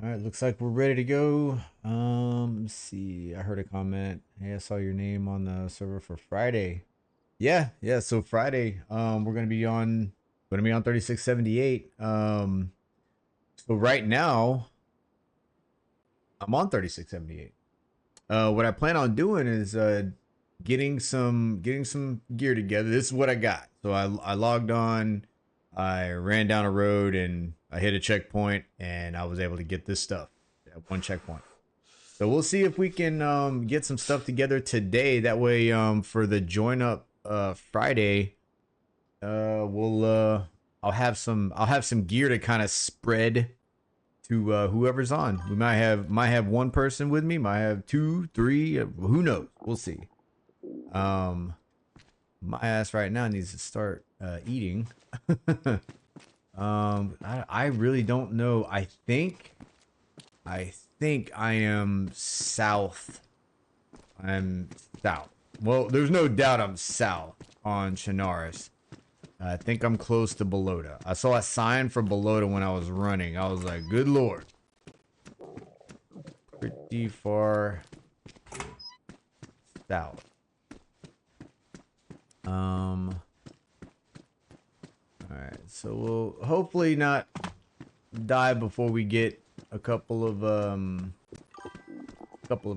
All right, looks like we're ready to go. Let's see. I heard a comment. Hey, I saw your name on the server for Friday. Yeah. So Friday, we're gonna be on 3678. So right now, I'm on 3678. What I plan on doing is getting some gear together. This is what I got. So I logged on, I ran down a road and I hit a checkpoint and I was able to get this stuff at one checkpoint. So we'll see if we can get some stuff together today. That way, for the join up Friday, I'll have some gear to kind of spread to whoever's on. We might have one person with me, might have two, three, who knows? We'll see. My ass right now needs to start eating. I really don't know. I think I am south. I'm south. Well, there's no doubt I'm south on Chernarus. I think I'm close to Belota. I saw a sign for Belota when I was running. I was like, good lord. Pretty far south. Alright, so we'll hopefully not die before we get a couple of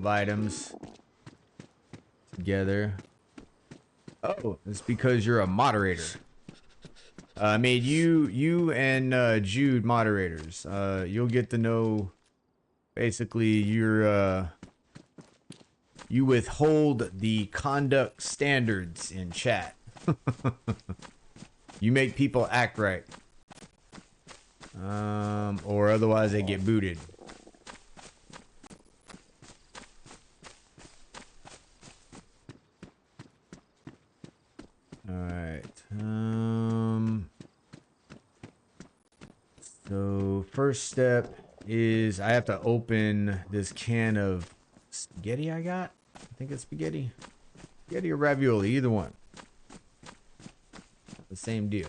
items together. Oh, it's because you're a moderator. I made you and Jude moderators. You'll get to know basically you withhold the conduct standards in chat. You make people act right. Or otherwise they get booted. Alright. So first step is I have to open this can of spaghetti I got. I think it's spaghetti. Spaghetti or ravioli, either one. The same deal.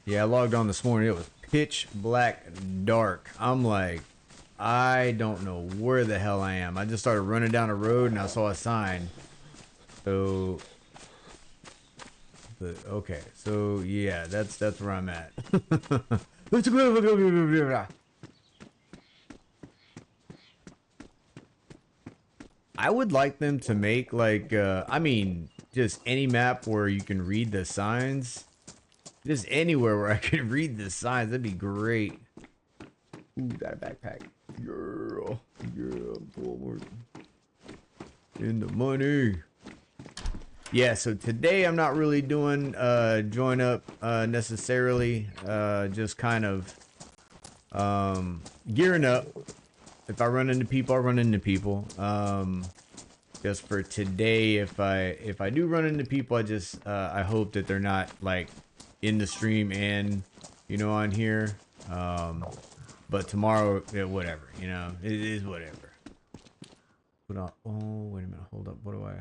Yeah, I logged on this morning. It was pitch black dark. I'm like, I don't know where the hell I am. I just started running down a road and I saw a sign. So, okay. So yeah, that's where I'm at. I would like them to make like, I mean, just any map where you can read the signs. Just anywhere where I can read the signs, that'd be great. Ooh, got a backpack. Girl, I'm forward. In the money. Yeah, so today I'm not really doing join up necessarily. Just kind of gearing up. If I run into people, I run into people. Just for today, if I do run into people, I hope that they're not like in the stream and on here. But tomorrow, yeah, whatever, it is whatever. Put on. Oh, wait a minute, hold up. What do I?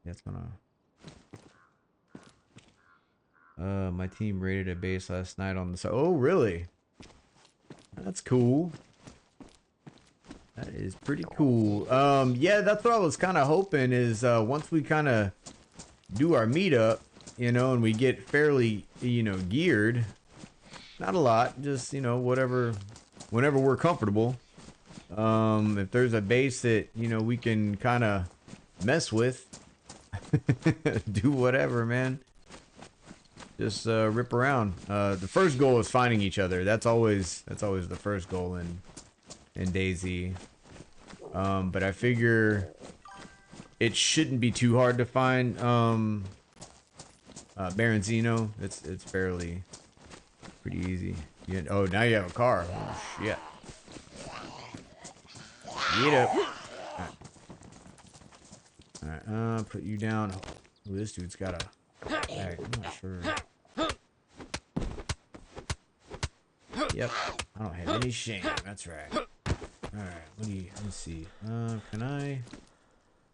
That's gonna. My team raided a base last night on the side. Oh, really? That's cool. That is pretty cool. Yeah, that's what I was kind of hoping is once we kind of do our meetup, and we get fairly, geared. Not a lot, just, whatever, whenever we're comfortable. If there's a base that, we can kind of mess with, do whatever, man. Just rip around. The first goal is finding each other. That's always the first goal in Dayz. But I figure it shouldn't be too hard to find Berezino. It's fairly pretty easy. Oh, now you have a car. Oh, shit. Get up. Alright, put you down. Ooh, this dude's got a bag. I'm not sure. Yep. I don't have any shame. That's right. Alright, what do you, let's see. Can I,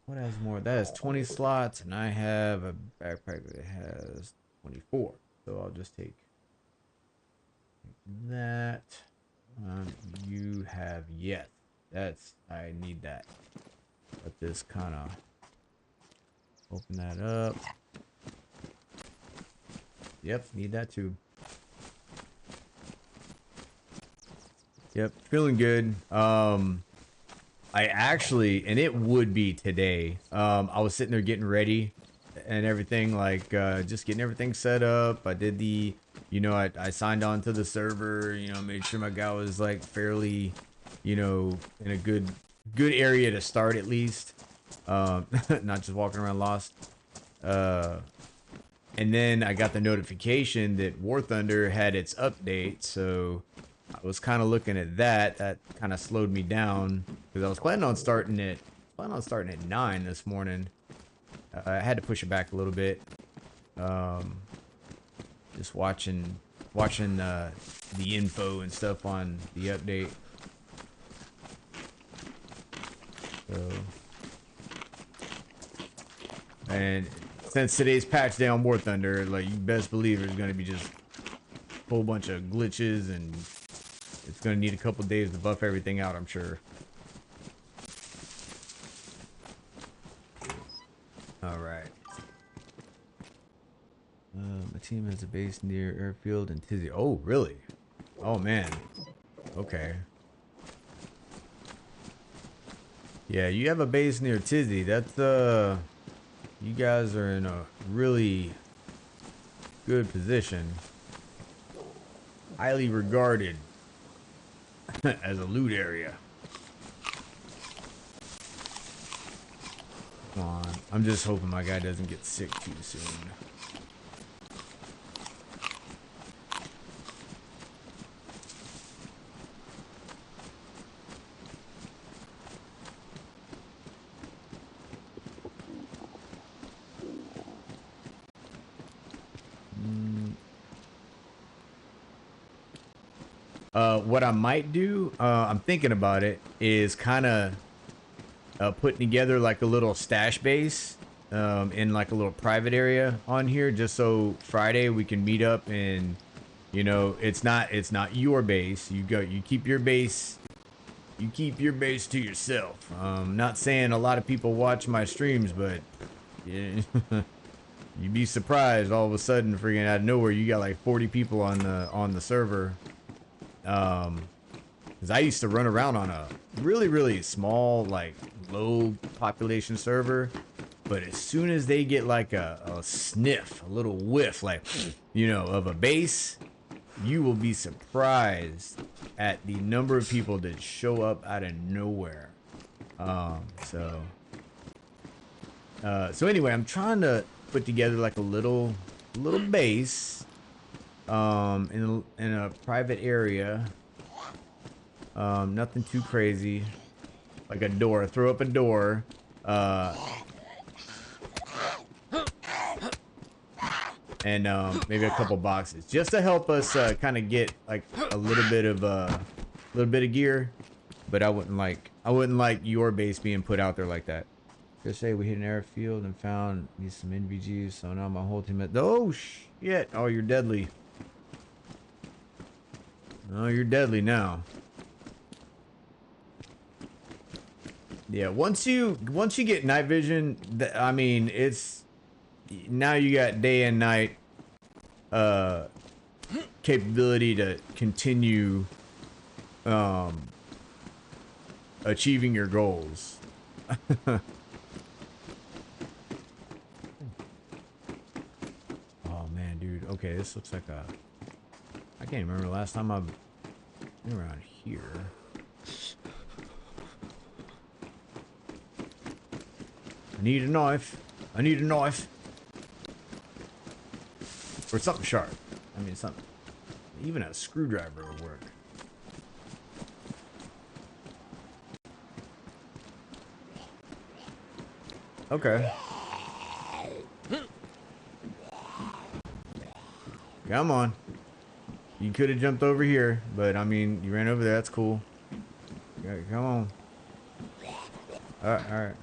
what has more? That has 20 slots, and I have a backpack that has 24. So I'll just take that. You have, yes. That's, I need that. Let this kind of open that up. Yep, need that too. Yep, feeling good. I actually, and it would be today. I was sitting there getting ready and everything, like just getting everything set up. I did the, you know, I signed on to the server, you know, made sure my guy was like fairly, you know, in a good area to start at least. Not just walking around lost. And then I got the notification that War Thunder had its update, so I was kind of looking at that. That kind of slowed me down because I was planning on starting at 9 this morning. I had to push it back a little bit. Just watching the info and stuff on the update. So, and since today's patch day on War Thunder, like, you best believe there's gonna be just a whole bunch of glitches, and it's gonna need a couple days to buff everything out, I'm sure. All right. My team has a base near airfield and Tizzy. Oh, really? Oh man. Okay. Yeah, you have a base near Tizzy. That's you guys are in a really good position. Highly regarded as a loot area. Come on. I'm just hoping my guy doesn't get sick too soon. What I might do, I'm thinking about it, is kind of putting together like a little stash base in like a little private area on here, just so Friday we can meet up and, you know, it's not your base. You keep your base to yourself. Not saying a lot of people watch my streams, but yeah, you'd be surprised all of a sudden, freaking out of nowhere, you got like 40 people on the server. Because I used to run around on a really small, like, low population server, but as soon as they get like a sniff, a little whiff, like, you know, of a base, you will be surprised at the number of people that show up out of nowhere. So anyway, I'm trying to put together like a little base in a private area. Nothing too crazy. Like a door. Throw up a door. And maybe a couple boxes, just to help us kind of get like a little bit of gear. But I wouldn't like your base being put out there like that. Just say we hit an airfield and found some NVGs, so now my whole team. Oh shit! Oh, you're deadly. Oh, you're deadly now. Yeah, once you get night vision, I mean, it's now you got day and night capability to continue achieving your goals. Oh man, dude. Okay, this looks like a, I can't remember the last time I've been around here. I need a knife. I need a knife. Or something sharp. I mean, something. Even a screwdriver would work. Okay. Come on. You could have jumped over here, but I mean, you ran over there. That's cool. Come on. Alright.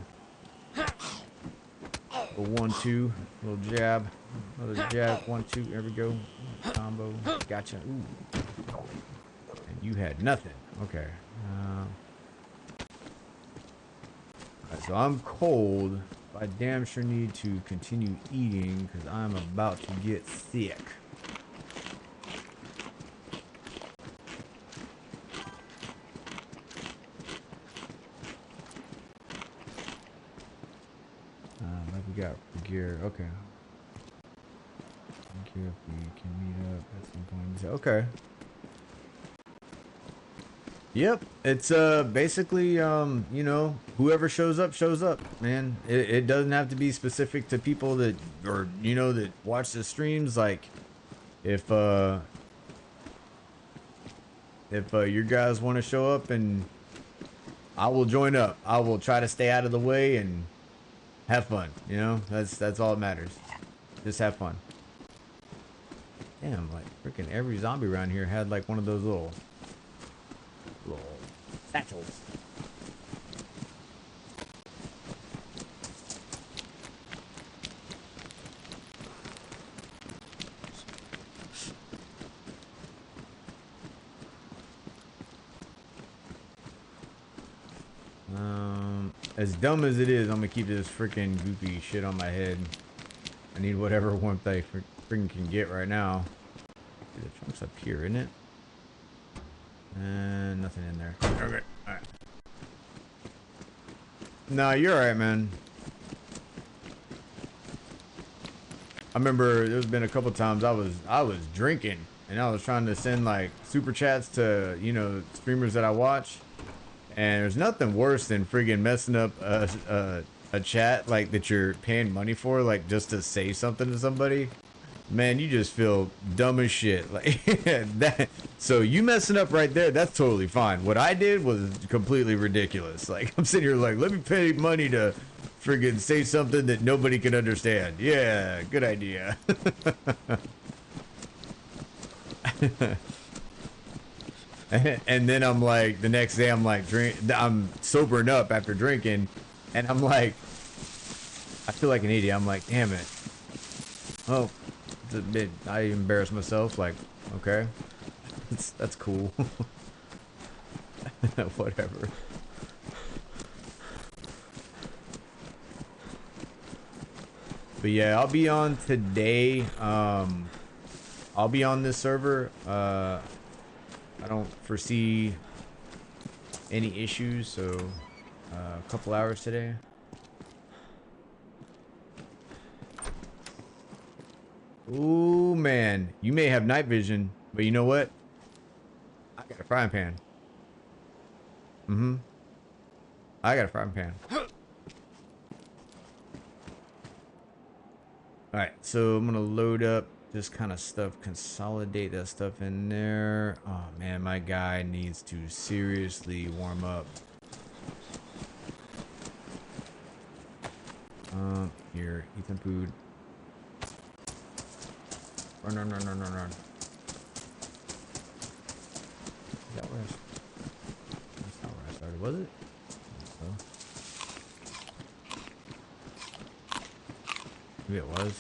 A 1-2. Little jab. Another jab. 1-2. There we go. Combo. Gotcha. Ooh. And you had nothing. Okay. Alright, so I'm cold. I damn sure need to continue eating because I'm about to get sick. Like we got gear. Okay. Thank you if we can meet up at some point. Okay. Yep, it's basically you know, whoever shows up, man. It doesn't have to be specific to people that, or you know, that watch the streams. Like if your guys want to show up, and I will join up. I will try to stay out of the way and have fun, you know. That's all that matters. Just have fun. Damn, like freaking every zombie around here had like one of those little satchels. As dumb as it is, I'm gonna keep this freaking goofy shit on my head. I need whatever warmth I freaking can get right now. Dude, the trunk's up here, isn't it? And nothing in there. Okay, alright. Nah, you're alright, man. I remember there's been a couple times I was drinking and I was trying to send like super chats to, you know, streamers that I watch. And there's nothing worse than friggin' messing up a chat like that you're paying money for, like just to say something to somebody. Man, you just feel dumb as shit. Like that. So you messing up right there, that's totally fine. What I did was completely ridiculous. Like I'm sitting here like, let me pay money to friggin' say something that nobody can understand. Yeah, good idea. And then I'm like, the next day I'm like, I'm sobering up after drinking, and I'm like, I feel like an idiot. I'm like, damn it. Oh, it's a bit, I embarrassed myself. Like, okay, that's cool. Whatever. But yeah, I'll be on today. I'll be on this server. I don't foresee any issues, so a couple hours today. Ooh, man, you may have night vision, but you know what? I got a frying pan. I got a frying pan. Alright, so I'm gonna load up this kind of stuff, consolidate that stuff in there. Oh man, my guy needs to seriously warm up. Here, eat some food. Run. Is that where that's not where I started, was it? Maybe it was.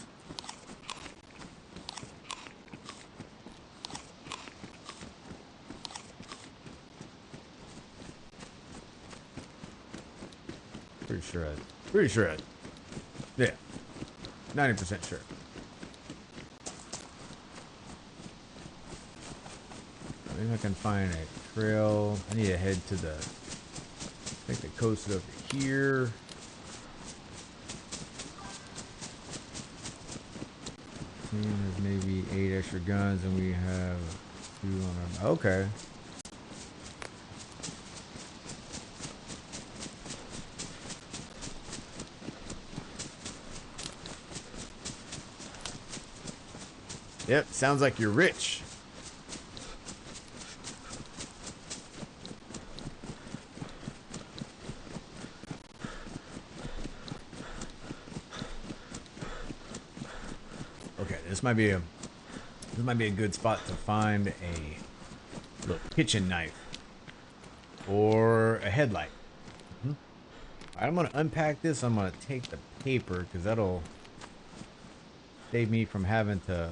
Pretty sure. Yeah. 90% sure. Maybe I can find a trail. I need to head to the, I think the coast is over here. There's maybe 8 extra guns and we have 2 on our, okay. Yep, sounds like you're rich. Okay, this might be a good spot to find a little kitchen knife. or a headlight. All right, I'm gonna unpack this. I'm gonna take the paper because that'll save me from having to.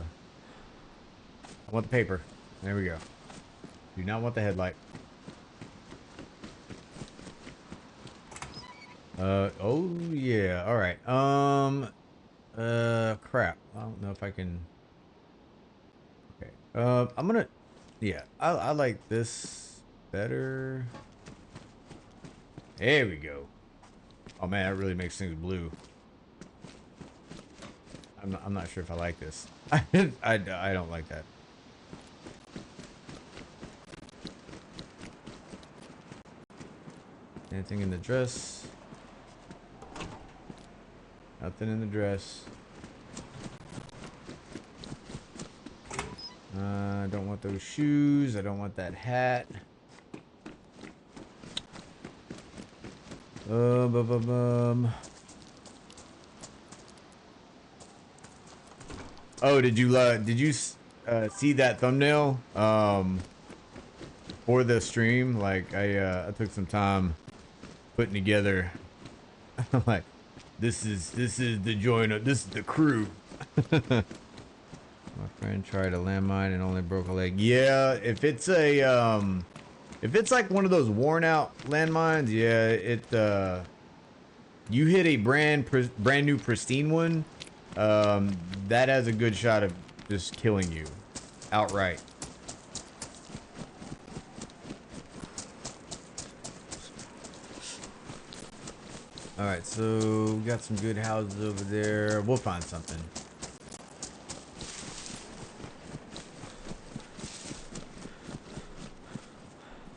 I want the paper. There we go. Do not want the headlight. Oh yeah. All right. Crap. I don't know if I can. Okay. I'm gonna. Yeah. I like this better. There we go. Oh man, that really makes things blue. I'm not sure if I like this. I don't like that. Anything in the dress? Nothing in the dress. I don't want those shoes. I don't want that hat. Oh, did you see that thumbnail for the stream? Like I took some time putting together. Like this is the joiner. This is the crew. My friend tried a landmine and only broke a leg. Yeah, if it's like one of those worn out landmines, yeah, you hit a brand new pristine one, that has a good shot of just killing you outright. All right, so we got some good houses over there. We'll find something.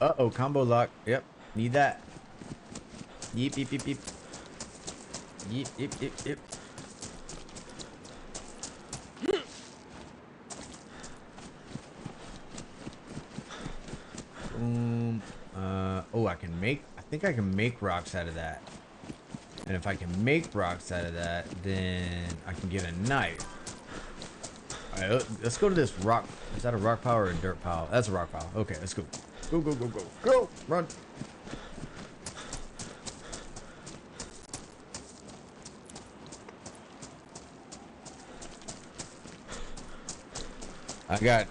Uh-oh, combo lock. Yep, need that. Yeep, yeep, yeep, yeep. Yeep, yeep, yeep, yeep. Boom. Oh, I think I can make rocks out of that. And if I can make rocks out of that, then I can get a knife. All right, let's go to this rock. Is that a rock pile or a dirt pile? That's a rock pile. Okay, let's go. Go, go, go, go. Go! Run! I got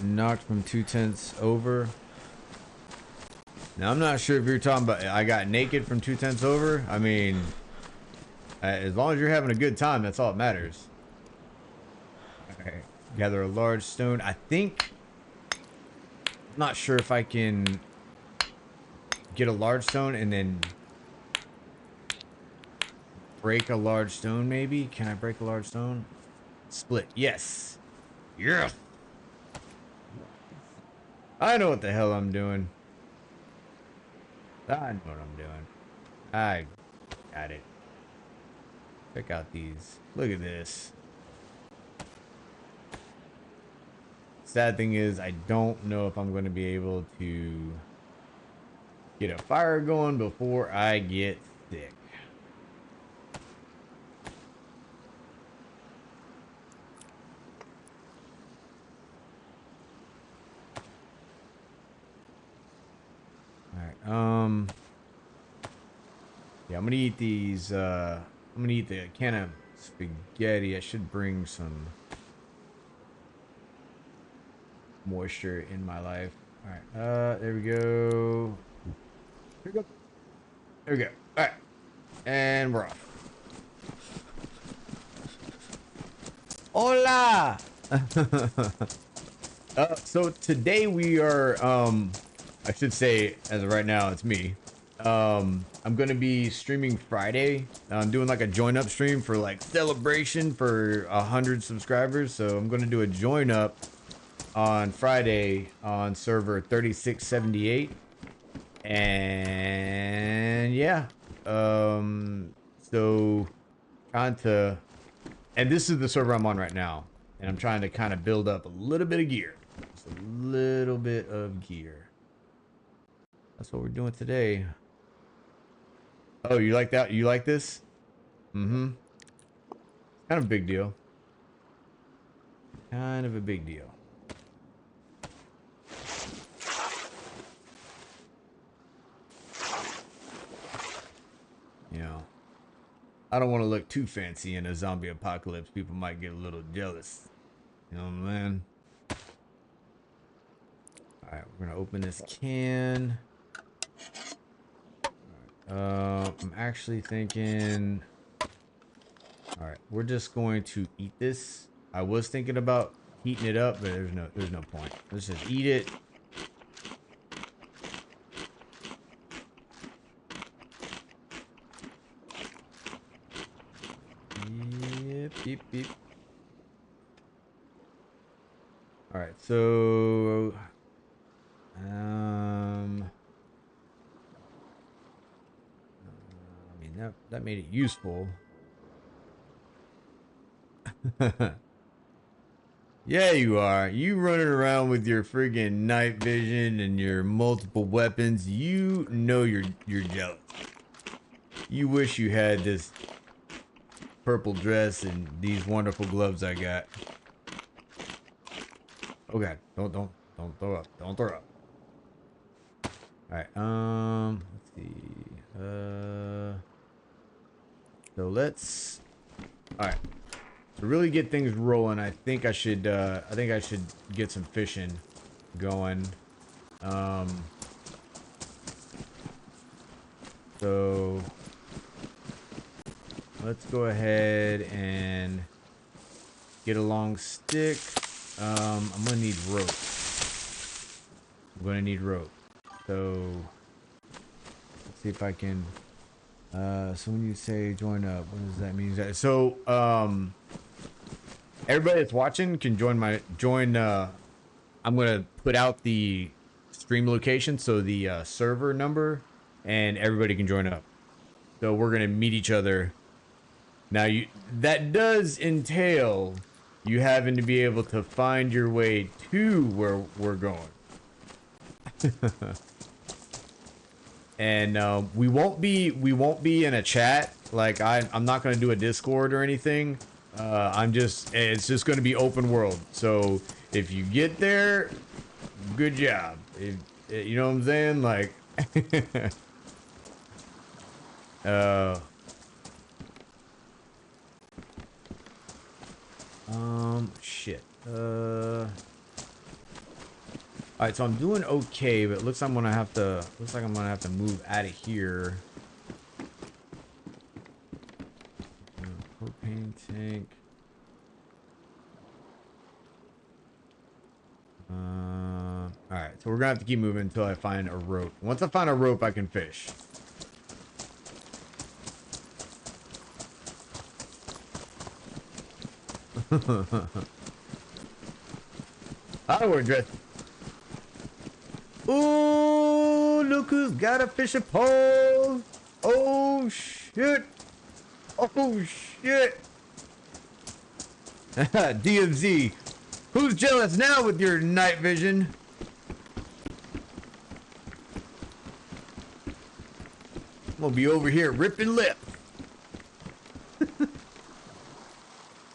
knocked from 2/10 over. Now, I'm not sure if you're talking about I got naked from 2/10 over. I mean, as long as you're having a good time, that's all that matters. Okay. Gather a large stone. I think... I'm not sure if I can get a large stone and then break a large stone, maybe? Can I break a large stone? Split. Yes. Yeah. I know what the hell I'm doing. I know what I'm doing. I got it. Check out these. Look at this. Sad thing is, I don't know if I'm going to be able to get a fire going before I get sick. Alright, yeah, I'm gonna eat these, I'm gonna eat the can of spaghetti. I should bring some moisture in my life. Alright, there we go. Here we go. There we go. Alright. And we're off. Hola! So today we are, I should say, as of right now, it's me. I'm gonna be streaming Friday. I'm doing like a join up stream for like celebration for 100 subscribers. So I'm gonna do a join up on Friday on server 3678. And yeah, so trying to, and this is the server I'm on right now, and I'm trying to kind of build up a little bit of gear. Just a little bit of gear. That's what we're doing today. Oh, you like that? You like this? Mm-hmm. Kind of a big deal. Kind of a big deal. I don't want to look too fancy in a zombie apocalypse. People might get a little jealous. You know what I'm saying? Alright, we're gonna open this can. I'm actually thinking... Alright, we're just going to eat this. I was thinking about heating it up, but there's no point. Let's just eat it. Yep, beep, beep. Alright, so... I mean, that made it useful. Yeah, you are. You running around with your friggin' night vision and your multiple weapons. You know you're jealous. You wish you had this purple dress and these wonderful gloves I got. Oh god, don't throw up. Don't throw up. Alright, let's see. So let's alright. To really get things rolling, I think I should get some fishing going. So let's go ahead and get a long stick. I'm gonna need rope. So let's see if I can. So when you say join up, what does that mean? So everybody that's watching can join I'm gonna put out the stream location, so the server number, and everybody can join up. So we're gonna meet each other. Now that does entail you having to be able to find your way to where we're going. And we won't be in a chat. Like I'm not gonna do a Discord or anything. It's just gonna be open world. So if you get there, good job. You know what I'm saying? Like, shit. Alright, so I'm doing okay, but it looks like I'm gonna have to move out of here. Propane tank. Alright, so we're gonna have to keep moving until I find a rope. Once I find a rope, I can fish. I wear dress. Oh, look who's got a fishing pole. Oh shit. Oh shit. DMZ. Who's jealous now with your night vision? I'm gonna be over here ripping lip.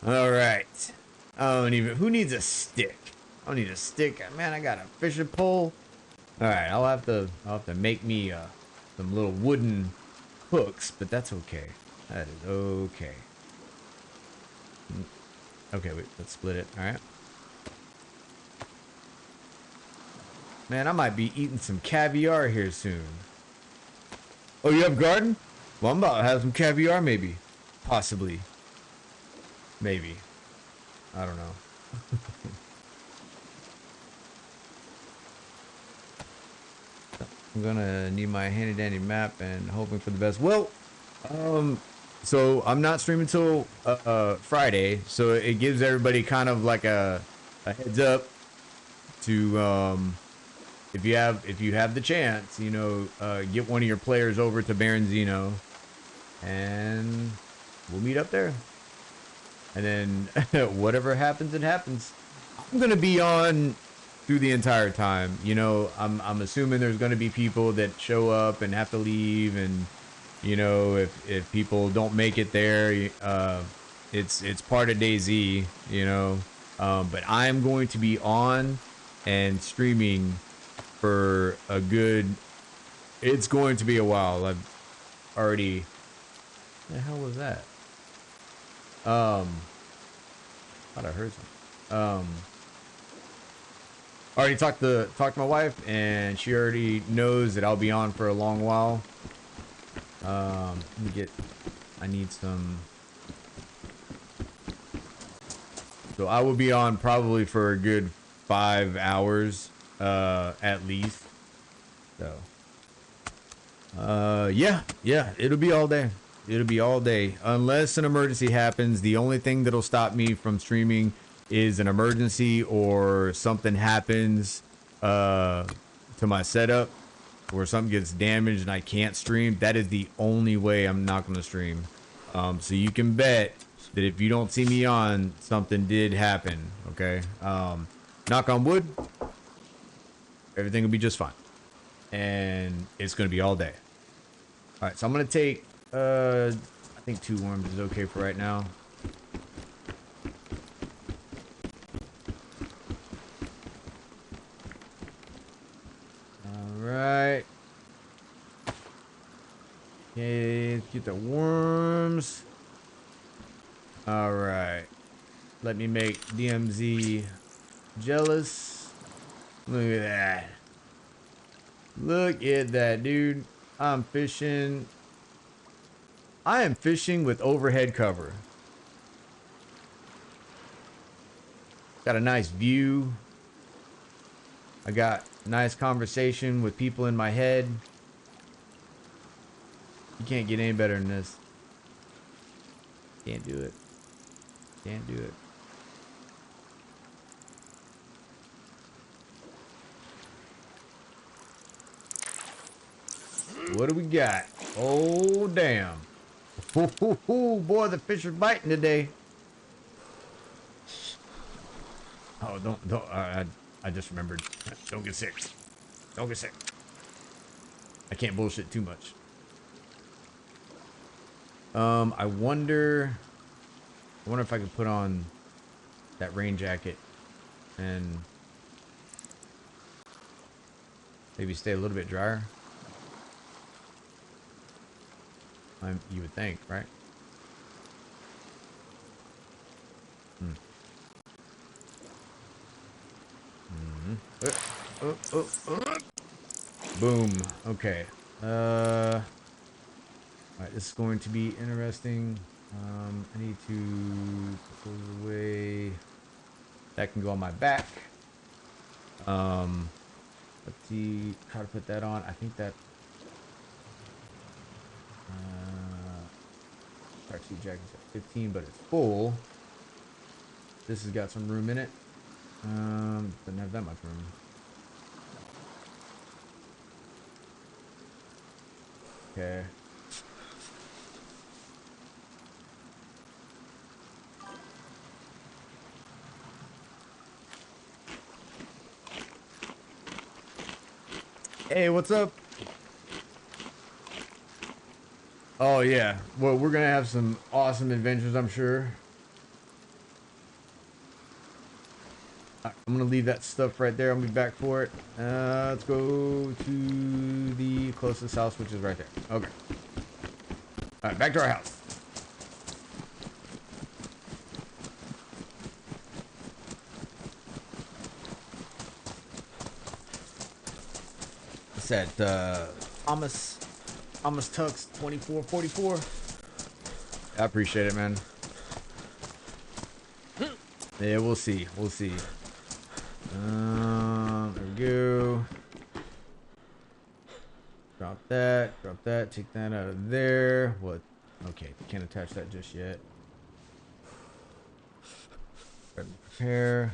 Alright. Who needs a stick? I don't need a stick. Man, I got a fishing pole. Alright, I'll have to make me some little wooden hooks, but that's okay. That is okay. Okay, wait, let's split it. Alright. Man, I might be eating some caviar here soon. Oh, you have a garden? Well, I'm about to have some caviar, maybe. Possibly. Maybe. I don't know. I'm gonna need my handy dandy map and hoping for the best. Well, so I'm not streaming till Friday, so it gives everybody kind of like a heads up to if you have the chance, you know, get one of your players over to Berezino, and we'll meet up there. And then whatever happens, it happens. I'm gonna be on through the entire time. You know, I'm assuming there's gonna be people that show up and have to leave, and you know, if people don't make it there, it's part of Dayz, you know. But I'm going to be on and streaming for a good. It's going to be a while. I've already. What the hell was that? Thought I heard something. Already talked to my wife, and she already knows that I'll be on for a long while. Let me get. I need some. So I will be on probably for a good 5 hours, at least. So, yeah, it'll be all day. It'll be all day. Unless an emergency happens, the only thing that'll stop me from streaming is an emergency or something happens, to my setup or something gets damaged and I can't stream. That is the only way I'm not going to stream. So you can bet that if you don't see me on, something did happen. Okay. Knock on wood. Everything will be just fine. And it's going to be all day. All right. So I'm going to take, I think 2 worms is okay for right now. All right. Okay, let's get the worms. All right. Let me make DMZ jealous. Look at that. Look at that, dude. I'm fishing. I am fishing with overhead cover. Got a nice view. I got nice conversation with people in my head. You can't get any better than this. Can't do it. Can't do it. What do we got? Oh, damn. Ooh, boy, the fish are biting today. Oh, don't. I just remembered. Don't get sick. Don't get sick. I can't bullshit too much. I wonder if I could put on that rain jacket and maybe stay a little bit drier. You would think, right? Boom. Okay. Alright, this is going to be interesting. I need to put those away. That can go on my back. Let's see how to put that on. I think that actually jacket's at 15, but it's full. This has got some room in it. Doesn't have that much room. Okay. Hey, what's up? Oh yeah. Well, we're gonna have some awesome adventures, I'm sure. I'm gonna leave that stuff right there. I'll be back for it. Let's go to the closest house, which is right there. Okay. All right, back to our house. It's at Thomas Tux 2444. I appreciate it, man. Yeah, we'll see. We'll see. There we go. Drop that, take that out of there. What? Okay, can't attach that just yet. Prepare.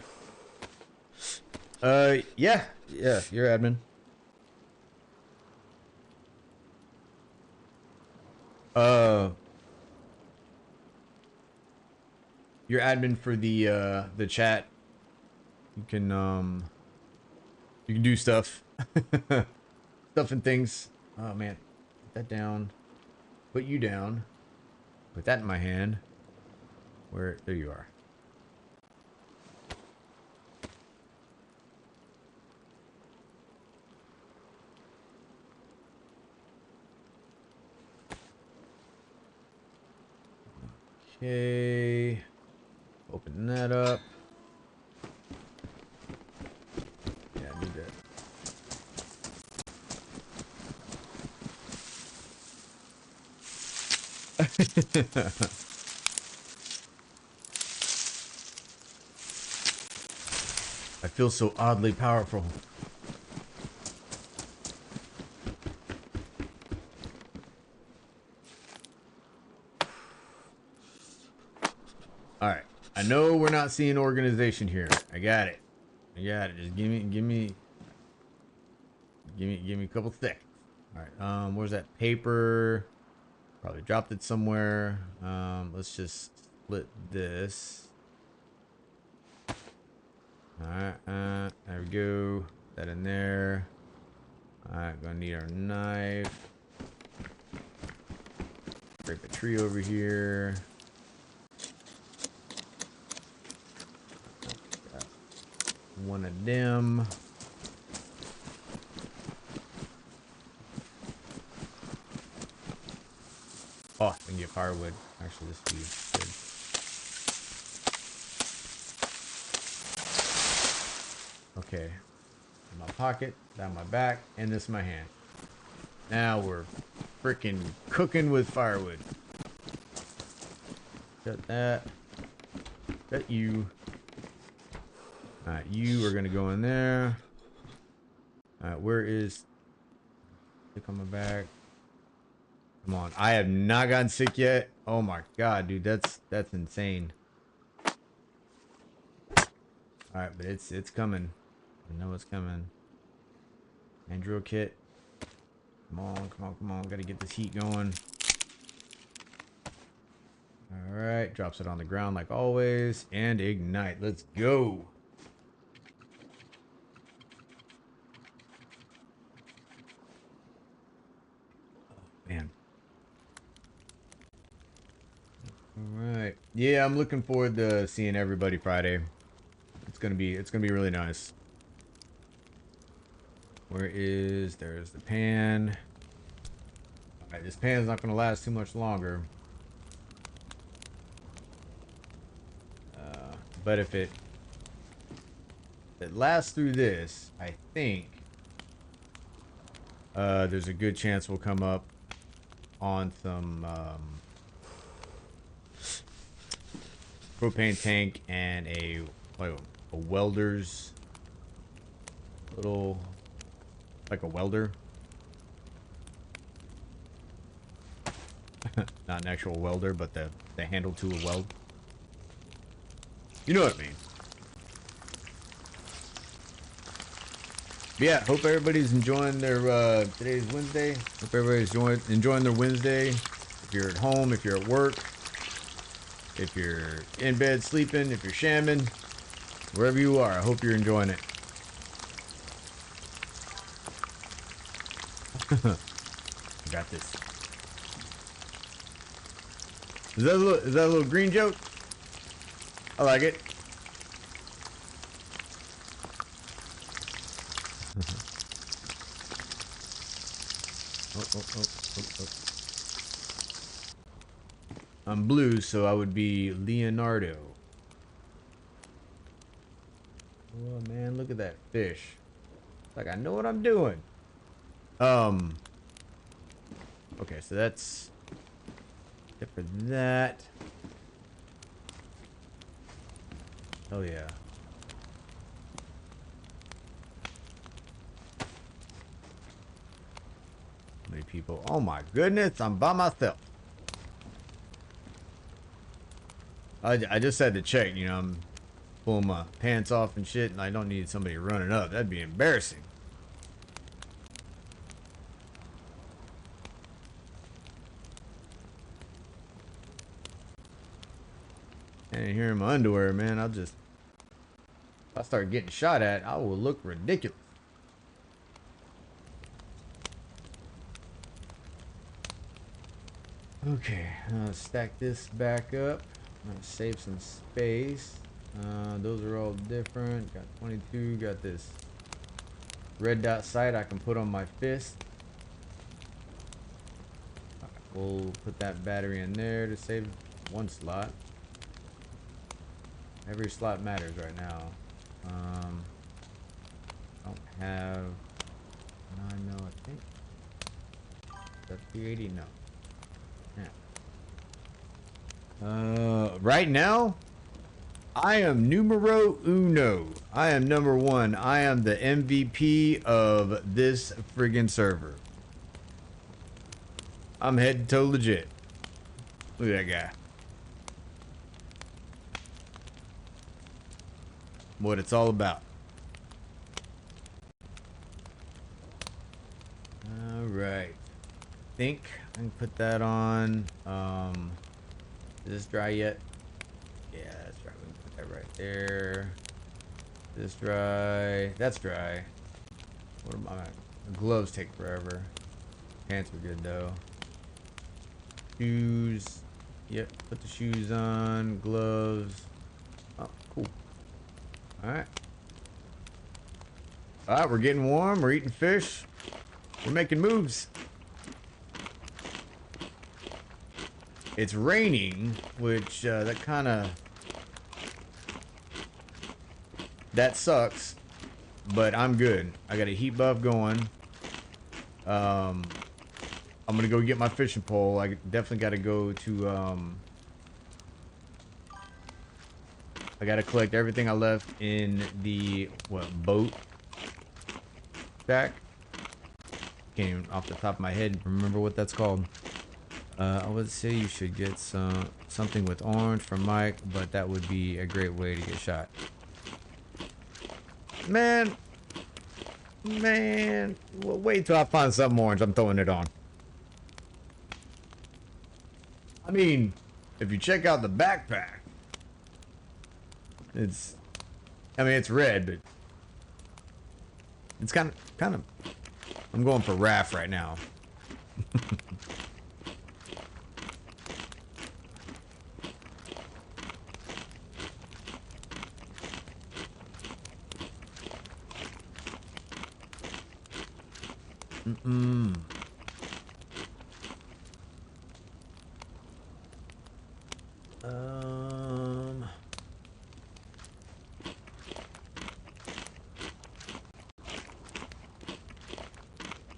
Yeah, you're admin. You're admin for the chat. You can do stuff. Stuff and things. Oh man. Put that down. Put you down. Put that in my hand. Where there you are. Okay. Open that up. Yeah, I need that. I feel so oddly powerful. All right. I know we're not seeing organization here. I got it. I got it. Just give me a couple seconds. All right. Where's that paper? Probably dropped it somewhere. Let's just split this. All right. There we go. That in there. All right. Gonna need our knife. Break a tree over here. Got one of them. Oh, I can get firewood. Actually, this would be good. Okay. In my pocket, down my back, and this in my hand. Now we're freaking cooking with firewood. Cut that. Cut you. Alright, you are gonna go in there. Alright, where is... Stick on my back. Come on, I have not gotten sick yet. Oh my god, dude, that's insane. Alright, but it's coming. I know it's coming. And drill kit. Come on. Gotta get this heat going. Alright, drops it on the ground like always. And ignite. Let's go. Oh, man. Alright. Yeah, I'm looking forward to seeing everybody Friday. It's gonna be really nice. There's the pan. Alright, this pan's not gonna last too much longer. But if it lasts through this, I think there's a good chance we'll come up on some propane tank and a welder's little, like a welder. Not an actual welder, but the handle to a weld. You know what I mean. But yeah, hope everybody's enjoying their today's Wednesday. Hope everybody's enjoying their Wednesday. If you're at home, if you're at work, if you're in bed sleeping, if you're shamming, wherever you are, I hope you're enjoying it. I got this. Is that a little green joke? I like it. Oh. I'm blue, so I would be Leonardo. Oh man, look at that fish. Like I know what I'm doing. Okay, so that's it for that. Oh yeah. How many people? Oh my goodness, I'm by myself. I just had to check, you know, I'm pulling my pants off and shit, and I don't need somebody running up. That'd be embarrassing. And here in my underwear, man, if I start getting shot at, I will look ridiculous. Okay, stack this back up. I'm gonna save some space. Those are all different. Got 22, got this red dot sight I can put on my fist. We'll put that battery in there to save one slot. Every slot matters right now. Don't have 9 mil, I think. That's 380, no. Yeah. Right now, I am numero uno. I am number one. I am the MVP of this friggin' server. I'm head to toe legit. Look at that guy. What it's all about. Alright. I think I can put that on. Is this dry yet? Yeah, that's dry. We can put that right there. This dry. That's dry. What am I? Gloves take forever. Pants are good though. Shoes. Yep, put the shoes on. Gloves. Oh, cool. Alright. Alright, we're getting warm. We're eating fish. We're making moves. It's raining, which that kind of... That sucks. But I'm good. I got a heat buff going. I'm gonna go get my fishing pole. I definitely got to go to... I got to collect everything I left in the... What? Boat? Back? Can't even off the top of my head remember what that's called. I would say you should get something with orange from Mike, but that would be a great way to get shot. Man, well, wait till I find something orange. I'm throwing it on. I mean, if you check out the backpack, it's red, but it's kind of. I'm going for raft right now.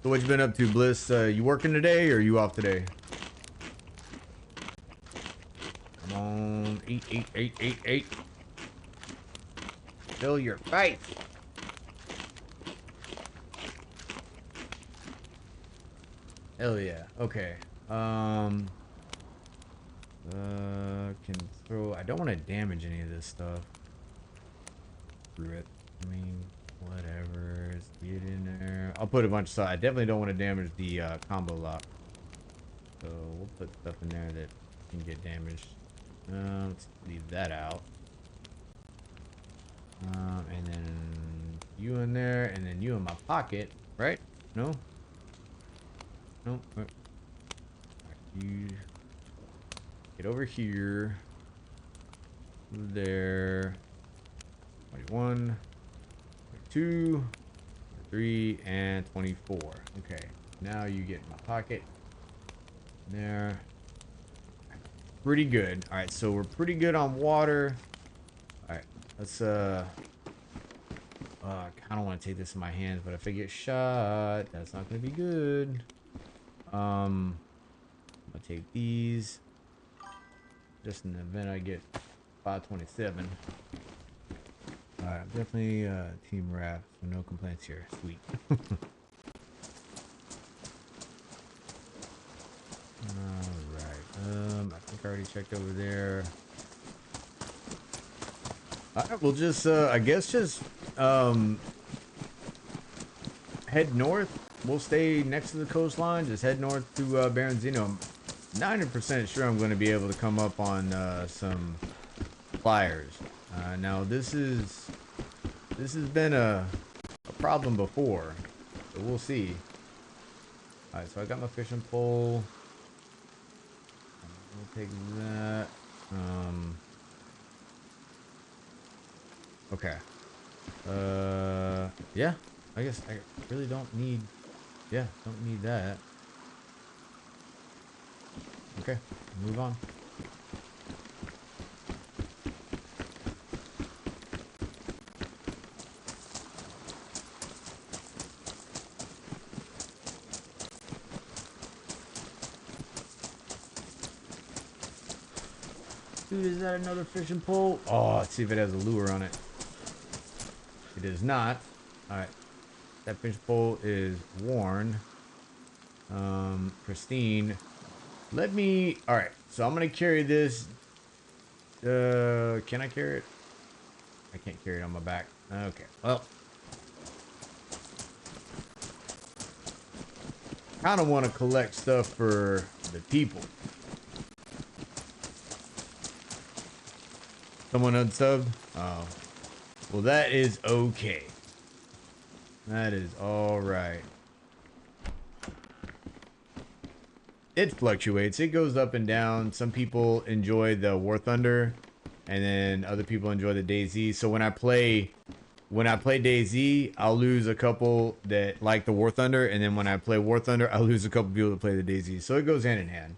So what you been up to, Bliss? You working today or you off today? Come on, eat. Fill your face. Hell yeah. Okay. Can throw. I don't want to damage any of this stuff. Screw it. I mean, whatever. Let's get in there. I'll put a bunch of stuff. I definitely don't want to damage the combo lock. So we'll put stuff in there that can get damaged. Let's leave that out. And then you in there, and then you in my pocket, right? No? Nope. Right, you get over here. There. 21, 22, 23, and 24. Okay. Now you get in my pocket. There. Pretty good. Alright, so we're pretty good on water. Alright, let's I kinda wanna take this in my hands, but if I get shot, that's not gonna be good. I'll take these. Just in the event I get 527. Alright, definitely team raft, so no complaints here. Sweet. Alright, I think I already checked over there. Alright, we'll just I guess just head north. We'll stay next to the coastline, just head north to Berezino. I'm 90% sure I'm going to be able to come up on some flyers. Now this has been a problem before, so we'll see. Alright, so I got my fishing pole. We'll take that. Okay. Yeah, I guess I really don't need, don't need that. Okay, move on. Dude, is that another fishing pole? Oh, let's see if it has a lure on it. It does not. Alright. That fishing pole is worn. Pristine. Let me... Alright, so I'm gonna carry this. Can I carry it? I can't carry it on my back. Okay, well. Kind of want to collect stuff for the people. Someone unsubbed? Oh. Well, that is okay. That is alright. It fluctuates. It goes up and down. Some people enjoy the War Thunder, and then other people enjoy the Dayz. So when I play Dayz, I'll lose a couple that like the War Thunder, and then when I play War Thunder, I'll lose a couple people that play the Dayz. So it goes hand in hand.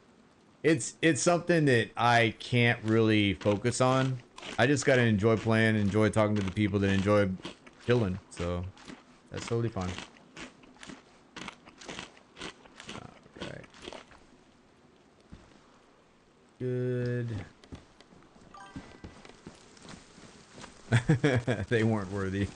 It's something that I can't really focus on. I just gotta enjoy playing, enjoy talking to the people that enjoy killing. So that's totally fine. Alright. Good. They weren't worthy.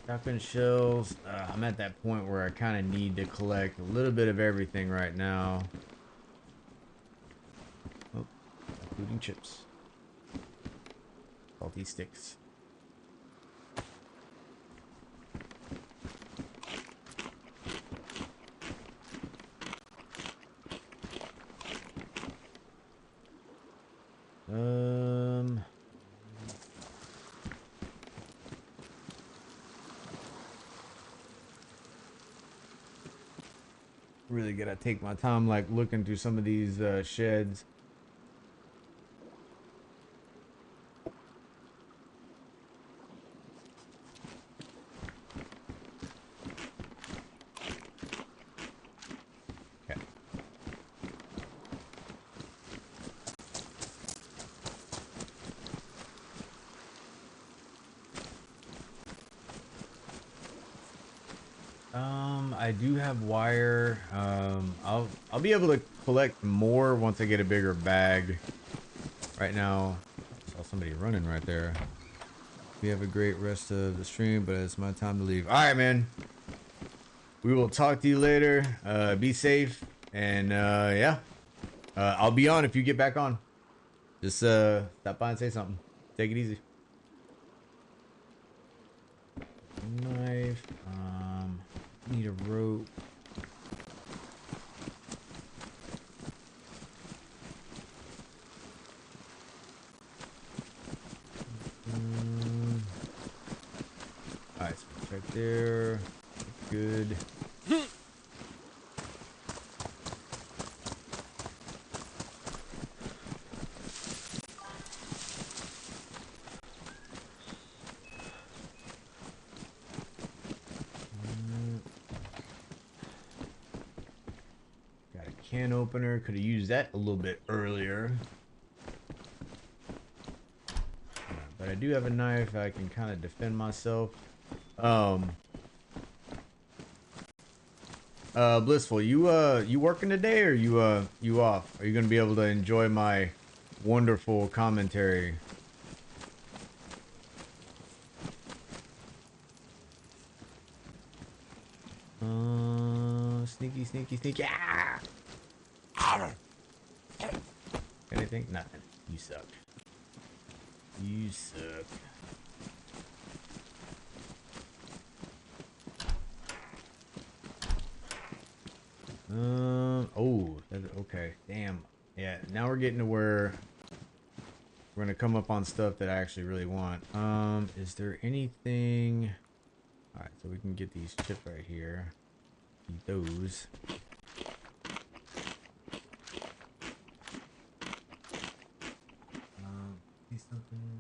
Shotgun shells. I'm at that point where I kind of need to collect a little bit of everything right now. Oh, including chips. Salty sticks. Really gotta take my time, like looking through some of these sheds. Okay. I do have wire. I'll be able to collect more once I get a bigger bag. Right now, I saw somebody running right there. We have a great rest of the stream, but it's my time to leave. All right, man. We will talk to you later. Be safe, and yeah, I'll be on if you get back on. Just stop by and say something. Take it easy. Knife. Need a rope. Alright, so it's right there. Good. Can opener, could have used that a little bit earlier. But I do have a knife. I can kind of defend myself. Blissful, you working today, or you off? Are you gonna be able to enjoy my wonderful commentary? Sneaky, sneaky, sneaky. Ah! Anything? Nothing. You suck. You suck. Oh, okay. Damn. Yeah, now we're getting to where we're gonna come up on stuff that I actually really want. Is there anything? All right, so we can get these chips right here. Eat those. See something?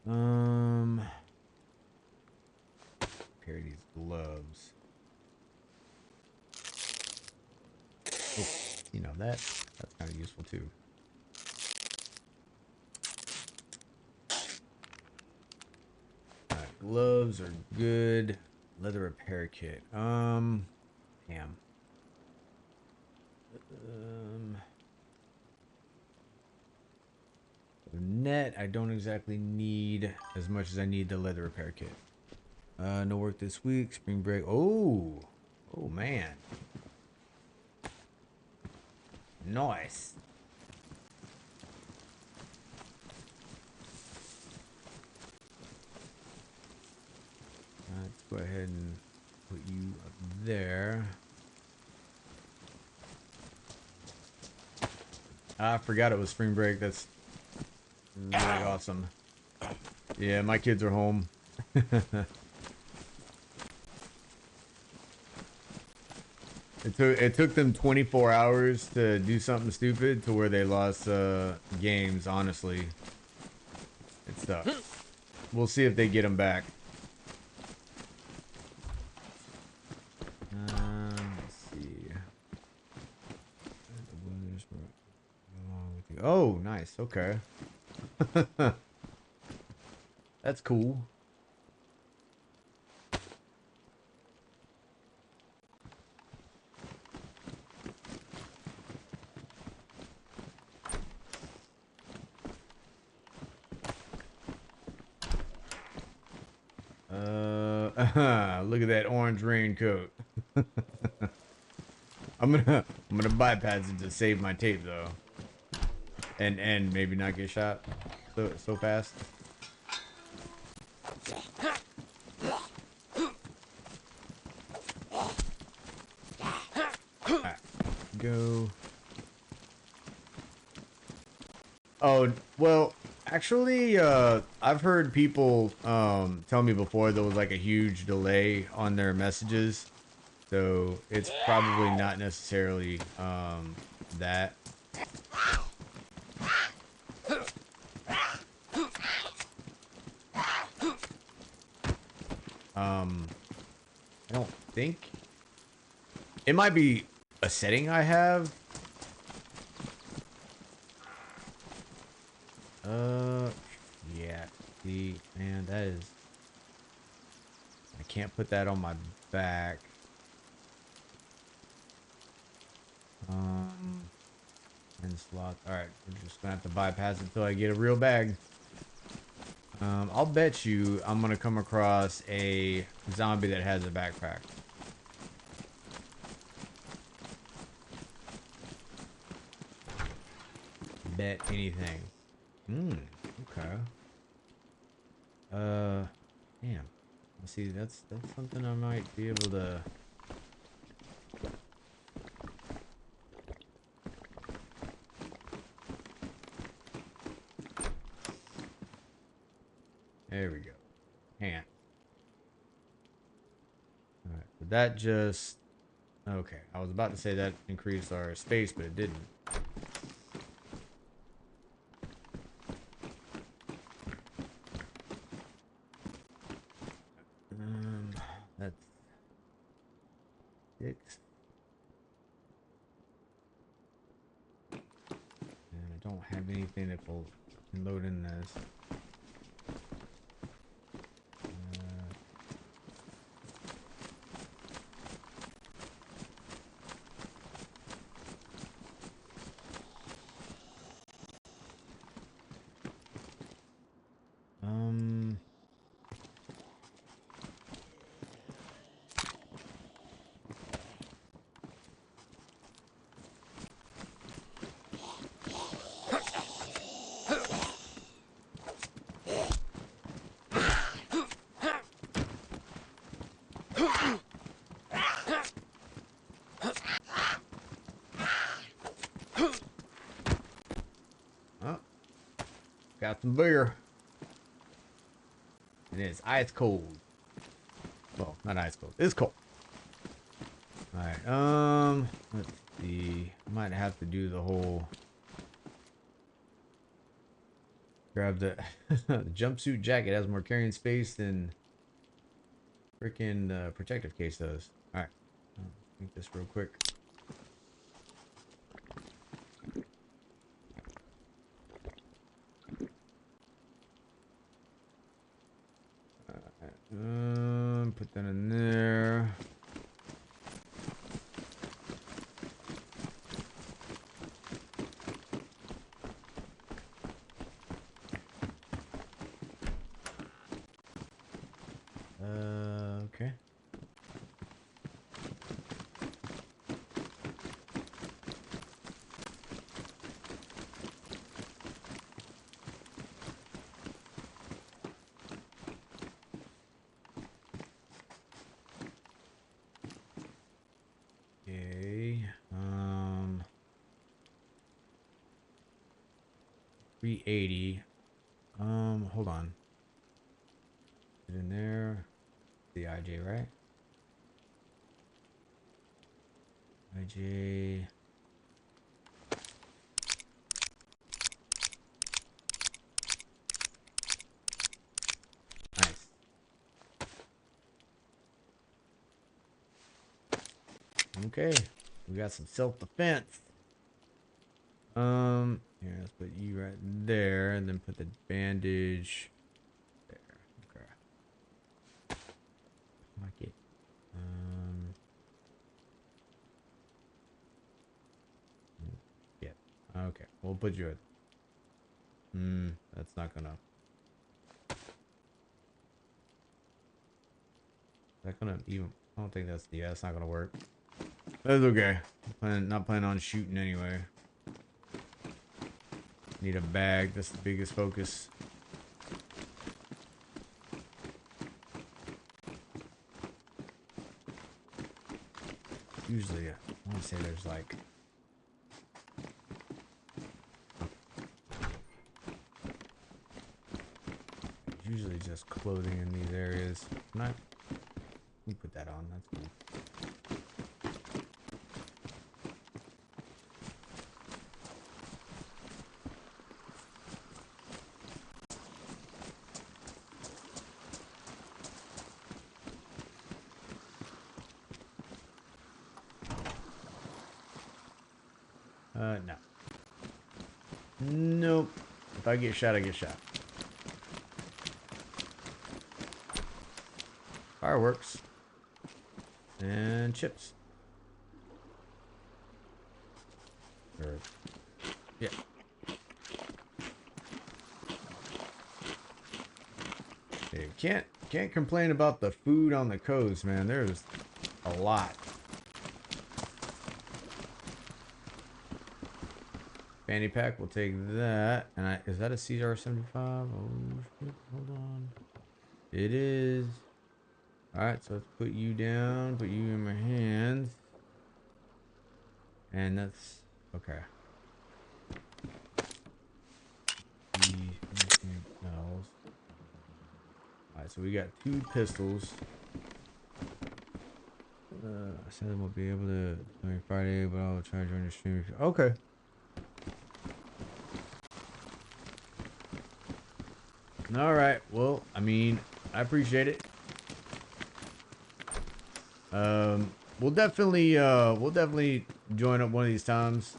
Pair these gloves. Oh, you know that's kind of useful too. Alright, gloves are good. Leather repair kit. Damn. Net, I don't exactly need as much as I need the leather repair kit. No work this week. Spring break. Oh man. Nice. Let's go ahead and put you up there. I forgot it was spring break. That's really awesome. Yeah, my kids are home. It took them 24 hours to do something stupid to where they lost games, honestly. It's tough. We'll see if they get them back. Let's see. Oh, nice. Okay. That's cool. Look at that orange raincoat. I'm gonna bypass it to save my tape though, and maybe not get shot so fast. Right, go. Oh well, actually, I've heard people tell me before there was like a huge delay on their messages. So it's probably not necessarily that. I don't think it might be a setting I have. Yeah. See, man, that is. I can't put that on my back. And slots. Alright, we're just gonna have to bypass it until I get a real bag. I'll bet you I'm gonna come across a zombie that has a backpack. Bet anything. Okay. Damn. See, that's something I might be able to. There we go. Hand. Alright, but that just... Okay, I was about to say that increased our space, but it didn't. That's... 6. And I don't have anything that will load in this. Got some beer. And it's ice cold. Well, not ice cold. It's cold. Alright, let's see. I might have to do the whole... Grab the, the jumpsuit jacket. It has more carrying space than freaking protective case does. All right, make this real quick. Put that in there. Okay. Okay. 380. Hold on. Put it in there. The IJ, right? IJ. Nice. Okay. We got some self-defense. Here, let's put you right there, and then put the bandage there. Okay. Like it. Yeah. Okay. We'll put you at. That's not gonna. Is that gonna even? I don't think that's. Yeah, that's not gonna work. That's okay. Not planning on shooting anyway. Need a bag. That's the biggest focus. Usually, I want to say there's like. Usually just clothing in these areas. Not. Let me put that on. That's cool. No. Nope. If I get shot, I get shot. Fireworks. And chips. Or, yeah. Hey, can't complain about the food on the coast, man. There's a lot. Fanny pack, we'll take that. And is that a CR75? Oh shit, hold on. It is. Alright, so let's put you down, put you in my hands. And that's okay. Anything else? Alright, so we got 2 pistols. I said I won't be able to Friday, but I'll try to join your stream. Okay. All right. Well, I mean, I appreciate it. We'll definitely join up one of these times.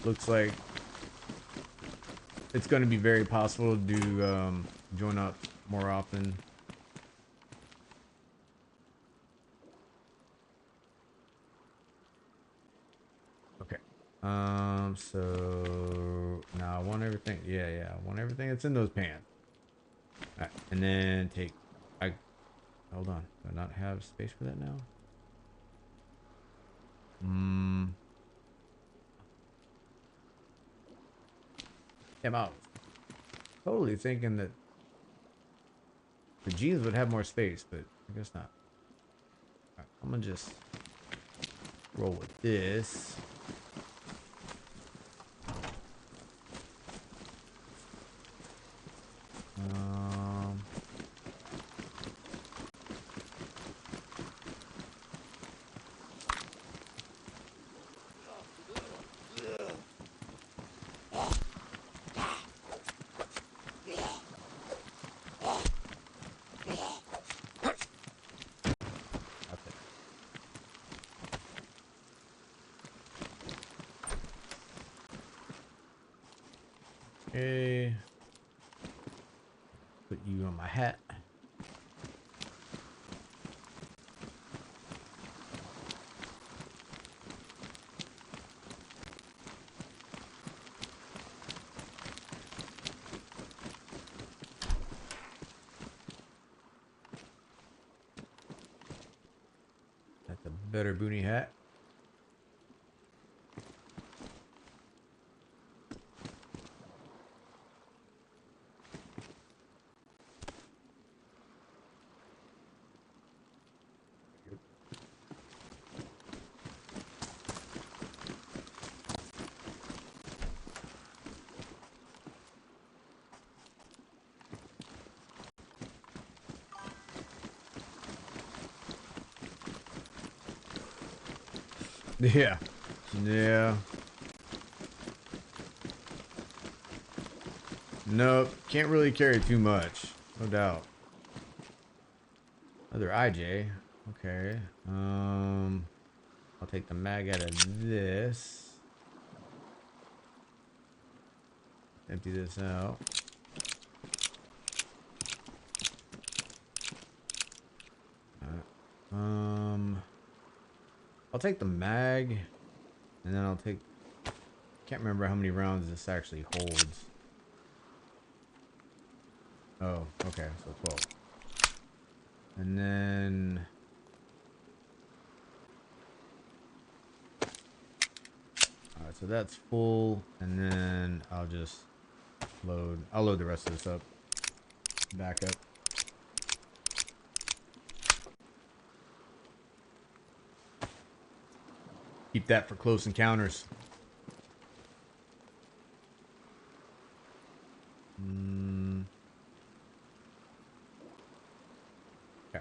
Looks like it's going to be very possible to do, join up more often. Okay. So now I want everything. Yeah, I want everything that's in those pants. All right, and then take. Hold on. Do I not have space for that now? I'm out. Totally thinking that the jeans would have more space, but I guess not. All right, I'm gonna just roll with this. Okay. Put you on my hat. That's a better boonie hat. Yeah. Yeah. Nope. Can't really carry too much. No doubt. Another IJ. Okay. I'll take the mag out of this. Empty this out. I'll take the mag, and then I'll take. Can't remember how many rounds this actually holds. Oh, okay, so 12. And then. Alright, so that's full, and then I'll just load. I'll load the rest of this up. Back up. Keep that for close encounters. Okay.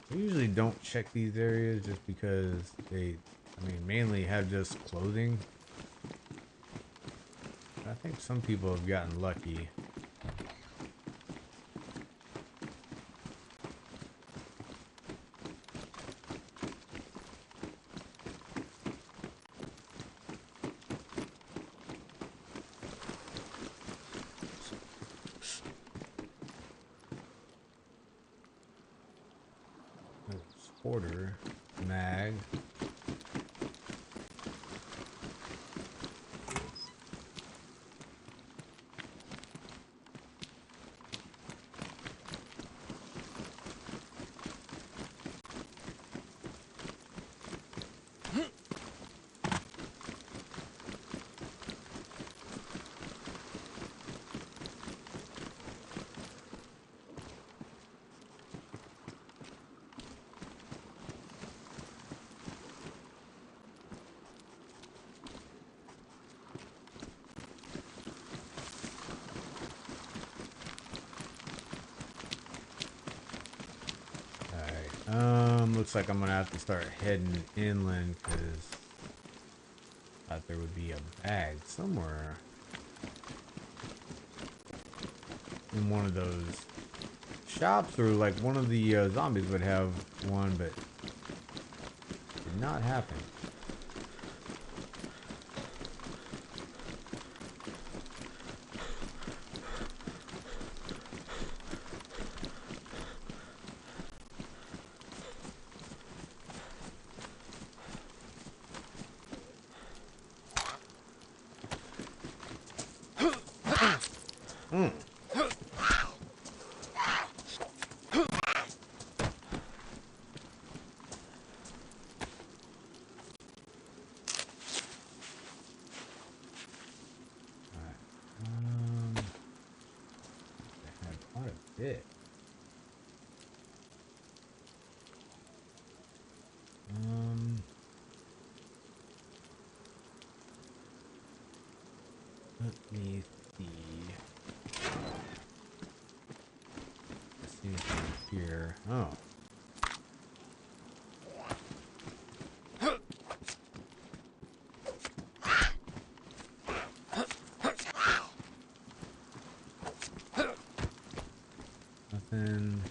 I usually don't check these areas just because they, I mean, mainly have just clothing. I think some people have gotten lucky. Order mag. Looks like I'm gonna have to start heading inland because I thought there would be a bag somewhere in one of those shops, or like one of the zombies would have one, but it did not happen. Bit. Let me see. Let's see anything here. Oh. And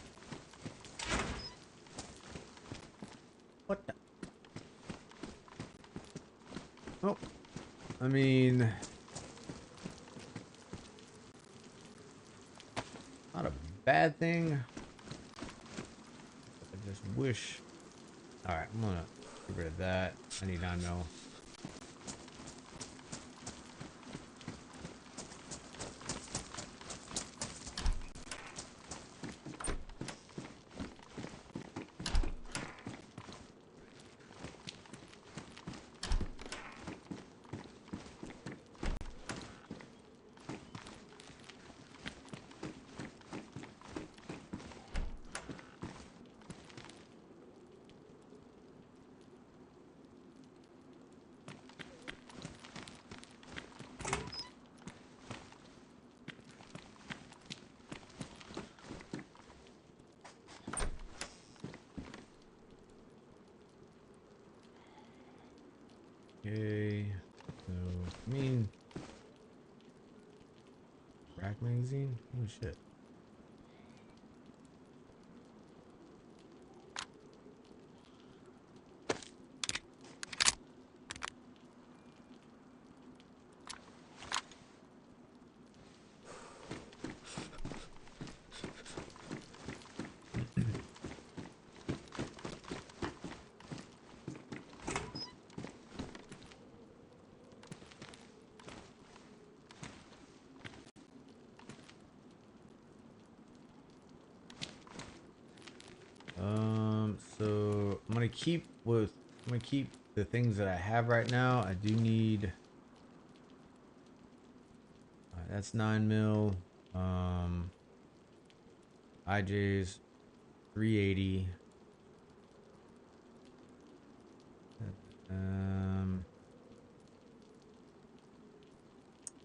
what the? Oh, I mean, not a bad thing. I just wish. All right, I'm gonna get rid of that. I need 9 mil. Okay, so I mean, rack magazine. Oh shit. So I'm gonna keep the things that I have right now. I do need. That's 9 mil. IJ's 380.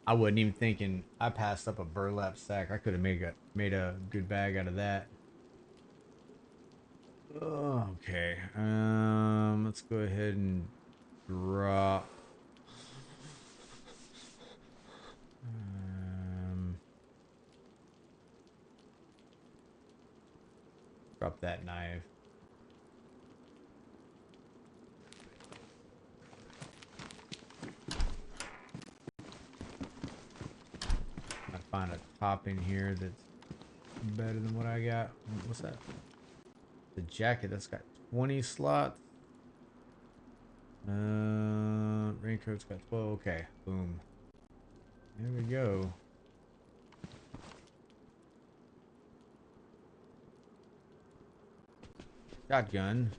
I wasn't even thinking. I passed up a burlap sack. I could have made a good bag out of that. Oh, okay. Let's go ahead and drop. Drop that knife. I find a top in here that's better than what I got. What's that? The jacket that's got 20 slots. Raincoat's got 12. Okay, boom. There we go. Shotgun.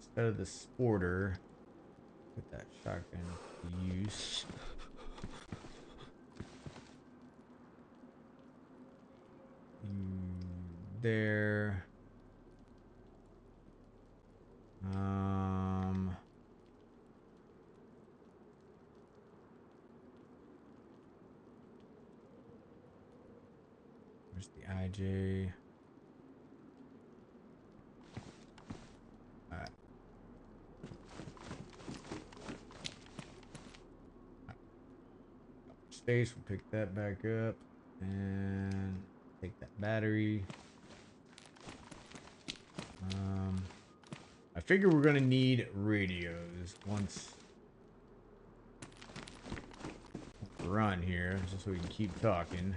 Instead of the sporter, put that shotgun to use. There. Where's the IJ? Alright. Space, we'll pick that back up and take that battery. I figure we're gonna need radios once we're on here, just so we can keep talking.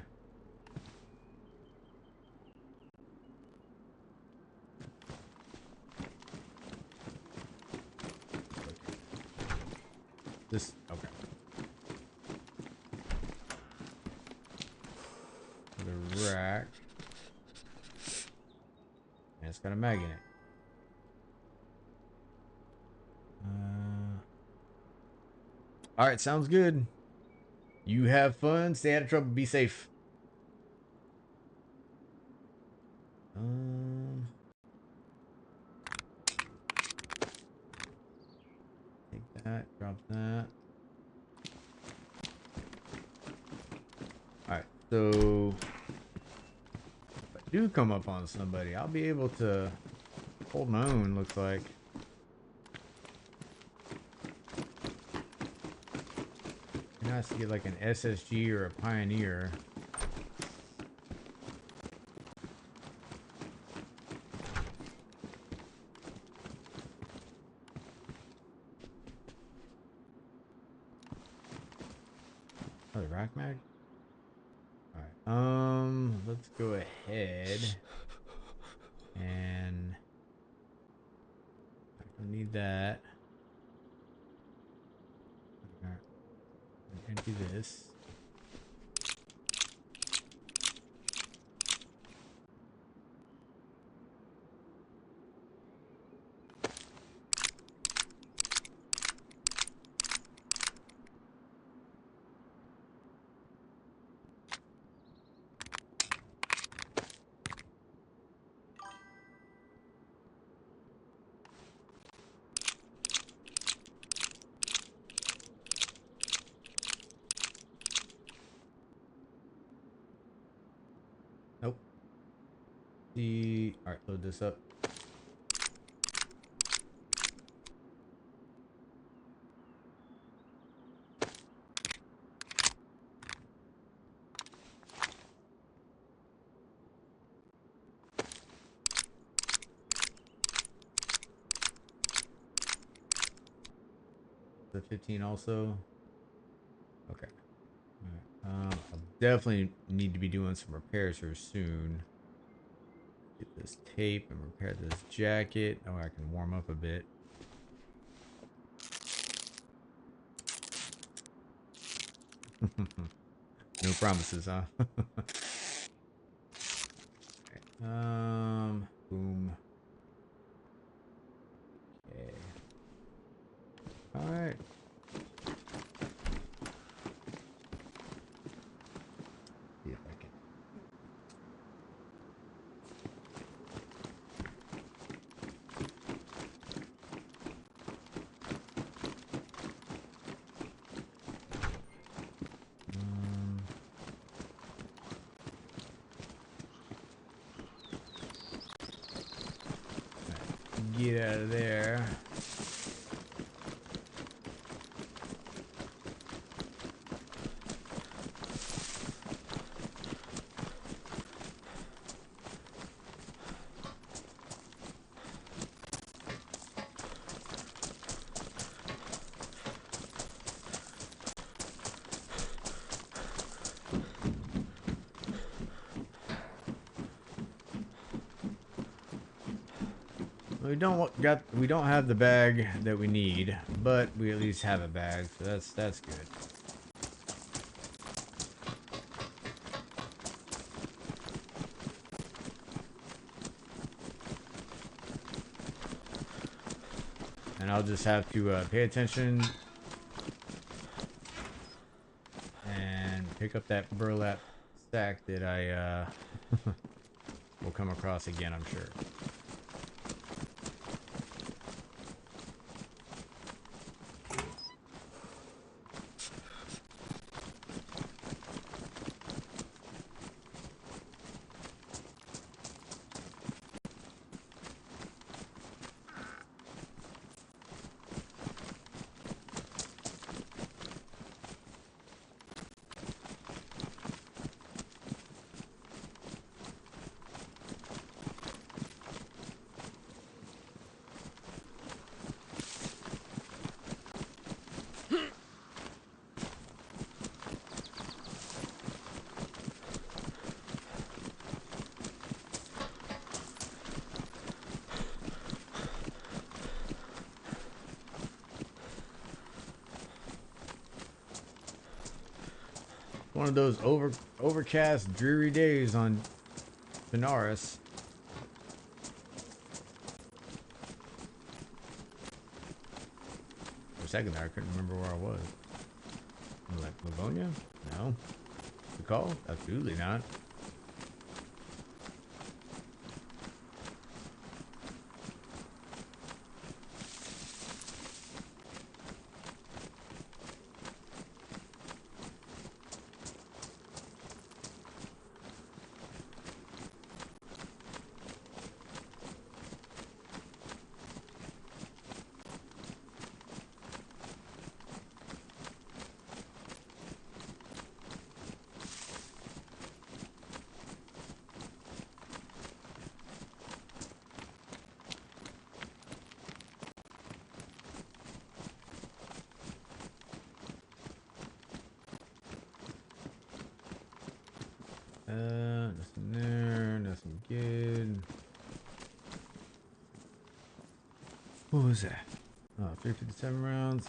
This, okay. The rack. And it's got a mag in it. Alright, sounds good. You have fun, stay out of trouble, be safe. Take that, drop that. Alright, so if I do come up on somebody, I'll be able to hold my own, looks like. Nice to get like an SSG or a Pioneer. Oh, the rack mag? Alright, let's go ahead and I don't need that. Alright, I'm gonna do this. Nope. Alright, load this up. The 15 also. Okay. Alright. I'll definitely need to be doing some repairs here soon. Get this tape and repair this jacket. Oh, I can warm up a bit. No promises, huh? Okay. Boom. Okay. All right. See if I can. Get out of there. We don't have the bag that we need, but we at least have a bag, so that's good. And I'll just have to pay attention and pick up that burlap sack that I will come across again, I'm sure. One of those overcast, dreary days on Chernarus. For a second there, I couldn't remember where I was. I'm like, Livonia? No. The call? Absolutely not. Nothing there. Nothing good. What was that? Oh, 357 rounds.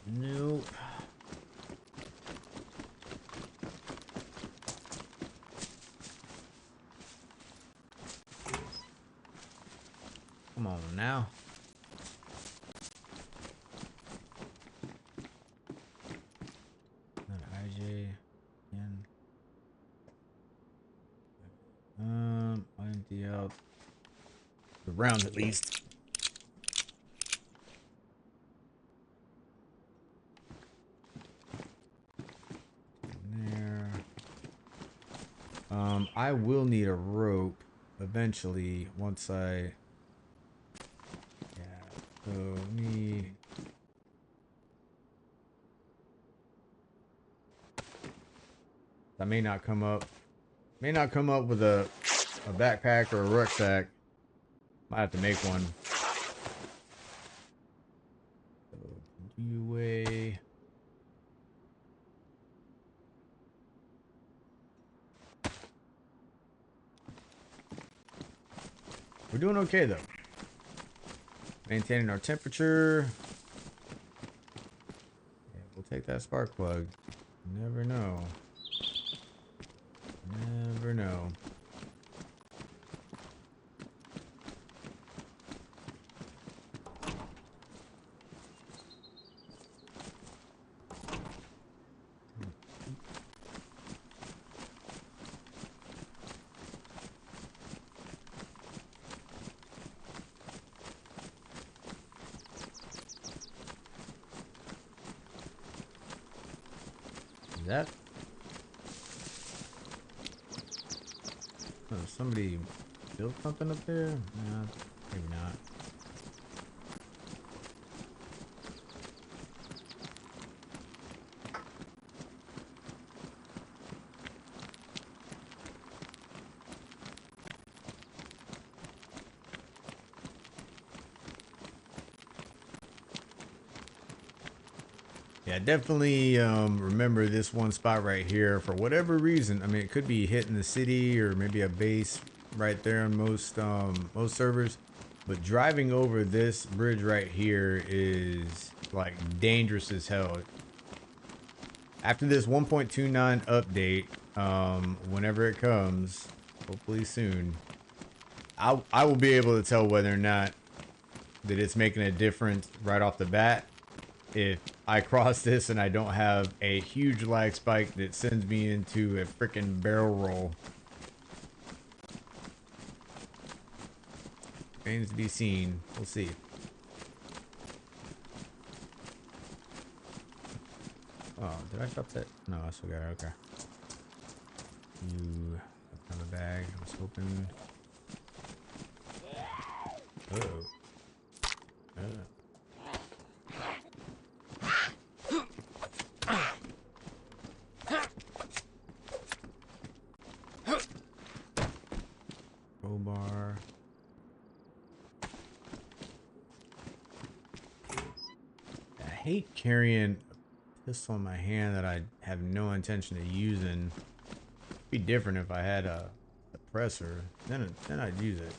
Nope. Come on now. Not IJ. Again. I'll empty out the rounds at least. There. I will need a rope eventually once I. So me. I may not come up. May not come up with a backpack or a rucksack. Might have to make one. So you weigh. We're doing okay though. Maintaining our temperature. Yeah, we'll take that spark plug. You never know. Never know. That somebody built something up there? No, maybe not. Yeah, definitely remember this one spot right here for whatever reason. I mean, it could be hitting the city or maybe a base right there on most servers. But driving over this bridge right here is like dangerous as hell. After this 1.29 update, whenever it comes, hopefully soon, I will be able to tell whether or not that it's making a difference right off the bat. If I cross this and I don't have a huge lag spike that sends me into a freaking barrel roll. Remains to be seen. We'll see. Oh, did I drop that? No, I still got it. Okay. You have a bag. I was hoping. Uh-oh. Crowbar. I hate carrying a pistol in my hand that I have no intention of using. It'd be different if I had a suppressor. Then I'd use it.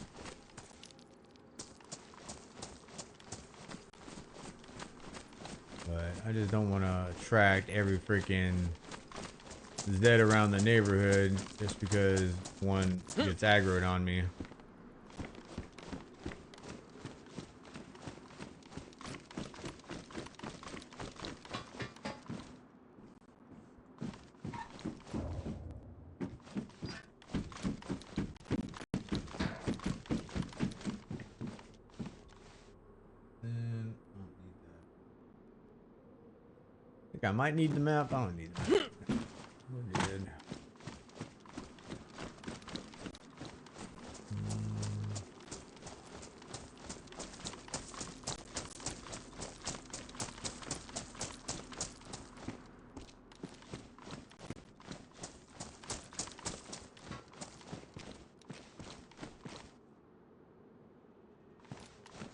But I just don't want to attract every freaking Zed around the neighborhood just because one gets aggroed on me. I might need the map. I don't need the map. We're good.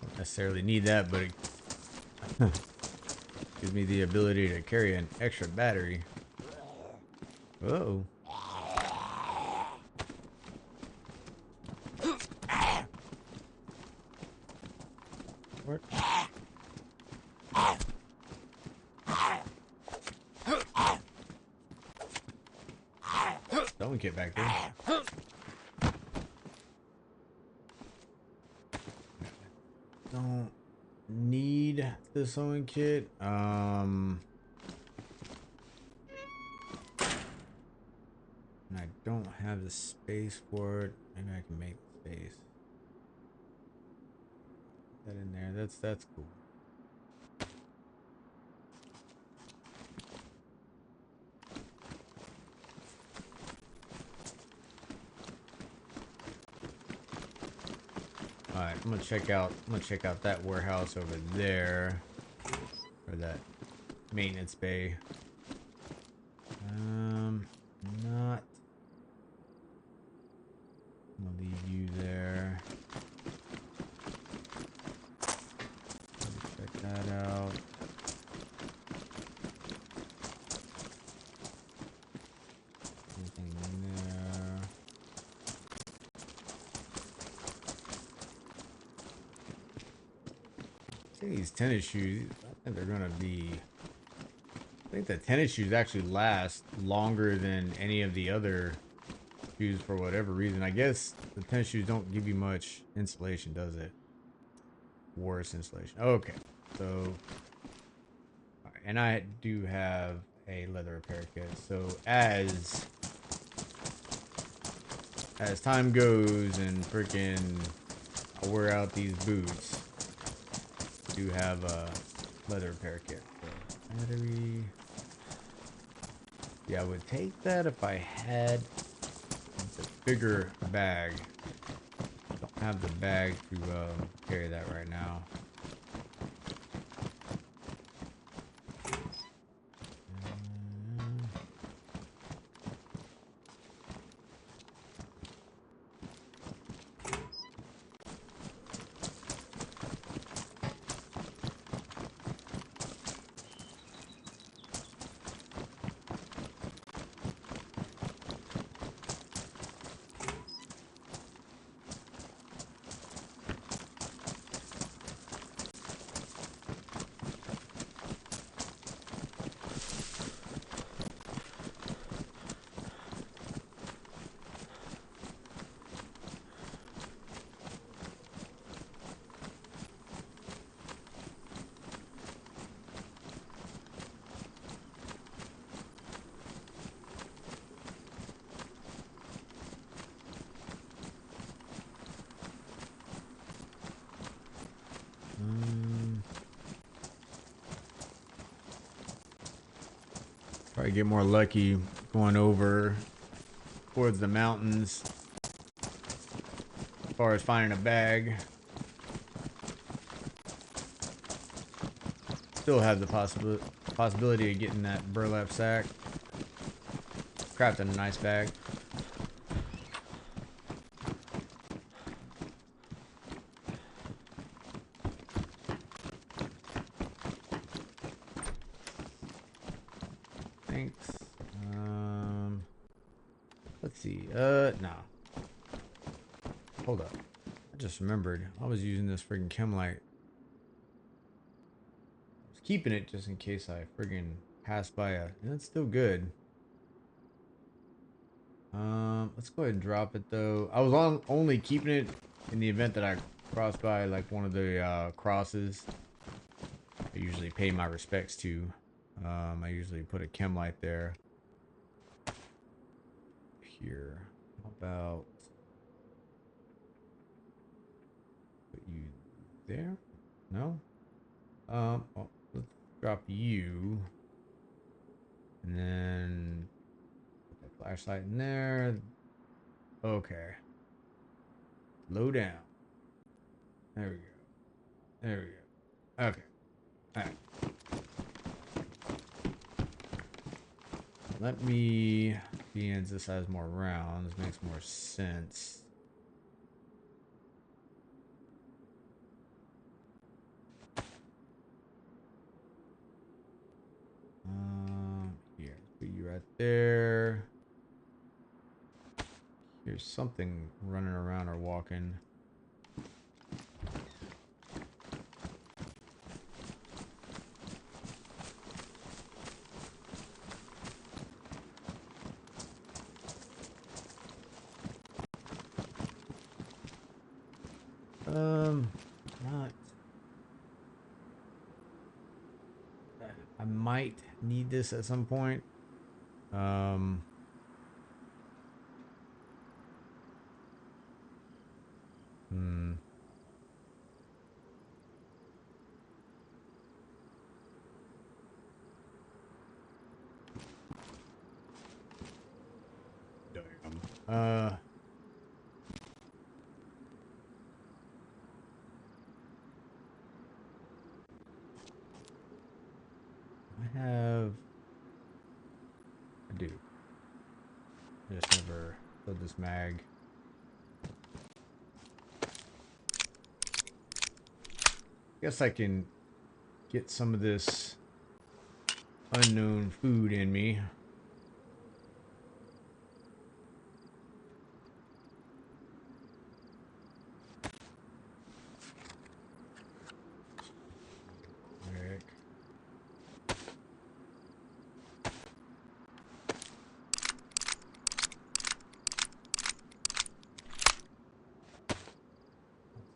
Don't necessarily need that, but it gives me the ability to carry an extra battery. Uh-oh. What? Don't get back there. Don't need the sewing kit. And I don't have the space for it. Maybe I can make space. Put that in there. That's cool. Alright, I'm gonna check out that warehouse over there. Or that maintenance bay. Not. I'm gonna leave you there. Check that out. Anything in there? I think these tennis shoes, I think they're gonna be. I think the tennis shoes actually last longer than any of the other shoes for whatever reason. I guess the tennis shoes don't give you much insulation, does it? Worse insulation. Okay, so and I do have a leather repair kit. So as time goes and freaking I wear out these boots, I do have a leather repair kit. So battery. Yeah, I would take that if I had the bigger bag. I don't have the bag to carry that right now. Probably get more lucky going over towards the mountains as far as finding a bag. Still have the possibility of getting that burlap sack. Crafting a nice bag. Thanks. Let's see. No. Hold up. I just remembered. I was using this friggin' chem light. I was keeping it just in case I friggin' passed by a... And it's still good. Let's go ahead and drop it though. I was only keeping it in the event that I crossed by like one of the crosses. I usually pay my respects to. I usually put a chem light there. Here. How about put you there? No? Well, let's drop you. And then put that flashlight in there. Okay. Low down. There we go. There we go. Okay. Alright. Let me, being this has more rounds, makes more sense. Here, put you right there. Here's something running around or walking. Not. I might need this at some point. Hmm. Damn. I do. I just never filled this mag. Guess I can get some of this unknown food in me.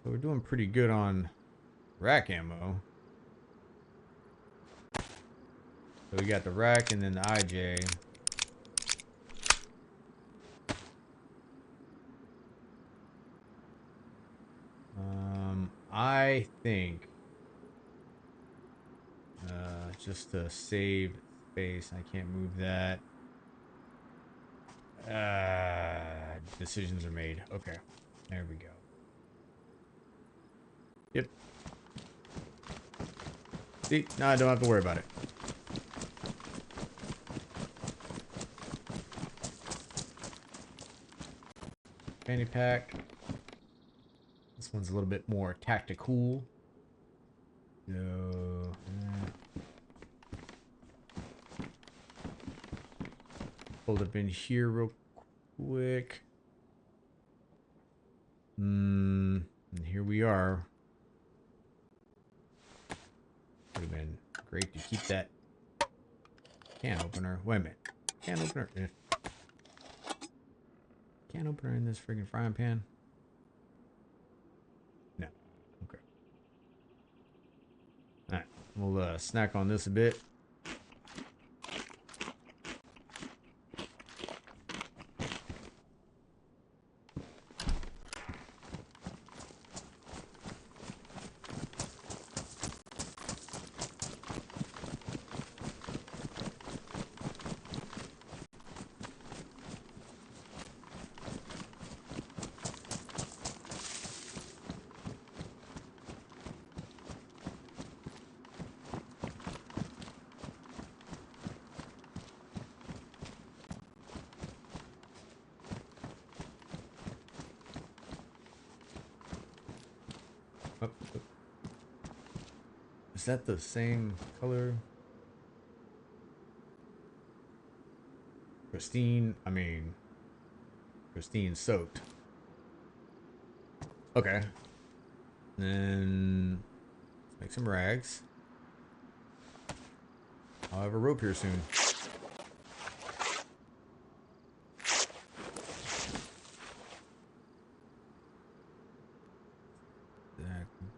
So we're doing pretty good on rack ammo. So we got the rack and then the IJ. I think just to save space, I can't move that. Decisions are made. Okay, there we go. Yep. See, now I don't have to worry about it. Fanny pack. This one's a little bit more tactical. So, hold up in here real quick. And here we are. Would have been great to keep that can opener. Wait a minute. Can opener. Can opener in this friggin' frying pan? No. Okay. Alright. We'll snack on this a bit. Oh, oh. Is that the same color? Pristine soaked. Okay. Then let's make some rags. I'll have a rope here soon.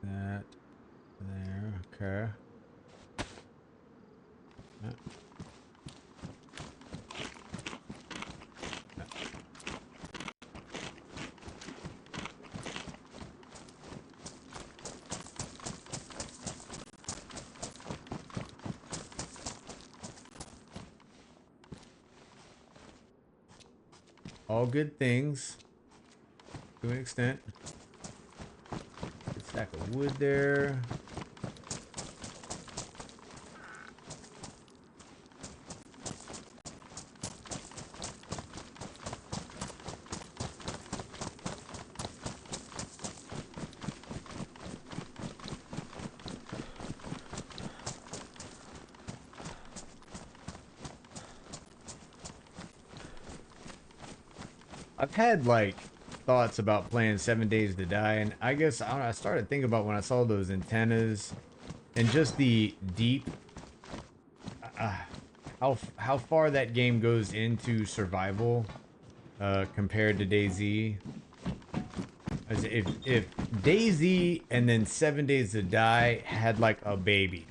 That there, okay. All good things to an extent. Good stack of wood there. I've had like thoughts about playing 7 Days to Die, and I guess I started thinking about when I saw those antennas and just the deep how far that game goes into survival compared to Dayz. As if Daisy and then 7 Days to Die had like a baby,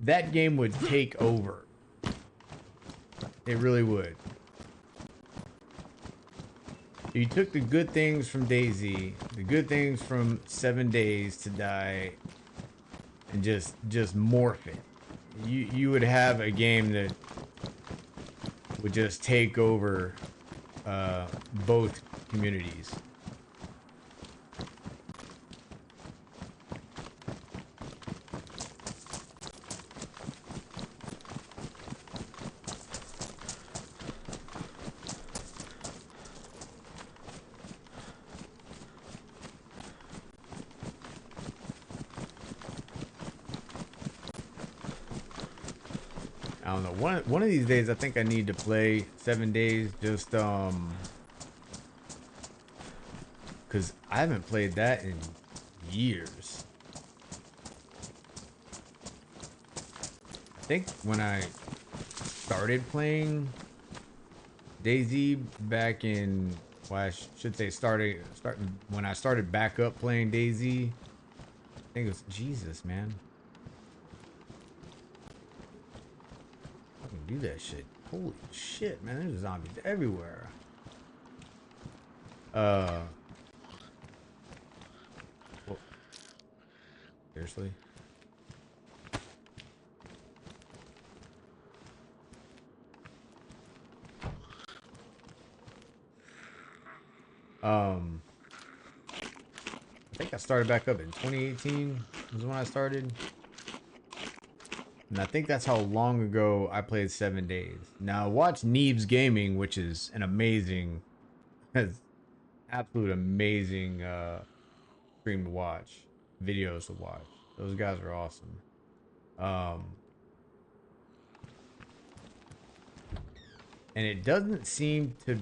that game would take over. It really would. You took the good things from Daisy, the good things from 7 Days to Die, and just morph it. You would have a game that would just take over both communities. I don't know. One of these days, I think I need to play 7 Days, just because I haven't played that in years. I think when I started playing Daisy back in, well, I should say when I started back up playing Daisy, I think it was, Jesus, man. Do that shit. Holy shit, man. There's zombies everywhere. Well, seriously? I think I started back up in 2018 was when I started. And I think that's how long ago I played 7 Days. Now, watch Neebs Gaming, which is an amazing, absolute amazing stream to watch, videos to watch. Those guys are awesome. And it doesn't seem to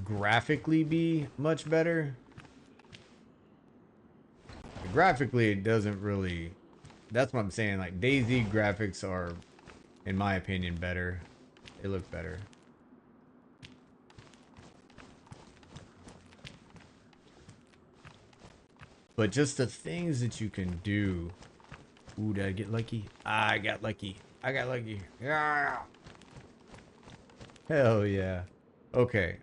graphically be much better. Graphically, it doesn't really... That's what I'm saying. Like, Daisy graphics are, in my opinion, better. They look better. But just the things that you can do. Ooh, did I get lucky? I got lucky. I got lucky. Yeah. Hell yeah. Okay.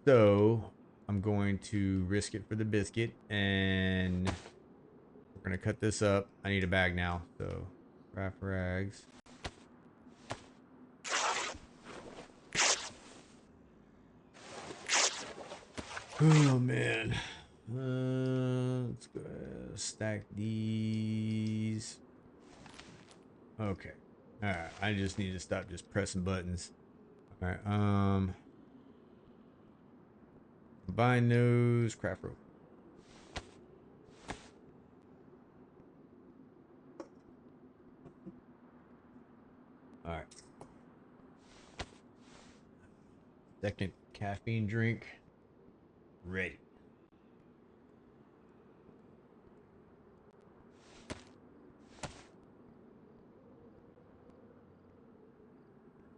So I'm going to risk it for the biscuit, and we're gonna cut this up. I need a bag now, so wrap rags. Oh man. Let's go stack these. Okay. Alright, I just need to stop just pressing buttons. Alright, combine those, craft rope. Alright. Second caffeine drink. Ready.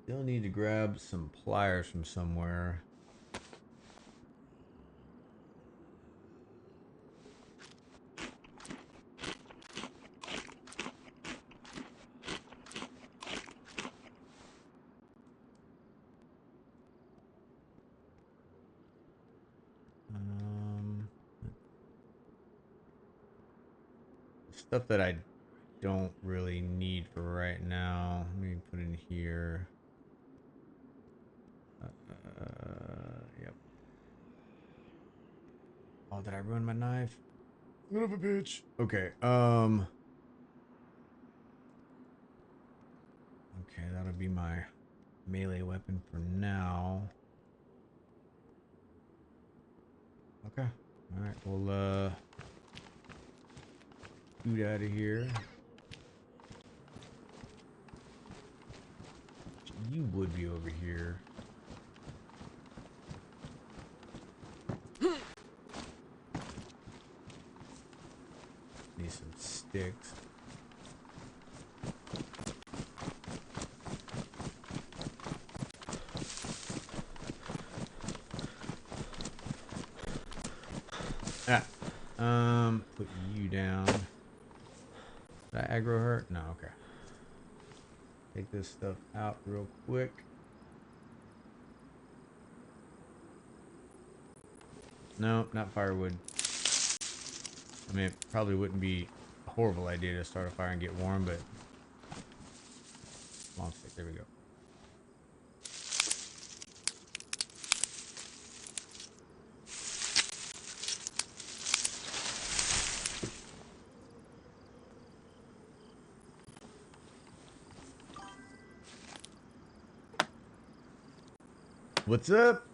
Still need to grab some pliers from somewhere. Stuff that I don't really need for right now. Let me put in here. Yep. Oh, did I ruin my knife? Son of a bitch. Okay. Okay, that'll be my melee weapon for now. Okay. All right. We'll scoot out of here. You would be over here. Need some sticks. Put you down. Did I aggro her? No, okay. Take this stuff out real quick. No, not firewood. I mean, it probably wouldn't be a horrible idea to start a fire and get warm, but long stick, there we go. What's up?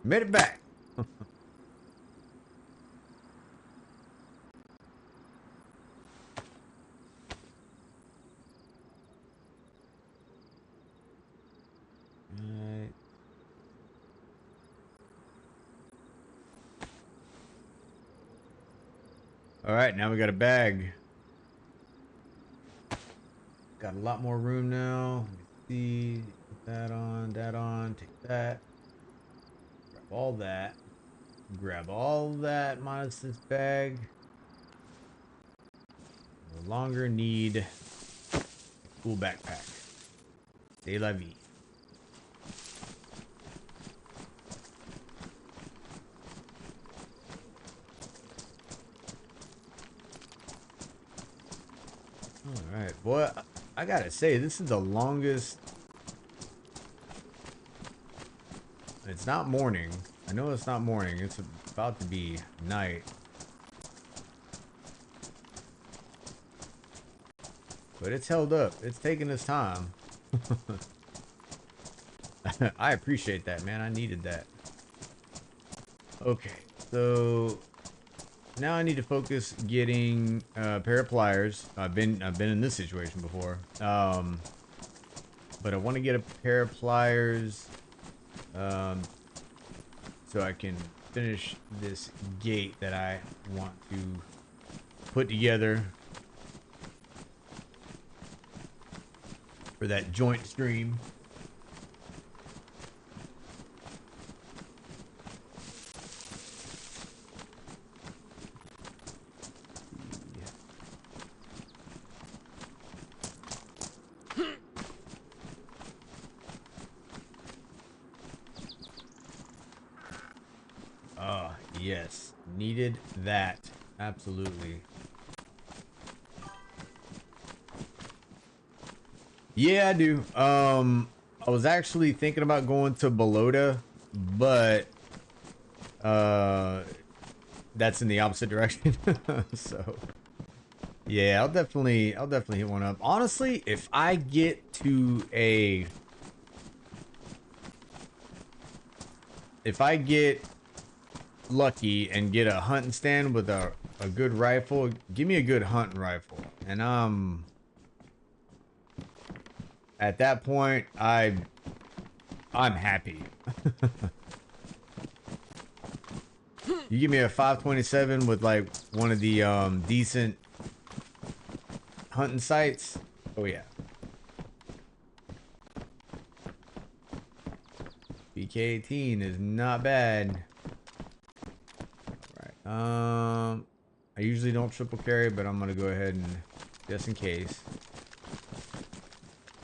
Made it back. Alright. Alright, now we got a bag. Got a lot more room now. Let me see. Put that on, take that. Grab all that. Grab all that minus this bag. No longer need a cool backpack. C'est la vie. Alright, boy, I gotta say, this is the longest. It's not morning. I know it's not morning. It's about to be night. But it's held up. It's taking its time. I appreciate that, man. I needed that. Okay, so now I need to focus getting a pair of pliers. I've been in this situation before. But I want to get a pair of pliers so I can finish this gate that I want to put together for that joint stream. Yes, needed that. Absolutely. Yeah, I do. I was actually thinking about going to Balota, but that's in the opposite direction. So yeah, I'll definitely hit one up. Honestly, if I get to if I get lucky and get a hunting stand with a good rifle, give me a good hunting rifle, and at that point I'm happy. You give me a 527 with like one of the decent hunting sights. Oh yeah. BK18 is not bad. I usually don't triple carry, but I'm gonna go ahead and just in case.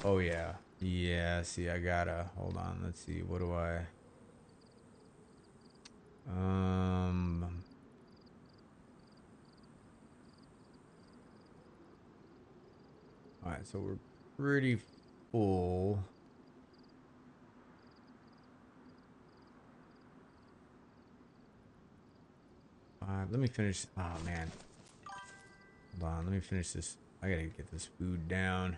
Oh yeah, yeah. See, I gotta hold on. Let's see. What do I? All right. So we're pretty full. Let me finish. Oh man. Hold on. Let me finish this. I gotta get this food down.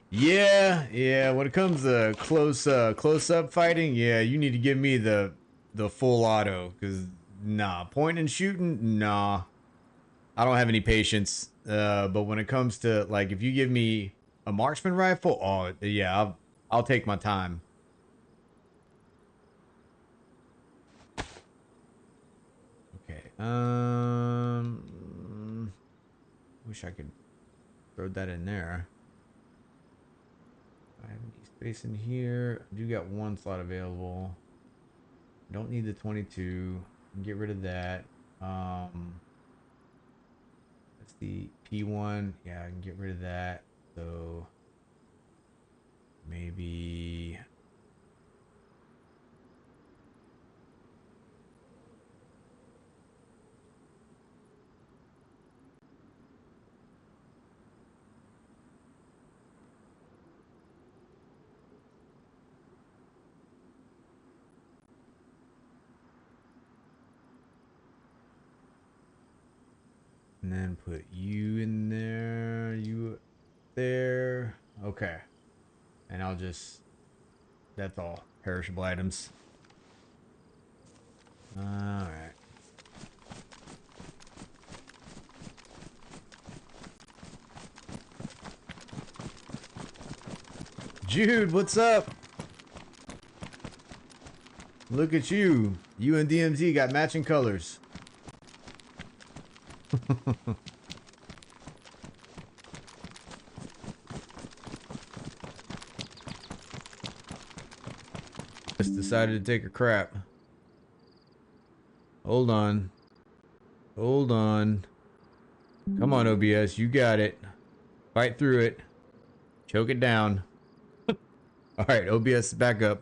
Yeah. When it comes to close up fighting, yeah, you need to give me the full auto, because nah, point and shooting, nah, I don't have any patience. But when it comes to, like, if you give me a marksman rifle, oh yeah, I'll take my time. Okay. Wish I could throw that in there. I have any space in here. I do got one slot available. Don't need the 22. Get rid of that. That's the P1. Yeah, I can get rid of that. So maybe and then put you in there, you there. Okay. And I'll just, that's all. Perishable items. Alright. Jude, what's up? Look at you. You and DMZ got matching colors. Just decided to take a crap. Hold on. Hold on. Come on, OBS. You got it. Fight through it. Choke it down. Alright, OBS back up.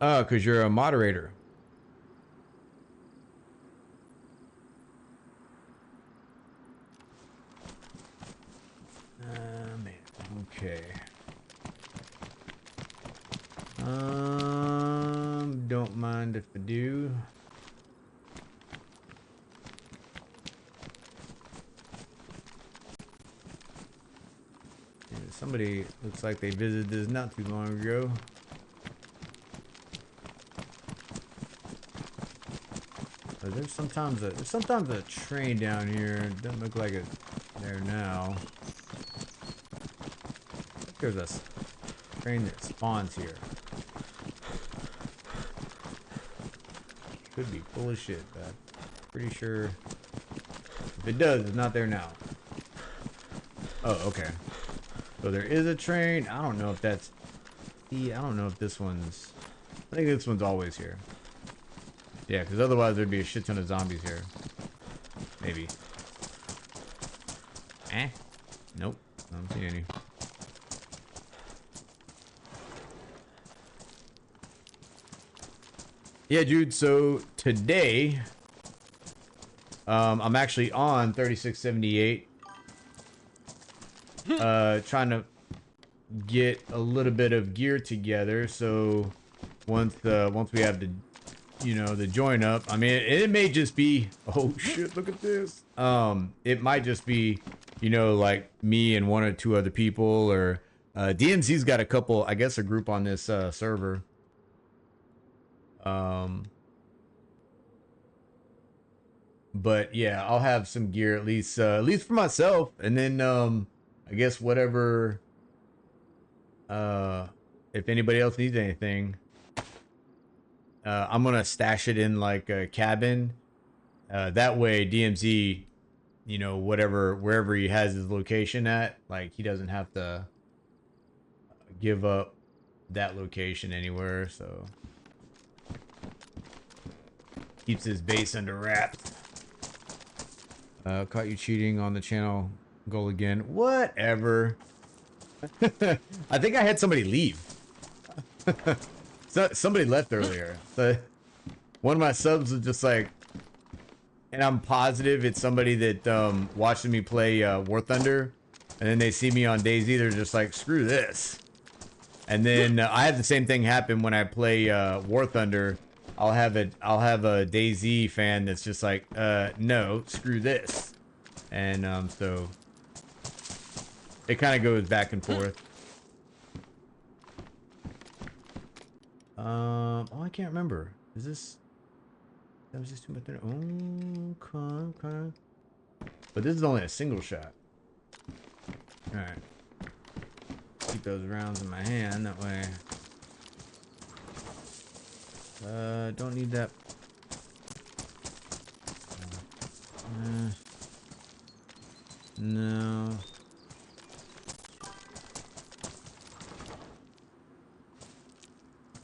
Oh, because you're a moderator. Man. Okay. Don't mind if I do. Yeah, somebody looks like they visited this not too long ago. But there's sometimes a train down here. It doesn't look like it's there now. I think there's a train that spawns here. Could be full of shit, but I'm pretty sure if it does, it's not there now. Oh, okay. So there is a train. I don't know if that's... I don't know if this one's... I think this one's always here. Yeah, because otherwise there'd be a shit ton of zombies here. Maybe. Nope. I don't see any. Yeah, Jude, so today, I'm actually on 3678, trying to get a little bit of gear together, so once we have the, you know, the join up, I mean, it may just be, oh shit, look at this, it might just be, you know, like me and one or two other people, or, DMZ's got a couple, I guess a group on this, server. But yeah, I'll have some gear at least for myself, and then I guess whatever, if anybody else needs anything, I'm gonna stash it in like a cabin, that way DMZ, you know, wherever he has his location at, like he doesn't have to give up that location anywhere, so keeps his base under wraps. Caught you cheating on the channel goal again. Whatever. I think I had somebody leave. So, somebody left earlier. So, one of my subs was just like, and I'm positive it's somebody that watching me play War Thunder, and then they see me on Dayz, they're just like, screw this. And then I had the same thing happen when I play War Thunder. I'll have a Dayz fan that's just like, no, screw this. And so it kind of goes back and forth. Oh, I can't remember. Is this? That was just too much. Oh, okay. But this is only a single shot. All right. Keep those rounds in my hand that way. Don't need that. No.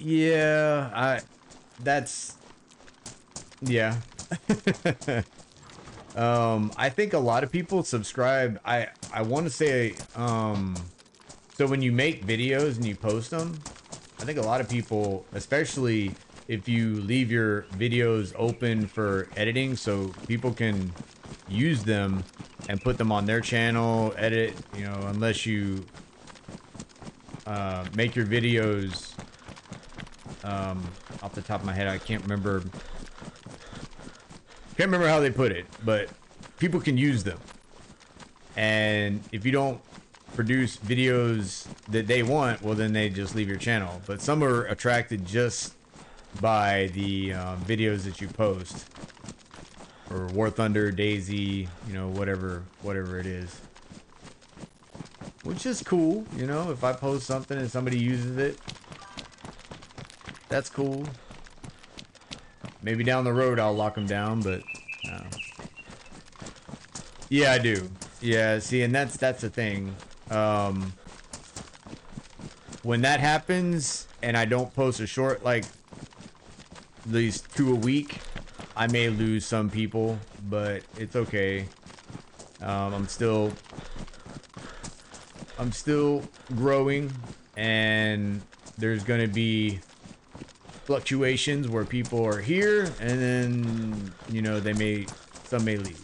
Yeah, yeah. I think a lot of people subscribe. I want to say, so when you make videos and you post them, I think a lot of people, especially if you leave your videos open for editing so people can use them and put them on their channel, edit, you know, unless you make your videos, off the top of my head, I can't remember how they put it, but people can use them. And if you don't produce videos that they want, well, then they just leave your channel. But some are attracted just by the videos that you post, or War Thunder, Dayz, you know, whatever it is. Which is cool, you know, if I post something and somebody uses it, that's cool. Maybe down the road I'll lock them down, but no. Yeah, I do. Yeah, see, and that's the thing. When that happens and I don't post a short, like these 2 a week, I may lose some people, but it's okay. I'm still growing, and there's gonna be fluctuations where people are here and then, you know, some may leave.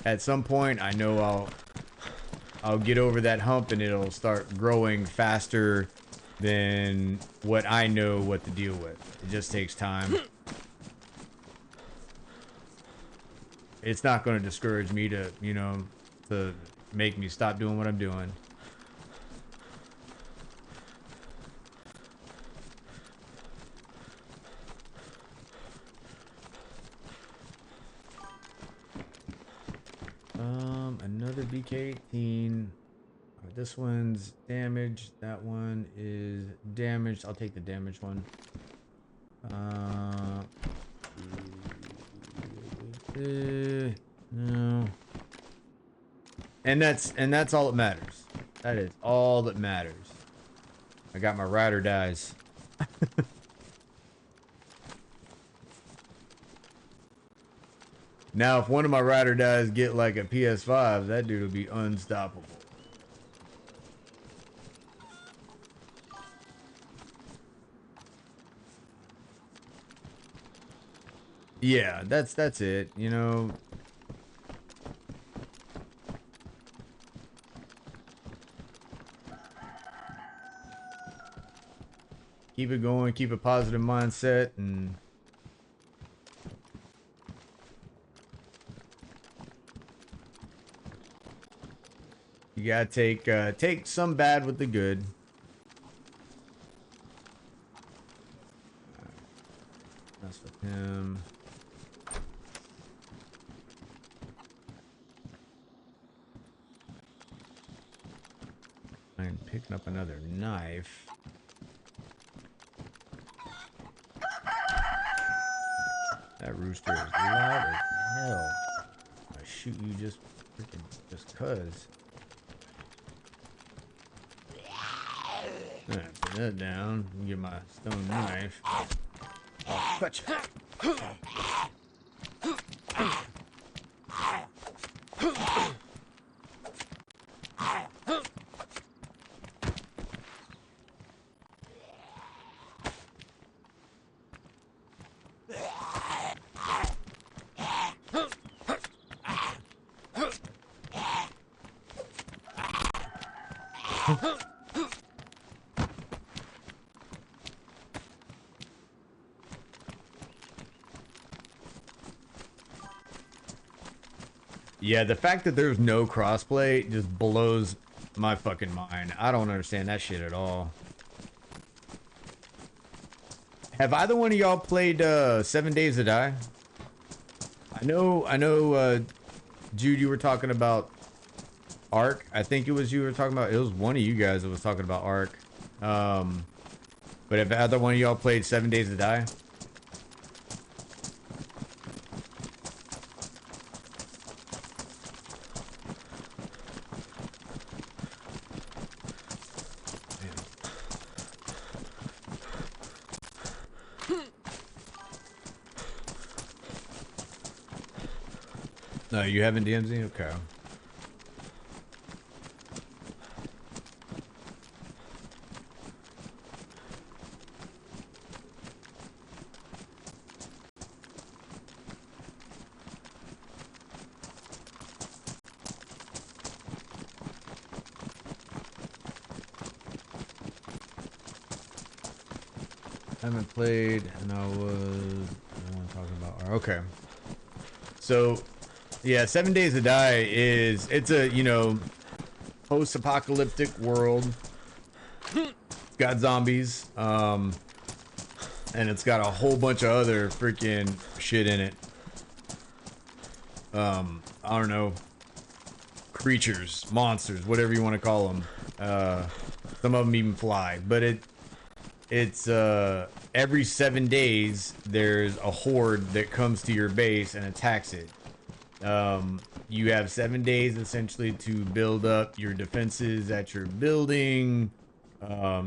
At some point, I know I'll get over that hump and it'll start growing faster than what I know what to deal with. It just takes time. It's not going to discourage me to, you know, to make me stop doing what I'm doing. Another BK-18. This one's damaged. That one is damaged. I'll take the damaged one. No. And that's all that matters. That is all that matters. I got my ride or dies. Now, if one of my ride or dies get like a PS5, that dude will be unstoppable. Yeah, that's it, you know. Keep it going, keep a positive mindset, and you gotta take some bad with the good. That's with him. I'm picking up another knife. That rooster is loud as hell. I shoot you just cuz. Alright, put that down. Get my stone knife. Oh, fetch it. Yeah, the fact that there's no crossplay just blows my fucking mind. I don't understand that shit at all. Have either one of y'all played 7 Days to Die? I know, Jude, you were talking about Ark. I think it was you were talking about. It was one of you guys that was talking about Ark. But have either one of y'all played 7 Days to Die? No, you haven't DMZ? Okay. I haven't played, and I was talking about. Okay, so yeah, 7 Days to Die it's a post-apocalyptic world. It's got zombies, and it's got a whole bunch of other freaking shit in it. I don't know, creatures, monsters, whatever you want to call them. Some of them even fly, but it's every 7 days there's a horde that comes to your base and attacks it. You have 7 days essentially to build up your defenses at your building. I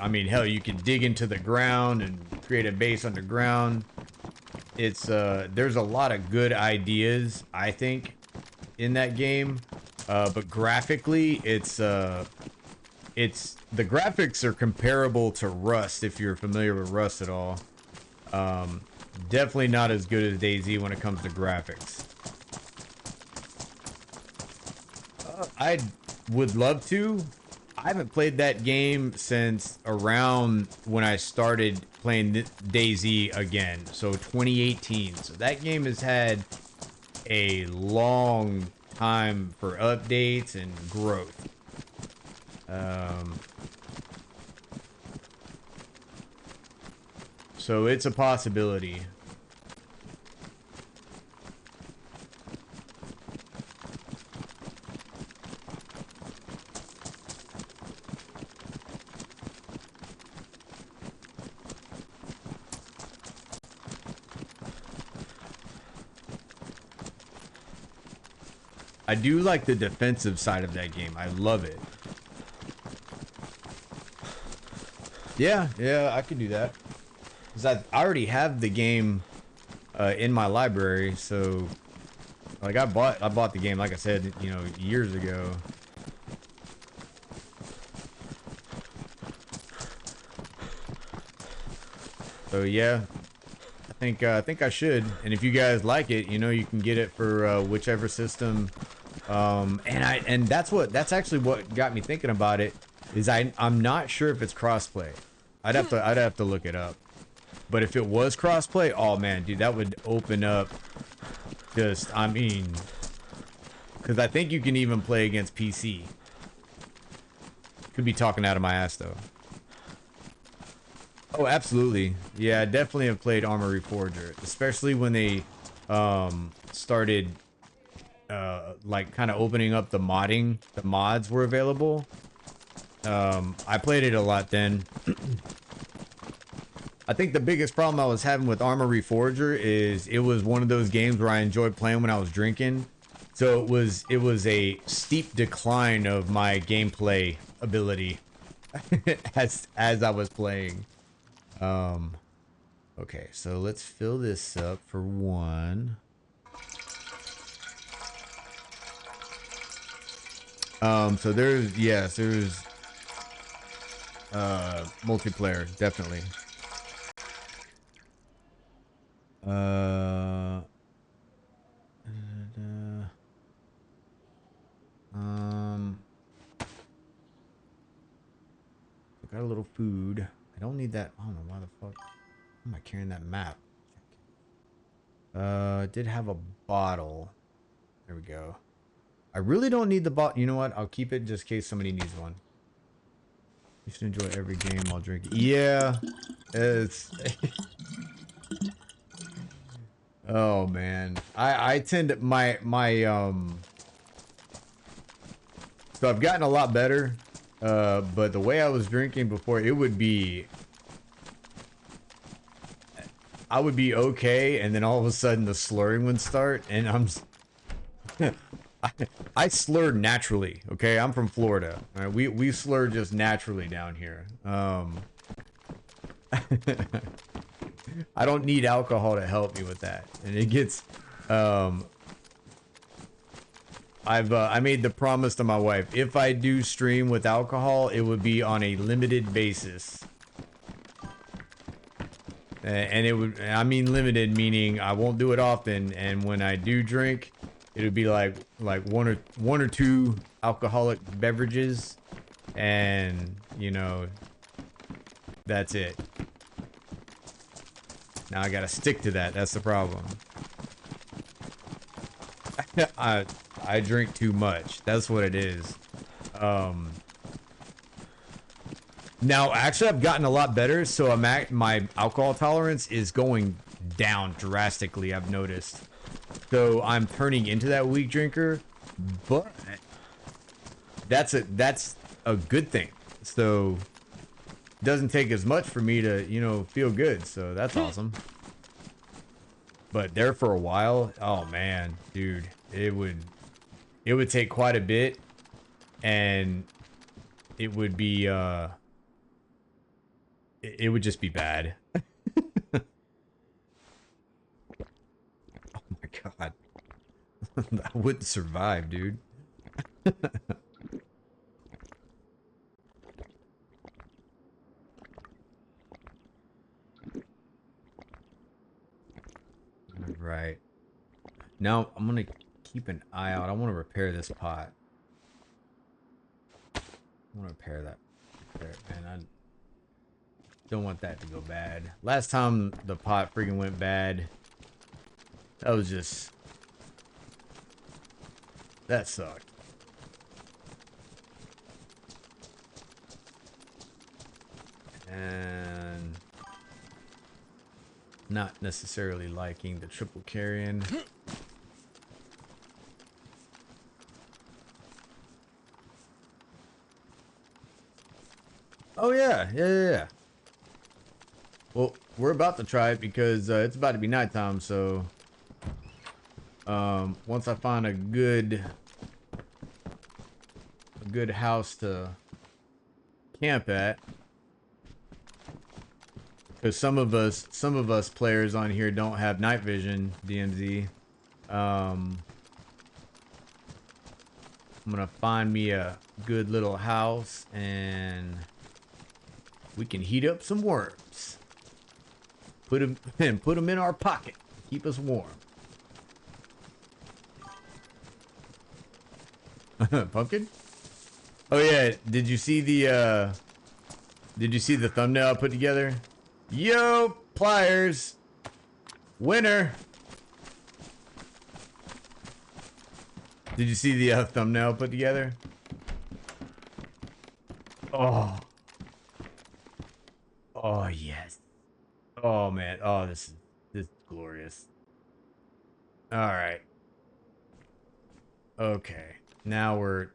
mean, hell, you can dig into the ground and create a base underground. It's there's a lot of good ideas, I think, in that game, but graphically the graphics are comparable to Rust, if you're familiar with Rust at all. Definitely not as good as Dayz when it comes to graphics. I would love to. I haven't played that game since around when I started playing Dayz again, so 2018. So that game has had a long time for updates and growth. So it's a possibility. I do like the defensive side of that game. I love it. Yeah, I could do that. Because I already have the game in my library, so like I bought the game, like I said, years ago. So yeah, I think I should. And if you guys like it, you can get it for whichever system. And that's actually what got me thinking about it. Is I'm not sure if it's crossplay. I'd have to look it up. But if it was crossplay, oh man, dude, that would open up because I think you can even play against PC. Could be talking out of my ass though. Oh, absolutely. Yeah, I definitely have played Armor Reforger, especially when they started like kind of opening up the modding. The mods were available. I played it a lot then. I think the biggest problem I was having with Armor Reforger is it was one of those games where I enjoyed playing when I was drinking. So it was a steep decline of my gameplay ability as I was playing. Okay, so let's fill this up for one. So there's multiplayer, definitely. Got a little food. I don't need that. I don't know why the fuck am I carrying that map. Did have a bottle. There we go. I really don't need the bottle. You know what? I'll keep it just in case somebody needs one. You should enjoy every game while drinking. Yeah, it's. Oh man, I tend to so I've gotten a lot better, but the way I was drinking before, I would be okay, and then all of a sudden the slurring would start, and I slur naturally. Okay, I'm from Florida. All right? We slur just naturally down here. I don't need alcohol to help me with that, and it gets I made the promise to my wife, if I do stream with alcohol, it would be on a limited basis. And it would, I mean limited meaning I won't do it often, and when I do drink, it would be like one or two alcoholic beverages, and you know, that's it. Now I gotta stick to that. That's the problem. I drink too much. That's what it is. Now actually I've gotten a lot better, so my alcohol tolerance is going down drastically, I've noticed. So I'm turning into that weak drinker, but that's a good thing. So it doesn't take as much for me to, you know, feel good. So that's awesome. But there for a while, oh man, dude, it would take quite a bit, and it would be it would just be bad. Oh my god. I wouldn't survive, dude. Right. Now I'm gonna keep an eye out. I want to repair this pot. I want to repair that. Man, I don't want that to go bad. Last time the pot freaking went bad, that was just... that sucked. And... not necessarily liking the triple carrying. Oh yeah. Well, we're about to try it because it's about to be nighttime, so once I find a good house to camp at, because some of us players on here don't have night vision, DMZ. I'm gonna find me a good little house and we can heat up some worms. Put them in our pocket. Keep us warm. Pumpkin? Oh yeah, did you see the thumbnail I put together? Yo, pliers. Winner. Did you see the thumbnail I put together? Oh. Oh yes. Oh man. Oh, this is glorious. All right. Okay. Now we're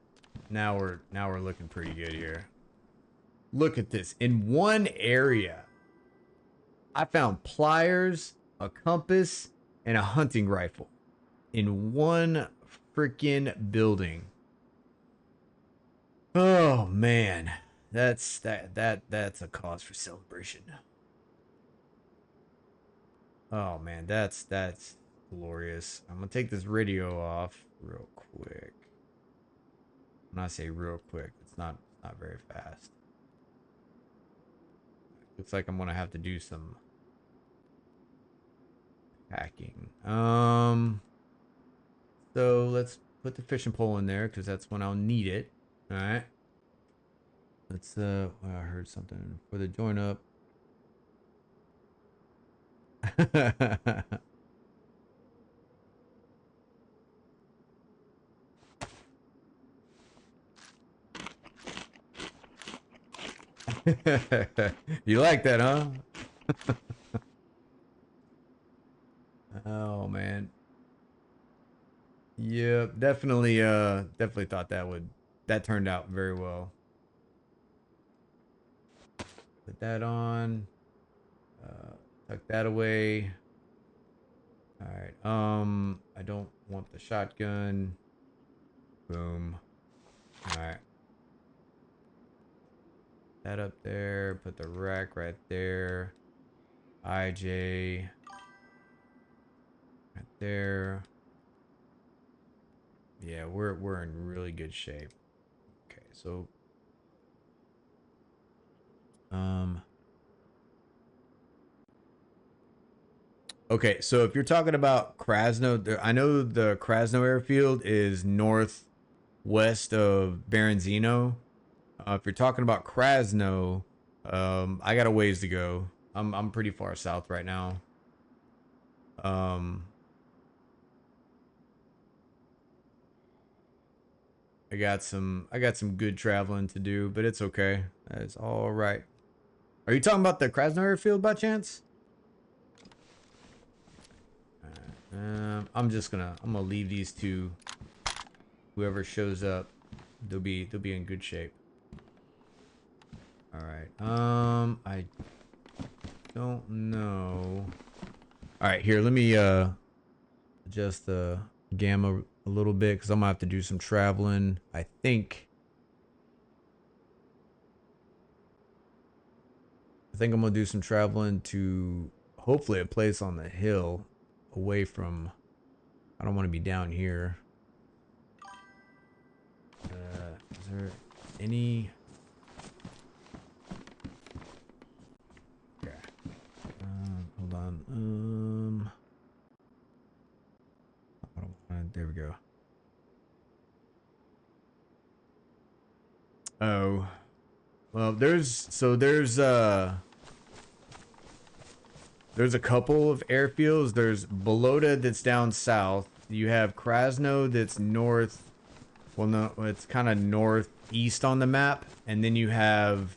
looking pretty good here. Look at this. In one area, I found pliers, a compass, and a hunting rifle in one freaking building. Oh man. That's a cause for celebration. Oh man, that's glorious. I'm gonna take this radio off real quick. When I say real quick, it's not very fast. Looks like I'm gonna have to do some hacking. So let's put the fishing pole in there because that's when I'll need it. All right. Let's I heard something for the join up. You like that, huh? Oh man. Yeah, definitely thought that turned out very well. Put that on. Tuck that away. All right. I don't want the shotgun. Boom. All right. That up there. Put the rack right there. IJ. Right there. Yeah, we're in really good shape. Okay, so okay, so if you're talking about Krasno, I know the Krasno airfield is northwest of Berezino. If you're talking about Krasno, I got a ways to go. I'm pretty far south right now. Um, I got some good traveling to do, but it's okay. It's all right. Are you talking about the Krasno airfield by chance? I'm gonna leave these two. Whoever shows up, they'll be in good shape. All right. I don't know. All right, here. Let me adjust the gamma a little bit because I'm gonna have to do some traveling. I think I'm gonna do some traveling to hopefully a place on the hill, away from. I don't want to be down here. Is there any? Okay. Hold on. I don't want. There we go. Oh, well, there's a couple of airfields. There's Bolota that's down south. You have Krasno that's north. Well, no, it's kind of northeast on the map, and then you have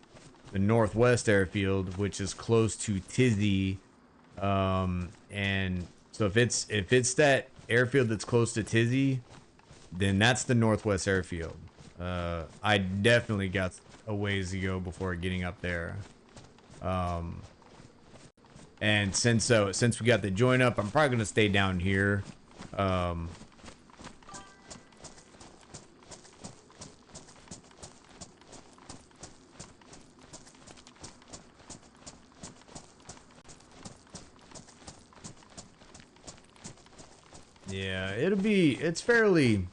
the northwest airfield, which is close to Tizzy. And so if it's that airfield that's close to Tizzy, then that's the northwest airfield. I definitely got a ways to go before getting up there. And since we got the join up, I'm probably gonna stay down here. Yeah, it's fairly.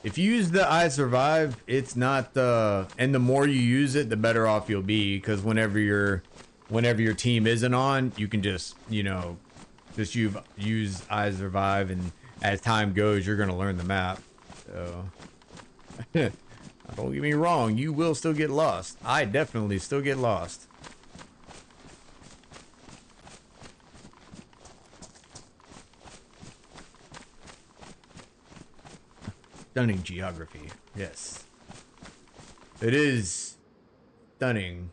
If you use the I survive, it's not and the more you use it, the better off you'll be, because whenever your team isn't on, you can just, just use I survive, and as time goes, you're gonna learn the map. So don't get me wrong, you will still get lost. I definitely still get lost. Stunning geography. Yes. It is stunning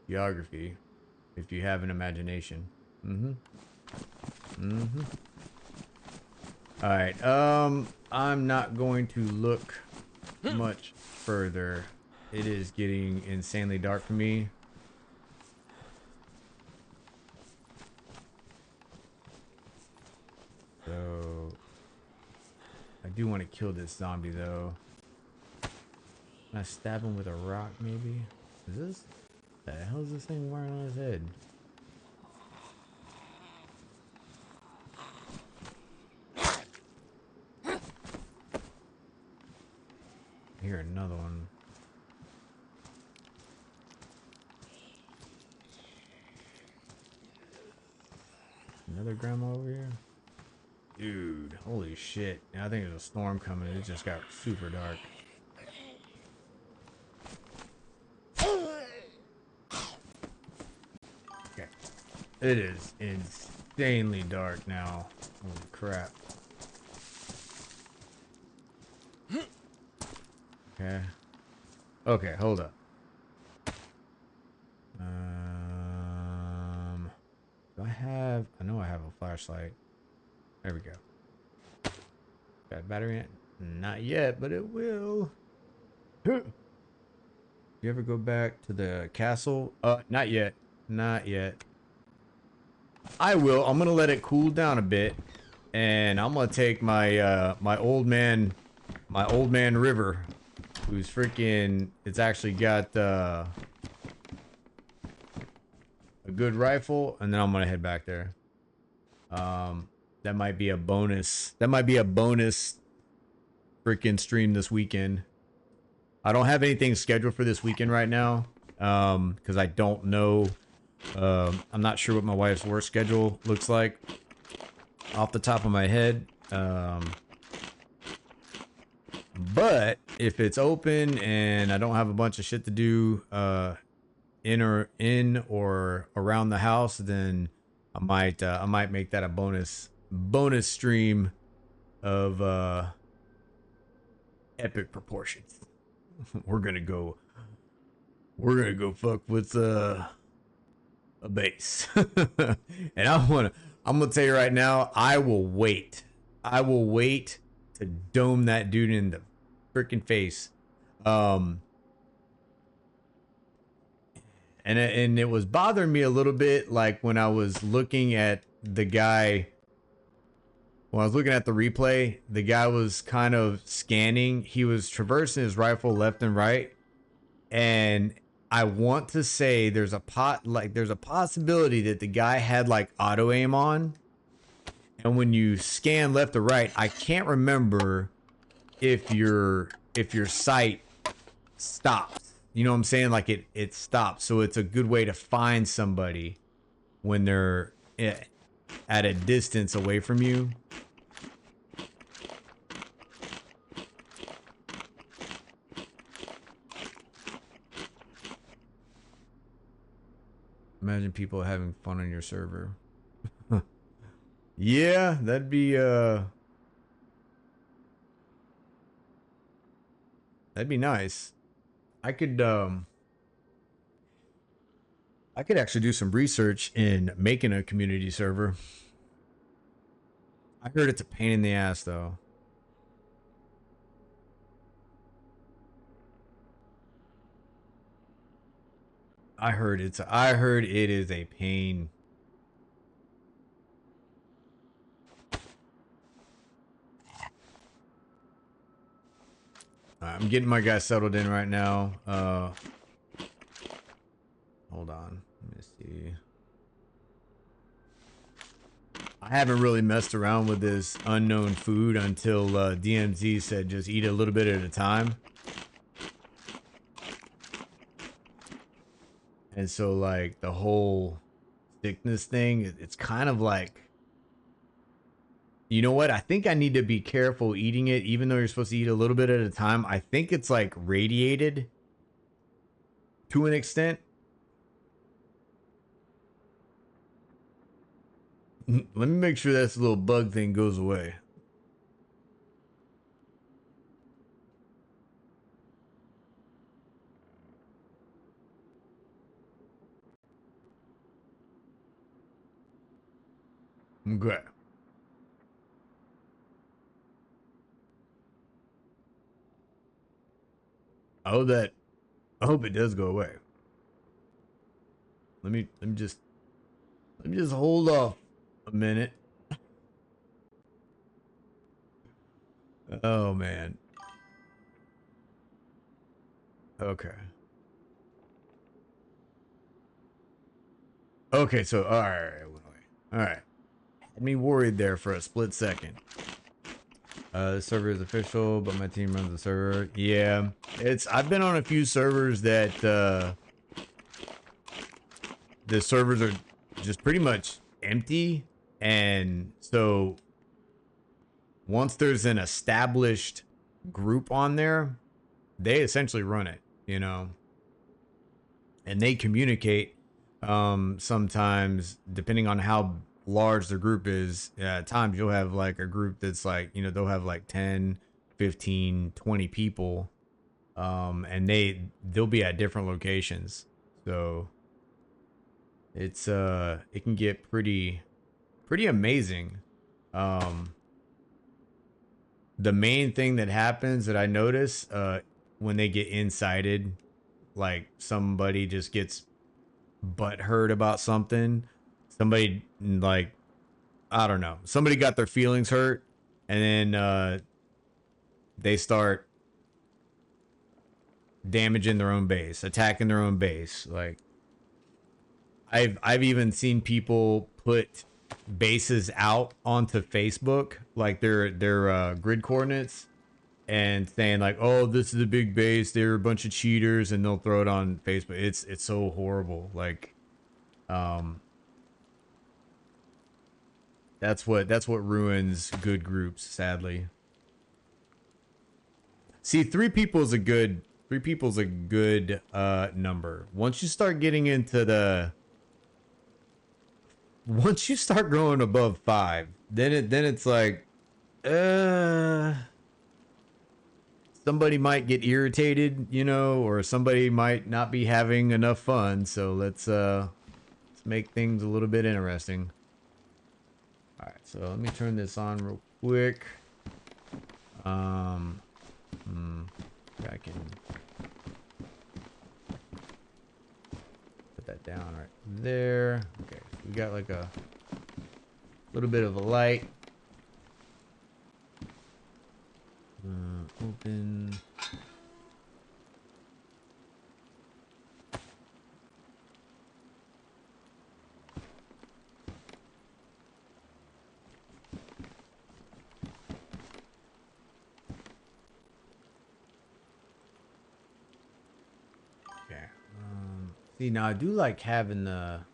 geography if you have an imagination. All right. I'm not going to look much further. It is getting insanely dark for me. So I do want to kill this zombie though. Can I stab him with a rock maybe? Is this? The hell is this thing wearing on his head? I hear another one. Another grandma over here? Dude, holy shit. Now I think there's a storm coming. It just got super dark. Okay. It is insanely dark now. Holy crap. Okay. Okay, hold up. Do I have... I know I have a flashlight. There we go. Got a battery in it? Not yet, but it will. You ever go back to the castle? Not yet. Not yet. I will. I'm gonna let it cool down a bit, and I'm gonna take my my old man River, who's freaking. It's actually got a good rifle, and then I'm gonna head back there. That might be a bonus. That might be a bonus freaking stream this weekend. I don't have anything scheduled for this weekend right now, because I don't know. I'm not sure what my wife's work schedule looks like off the top of my head. But if it's open and I don't have a bunch of shit to do in or around the house, then I might make that a bonus stream of epic proportions. We're gonna go fuck with a base. And I'm gonna tell you right now, I will wait to dome that dude in the freaking face. And it was bothering me a little bit, like when I was looking at the guy. When I was looking at the replay, the guy was kind of scanning. He was traversing his rifle left and right. And I want to say there's a possibility that the guy had like auto aim on. And when you scan left or right, I can't remember if your sight stops. You know what I'm saying? Like it stops. So it's a good way to find somebody when they're at a distance away from you. Imagine people having fun on your server. Yeah, that'd be nice. I could actually do some research in making a community server. I heard it's a pain in the ass though. I heard it is a pain. I'm getting my guy settled in right now. Hold on. Let me see. I haven't really messed around with this unknown food until DMZ said just eat a little bit at a time. And so like the whole sickness thing, it's kind of like, you know what? I think I need to be careful eating it, even though you're supposed to eat a little bit at a time. I think it's like radiated to an extent. Let me make sure this little bug thing goes away. Okay. I hope it does go away. Let me just hold off a minute. Oh man. Okay. Okay, so all right. Had me worried there for a split second. The server is official, but my team runs the server. Yeah, I've been on a few servers that the servers are just pretty much empty, and so once there's an established group on there, they essentially run it, you know, and they communicate. Sometimes depending on how large the group is, at times you'll have like a group that's like, you know, they'll have like 10, 15, 20 people, and they'll be at different locations. So it's it can get pretty amazing. The main thing that happens that I notice when they get incited, like somebody just gets butthurt about something, somebody, like, I don't know, somebody got their feelings hurt, and then they start damaging their own base, attacking their own base. Like I've even seen people put bases out onto Facebook, like their grid coordinates, and saying like, "Oh, this is a big base. They're a bunch of cheaters," and they'll throw it on Facebook. It's so horrible. Like, um, that's what ruins good groups, sadly. See, three people's a good number. Once you start getting into once you start going above 5, then it's like somebody might get irritated, you know, or somebody might not be having enough fun. So let's make things a little bit interesting. All right, so let me turn this on real quick. I can put that down right there. Okay, so we got like a little bit of a light. Open. Okay. See, now I do like having the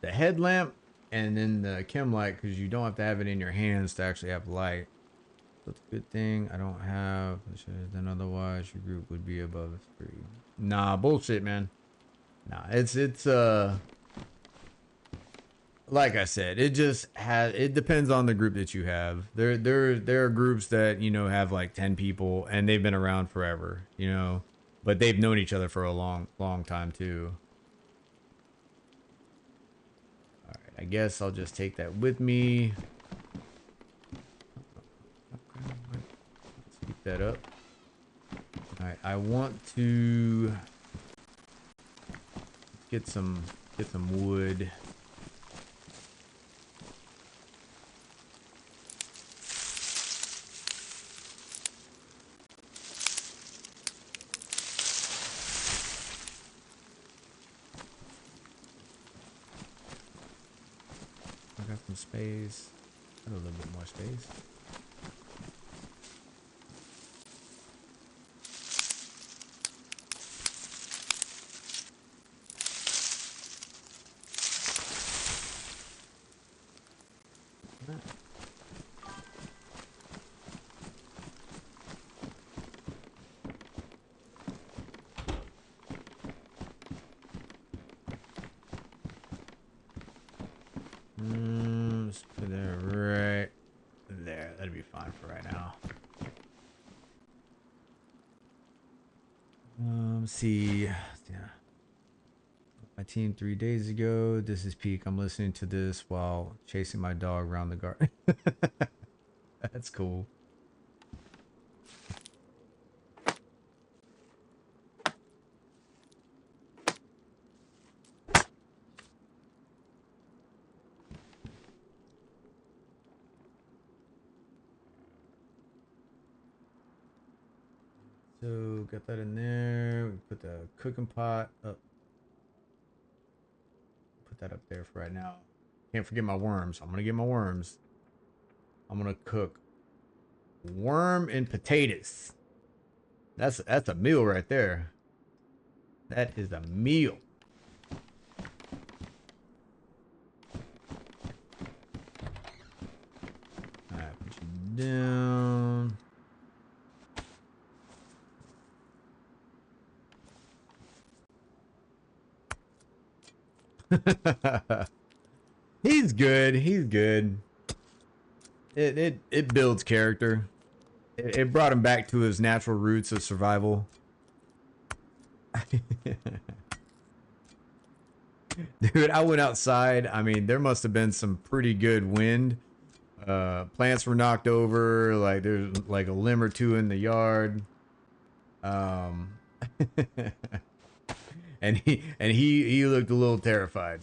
headlamp and then the chem light because you don't have to have it in your hands to actually have light. That's a good thing. I don't have. Then otherwise your group would be above 3. Nah, bullshit, man. Nah, it's like I said, it depends on the group that you have. There are groups that, you know, have like 10 people and they've been around forever, you know, but they've known each other for a long time too. All right, I guess I'll just take that with me. Let's keep that up. All right, I want to get some wood. I got some space. Got a little bit more space. Let's put that right there. That'd be fine for right now. See, yeah. My team 3 days ago. This is peak. I'm listening to this while chasing my dog around the garden. That's cool. So got that in there. We put the cooking pot up. Put that up there for right now. Can't forget my worms. I'm gonna get my worms. I'm gonna cook worm and potatoes. That's a meal right there. That is a meal. All right, put you down. He's good. He's good. It builds character. It brought him back to his natural roots of survival. Dude, I went outside. I mean, there must have been some pretty good wind. Plants were knocked over. Like there's like a limb or two in the yard. And he looked a little terrified.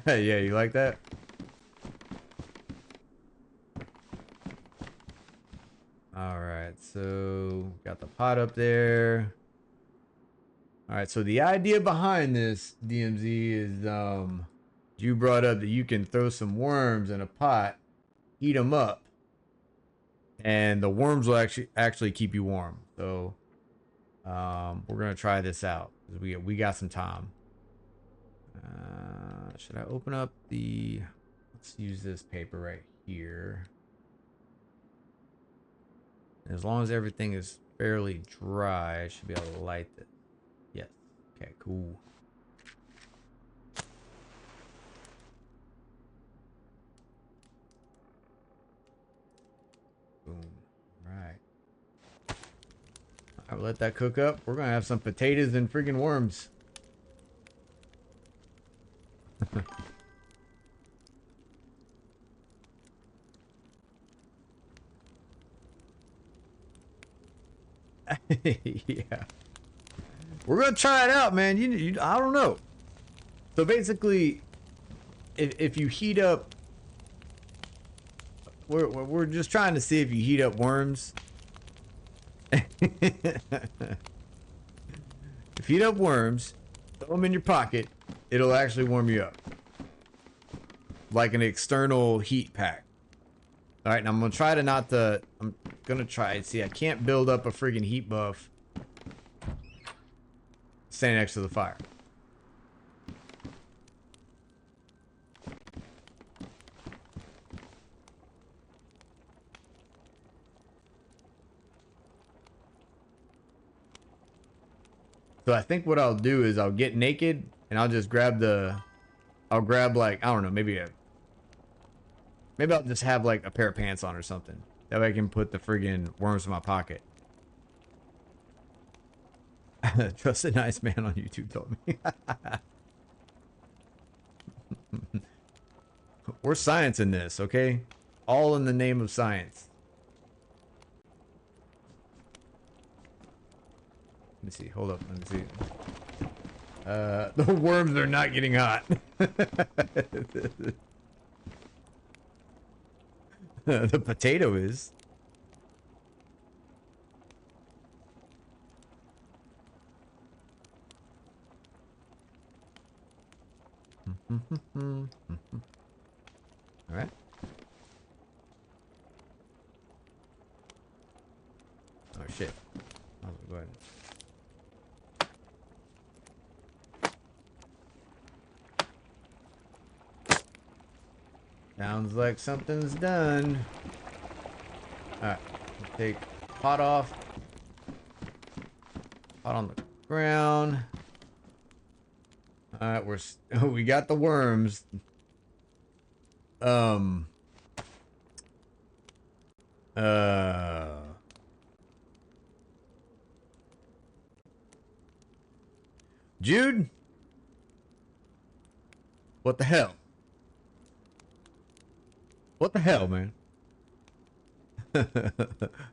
Yeah, you like that? All right, so got the pot up there. All right, so the idea behind this DMZ is You brought up that you can throw some worms in a pot, heat them up, and the worms will actually keep you warm. So we're gonna try this out. We got some time. Should I open up the? Let's use this paper right here. As long as everything is fairly dry, I should be able to light it. Yes. Okay, cool. Boom. Right. Alright, let that cook up. We're gonna have some potatoes and freaking worms. Yeah. We're gonna try it out, man. I don't know. So basically, if you heat up, we're just trying to see if you heat up worms. If you heat up worms, throw them in your pocket, it'll actually warm you up, like an external heat pack. All right, now I'm gonna try to not to. I'm gonna try. See, I can't build up a friggin' heat buff standing next to the fire. So I think what I'll do is I'll get naked and I'll just grab I'll grab like, I don't know, maybe I'll just have like a pair of pants on or something. That way I can put the friggin' worms in my pocket. Trust a nice man on YouTube told me. We're science in this, okay? All in the name of science. Let me see. Hold up. Let me see. The worms are not getting hot. The potato is. All right. Oh shit. I'll go ahead. Sounds like something's done. Alright, take pot off. Pot on the ground. Alright, we got the worms. Jude? What the hell? What the hell, man?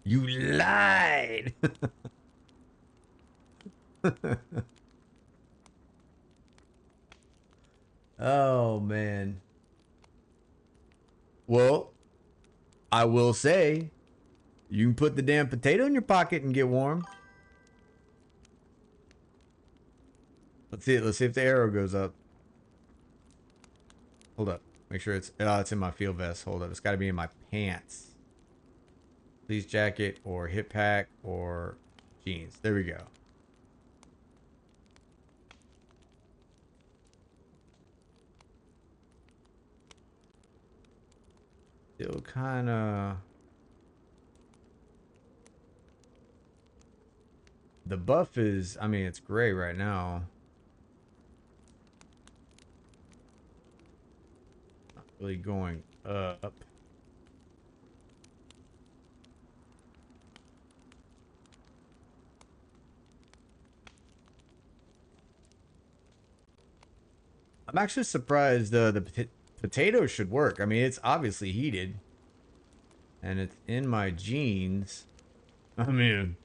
You lied. Oh, man. Well, I will say, you can put the damn potato in your pocket and get warm. Let's see it. Let's see if the arrow goes up. Hold up. Make sure it's in my field vest. Hold up. It's got to be in my pants. Please jacket or hip pack or jeans. There we go. Still kind of. The buff is, I mean, it's gray right now. Not really going up. I'm actually surprised the potato should work. I mean, it's obviously heated. And it's in my jeans. I mean,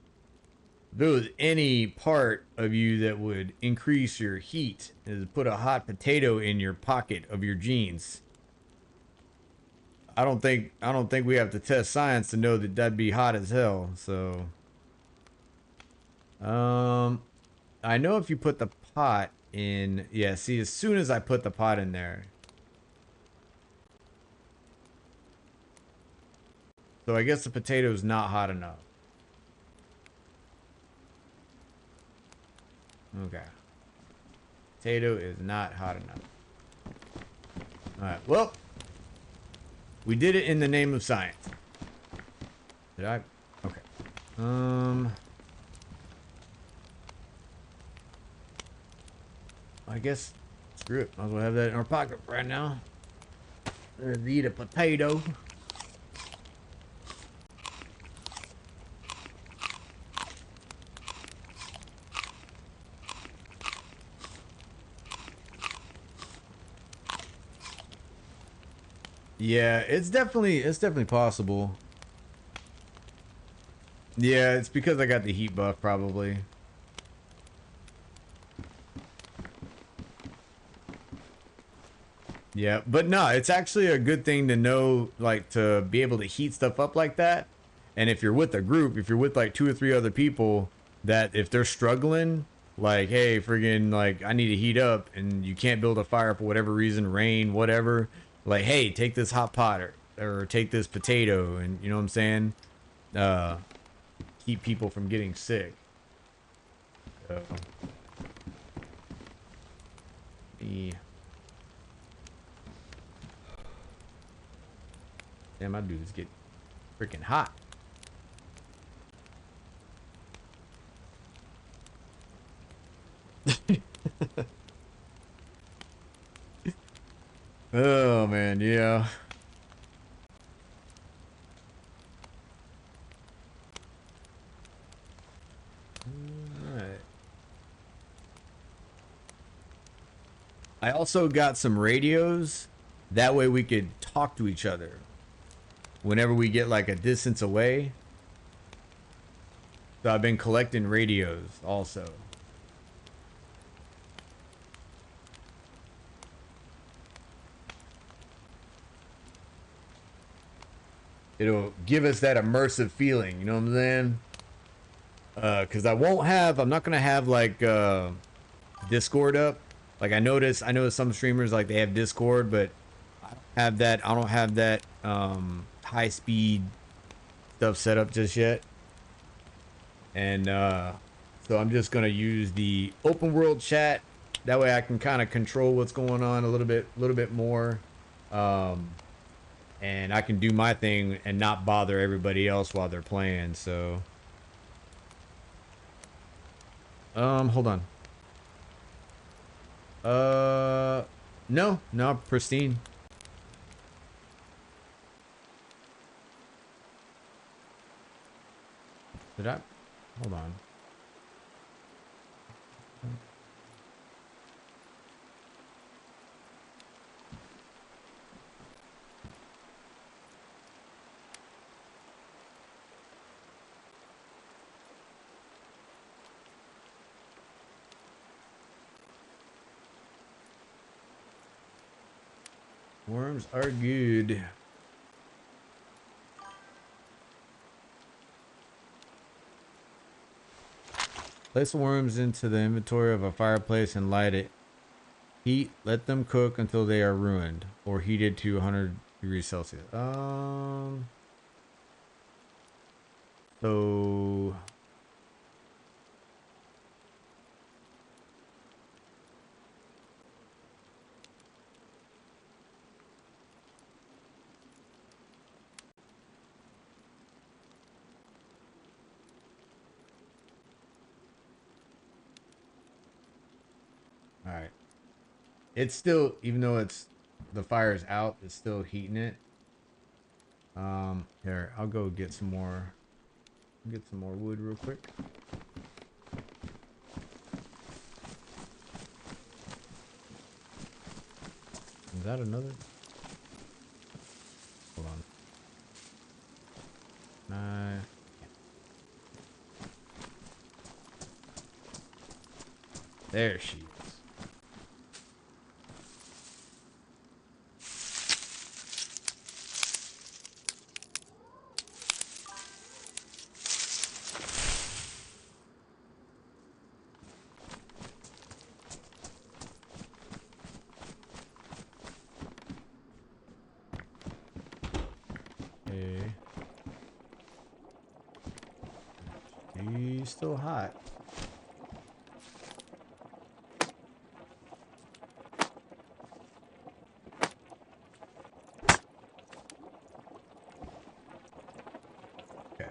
if there was any part of you that would increase your heat is put a hot potato in your pocket of your jeans. I don't think we have to test science to know that that'd be hot as hell. So I know if you put the pot in, yeah, see, as soon as I put the pot in there, So I guess the potato's not hot enough. Okay. Potato is not hot enough. Alright, well. We did it in the name of science. Did I? Okay. I guess, screw it. Might as well have that in our pocket right now. Let's eat a potato. Yeah, it's definitely possible. Yeah, it's because I got the heat buff probably. Yeah, but no, it's actually a good thing to know, like, to be able to heat stuff up like that. And if you're with a group, if you're with like 2 or 3 other people, that if they're struggling, like, hey, friggin', like, I need to heat up, and you can't build a fire for whatever reason, rain, whatever, like, hey, take this hot pot, or take this potato, and you know what I'm saying? Keep people from getting sick. So, damn, my dudes get freaking hot. Oh man, yeah. All right. I also got some radios. That way we could talk to each other whenever we get like a distance away. So I've been collecting radios also. It'll give us that immersive feeling, you know what I'm saying? Cause I'm not gonna have like Discord up. Like I know some streamers like they have Discord, but I don't have that high speed stuff set up just yet. And so I'm just gonna use the open world chat. That way I can kind of control what's going on a little bit more. And I can do my thing and not bother everybody else while they're playing. So hold on. No, pristine. Did I? Hold on. Worms are good. Place the worms into the inventory of a fireplace and light it. Heat, let them cook until they are ruined or heated to 100 degrees Celsius. So all right. It's still, even though the fire's out, it's still heating it. Here, I'll go get some more wood real quick. Is that another? Hold on. Nah. There she is. Okay. still hot. Okay.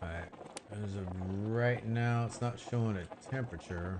Alright. As of right now, it's not showing a temperature.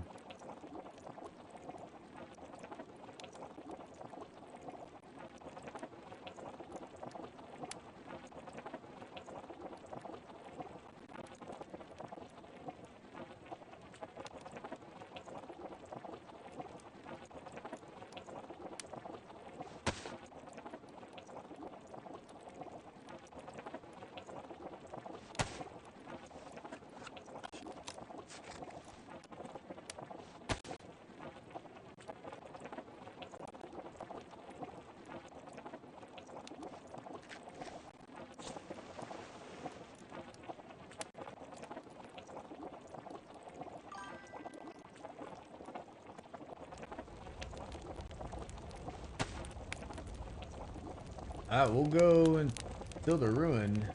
We'll go until the ruin.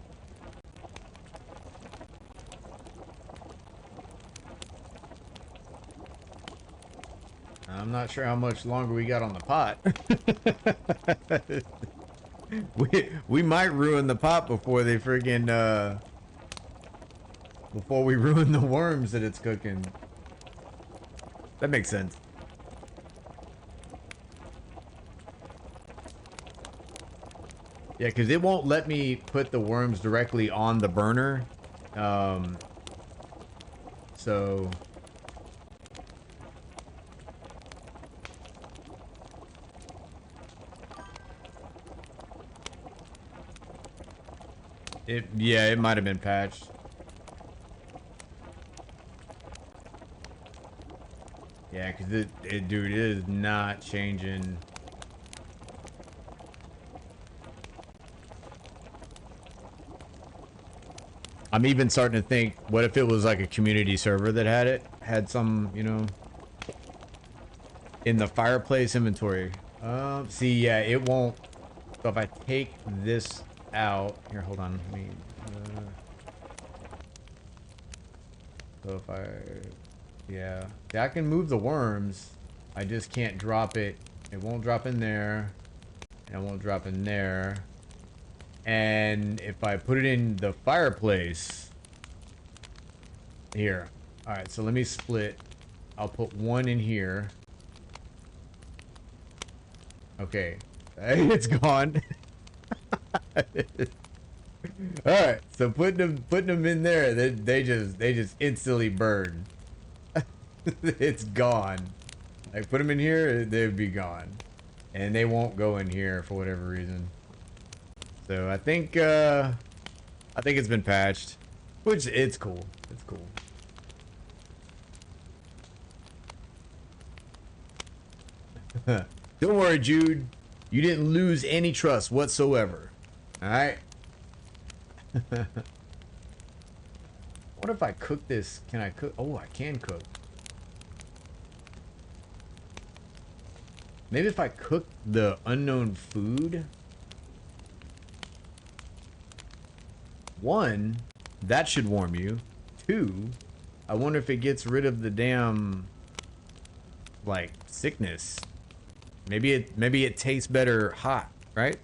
I'm not sure how much longer we got on the pot. we might ruin the pot before they friggin' before we ruin the worms that it's cooking. That makes sense. Yeah, because it won't let me put the worms directly on the burner. So... yeah, it might have been patched. Yeah, because dude, it is not changing. I'm even starting to think, what if it was like a community server that had some, you know, in the fireplace inventory. See, yeah, it won't. So if I take this out, here, hold on, let me, so if yeah, I can move the worms. I just can't drop it. It won't drop in there, and it won't drop in there. And if I put it in the fireplace, here. All right, so let me split. I'll put one in here. Okay, it's gone. All right, so putting them in there, they just instantly burn. It's gone. Like, put them in here, they'd be gone, and they won't go in here for whatever reason. So I think it's been patched, which it's cool. It's cool. Don't worry, Jude. You didn't lose any trust whatsoever. All right. What if I cook this? Can I cook? Oh, I can cook. Maybe if I cook the unknown food. One, that should warm you. Two, I wonder if it gets rid of the damn, like, sickness. Maybe it tastes better hot, right?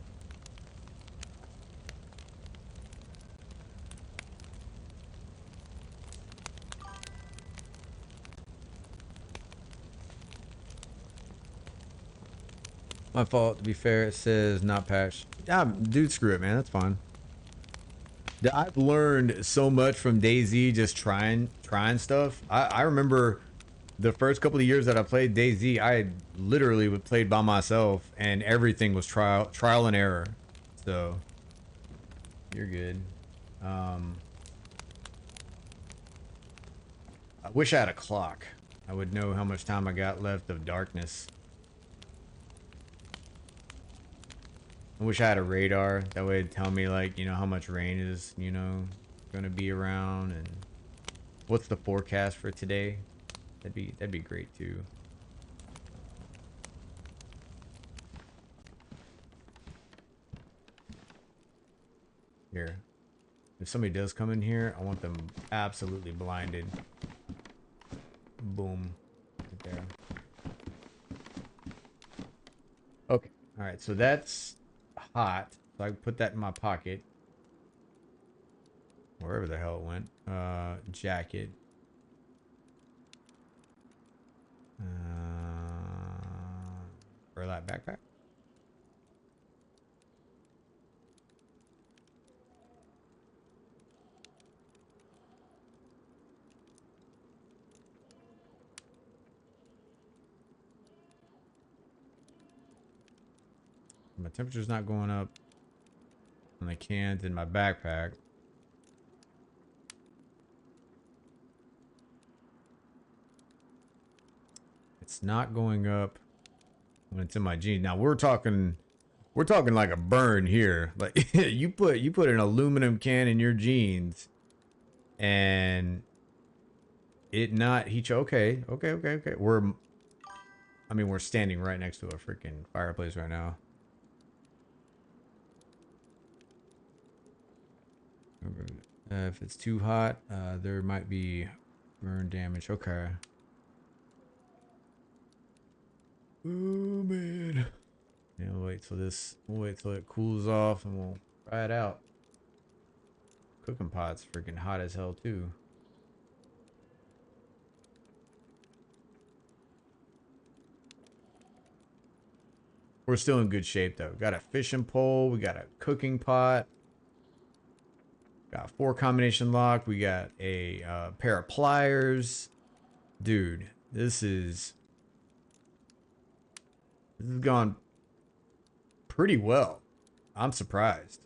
My fault, to be fair. It says not patched. Yeah, dude, screw it, man. That's fine. I've learned so much from Dayz just trying stuff. I remember the first couple of years that I played Dayz, I literally played by myself, and everything was trial and error. So you're good. I wish I had a clock. I would know how much time I got left of darkness. I wish I had a radar. That way it'd tell me, like, you know, how much rain is, you know, gonna be around, and what's the forecast for today. That'd be great too. Here. If somebody does come in here, I want them absolutely blinded. Boom. Right there. Okay. Alright, so that's hot. So I can put that in my pocket. Wherever the hell it went. Jacket. Burlap backpack. My temperature's not going up on the cans in my backpack. It's not going up when it's in my jeans. Now we're talking like a burn here. Like you put an aluminum can in your jeans and it not heat you. Okay. We're standing right next to a freaking fireplace right now. If it's too hot, there might be burn damage. Okay. Oh man. Yeah, we'll wait till it cools off and we'll try it out. Cooking pot's freaking hot as hell too. We're still in good shape though. Got a fishing pole, we got a cooking pot. Got a 4 combination lock. We got a pair of pliers. Dude, this has gone pretty well. I'm surprised.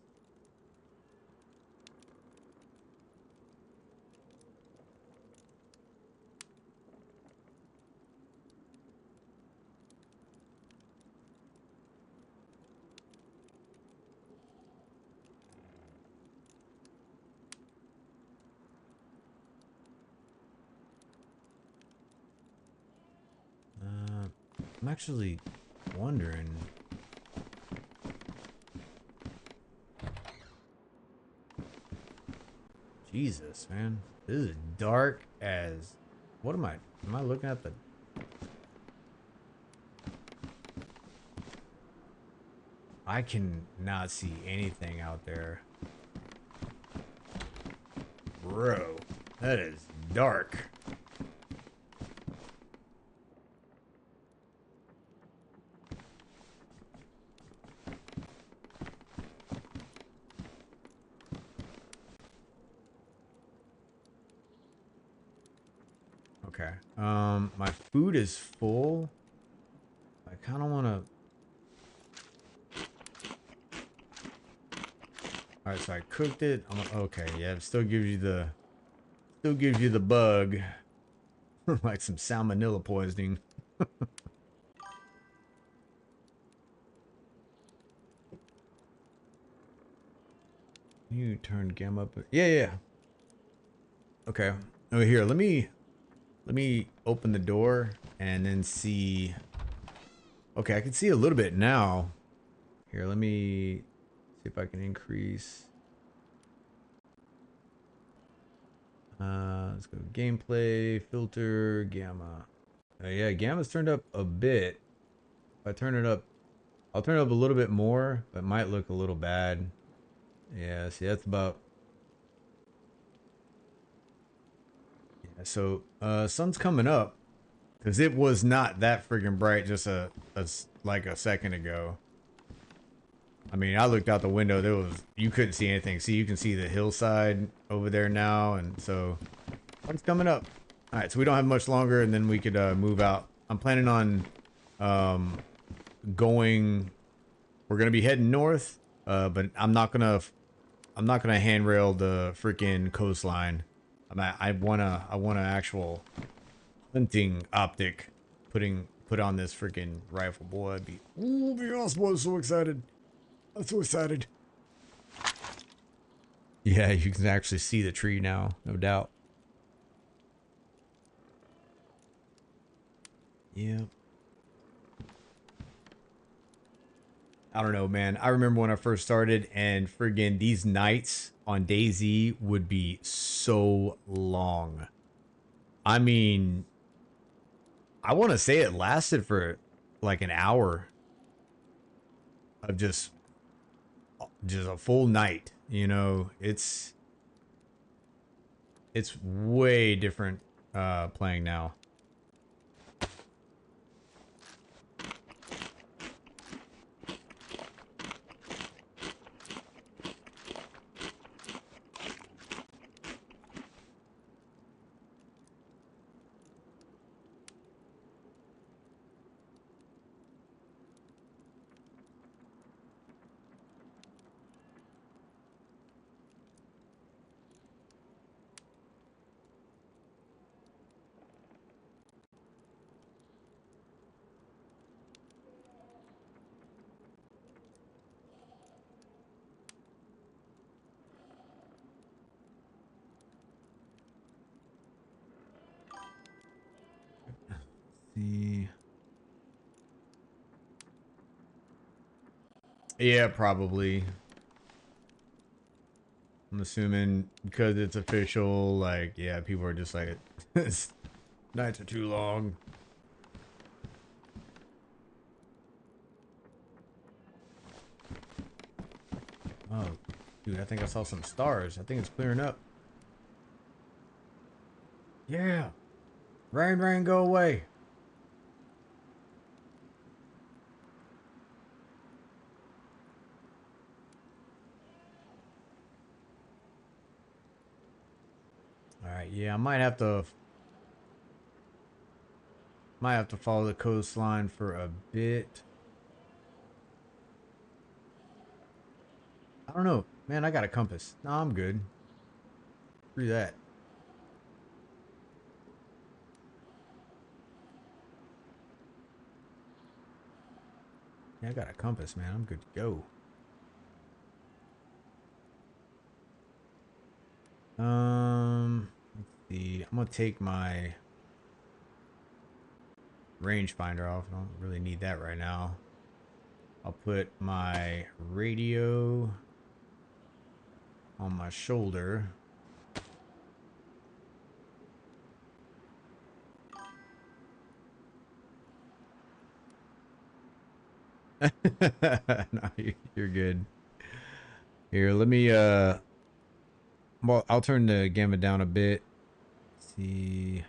I'm actually wondering. Jesus, man. This is dark as... What am I? Am I looking at the... I can not see anything out there. Bro, that is dark. Okay. My food is full. I kind of want to... All right, so I cooked it. Okay, yeah, it still gives you the bug. Like some salmonella poisoning. You turn gamma up. Yeah. Okay. Oh, here, let me open the door and then see. Okay, I can see a little bit now. Here, let me see if I can increase. Let's go gameplay, filter, gamma. Yeah, gamma's turned up a bit. If I turn it up, I'll turn it up a little bit more, but it might look a little bad. Yeah, see, that's about... Yeah, so, sun's coming up. Because it was not that freaking bright just like a second ago. I mean, I looked out the window, you couldn't see anything. See, you can see the hillside over there now, and so sun's coming up. Alright, so we don't have much longer, and then we could move out. I'm planning on going... We're gonna be heading north, but I'm not gonna handrail the freaking coastline. I want an actual hunting optic put on this freaking rifle. Boy, I'd be awesome. I'm so excited. I'm so excited. Yeah, you can actually see the tree now, no doubt. Yeah. I don't know, man. I remember when I first started, and friggin' these nights on Dayz would be so long. I mean, I want to say it lasted for like an hour of just a full night. You know, it's way different playing now. See. Yeah, probably. I'm assuming because it's official, like, yeah, people are just like, nights are too long. Oh, dude, I think I saw some stars. I think it's clearing up. Yeah. Rain, rain, go away. All right, yeah, I might have to follow the coastline for a bit. I don't know. Man, I got a compass. No, I'm good. Screw that. Yeah, I got a compass, man. I'm good to go. Let's see. I'm gonna take my rangefinder off. I don't really need that right now. I'll put my radio on my shoulder. No, you're good. Here, let me well, I'll turn the gamma down a bit. Let's see.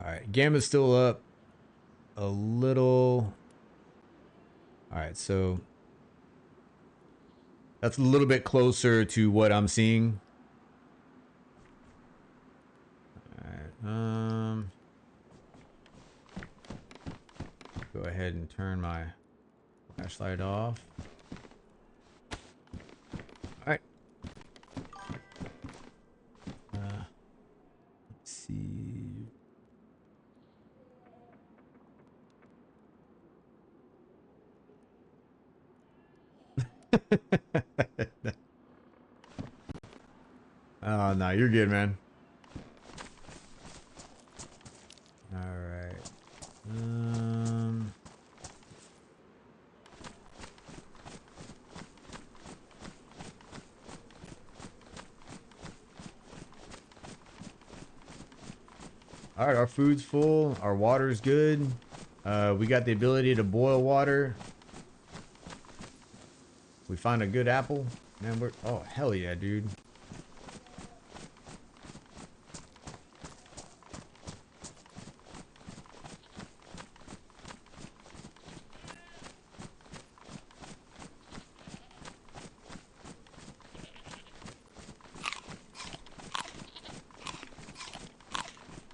All right, gamma's still up a little. All right, so that's a little bit closer to what I'm seeing. All right, go ahead and turn my flashlight off. All right. Let's see. Oh no, you're good, man. All right. All right, our food's full. Our water's good. We got the ability to boil water. We find a good apple. Man, we're... Oh, hell yeah, dude.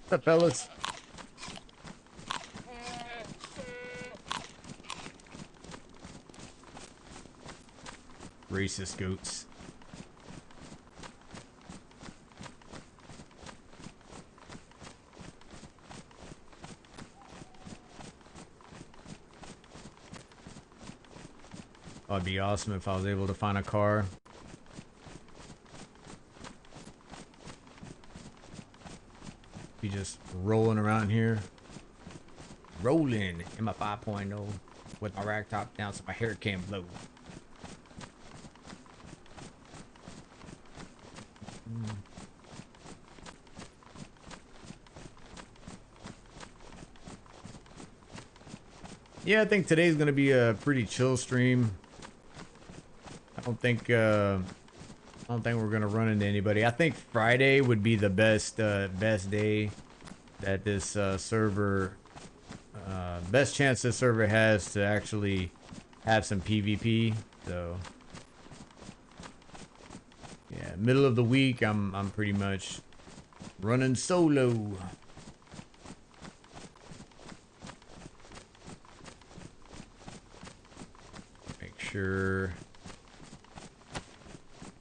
What's up, fellas? Racist goats. Oh, it'd be awesome if I was able to find a car. be just rolling around here. Rolling in my 5.0 with my rag top down so my hair can't blow. Yeah, I think today's gonna be a pretty chill stream. I don't think we're gonna run into anybody. I think Friday would be the best day that this server, best chance this server has to actually have some PvP. So yeah, middle of the week, I'm pretty much running solo. Make sure.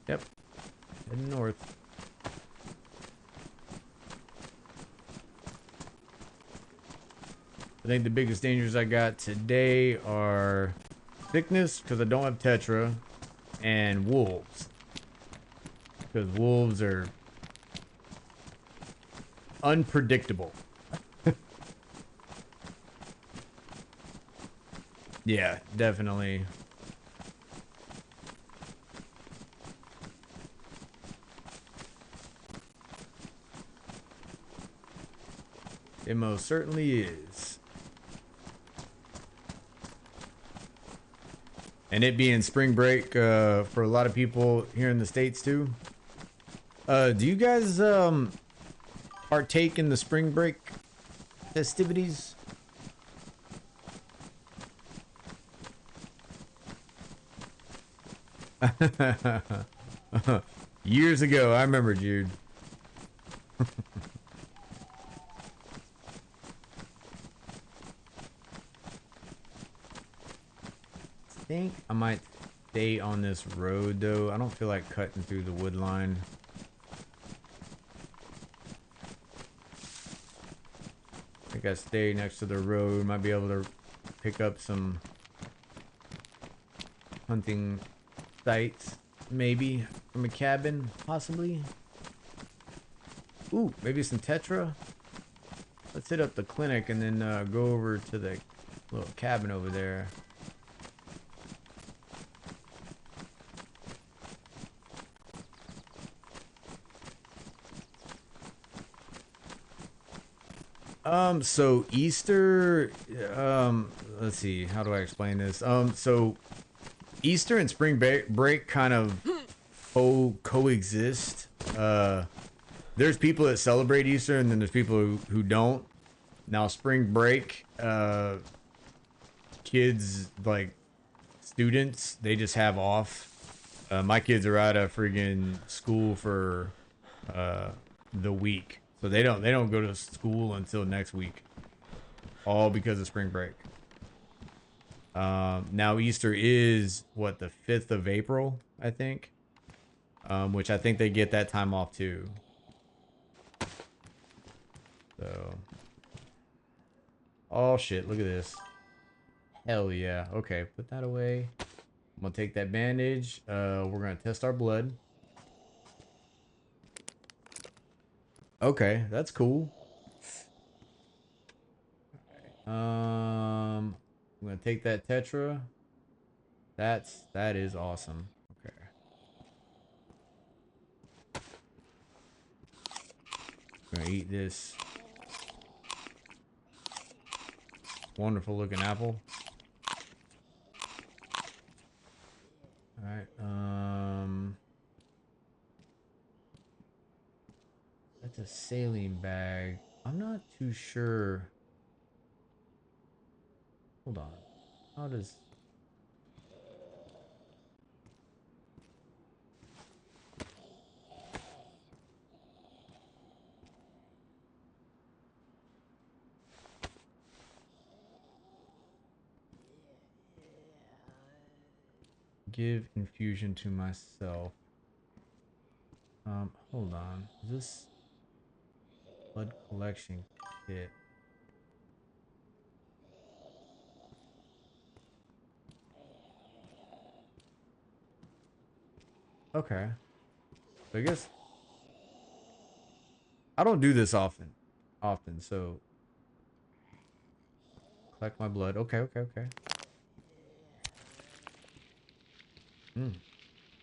Yep. Heading north. I think the biggest dangers I got today are sickness, because I don't have Tetra, and wolves. Because wolves are unpredictable. Yeah, definitely. It most certainly is. And it being spring break for a lot of people here in the States too. Do you guys partake in the spring break festivities? Years ago, I remember, Jude. I think I might stay on this road though. I don't feel like cutting through the wood line. I think I stay next to the road. Might be able to pick up some hunting sites, maybe from a cabin, possibly. Ooh, maybe some Tetra. Let's hit up the clinic and then go over to the little cabin over there. So Easter, let's see, how do I explain this? So Easter and spring break kind of coexist. There's people that celebrate Easter and then there's people who don't. Now spring break, kids, like students, they just have off. My kids are out of friggin' school for the week. So they don't go to school until next week, all because of spring break. Now Easter is what, the 5th of April, I think, which I think they get that time off too. So, oh shit, look at this. Hell yeah. Okay, put that away. I'm gonna take that bandage. We're gonna test our blood. Okay, that's cool. I'm gonna take that Tetra. That is awesome. Okay. I'm gonna eat this wonderful looking apple. Alright, that's a saline bag. I'm not too sure. Hold on. How does... Give infusion to myself. Hold on. Is this blood collection kit? Okay. So I guess I don't do this often. often, so collect my blood. Okay, okay, okay.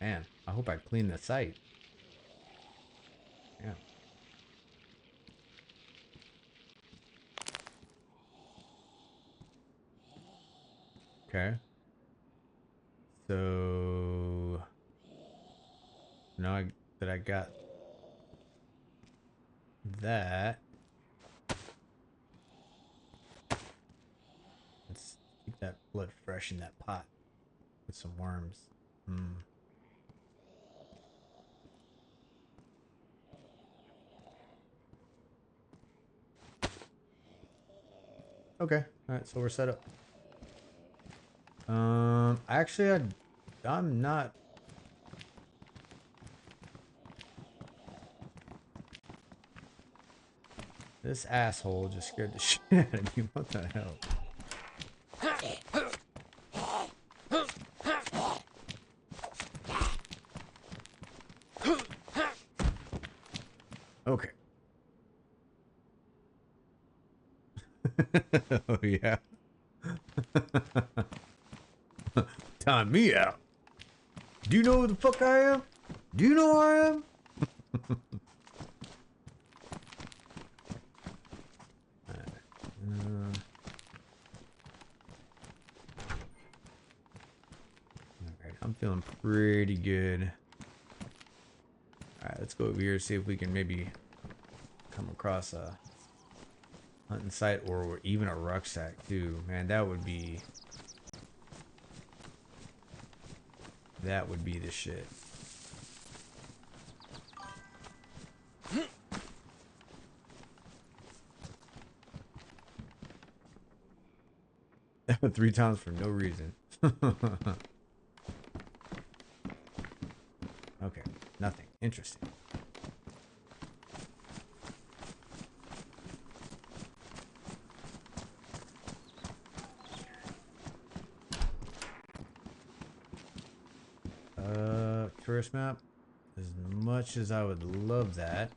Man, I hope I clean the site. Yeah. Okay. So now that I got that, let's keep that blood fresh in that pot with some worms. Okay. All right. So we're set up. Actually, I'm not. This asshole just scared the shit out of me. What the hell? Okay. Oh yeah. Time me out. Do you know who the fuck I am? Do you know who I am? Alright, I'm feeling pretty good. Alright, let's go over here, see if we can maybe come across a hunting site or even a rucksack too. Man, that would be the shit. Three times for no reason. Okay, nothing. Interesting. Tourist map. As much as I would love that.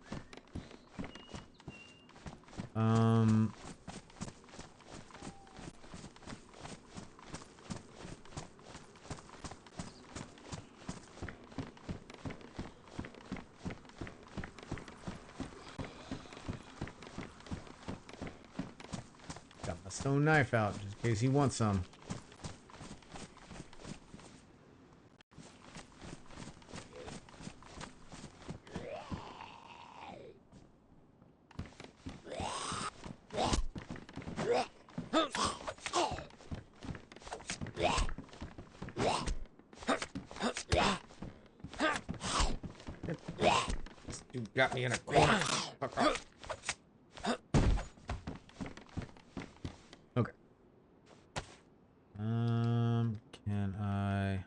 Got my stone knife out just in case he wants some. This dude got me in a corner. Fuck off. Okay. Can I?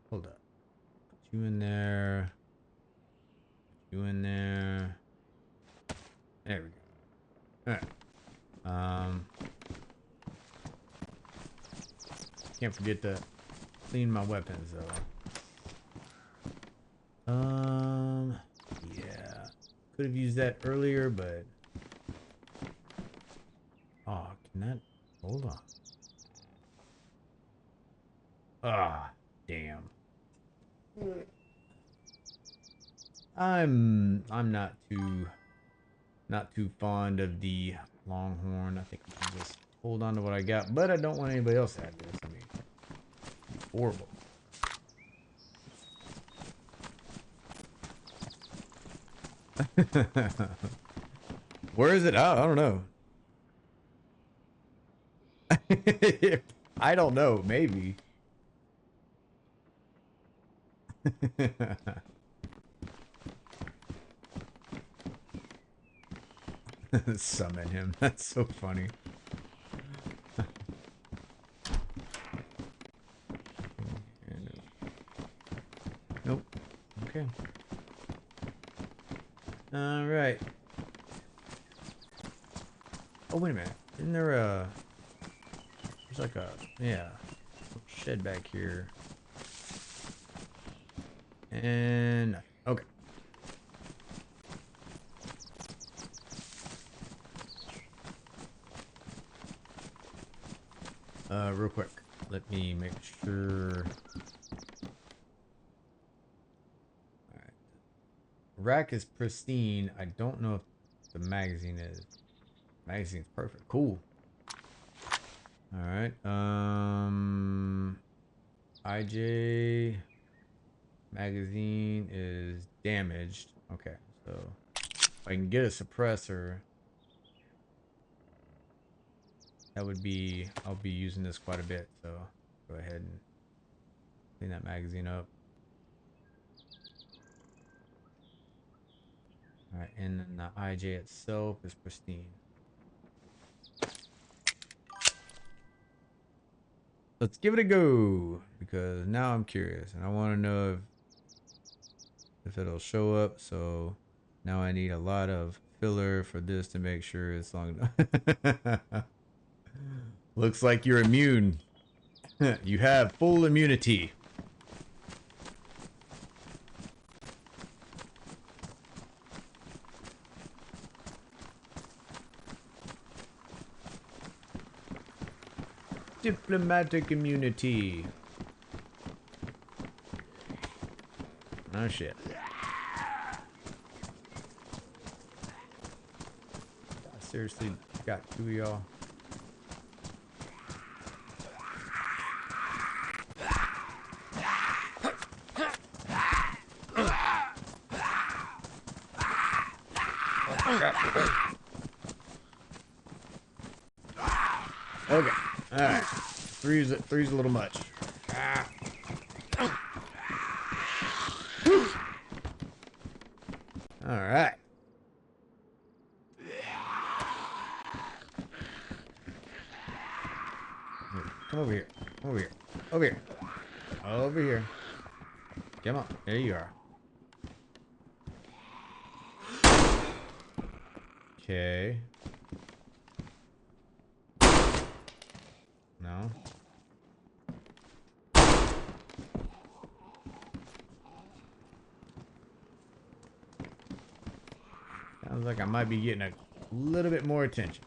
Hold up. Put you in there. Put you in there. There we go. Alright. Can't forget to clean my weapons though. Yeah. Could have used that earlier, but oh, can that hold on? Ah, damn. I'm not too fond of the Longhorn. I think I can just hold on to what I got, but I don't want anybody else to have this. I mean, it'd be horrible. Where is it? I don't know. I don't know. Maybe. Summon him. That's so funny. Nope. Okay. All right. Oh, wait a minute. Isn't there a... There's like a... Yeah. Shed back here. And okay. Real quick, let me make sure. All right. Rack is pristine. I don't know if the magazine is. Magazine's perfect. Cool. All right. IJ magazine is damaged. Okay, so if I can get a suppressor, that would be, I'll be using this quite a bit. So go ahead and clean that magazine up. All right, and then the IJ itself is pristine. Let's give it a go, because now I'm curious and I want to know if it'll show up. So now I need a lot of filler for this to make sure it's long enough. Looks like you're immune. You have full immunity. Diplomatic immunity. Oh shit. I seriously got two of y'all. Okay. Alright. Three's a little much. Alright. Come over here. Over here. Over here. Over here. Come on. There you are. Okay. No. Sounds like I might be getting a little bit more attention.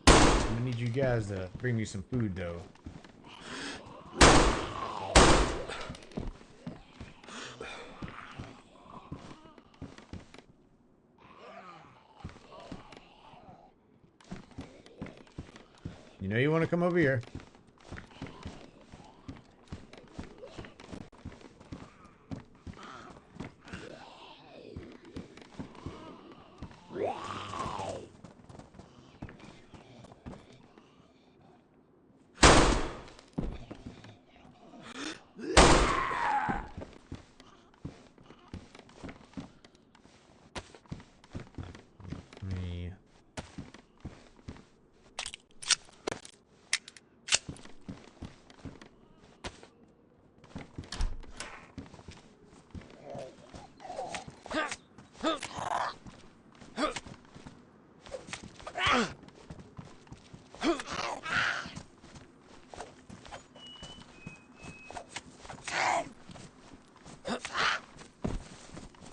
I'm gonna need you guys to bring me some food though. You know you want to come over here.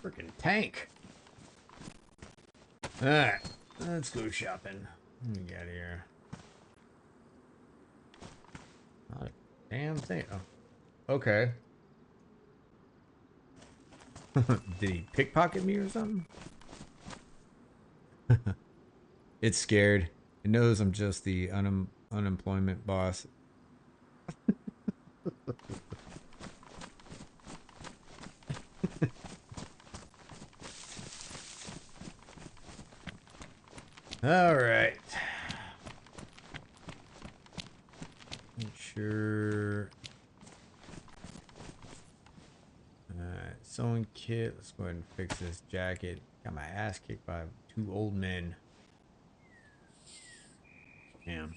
Freaking tank. Alright, let's go shopping. What do we got here? Not a damn thing. Oh, okay. Did he pickpocket me or something? It's scared. It knows I'm just the unemployment boss. All right. Sure. Sewing kit. Let's go ahead and fix this jacket. Got my ass kicked by two old men. Damn.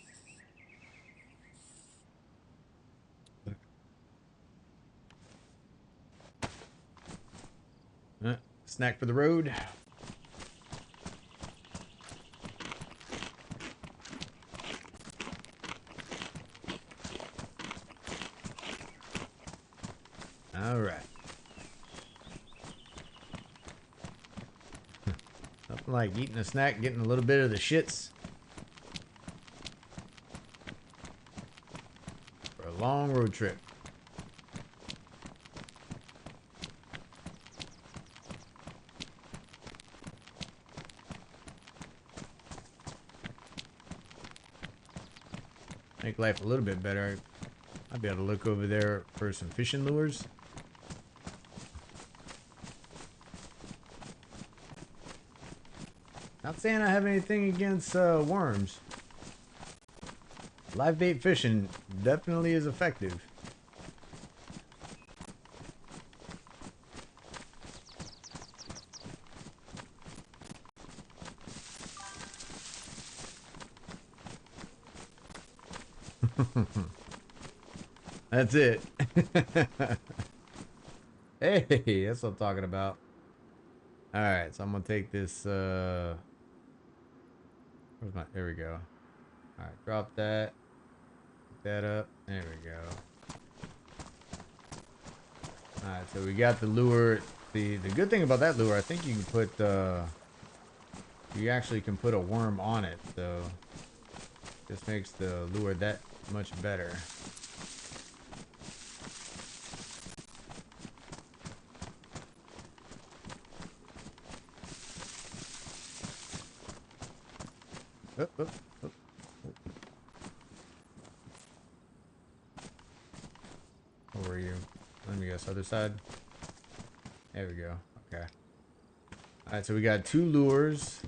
Snack for the road. Nothing like eating a snack, getting a little bit of the shits for a long road trip. Make life a little bit better. I'd be able to look over there for some fishing lures. Not saying I have anything against worms. Live bait fishing definitely is effective. That's it. Hey, that's what I'm talking about. Alright, so I'm gonna take this where's my, there we go. Alright, drop that. Pick that up. There we go. Alright, so we got the lure. The good thing about that lure, I think you can put you actually can put a worm on it, so this makes the lure that much better. Oh, oh, oh, oh. Where were you? Let me guess, other side. There we go. Okay. Alright, so we got 2 lures.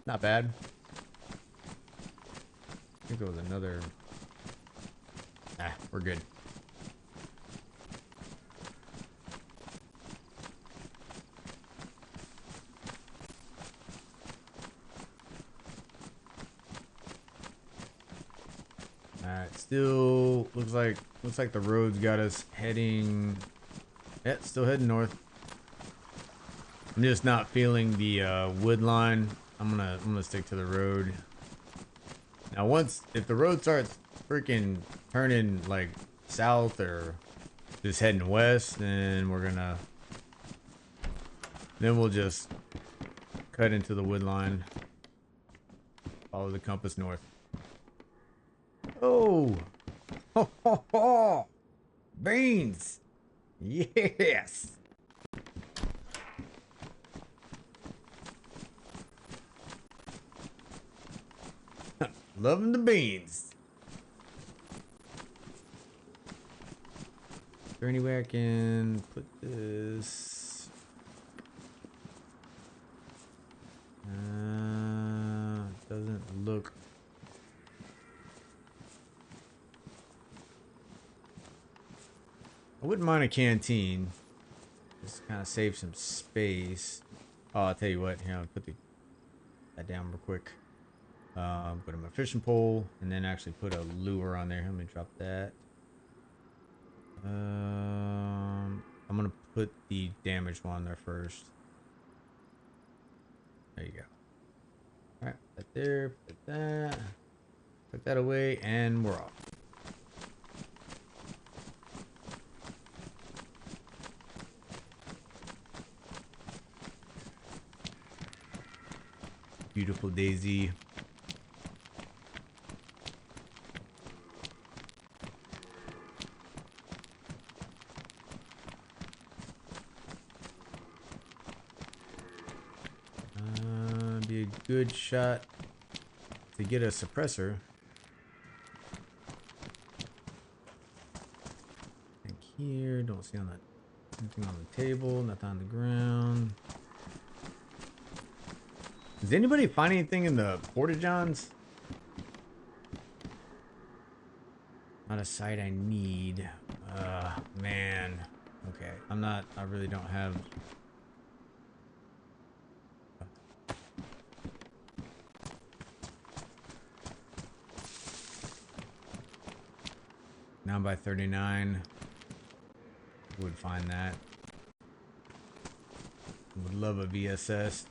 Not bad. I think it was another. Ah, we're good. Alright, still looks like the road's got us heading. Yeah, still heading north. I'm just not feeling the wood line. I'm gonna stick to the road. Now if the road starts freaking turning like south or just heading west, then we'll just cut into the wood line. Follow the compass north. Oh! Ho, ho, ho. Beans! Yes! Loving the beans. Is there any way I can put this? Doesn't look. I wouldn't mind a canteen. Just kind of save some space. Oh, I'll tell you what. Here, I'll put that down real quick. Put in my fishing pole, and then actually put a lure on there. Let me drop that. I'm gonna put the damaged one there first. There you go. All right, put that there. Put that. Put that away, and we're off. Beautiful Daisy. Be a good shot to get a suppressor. Think here, don't see on that anything on the table, nothing on the ground. Does anybody find anything in the porta-johns? Not a sight I need. Man. Okay, I really don't have. 9x39. Would find that. Would love a VSS.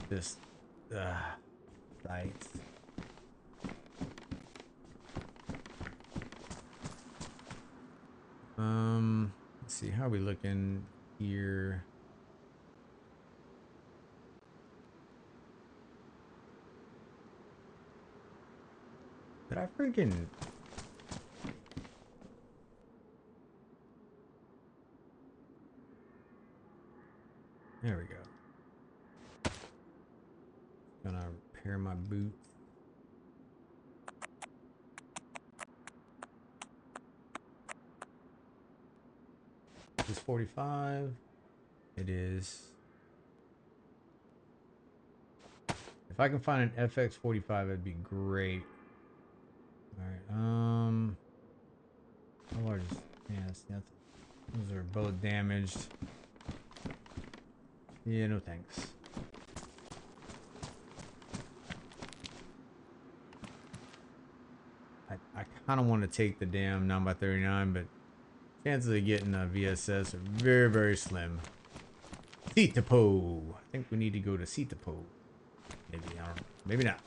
Just sights. Let's Let's see, how are we looking here? Did I freaking... There we go. Gonna repair my boots. Is 45? It is. If I can find an FX45, that'd be great. Alright, how large is... Yeah, those are both damaged. Yeah, no thanks. I kind of want to take the damn 9x39, but chances of getting a VSS are very, very slim. Sitapo. I think we need to go to Sitapo. Maybe, I don't know. Maybe not.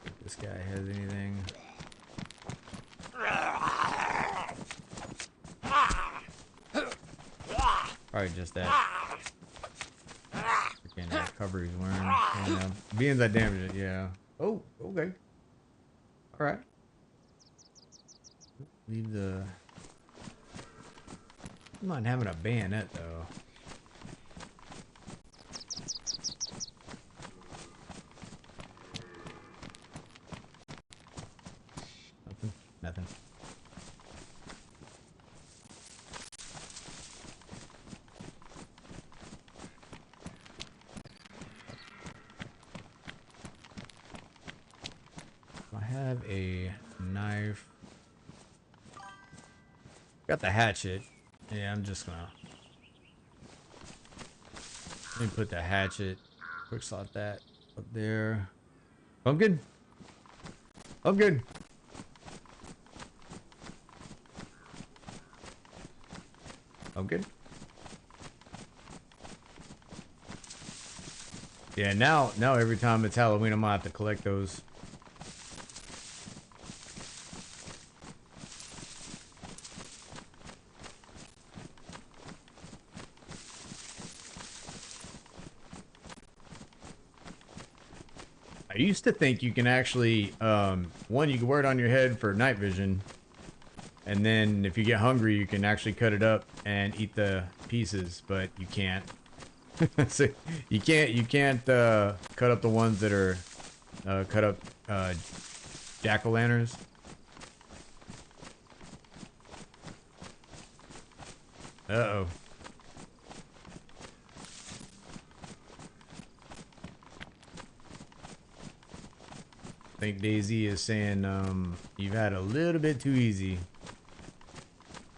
If this guy has anything. Probably just that. Freaking that cover he's wearing. Yeah, being that damaged it, yeah. Oh, okay. Alright. Leave the... I'm not having a bayonet though. Nothing. I have a knife. Got the hatchet. Yeah, I'm just gonna... Let me put the hatchet. Quick slot that up there. Pumpkin? Pumpkin! Pumpkin? Yeah, now every time it's Halloween, I'm gonna have to collect those. I used to think you can actually, one, you can wear it on your head for night vision, and then if you get hungry, you can actually cut it up and eat the pieces, but you can't. So you can't cut up the ones that are cut up jack-o'-lanterns. Uh-oh. I think Dayz is saying you've had a little bit too easy.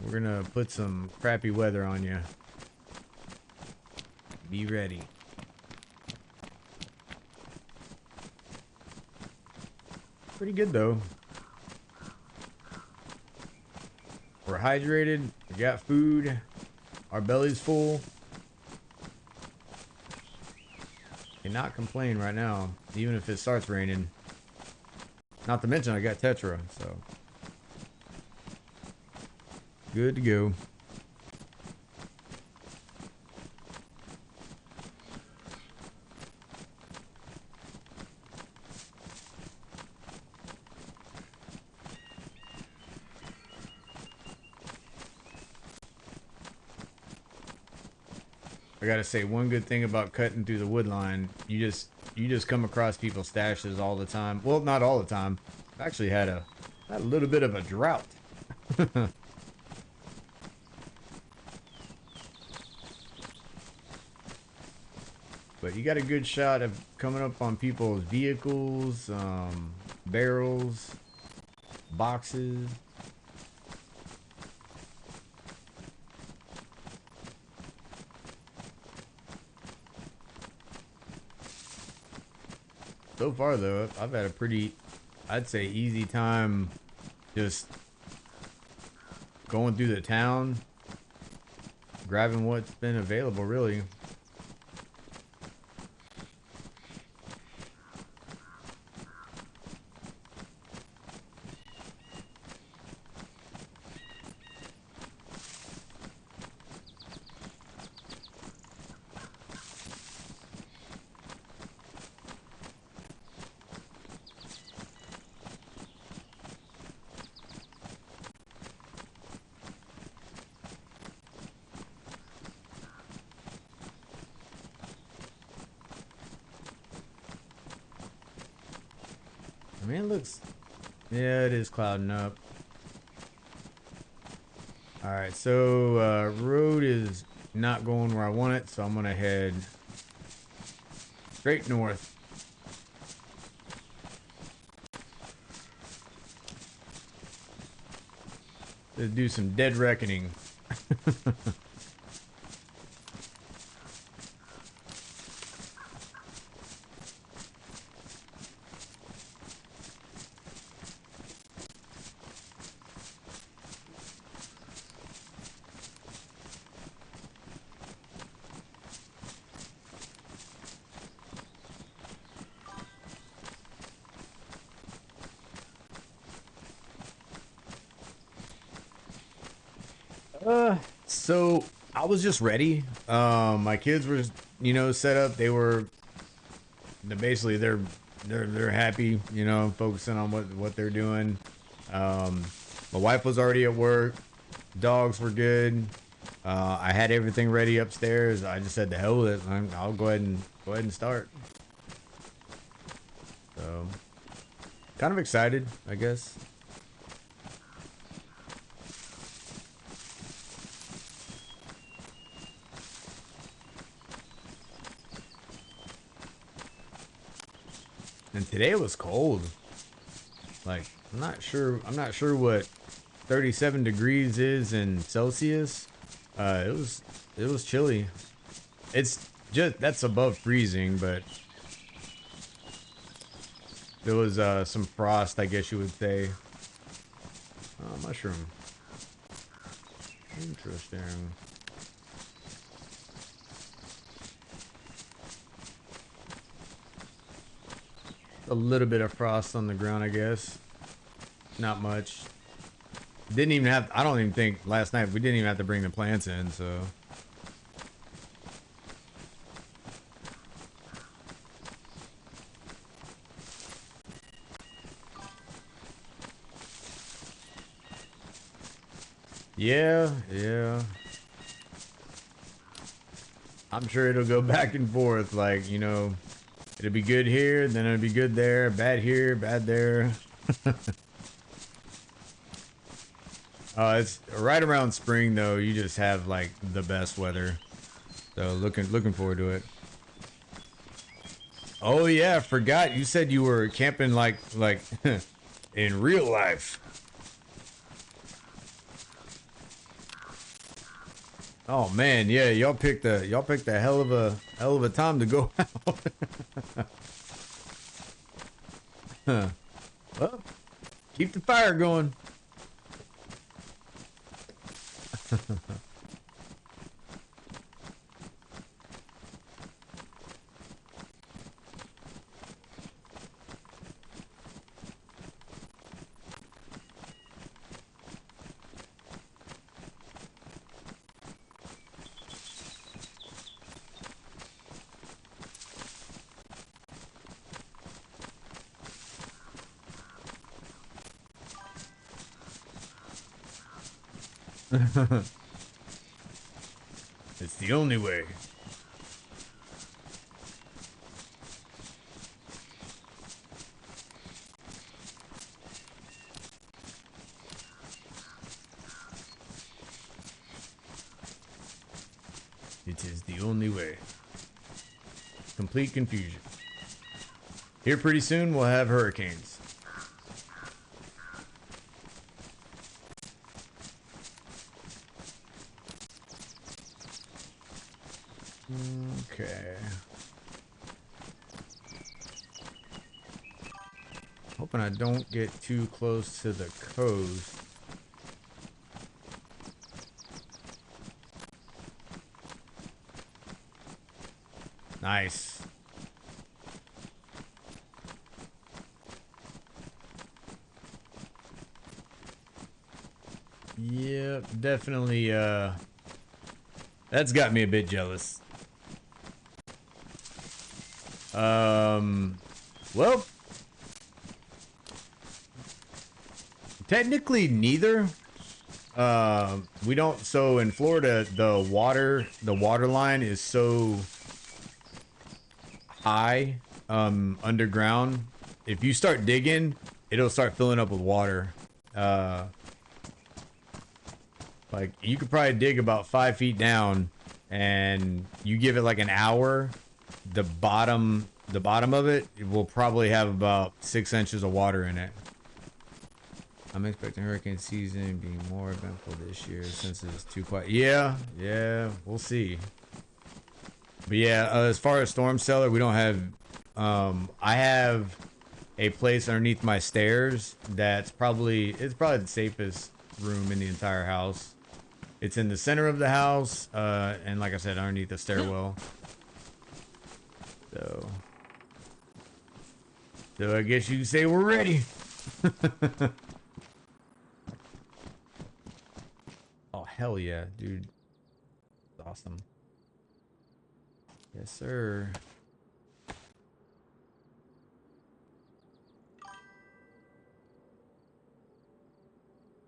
We're gonna put some crappy weather on you. Be ready. Pretty good though. We're hydrated, we got food, our belly's full. Cannot complain right now, even if it starts raining. Not to mention I got Tetra, so good to go. I gotta say, one good thing about cutting through the wood line, you just come across people's stashes all the time. Well, not all the time. I actually had a little bit of a drought. But you got a good shot of coming up on people's vehicles, barrels, boxes. So far though, I've had a pretty, I'd say, easy time just going through the town, grabbing what's been available really. I mean, it looks, yeah, it is clouding up. All right, so road is not going where I want it, so I'm gonna head straight north. To do some dead reckoning. So I was just ready. My kids were, you know, set up. They were basically they're happy, you know, focusing on what they're doing. My wife was already at work. Dogs were good. I had everything ready upstairs. I just said the hell with it. I'll go ahead and start. So kind of excited, I guess. And today it was cold. Like, I'm not sure what 37 degrees is in Celsius. It was chilly. It's just, that's above freezing, but there was some frost, I guess you would say. Oh, mushroom. Interesting. A little bit of frost on the ground, I guess. Not much. Didn't even have, I don't even think last night we didn't even have to bring the plants in, so. Yeah, yeah. I'm sure it'll go back and forth, like, you know, it'll be good here, then it'll be good there, bad here, bad there. It's right around spring though. You just have like the best weather. So looking forward to it. Oh yeah, I forgot. You said you were camping like in real life. Oh man, yeah, y'all picked a hell of a time to go out. Huh. Well, keep the fire going. It's the only way. It is the only way. Complete confusion. Here pretty soon we'll have hurricanes. Okay. Hoping I don't get too close to the coast. Nice. Yep, definitely that's got me a bit jealous. Well, technically neither. We don't, so in Florida the water line is so high underground if you start digging, it'll start filling up with water. Like you could probably dig about 5 feet down, and you give it like an hour, the bottom of it will probably have about 6 inches of water in it. I'm expecting hurricane season being more eventful this year since it's too quiet. Yeah, we'll see. But yeah, as far as storm cellar, we don't have. I have a place underneath my stairs that's probably the safest room in the entire house. It's in the center of the house, and like I said, underneath the stairwell. So I guess you can say we're ready. Oh hell yeah, dude! Awesome. Yes, sir.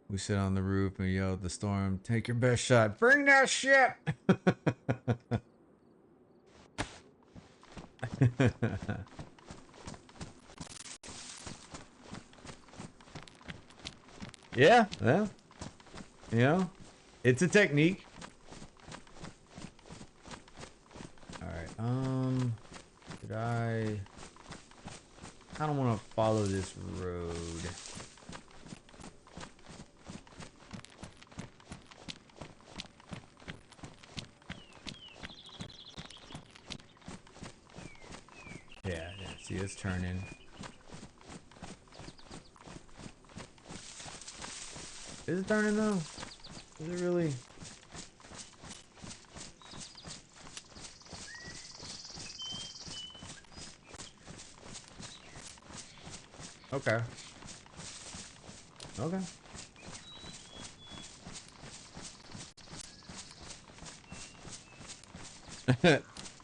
We sit on the roof and yell at the storm, "Take your best shot. Bring that shit!" Yeah, well, you know, it's a technique. Alright, did I don't want to follow this road. Yeah, see it's turning. Is it turning though? Is it really? Okay. Okay.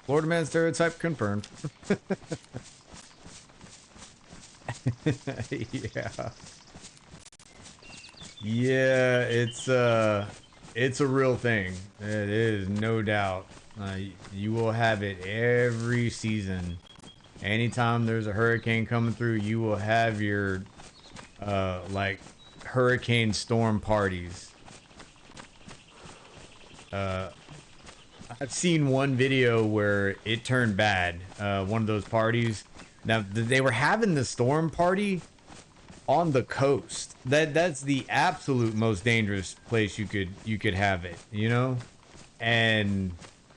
Florida man stereotype confirmed. Yeah. Yeah, it's a real thing. It is, no doubt. You will have it every season. Anytime there's a hurricane coming through, you will have your like hurricane storm parties. I've seen one video where it turned bad. One of those parties. Now they were having the storm party on the coast. That's the absolute most dangerous place you could have it, you know? And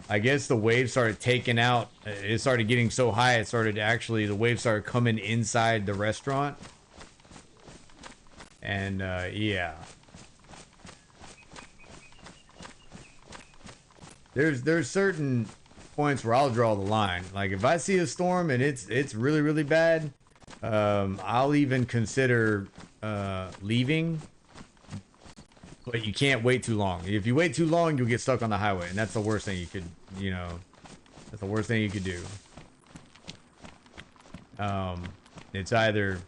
I guess the waves started taking out, it started getting so high, it started actually, the waves started coming inside the restaurant. And yeah. There's certain points where I'll draw the line. Like if I see a storm and it's really, really bad, I'll even consider leaving, but you can't wait too long. If you wait too long, you'll get stuck on the highway, and that's the worst thing you could, you know, that's the worst thing you could do. It's either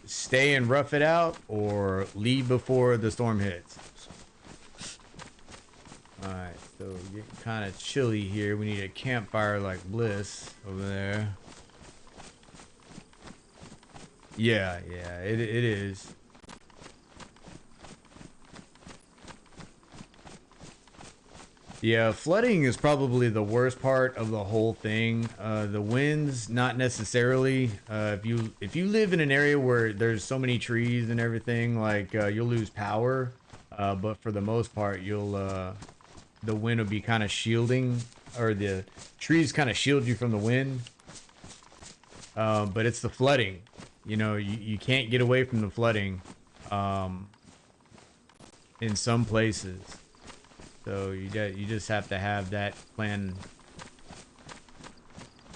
stay and rough it out or leave before the storm hits. Alright, so getting kind of chilly here. We need a campfire like bliss over there. Yeah, it is. Yeah, flooding is probably the worst part of the whole thing. The winds, not necessarily. If you live in an area where there's so many trees and everything, like you'll lose power. But for the most part, the wind will be kind of shielding, or the trees kind of shield you from the wind. But it's the flooding. You know, you can't get away from the flooding in some places. So you just have to have that plan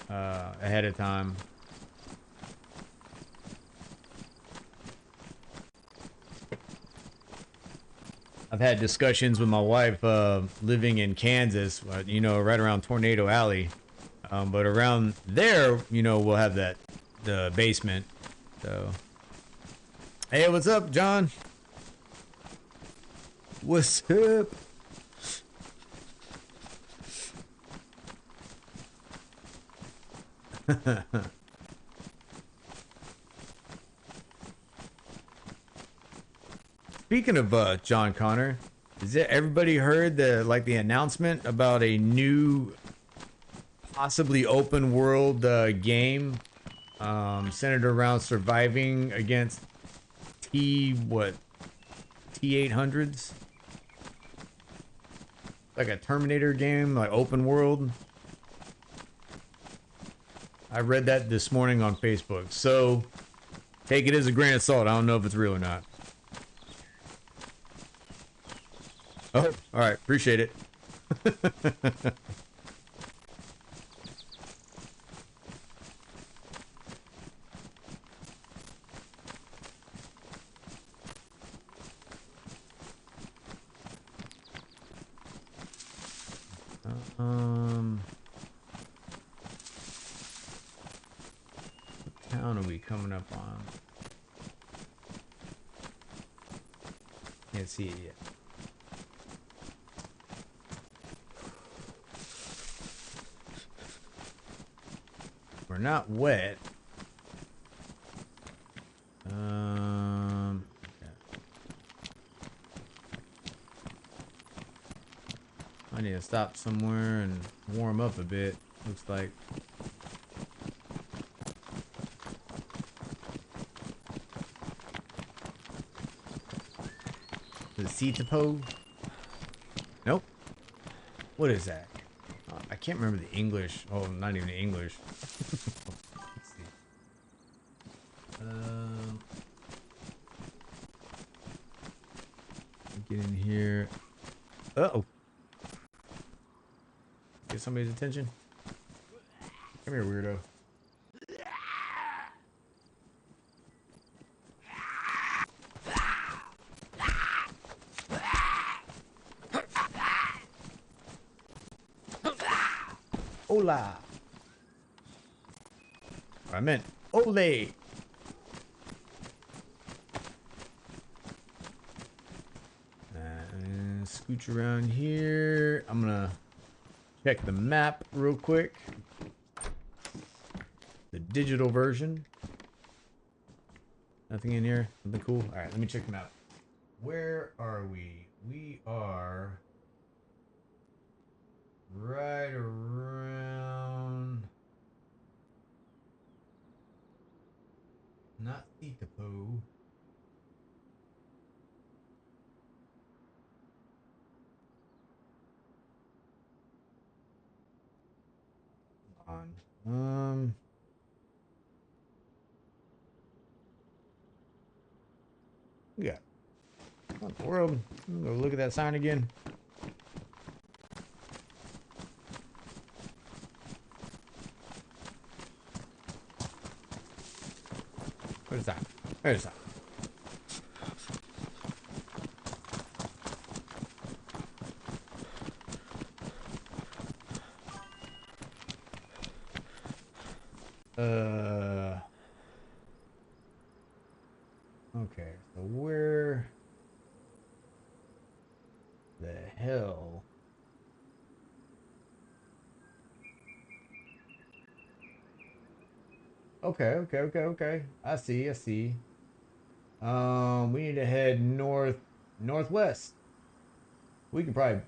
ahead of time. I've had discussions with my wife living in Kansas, you know, right around Tornado Alley. But around there, you know, we'll have the basement. So, hey, what's up, John? What's up? speaking of John Connor, is it everybody heard the announcement about a new possibly open world game centered around surviving against T800s? Like a Terminator game, like open world. I read that this morning on Facebook, so take it as a grain of salt. I don't know if it's real or not. Oh, all right, appreciate it. What town are we coming up on? Can't see it yet. We're not wet. Okay. I need to stop somewhere and warm up a bit. Looks like. The Cetapo? Nope. What is that? I can't remember the English. Oh, not even the English. Let's see. Get in here. Uh-oh. Get somebody's attention. Come here, weirdo. Hola. I meant ole. Scooch around here. I'm gonna check the map real quick. The digital version. Nothing in here. Something cool. All right, let me check the map. Where are we? We are right around. Not Thetapo. On. Yeah. What in the world? I'm gonna go look at that sign again. What is that? Where is that? Okay, so where the hell? Okay. I see. We need to head northwest. We can probably.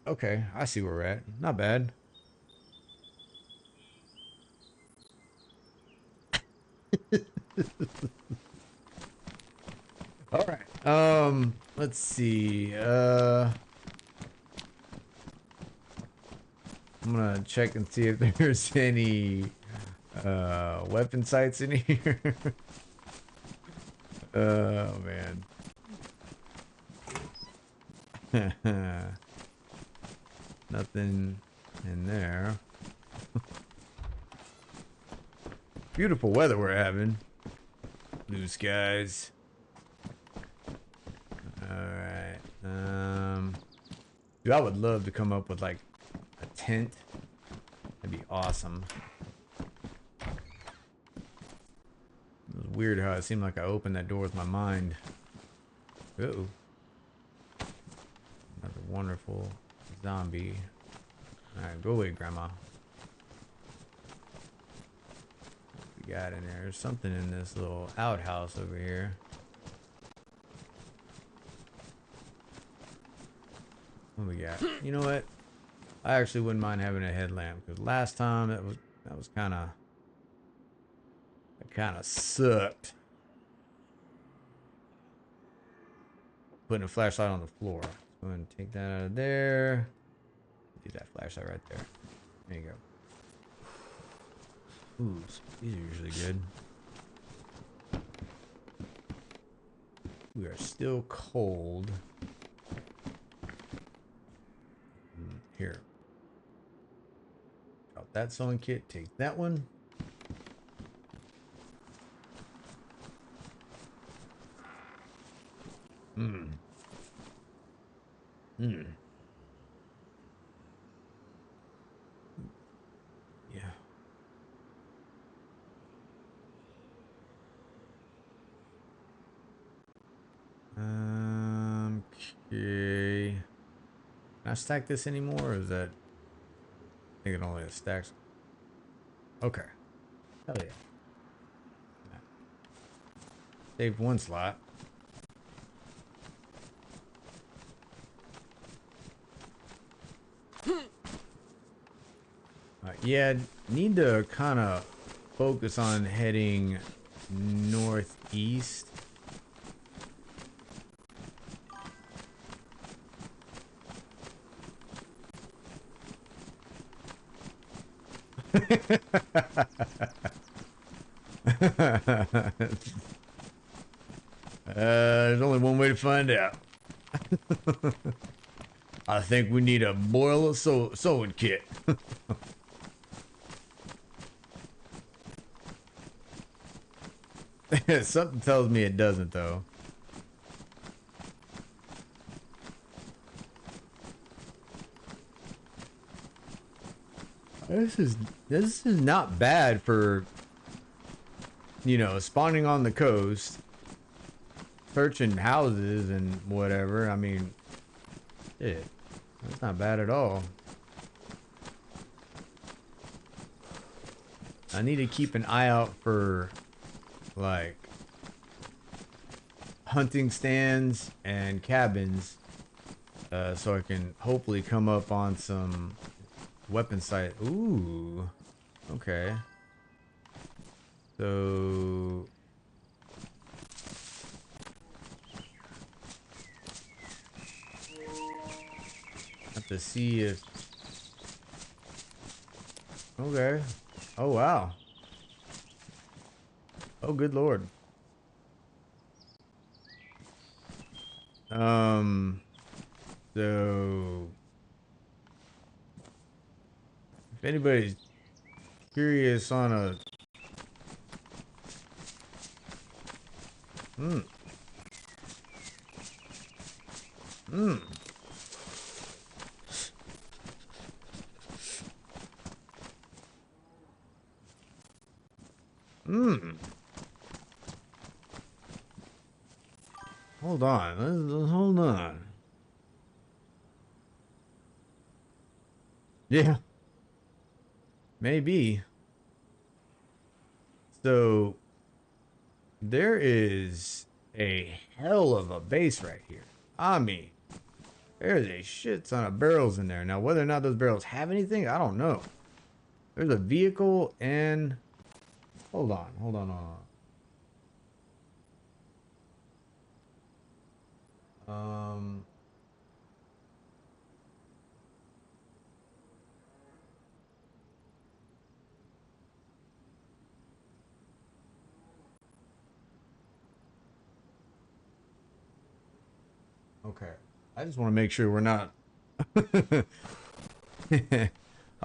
Okay, I see where we're at. Not bad. All right. Let's see. I'm gonna check and see if there's any weapon sights in here. Oh man. Nothing in there. Beautiful weather we're having. Blue skies. Alright. Dude, I would love to come up with like a tent. That'd be awesome. It was weird how it seemed like I opened that door with my mind. Uh-oh. Another wonderful zombie. Alright, go away, Grandma. What we got in there? There's something in this little outhouse over here. What we got? You know what? I actually wouldn't mind having a headlamp because last time that was kind of sucked. Putting a flashlight on the floor. Go ahead and take that out of there. Leave that flashlight right there. There you go. Ooh, these are usually good. We are still cold. Here. Drop that sewing kit. Take that one. Yeah. Okay. Can I stack this anymore, or is that? I think it only stacks. Okay. Hell yeah. Saved one slot. Yeah, need to kind of focus on heading northeast. There's only one way to find out. I think we need a boiler sewing kit. Something tells me it doesn't, though. This is not bad for, you know, spawning on the coast, searching houses and whatever. I mean, shit, that's not bad at all. I need to keep an eye out for, like, hunting stands and cabins, so I can hopefully come up on some weapon sight. Ooh, okay. So have to see if. Okay. Oh wow. Oh good lord. So if anybody's curious on a hold on. Hold on. Yeah. Maybe. So there is a hell of a base right here. I mean, there's a shit ton of barrels in there. Now, whether or not those barrels have anything, I don't know. There's a vehicle and... Hold on. Okay. I just want to make sure we're not... I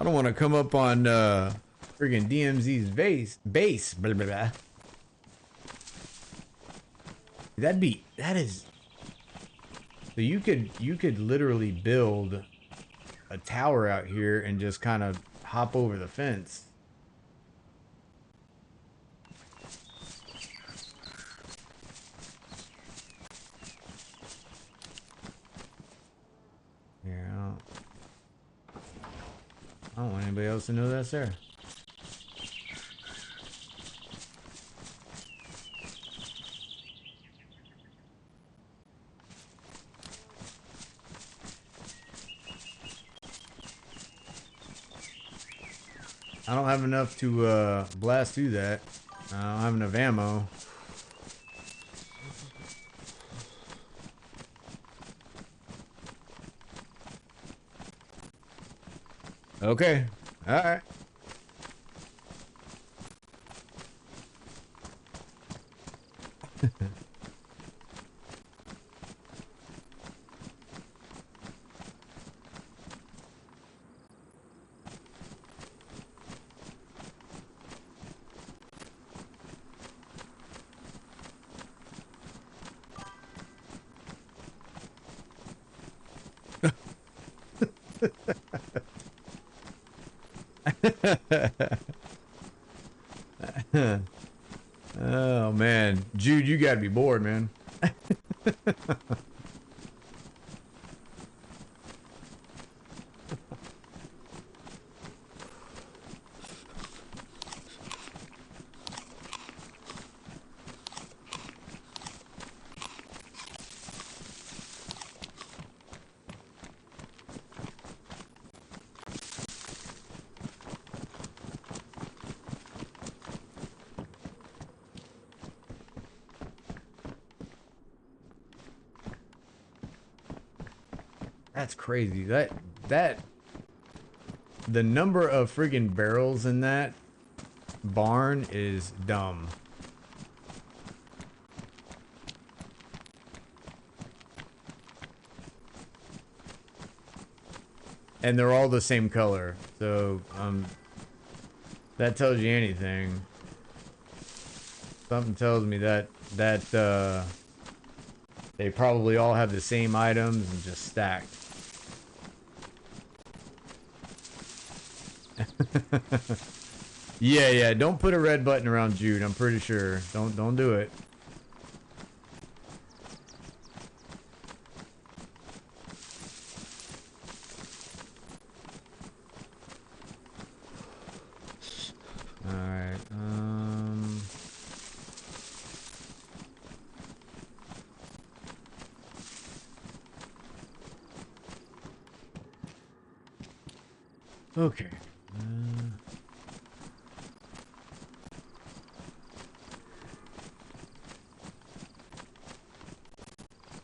don't want to come up on friggin' DMZ's base. Blah, blah, blah. That is... So you could literally build a tower out here and just kind of hop over the fence. Yeah. I don't want anybody else to know that's there. I don't have enough to blast through that. I don't have enough ammo. Okay. All right. Oh man, Jude, you gotta be bored, man. That's crazy. That the number of friggin' barrels in that barn is dumb. And they're all the same color. So, that tells you anything. Something tells me that they probably all have the same items and just stacked. Yeah, don't put a red button around Jude, I'm pretty sure. Don't do it. Alright,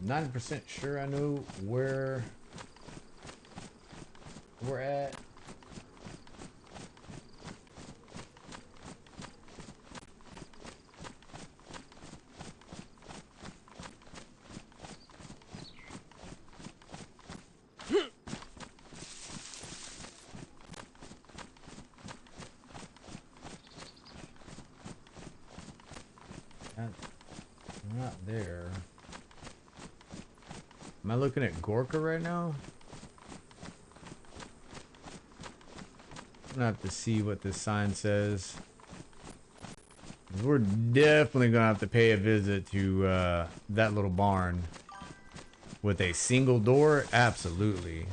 90% sure I know where we're at. Not there. Am I looking at Gorka right now? I'm gonna have to see what this sign says. We're definitely gonna have to pay a visit to that little barn. With a single door? Absolutely.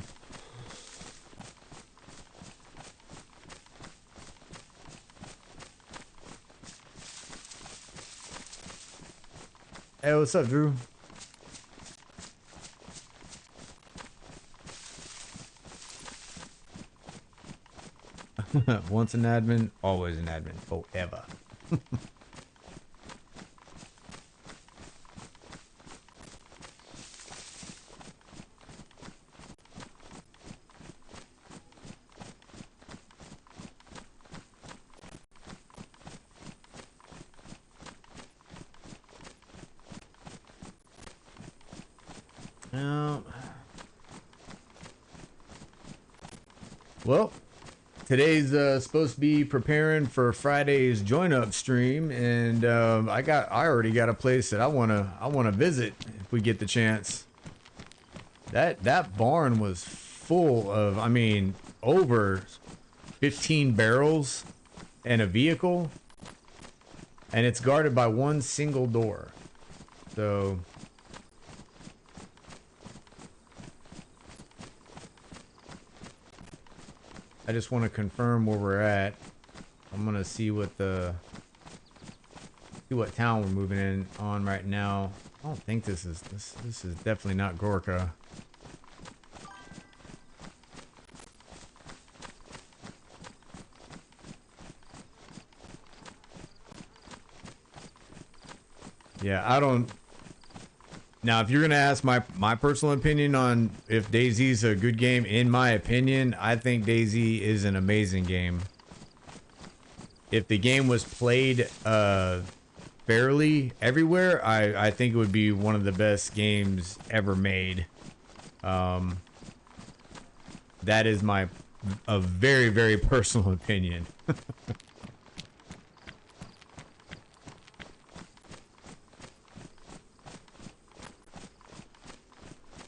Hey, what's up, Drew? Once an admin, always an admin. Forever. Well, today's supposed to be preparing for Friday's join up stream, and I already got a place that I wanna visit if we get the chance. That barn was full of, I mean, over 15 barrels and a vehicle, and it's guarded by one single door. So I just want to confirm where we're at. I'm gonna see what town we're moving in on right now. I don't think this is definitely not Gorka. Yeah, I don't. Now, if you're gonna ask my personal opinion on if Dayz's a good game, in my opinion, I think Dayz is an amazing game. If the game was played fairly everywhere, I think it would be one of the best games ever made. That is a very, very personal opinion.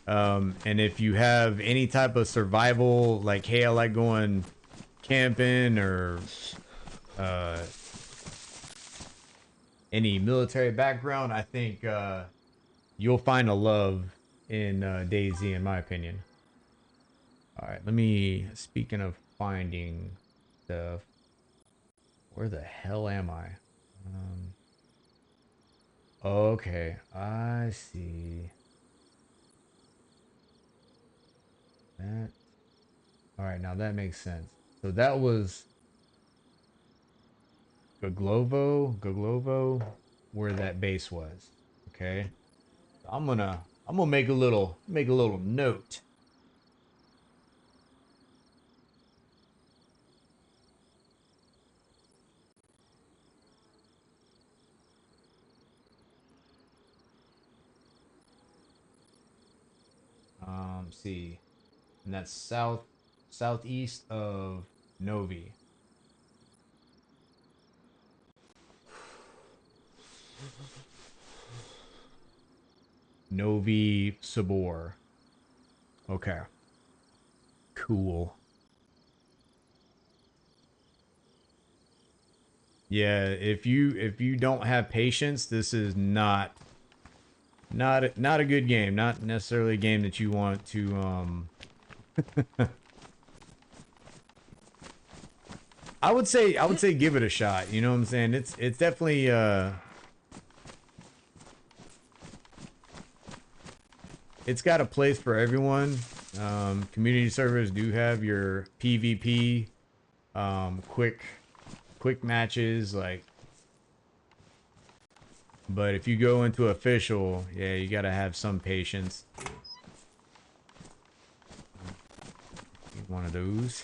And if you have any type of survival, like, hey, I like going camping, or any military background, I think you'll find a love in Dayz, in my opinion. All right, speaking of finding stuff, where the hell am I? Okay, I see that. All right, now that makes sense. So that was Goglovo, where that base was. Okay, I'm gonna make a little note. See, and that's southeast of Novi. Novi Sabor. Okay. Cool. Yeah, if you don't have patience, this is not a good game. Not necessarily a game that you want to I would say give it a shot. You know what I'm saying? It's definitely it's got a place for everyone. Community servers do have your PvP quick matches, like, but if you go into official, yeah, you gotta have some patience. Need one of those.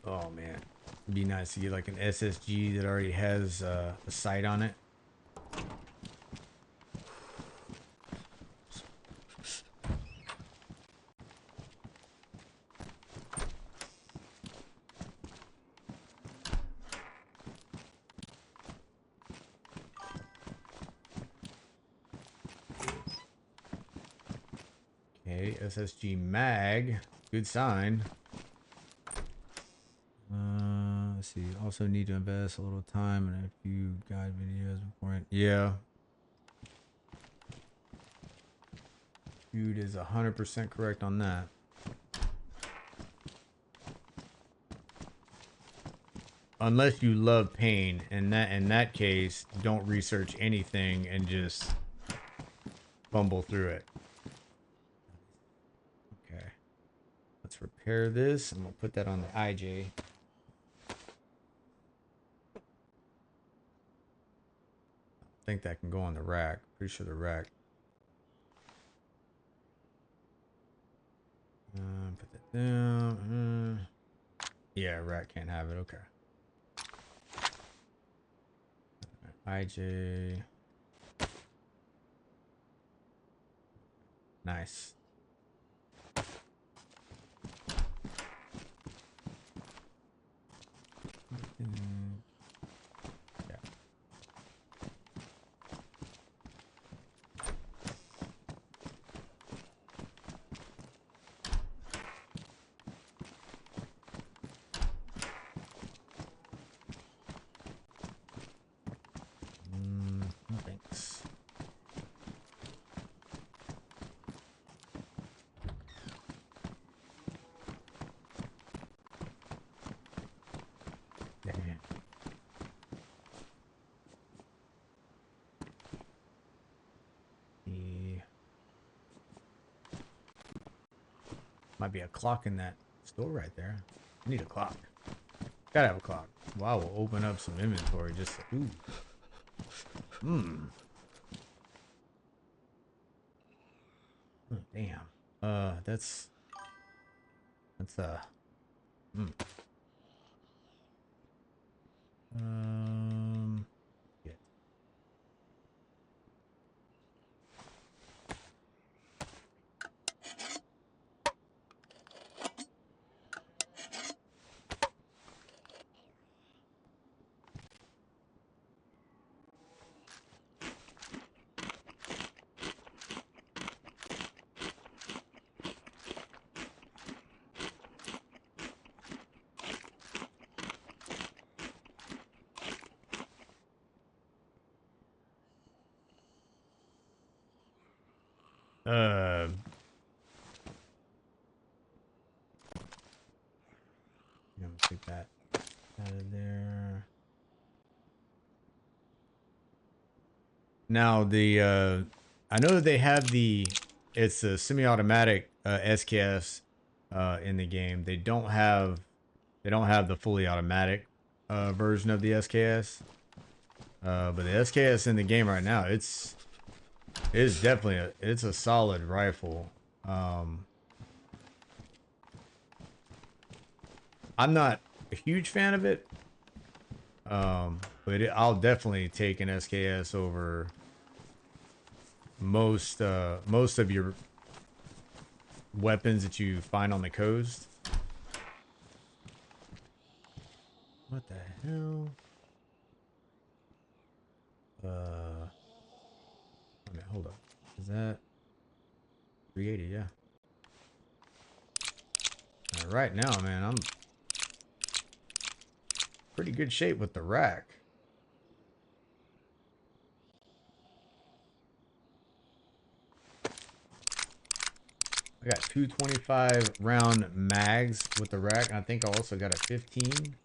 Oh man, it'd be nice to get like an SSG that already has a sight on it. Okay, SSG mag, good sign. Let's see. Also need to invest a little time in a few guide videos before. Yeah. Dude is 100% correct on that. Unless you love pain, and in that case, don't research anything and just fumble through it. Okay. Let's repair this. I'm gonna put that on the IJ. I think that can go on the rack. Pretty sure the rack. Put that down. Yeah, rack can't have it. Okay. IJ. Nice. Yeah. Thanks. Might be a clock in that store right there. I need a clock. Gotta have a clock. Wow, we'll open up some inventory just to, ooh. Oh, damn. That's yeah. I'm gonna take that out of there. Now I know that they have it's a semi-automatic SKS in the game. They don't have the fully automatic version of the SKS. But the SKS in the game right now, it's definitely it's a solid rifle. I'm not a huge fan of it, but I'll definitely take an SKS over most of your weapons that you find on the coast. What the hell? Okay, hold up. Is that 380? Yeah. Right now, man, I'm pretty good shape with the rack. I got 225 round mags with the rack. I think I also got a 15.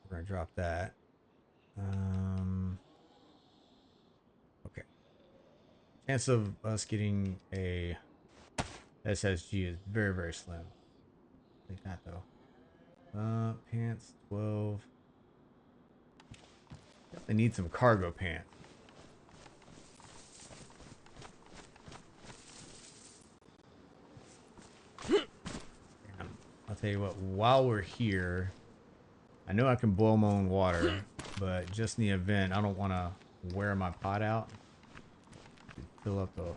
We're gonna drop that. Okay. Chance of us getting a SSG is very, very slim. I think that though. Pants 12. Definitely need some cargo pants. I'll tell you what, while we're here, I know I can boil my own water, but just in the event, I don't want to wear my pot out. Fill up the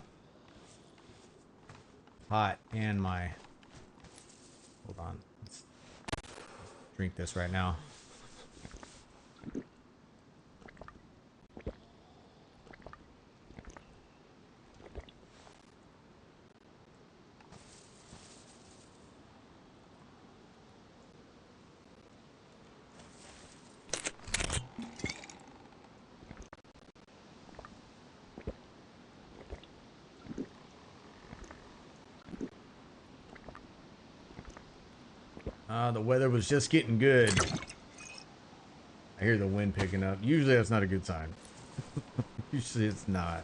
pot and my... Hold on. Let's drink this right now. The weather was just getting good. I hear the wind picking up. Usually that's not a good sign. Usually it's not.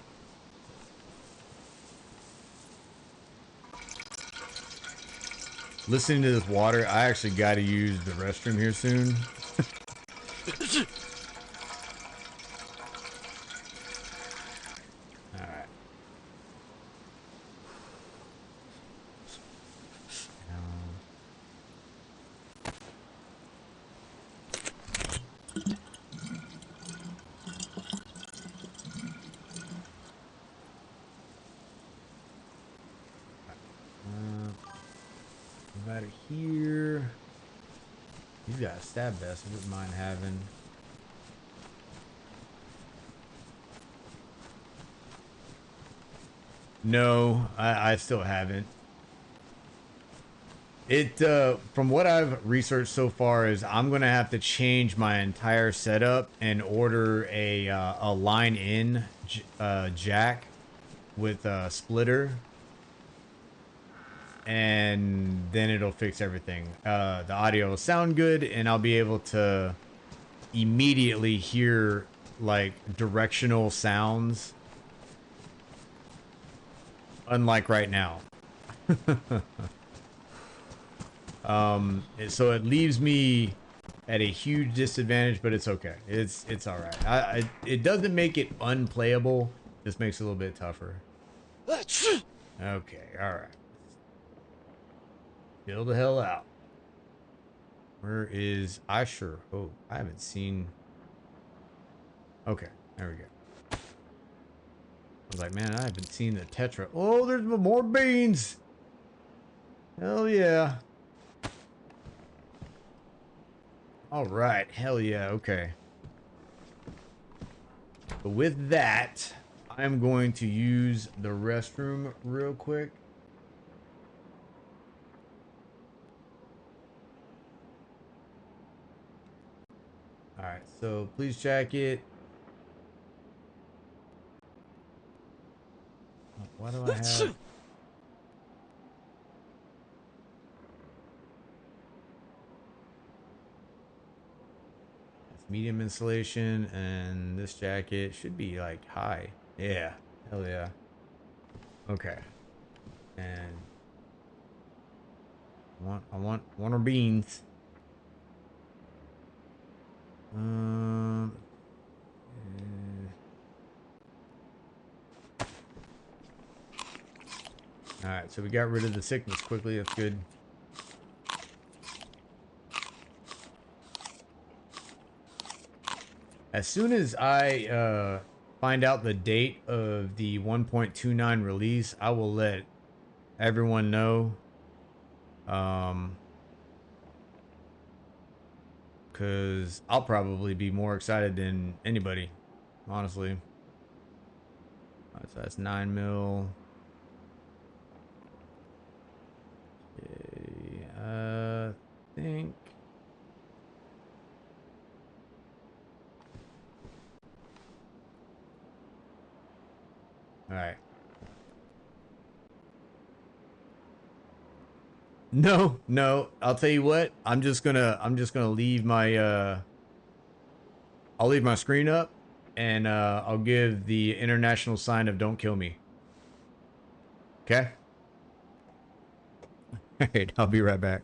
Listening to this water, I actually got to use the restroom here soon. Here, he's got a stab vest. I wouldn't mind having. No, I still haven't. It from what I've researched so far is I'm gonna have to change my entire setup and order a line in jack with a splitter. And then it'll fix everything. The audio will sound good, and I'll be able to immediately hear like directional sounds unlike right now. So it leaves me at a huge disadvantage, but it's okay. It's all right. It doesn't make it unplayable. Just makes it a little bit tougher. Okay, all right. Chill the hell out. Where is I sure hope I haven't seen. Okay, there we go. I was like, man, I haven't seen the Tetra. Oh, there's more beans. Hell yeah. All right, hell yeah. Okay. But with that, I'm going to use the restroom real quick. All right, so please check it. Why do I have? It's medium insulation, and this jacket should be like high. Yeah, hell yeah. Okay, and I want our beans. Um. All right, so we got rid of the sickness quickly. That's good. As soon as I find out the date of the 1.29 release, I will let everyone know. Because I'll probably be more excited than anybody, honestly. All right, so that's 9 mil. Okay, think. All right. No, no. I'll tell you what. I'm just gonna leave my I'll leave my screen up, and I'll give the international sign of "Don't kill me." Okay. All right. I'll be right back.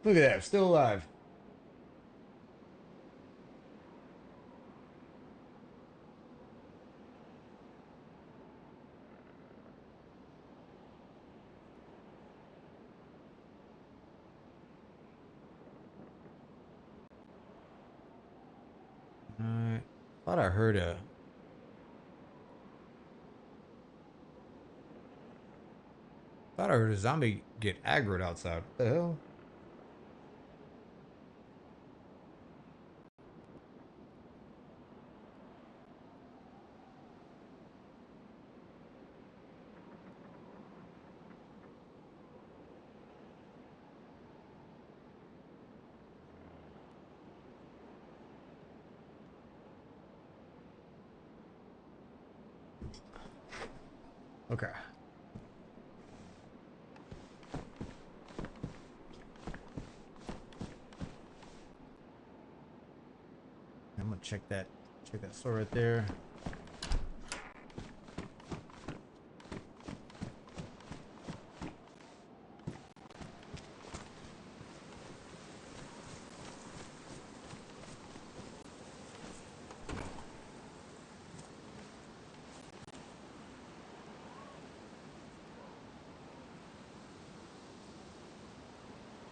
Look at that. Still alive. All right. Thought I heard a. Thought I heard a zombie get aggroed outside. What the hell? Okay. I'm gonna check that store right there.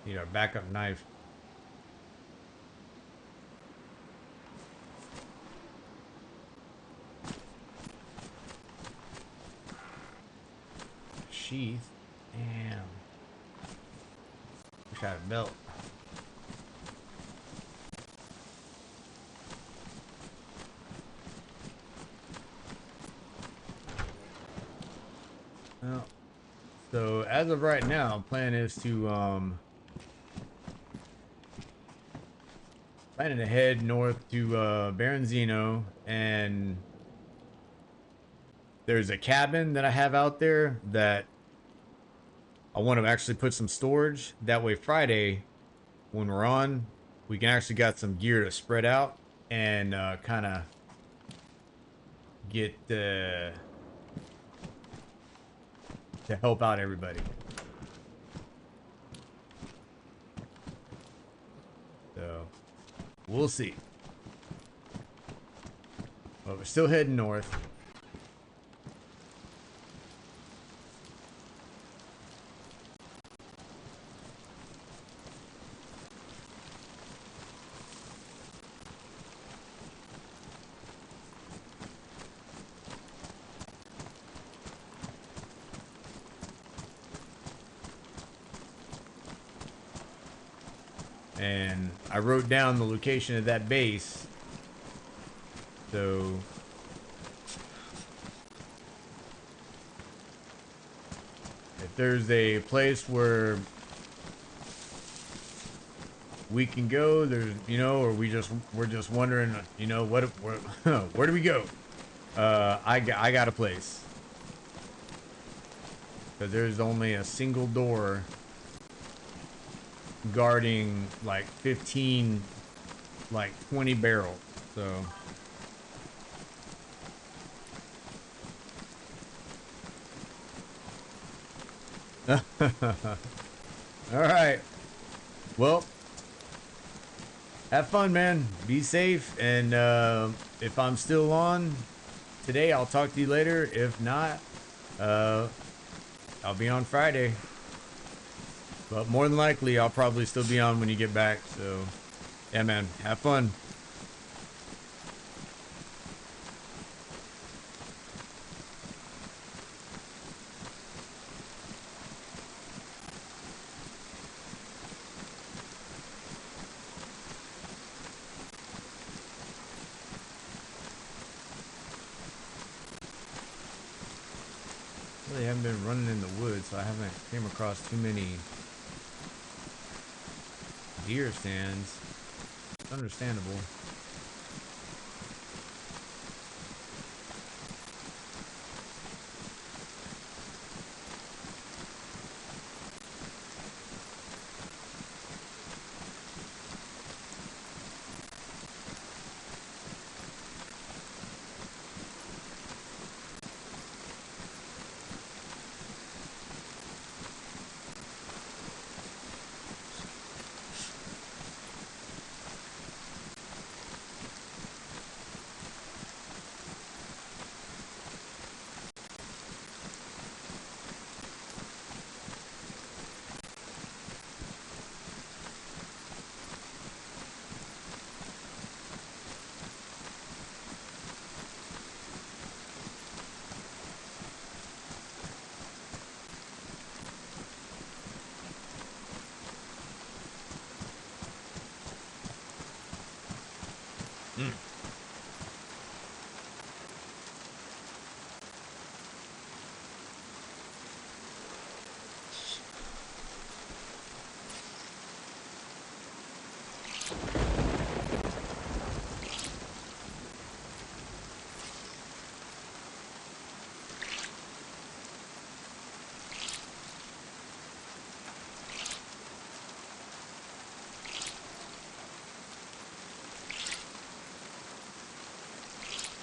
Need our backup knife. Sheath. Damn. Wish I had a belt. Well, so as of right now, plan is to planning to head north to Berezino, and there's a cabin that I have out there that I want to actually put some storage. That way Friday, when we're on, we can actually got some gear to spread out and kind of get to help out everybody. So we'll see. But we're still heading north. And I wrote down the location of that base. So if there's a place where we can go, there's, you know, or we're just wondering, you know, where do we go? I got a place. Because there's only a single door guarding like 15, like 20 barrels. So all right, well, have fun, man. Be safe, and if I'm still on today, I'll talk to you later. If not, I'll be on Friday. But more than likely, I'll probably still be on when you get back. So, yeah, man, have fun. Really haven't been running in the woods, so I haven't came across too many deer stands. It's understandable.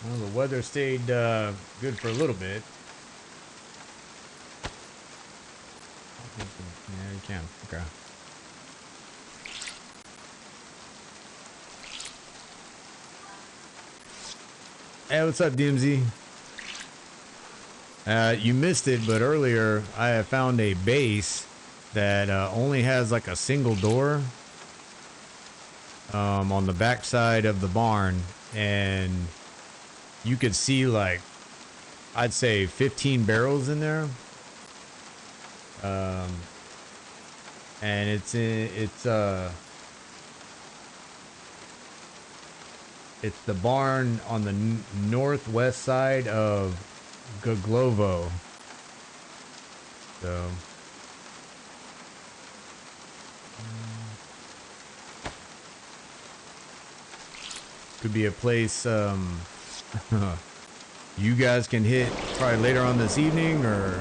Well, the weather stayed good for a little bit. Yeah, you can. Okay. Hey, what's up, DMZ? You missed it, but earlier I found a base that only has like a single door on the back side of the barn, and you could see like I'd say 15 barrels in there. And it's the barn on the northwest side of Goglovo. So could be a place you guys can hit probably later on this evening, or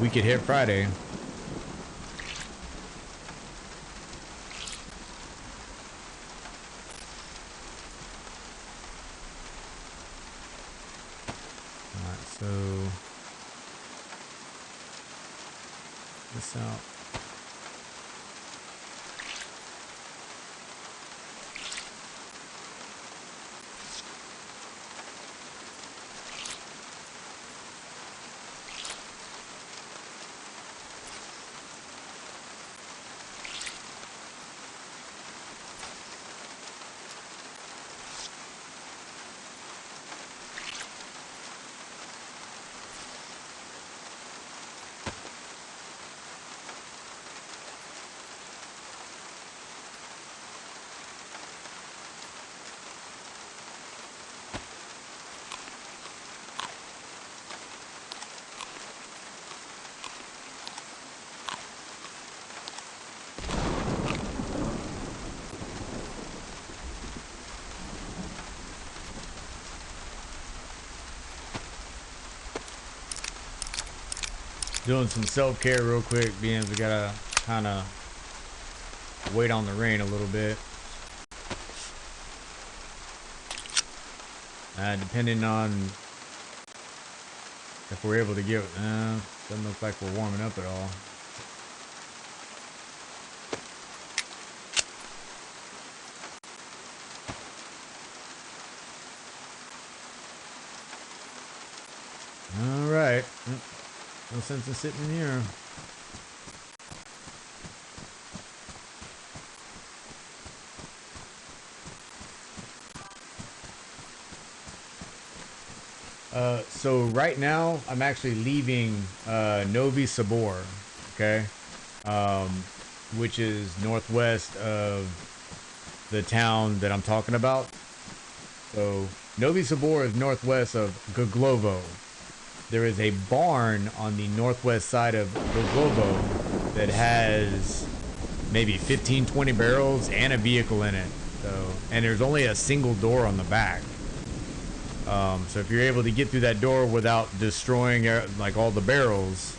we could hit Friday. Alright, so this out. Doing some self-care real quick, being we gotta kind of wait on the rain a little bit. Depending on if we're able to get, doesn't look like we're warming up at all. All right. No sense in sitting in here. So right now I'm actually leaving Novi Sabor, okay, which is northwest of the town that I'm talking about. So Novi Sabor is northwest of Goglovo. There is a barn on the northwest side of Goglovo that has maybe 15-20 barrels and a vehicle in it. So, and there's only a single door on the back. So if you're able to get through that door without destroying like all the barrels,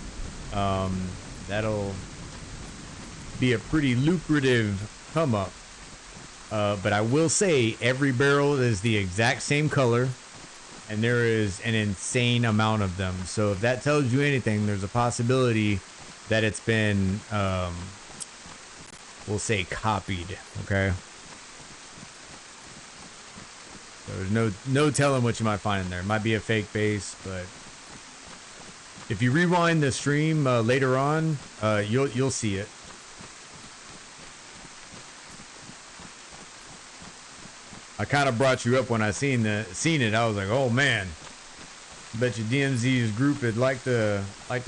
that'll be a pretty lucrative come up. But I will say every barrel is the exact same color, and there is an insane amount of them. So if that tells you anything, there's a possibility that it's been, we'll say, copied. Okay. So there's no telling what you might find in there. It might be a fake base, but if you rewind the stream later on, you'll see it. I kind of brought you up when I seen it. I was like, oh man, bet you DMZ's group would like to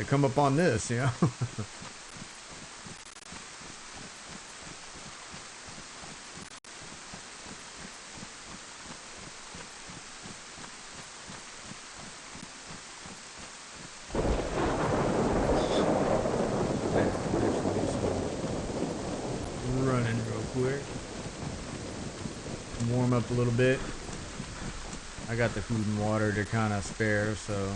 come up on this, you know. Up a little bit. I got the food and water to kind of spare, so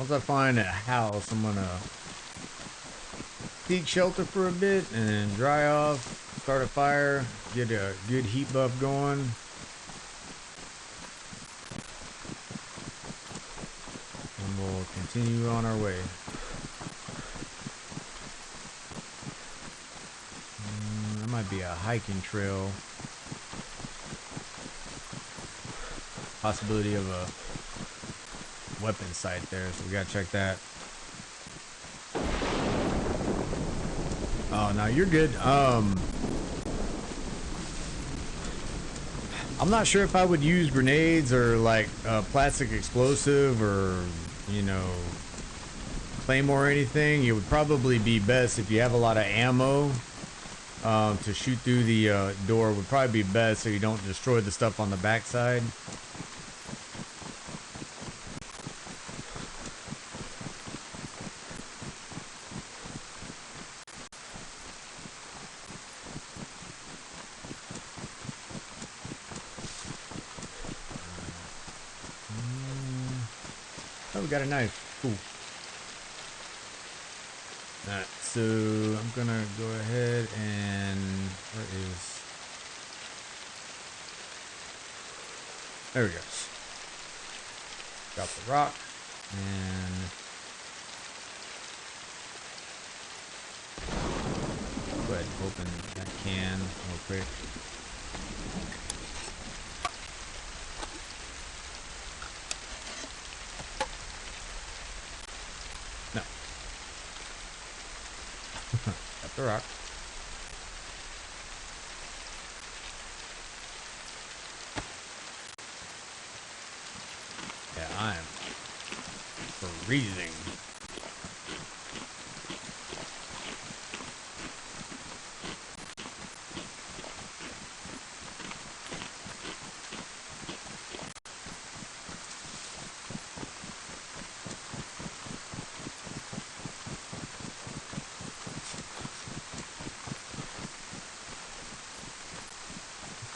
Once I find a house, I'm gonna seek shelter for a bit and then dry off, start a fire, get a good heat buff going. And we'll continue on our way. That might be a hiking trail. Possibility of a weapon site there, so we gotta check that. Oh no, you're good. I'm not sure if I would use grenades or like plastic explosive or, you know, claymore or anything. It would probably be best if you have a lot of ammo to shoot through the door. Would probably be best so you don't destroy the stuff on the backside. Oh, we got a knife. Cool. Alright, so I'm gonna go ahead and where is there we go. Drop the rock and go ahead and open that can real quick. No. Got the rock. Yeah, I am freezing.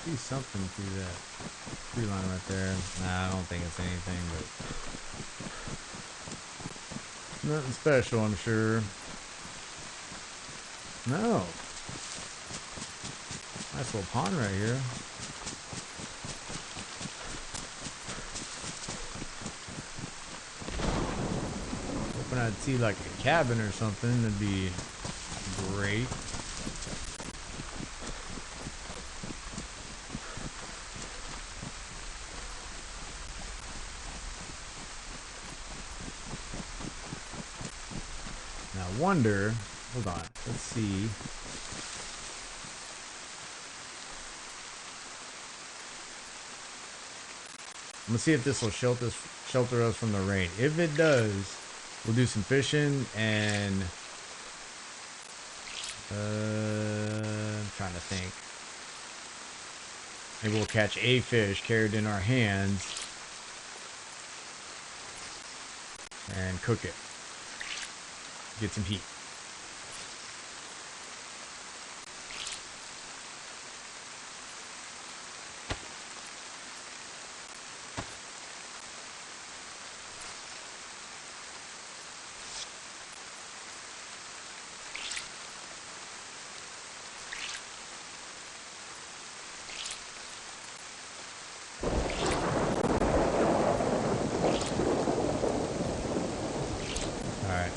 See something through that tree line right there. Nah, I don't think it's anything, but nothing special, I'm sure. No. Nice little pond right here. Hoping I'd see like a cabin or something. That'd be great. Now I wonder, hold on, let's see. I'm gonna see if this will shelter us from the rain. If it does, we'll do some fishing and I'm trying to think. Maybe we'll catch a fish carried in our hands and cook it. Get some heat.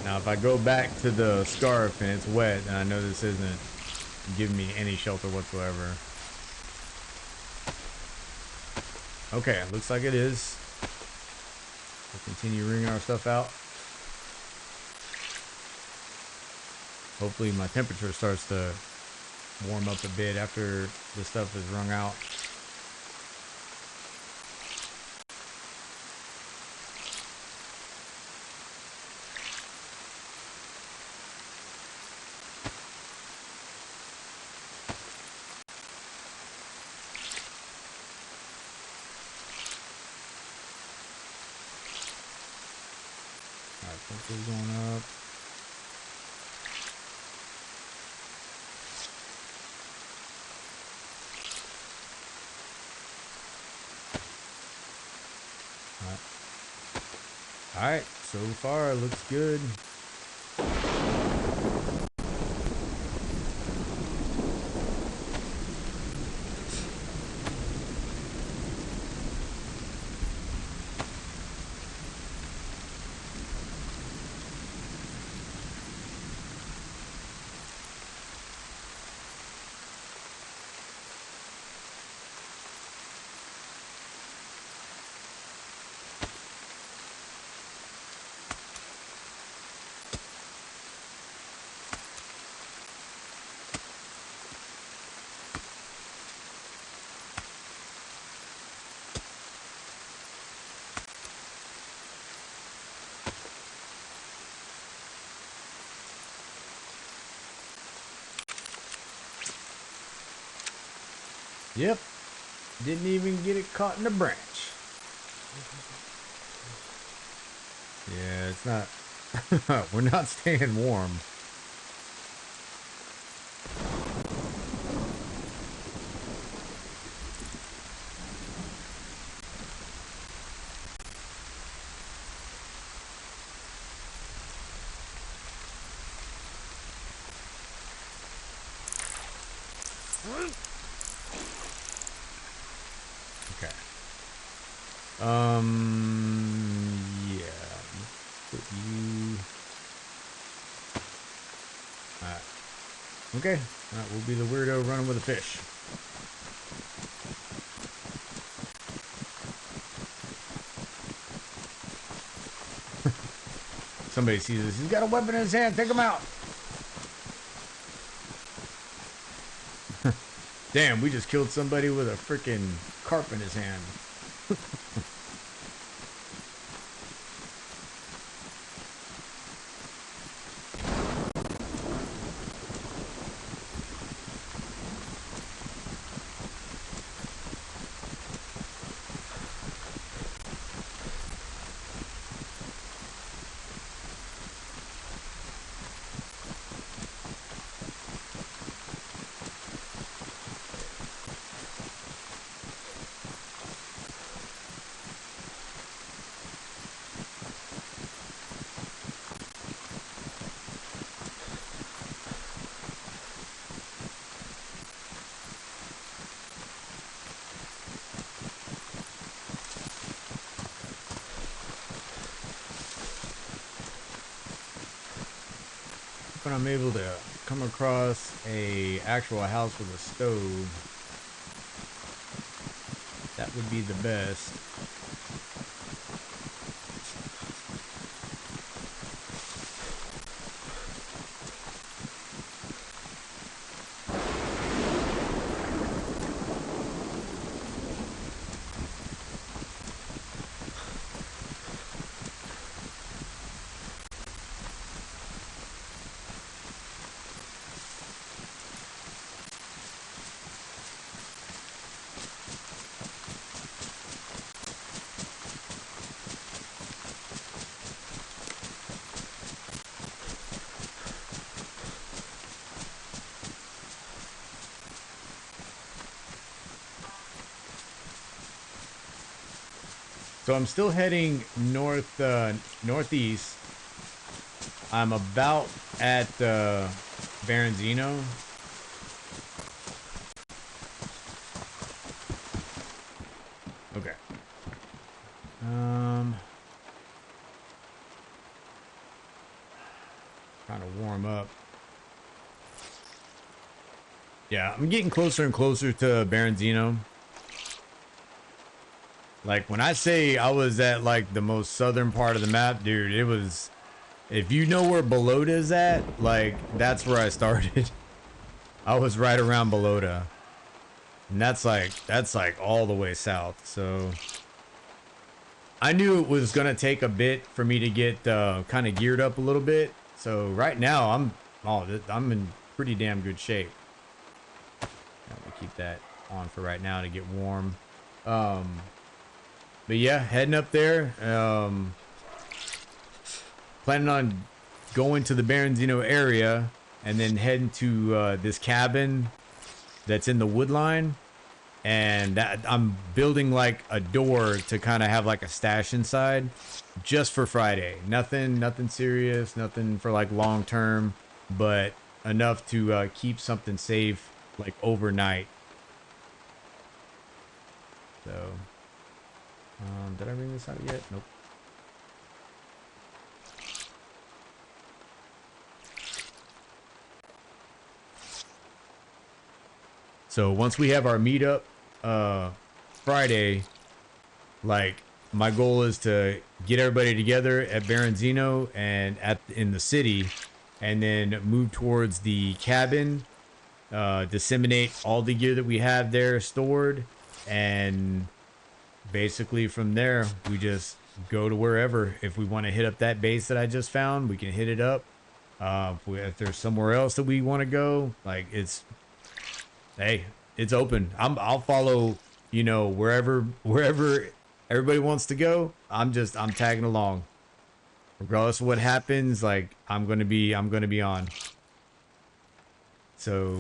Now, if I go back to the scarf and it's wet, and I know this isn't giving me any shelter whatsoever. Okay, looks like it is. We'll continue wringing our stuff out. Hopefully my temperature starts to warm up a bit after the stuff is wrung out. Temperature's going up. All right, So far, looks good. Yep. Didn't even get it caught in the branch. Yeah, it's not... We're not staying warm. Okay. Yeah. Put you... Alright. Okay. Alright, we'll be the weirdo running with a fish. Somebody sees this. He's got a weapon in his hand. Take him out. Damn, we just killed somebody with a freaking carp in his hand. When I'm able to come across a actual house with a stove, that would be the best. So I'm still heading northeast. I'm about at Berezino. Okay. Trying to warm up. Yeah, I'm getting closer and closer to Berezino. Like, when I say I was at, like, the most southern part of the map, dude, it was... If you know where Belota is at, like, that's where I started. I was right around Belota. And that's like all the way south, so... I knew it was gonna take a bit for me to get kind of geared up a little bit. So right now, I'm in pretty damn good shape. We'll keep that on for right now to get warm. But yeah, heading up there. Planning on going to the Berezino area and then heading to this cabin that's in the wood line. and that I'm building like a door to kind of have like a stash inside just for Friday. Nothing serious, nothing for like long term, but enough to keep something safe like overnight. So, did I bring this out yet? Nope. So once we have our meetup Friday, like my goal is to get everybody together at Berezino and in the city, and then move towards the cabin, disseminate all the gear that we have there stored, and basically from there we just go to wherever. If we want to hit up that base that I just found, we can hit it up. If there's somewhere else that we want to go, like hey, it's open. I'll follow, you know, wherever everybody wants to go. I'm tagging along. Regardless of what happens, like I'm gonna be on. So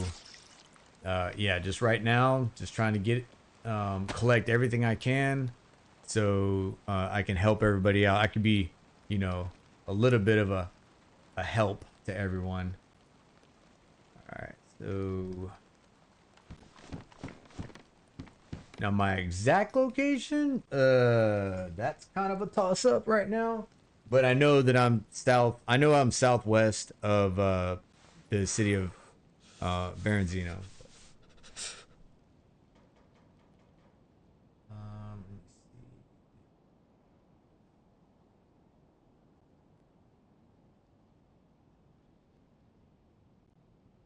yeah, just right now, just trying to get collect everything I can so I can help everybody out. I could be, you know, a little bit of a help to everyone. Alright, so now my exact location, that's kind of a toss up right now. But I know that I'm southwest of the city of Berezino.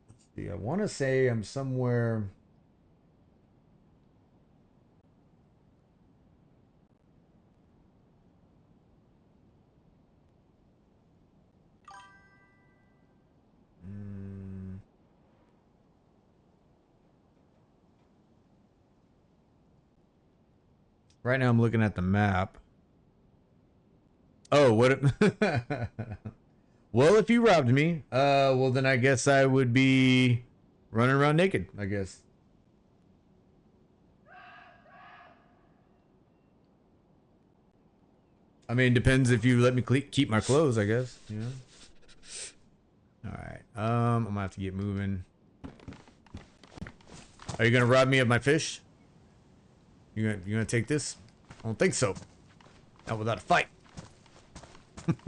Let's see. I want to say I'm somewhere. Right now I'm looking at the map. Oh, what? Well, if you robbed me, well then I guess I would be running around naked, I guess. I mean, depends if you let me keep my clothes, I guess. You know. All right. I'm gonna have to get moving. Are you gonna rob me of my fish? You gonna take this? I don't think so. Not without a fight. Let's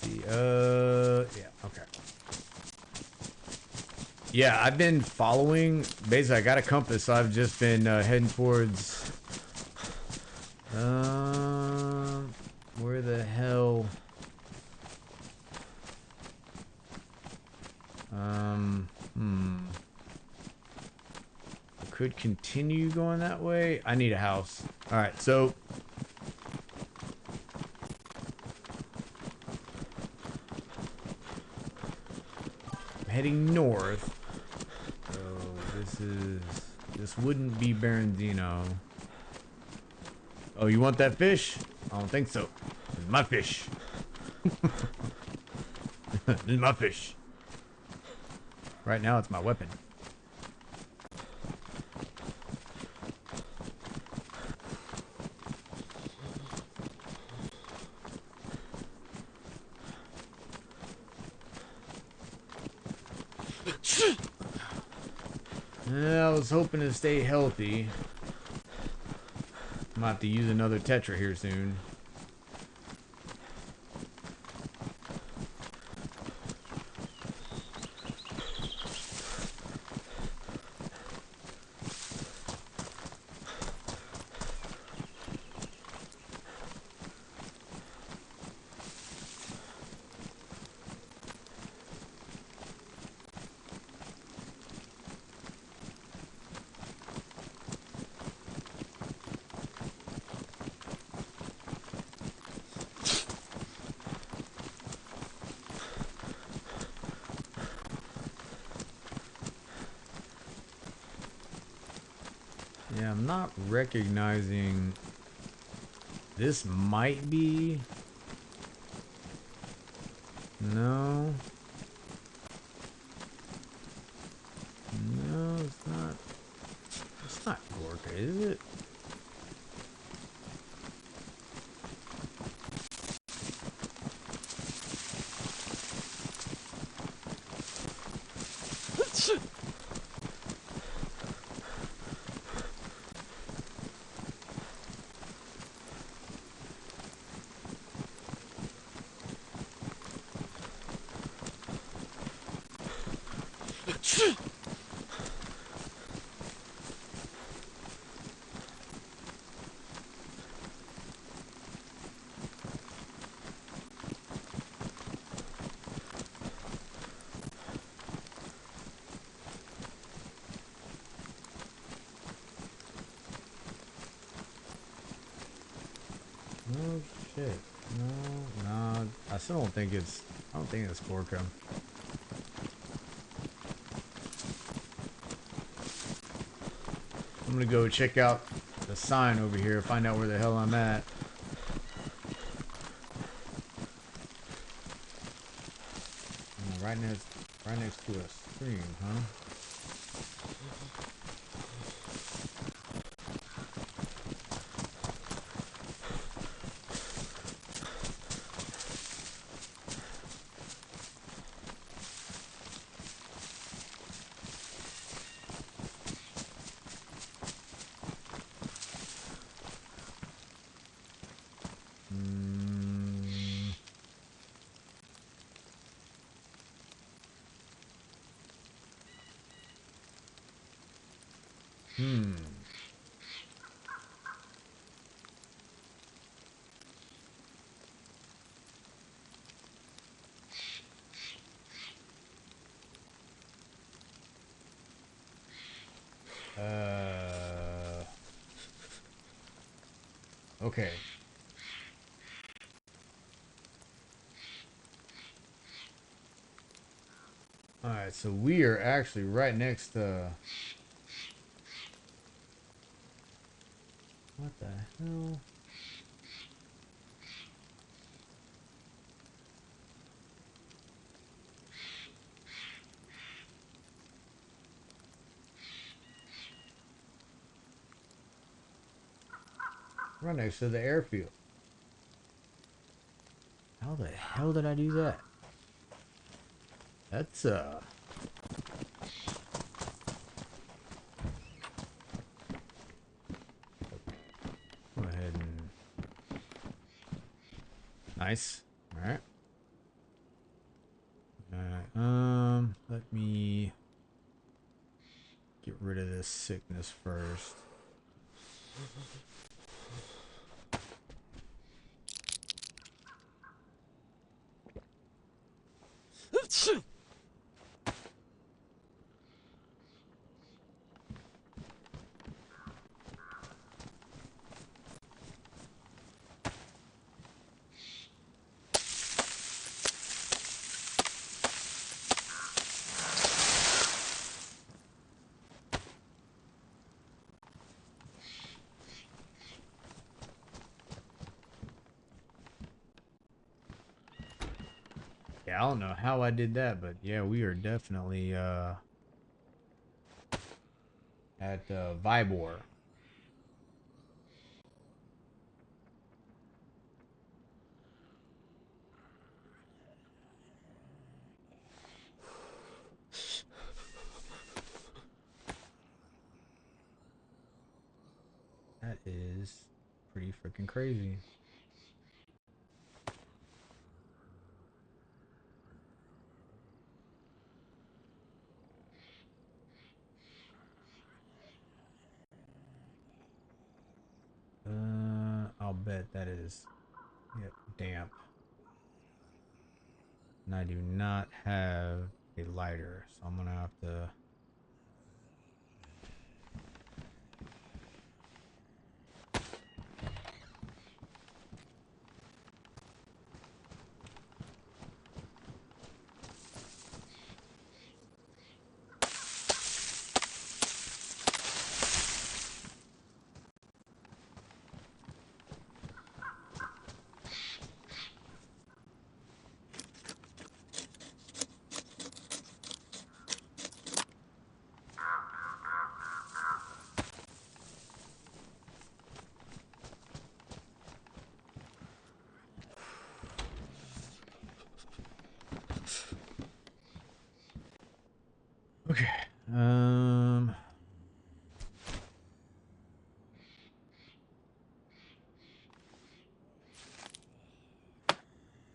see. Yeah. Okay. Yeah, I've been following. Basically, I got a compass, so I've just been heading towards. Where the hell? I could continue going that way. I need a house. All right, so I'm heading north. So this wouldn't be Berezino. Oh, you want that fish? I don't think so. This is my fish. This is my fish. Right now, it's my weapon. Yeah, I was hoping to stay healthy. I'm gonna have to use another Tetra here soon. Yeah, I'm not recognizing. This might be. No. Oh shit. No, nah. I still don't think it's. I don't think it's Gorka. I'm gonna go check out the sign over here, find out where the hell I'm at. Oh, right next to a stream, huh? Okay. Alright, so we are actually right next to... What the hell? Right next to the airfield. How the hell did I do that? That's, Go ahead and... Nice. Alright. Let me get rid of this sickness first. Yeah, I don't know how I did that, but yeah, we are definitely at Vibor. That is pretty freaking crazy. I'll bet that is, yep, damp. And I do not have a lighter, so I'm gonna have to...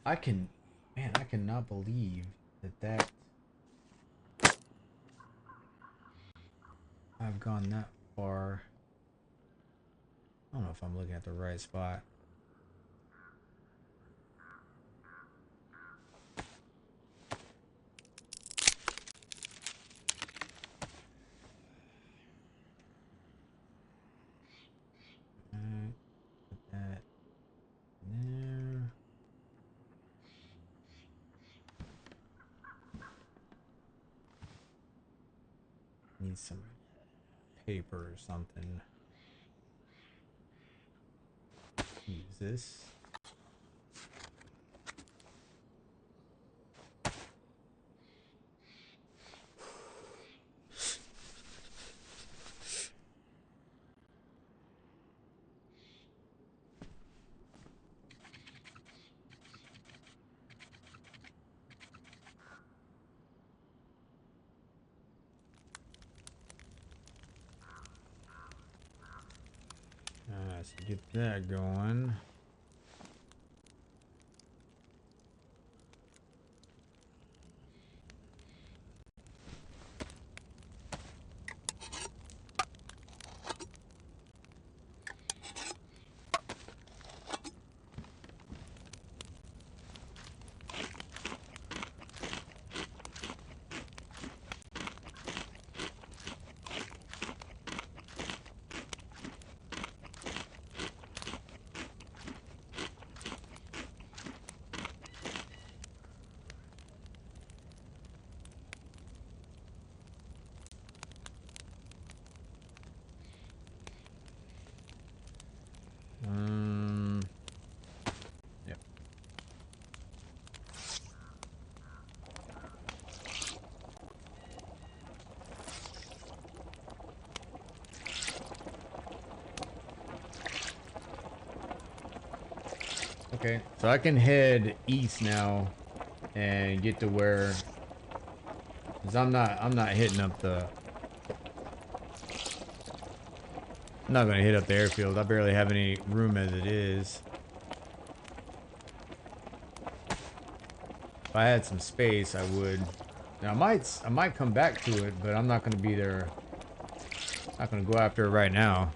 I can, man, I cannot believe that I've gone that far. I don't know if I'm looking at the right spot. Put that there. Need some paper or something. Use this. So get that going. Yep. Okay, so I can head east now and get to where, cause I'm not hitting up the, I'm not gonna hit up the airfield. I barely have any room as it is. If I had some space, I would. Now I might come back to it, but I'm not gonna be there. Not gonna go after it right now.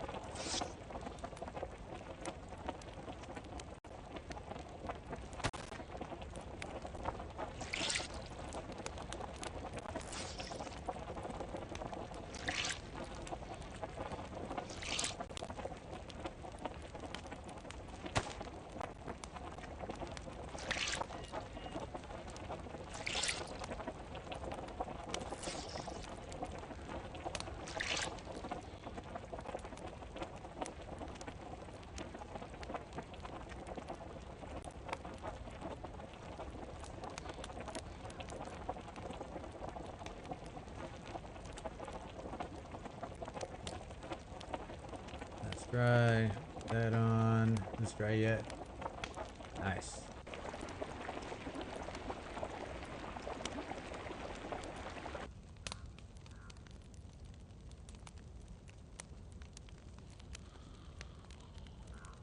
Let's try that on. Let's try yet. Nice.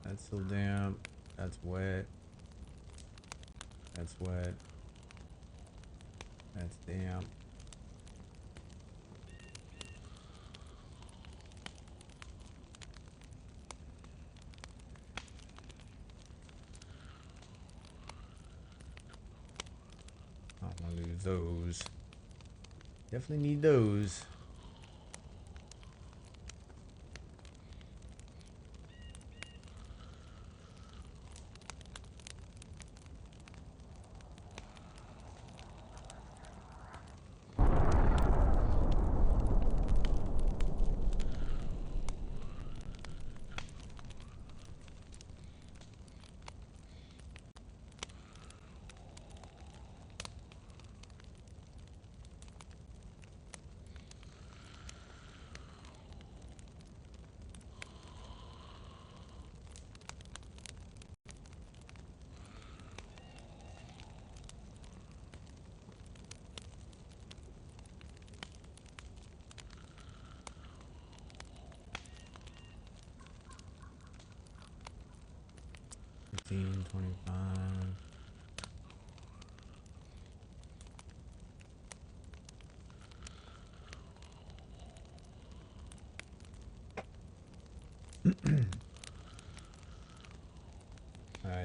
That's still damp. That's wet. That's wet. That's damp. I don't want to lose those. Definitely need those. $15.25.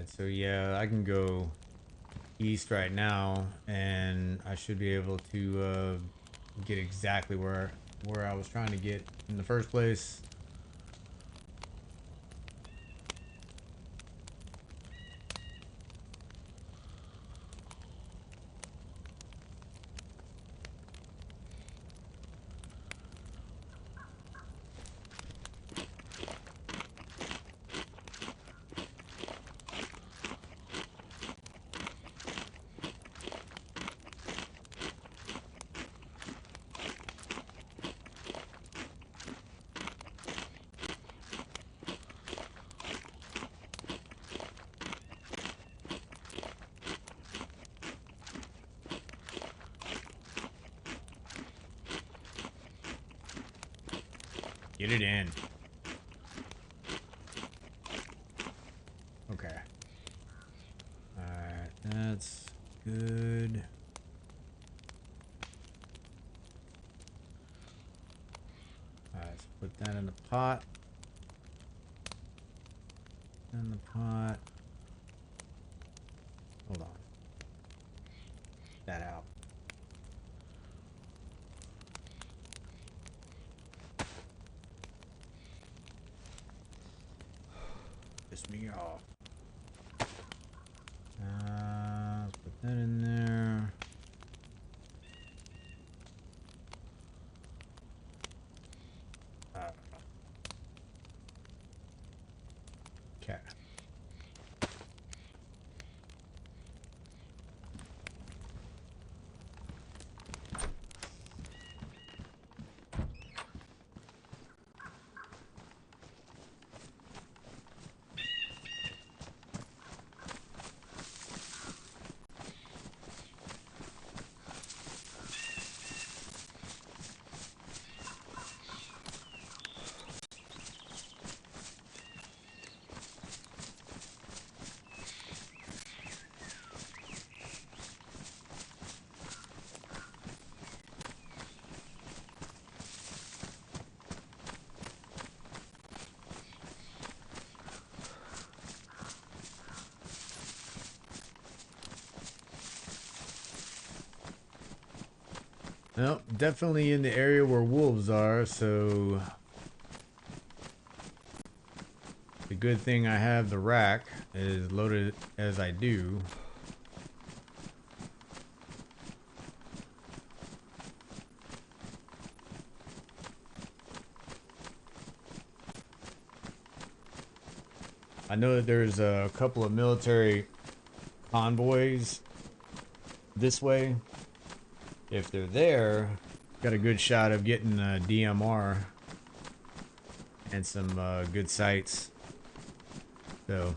Alright, so yeah, I can go east right now, and I should be able to get exactly where I was trying to get in the first place. Get it in. Okay. Alright, that's good. Alright, let's put that in the pot. In the pot. Hold on. That out. Piss me off. Let's put that in there. Okay. Well, definitely in the area where wolves are, so the good thing I have the rack is loaded as I do. I know that there's a couple of military convoys this way. If they're there, got a good shot of getting a DMR and some good sights. So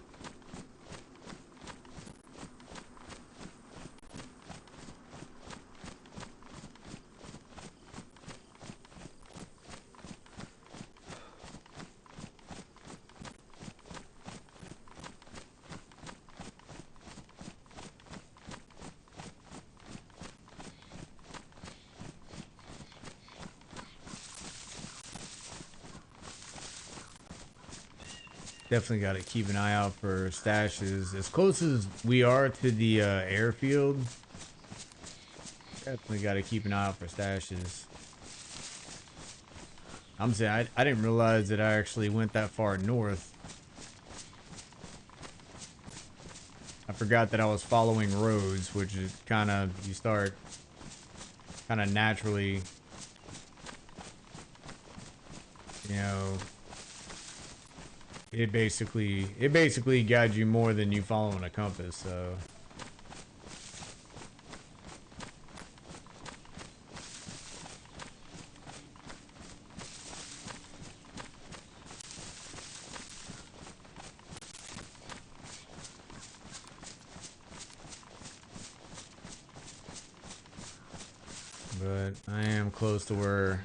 definitely got to keep an eye out for stashes. As close as we are to the airfield, definitely got to keep an eye out for stashes. I'm saying I didn't realize that I actually went that far north. I forgot that I was following roads, which is kind of, you start kind of naturally, you know, it basically guides you more than you following a compass, so. But I am close to where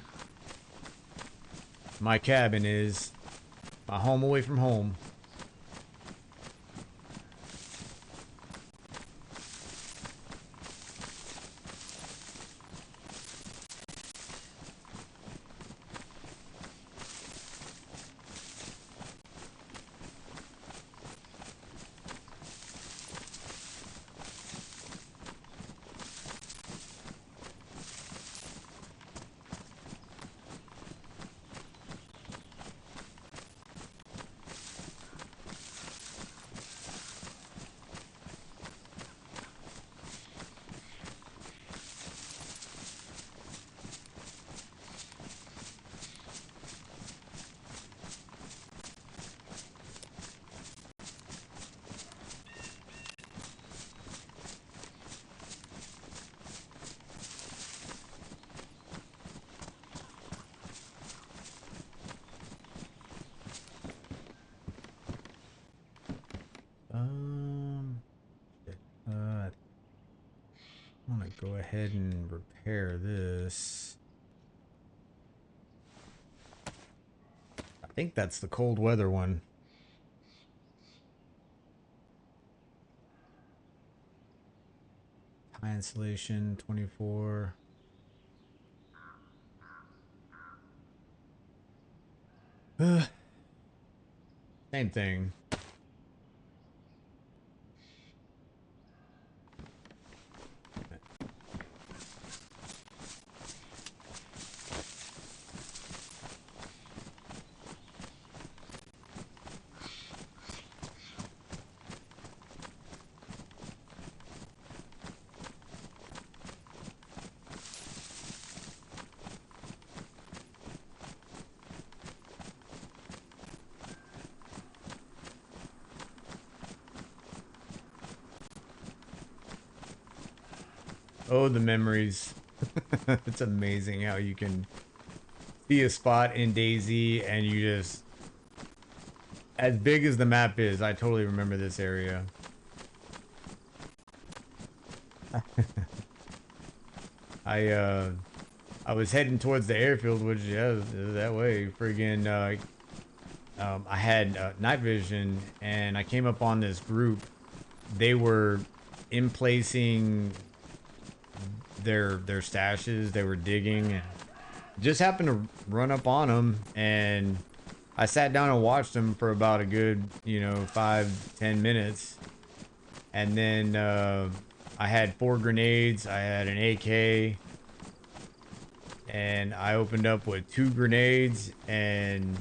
my cabin is, my home away from home. ahead and repair this. I think that's the cold weather one. High insulation, 24. Same thing. Oh, the memories. It's amazing how you can see a spot in Dayz and you just, as big as the map is, I totally remember this area. I was heading towards the airfield, which, yeah, that way. Friggin', I had night vision, and I came up on this group. They were in placing their stashes. They were digging, and just happened to run up on them, and I sat down and watched them for about a good, 5-10 minutes, and then I had 4 grenades. I had an AK. And I opened up with 2 grenades, and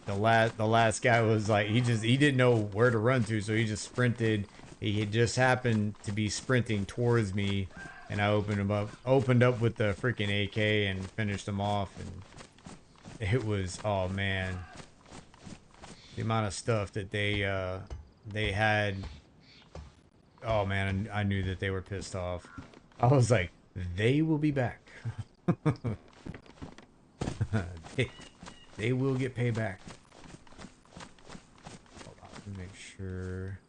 the last guy was like, he didn't know where to run to, so he just sprinted. He had just happened to be sprinting towards me, and I opened up with the freaking AK and finished him off. And it was, oh man, the amount of stuff that they had. Oh man, I knew that they were pissed off. I was like, they will be back. they will get payback. Hold on, let me make sure.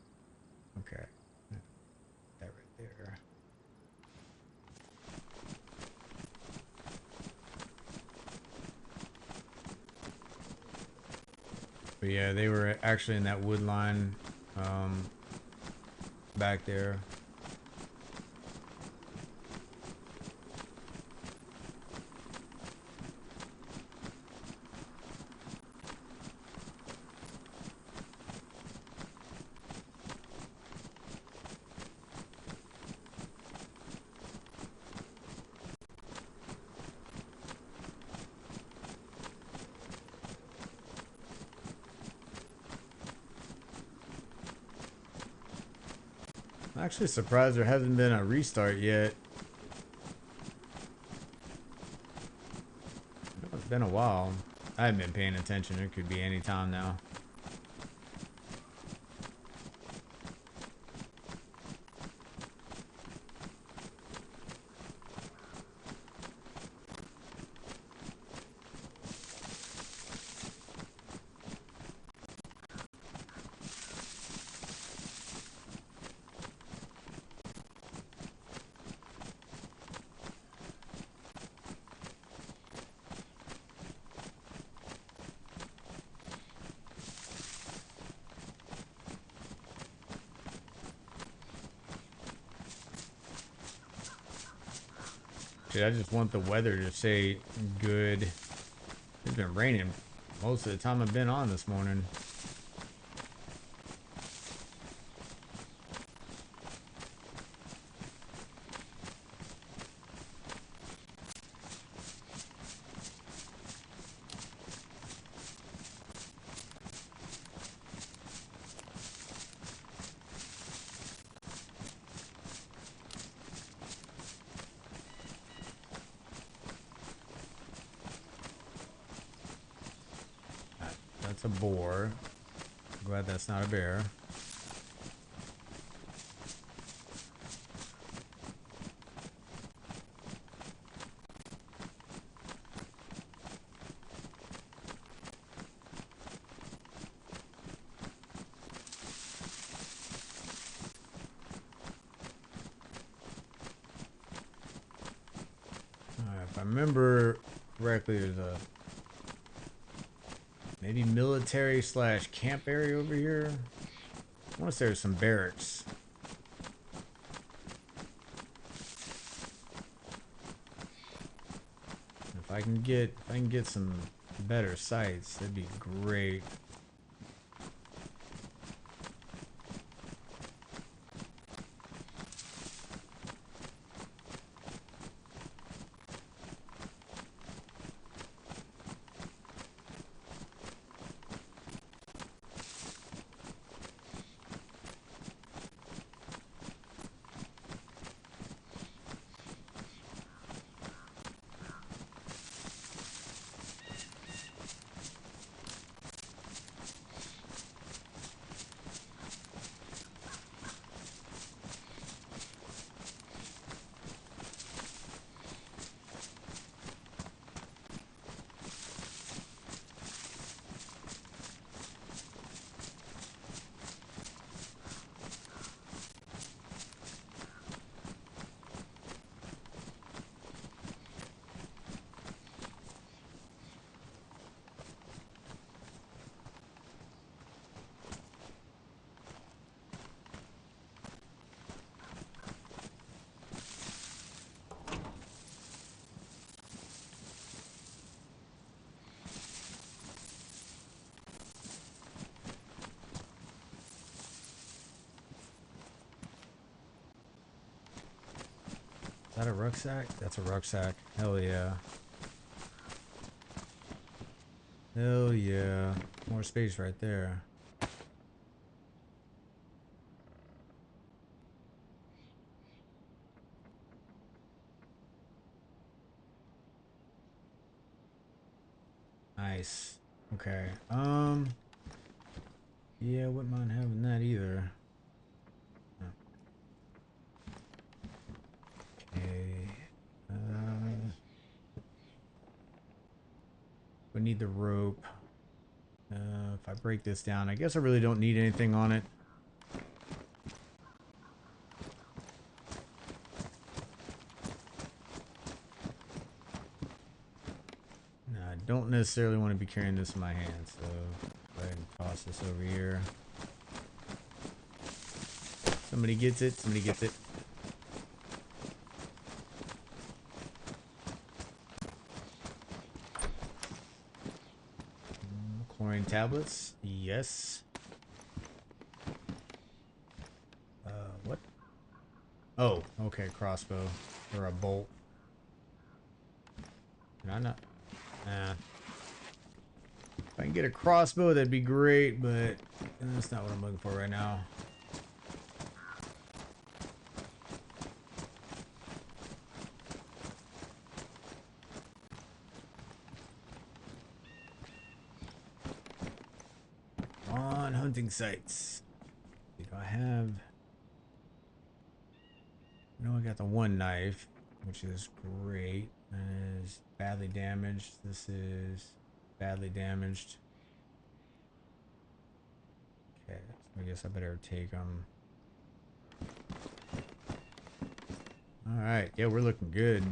Okay, that right there. But yeah, they were actually in that wood line back there. I'm actually surprised there hasn't been a restart yet. It's been a while. I haven't been paying attention. It could be any time now. Dude, I just want the weather to stay good. It's been raining most of the time I've been on this morning. That's a boar. Glad that's not a bear. I remember correctly, there's a maybe military slash camp area over here. I want to say there's some barracks. If I can get some better sights, that'd be great. Is that a rucksack? That's a rucksack. Hell yeah. Hell yeah. More space right there. Nice. Okay. Yeah, wouldn't mind having that either. Okay. We need the rope. If I break this down, I guess I really don't need anything on it. No, I don't necessarily want to be carrying this in my hand, so go ahead and toss this over here. Somebody gets it, somebody gets it. Chlorine tablets, yes. What? Oh, okay, crossbow or a bolt. Can I not? Nah. If I can get a crossbow, that'd be great, but that's not what I'm looking for right now. On hunting sites. Do I have? No, I got the one knife, which is great. That is badly damaged. This is badly damaged. Okay, so I guess I better take them. All right, yeah, we're looking good.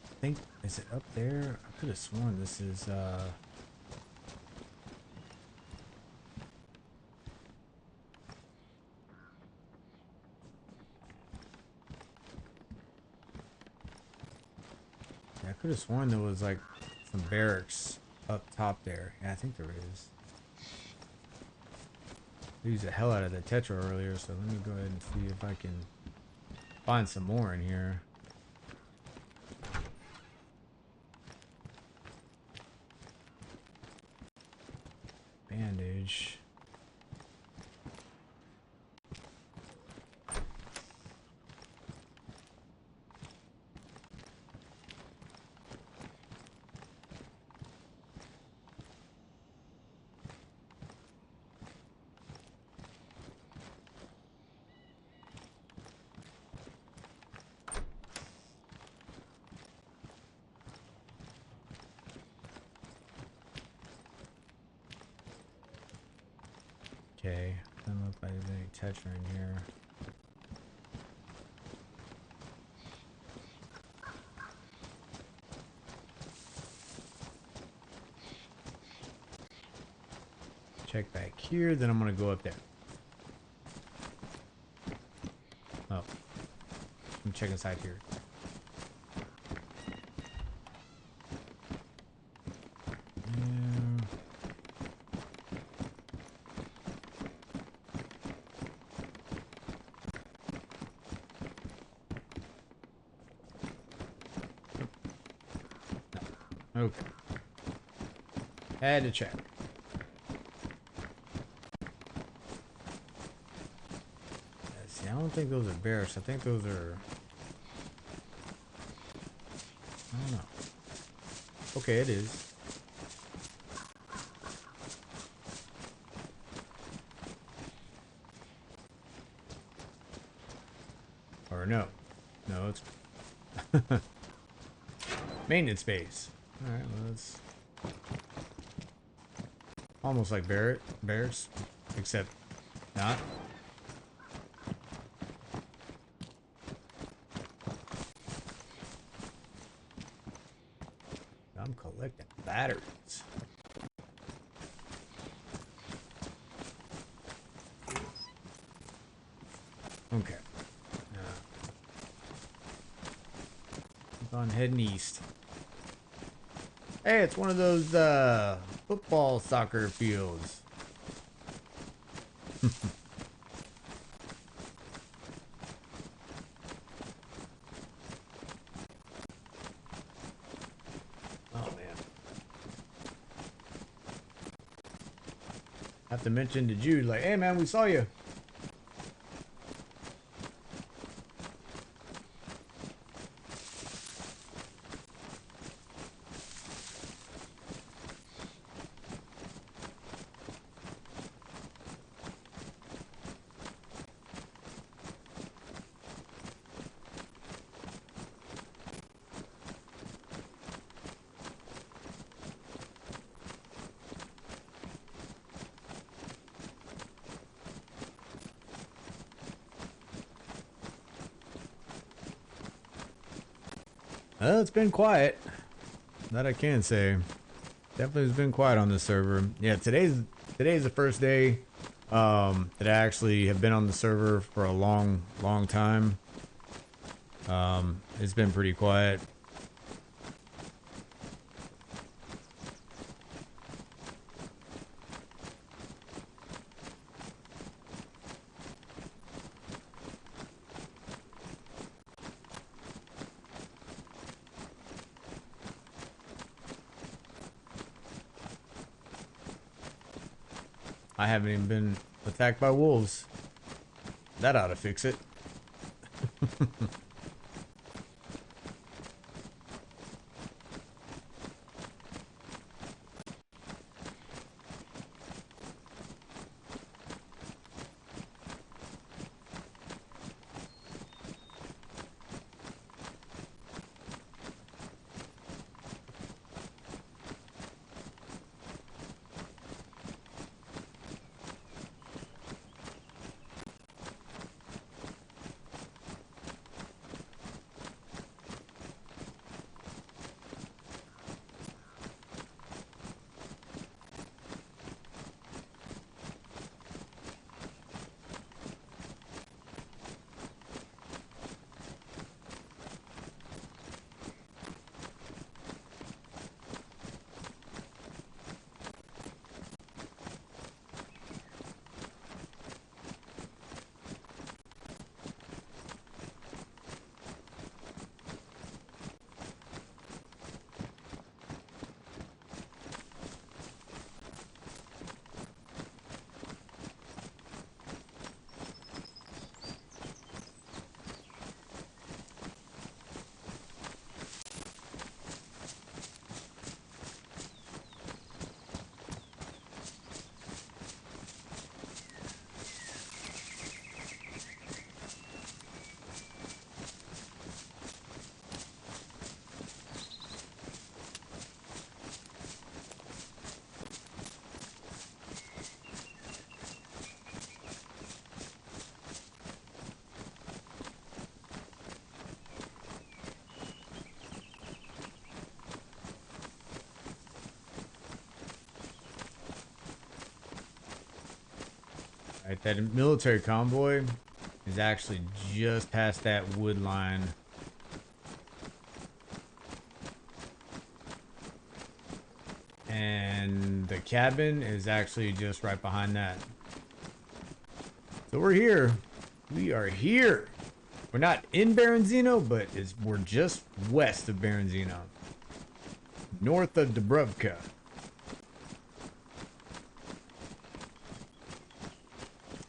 I think, is it up there? I could have sworn this is yeah, I could have sworn there was like some barracks up top there. Yeah, I think there is. I used the hell out of the Tetra earlier, so let me go ahead and see if I can find some more in here. Bandage. Okay. I don't know if there's any tetra in here. Check back here, then I'm gonna go up there. Oh. I'm checking inside here. Okay. Had to check. See, I don't think those are bears. I think those are... I don't know. Okay, it is. Or no. No, it's... maintenance base. Alright, well, that's... almost like bears. Except not. I'm collecting batteries. Okay. Keep on heading east. Hey, it's one of those football soccer fields. Oh man. I have to mention to Jude, like, hey man, we saw you. Well, it's been quiet. That I can say. Definitely has been quiet on this server. Yeah, today's the first day that I actually have been on the server for a long time. It's been pretty quiet. I haven't even been attacked by wolves. That ought to fix it. Right, that military convoy is actually just past that wood line. And the cabin is actually just right behind that. So we're here. We are here. We're not in Berezino, but we're just west of Berezino. North of Dubrovka.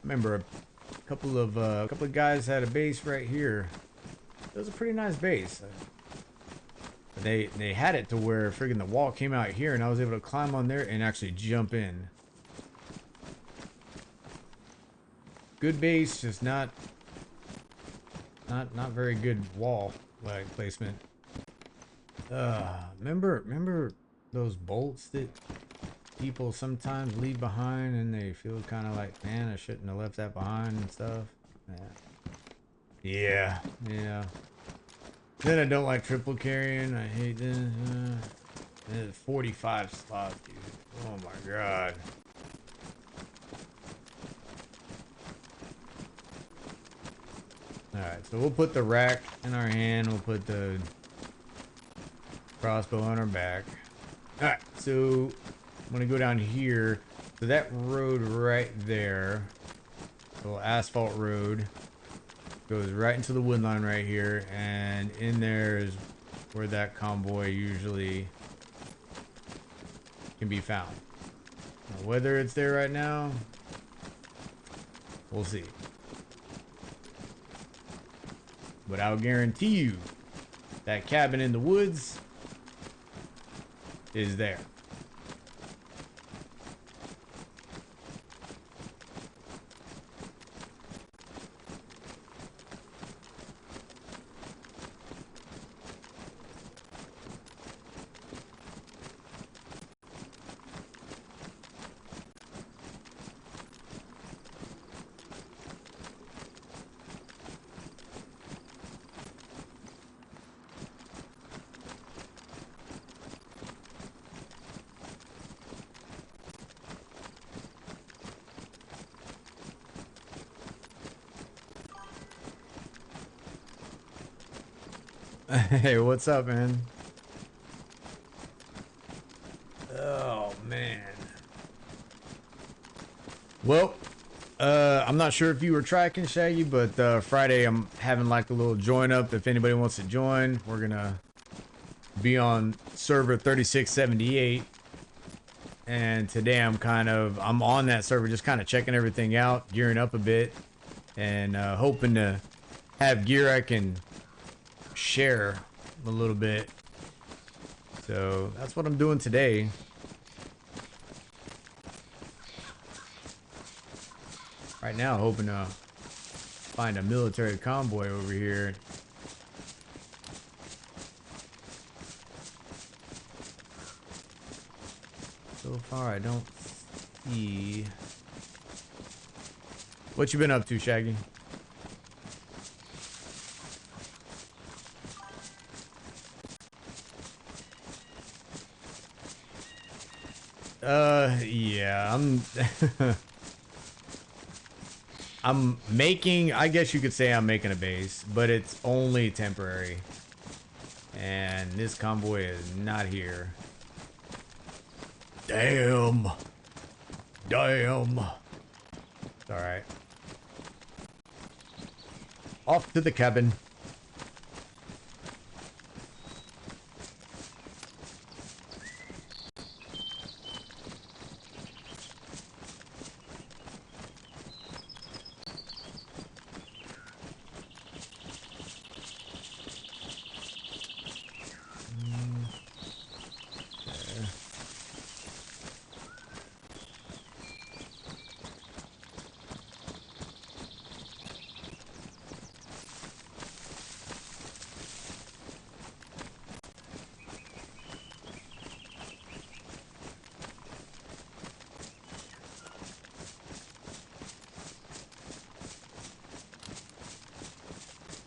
Remember, a couple of guys had a base right here. It was a pretty nice base. They had it to where friggin' the wall came out here, and I was able to climb on there and actually jump in. Good base, just not very good wall like placement. Remember those bolts that people sometimes leave behind and they feel kind of like, man, I shouldn't have left that behind and stuff. Yeah. Then I don't like triple carrying. I hate this. 45 slot, dude. Oh my god. Alright, so we'll put the rack in our hand. We'll put the crossbow on our back. Alright, so I'm gonna go down here. So that road right there, little asphalt road, goes right into the wood line right here, and in there is where that convoy usually can be found. Now, whether it's there right now, we'll see. But I'll guarantee you that cabin in the woods is there. Hey, what's up, man? Oh, man. Well, I'm not sure if you were tracking, Shaggy, but Friday I'm having like a little join up. If anybody wants to join, we're gonna be on server 3678. And today I'm on that server just kind of checking everything out, gearing up a bit, and hoping to have gear I can share a little bit. So that's what I'm doing today. Right now, hoping to find a military convoy over here. So far, I don't see. What you been up to, Shaggy? Yeah, I'm making, I guess you could say I'm making a base, but it's only temporary. And this convoy is not here. Damn. Damn. It's alright. Off to the cabin.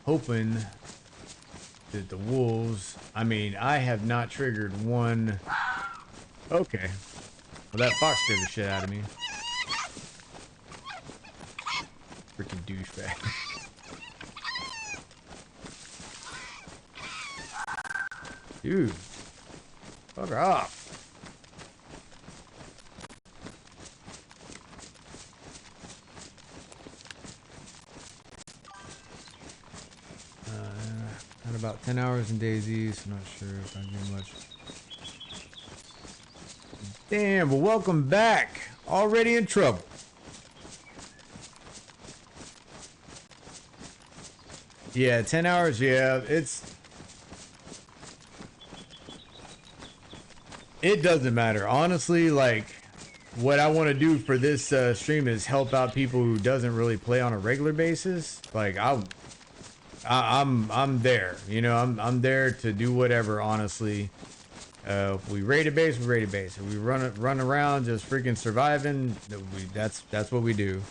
Hoping that the wolves, I mean, I have not triggered one. Okay. Well, that fox scared the shit out of me. douchebag. Dude. Fuck her off. Had about 10 hours in Dayz, so not sure if I do much. Damn, well, welcome back. Already in trouble. Yeah, 10 hours, yeah, it doesn't matter. Honestly, like, what I want to do for this stream is help out people who doesn't really play on a regular basis. Like, I'm there, you know, I'm there to do whatever, honestly. If we raid a base, we raid a base. If we run around just freaking surviving, that's what we do.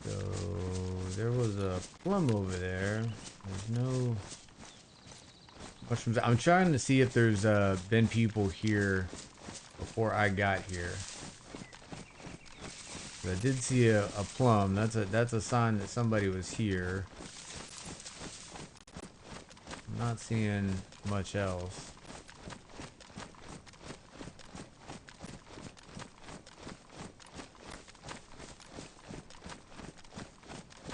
So there was a plum over there. There's no mushrooms. I'm trying to see if there's been people here before I got here. But I did see a plum. That's a sign that somebody was here. I'm not seeing much else.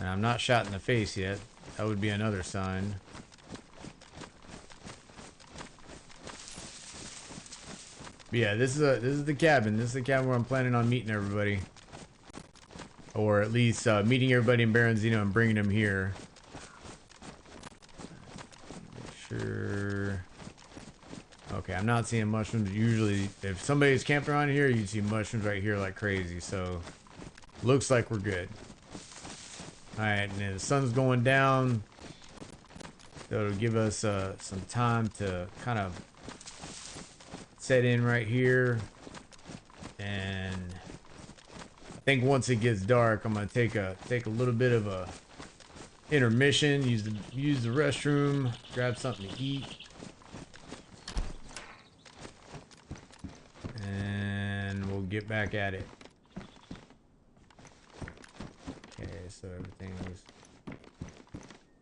And I'm not shot in the face yet. That would be another sign. But yeah, this is the cabin. This is the cabin where I'm planning on meeting everybody, or at least meeting everybody in Berezino and bringing them here. Make sure. Okay, I'm not seeing mushrooms. Usually, if somebody's camping around here, you see mushrooms right here like crazy. So, looks like we're good. Alright, and the sun's going down. So it'll give us some time to kind of set in right here. And I think once it gets dark, I'm gonna take a little bit of a intermission, use the restroom, grab something to eat. And we'll get back at it. So everything was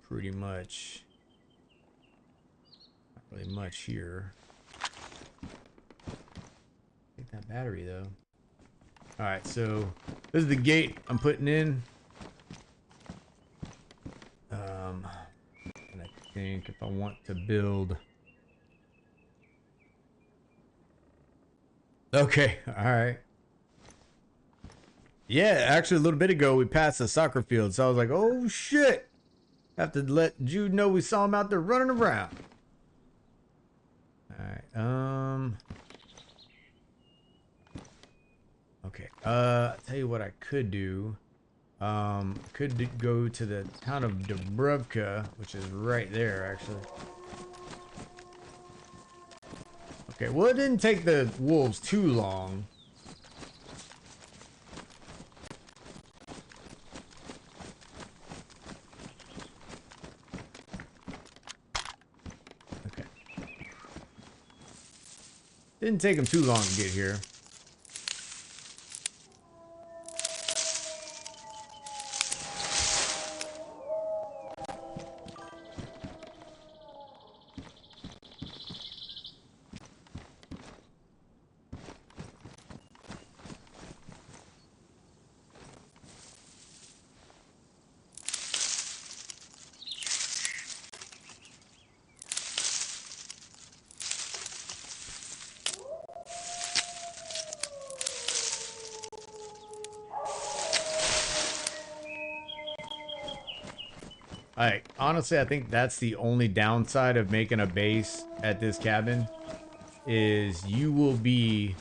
pretty much not really much here. Take that battery though. Alright, so this is the gate I'm putting in. And I think if I want to build. Okay, alright. Yeah, actually a little bit ago we passed the soccer field, so I was like, oh shit. Have to let Jude know we saw him out there running around. Alright, okay, I'll tell you what I could do. Could go to the town of Dubrovka, which is right there actually. Okay, well it didn't take the wolves too long. Didn't take them too long to get here. Honestly, I think that's the only downside of making a base at this cabin, is you will be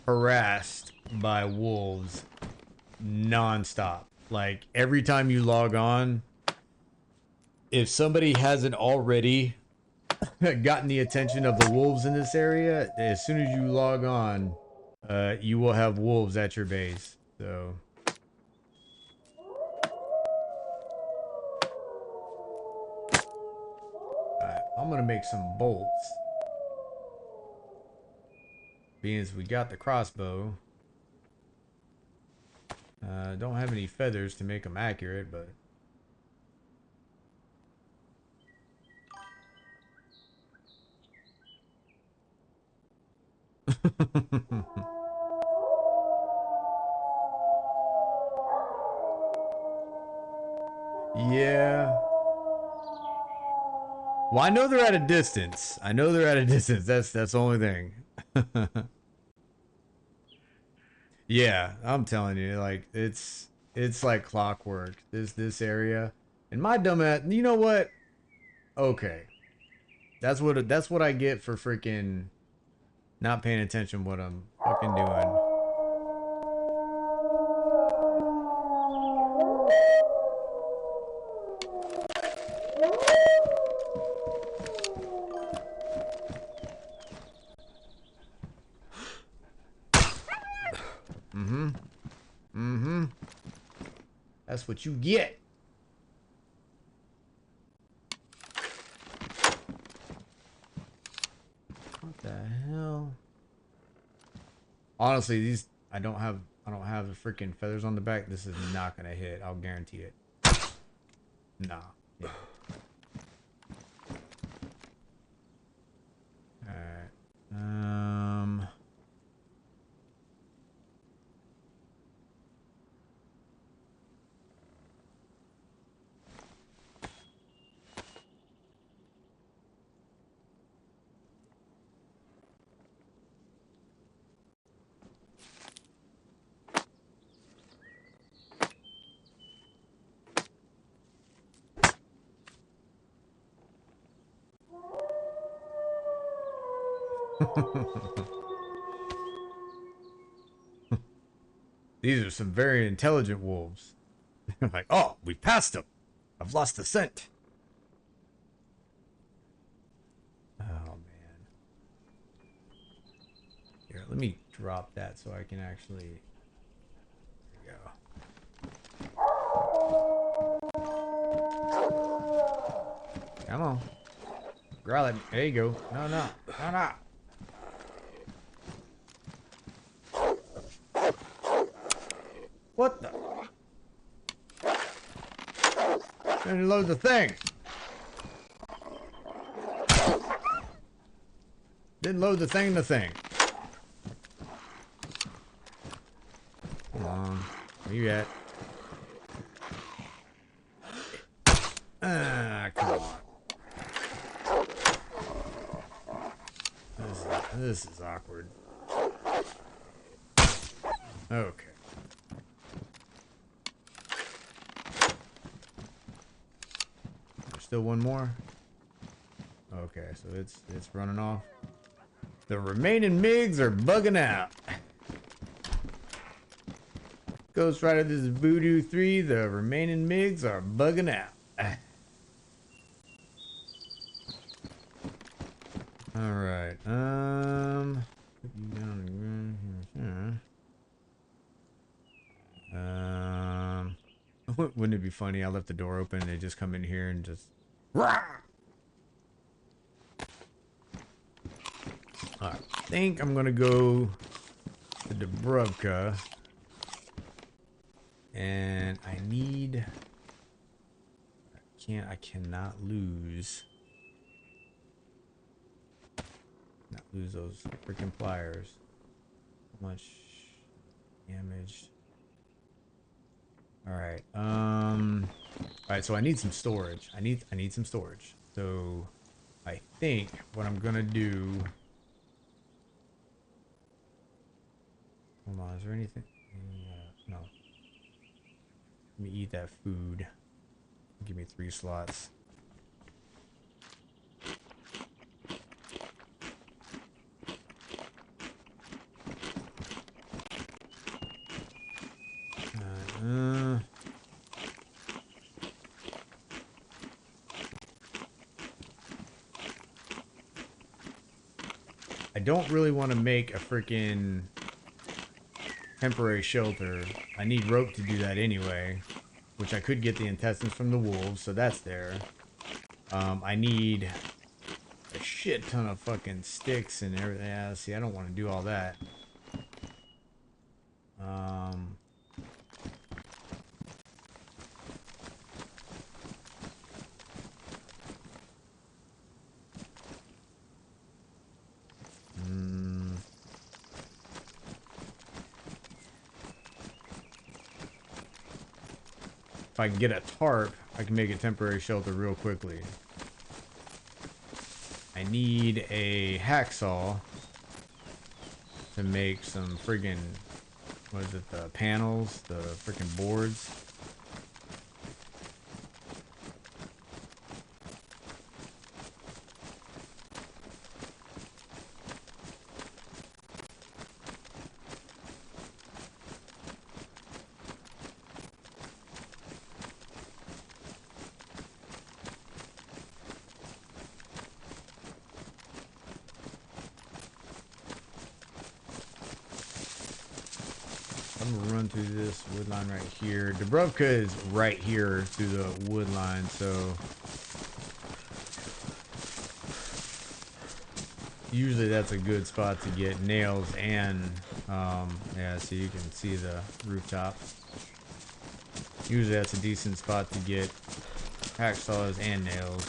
harassed by wolves non-stop. Like every time you log on, if somebody hasn't already gotten the attention of the wolves in this area, as soon as you log on, you will have wolves at your base. So. Alright, I'm gonna make some bolts. Being as we got the crossbow. Don't have any feathers to make them accurate, but... Yeah. Well, I know they're at a distance. I know they're at a distance. That's the only thing. Yeah, I'm telling you, like it's like clockwork. This area. And my dumbass, you know what? Okay. That's what I get for freaking not paying attention what I'm fucking doing. That's what you get. What the hell? Honestly, these I don't have the freaking feathers on the back. This is not gonna hit. I'll guarantee it. Nah. Yeah. Alright. These are some very intelligent wolves. Like, oh, we passed them. I've lost the scent. Oh, man. Here, let me drop that so I can actually... There we go. Come on. Growl at me. There you go. No, no. No, no. What the? Didn't load the thing. Didn't load the thing. Come on. Where you at? Ah, come on. This is awkward. Okay. There's still one more. Okay, so it's running off. The remaining MiGs are bugging out. Ghost Rider, this is Voodoo 3. The remaining MiGs are bugging out. Alright, put you down on the ground here. Wouldn't it be funny? I left the door open and they just come in here and just... Rah! I think I'm gonna go to Dubrovka. And I need... I cannot lose... Not lose those freaking pliers. How much damage? Alright, alright, so I need some storage. I need some storage. So I think what I'm gonna do... Hold on, is there anything? No. Let me eat that food. Give me 3 slots. I don't really want to make a freaking temporary shelter. I need rope to do that anyway, which I could get the intestines from the wolves, so that's there. I need a shit ton of fucking sticks and everything. Yeah, see, I don't want to do all that. If I can get a tarp, I can make a temporary shelter real quickly. I need a hacksaw to make some friggin', what is it, the panels, the freaking boards. I'm gonna run through this wood line right here. Dubrovka is right here through the wood line, so usually that's a good spot to get nails and yeah, so you can see the rooftop. Usually that's a decent spot to get hacksaws and nails.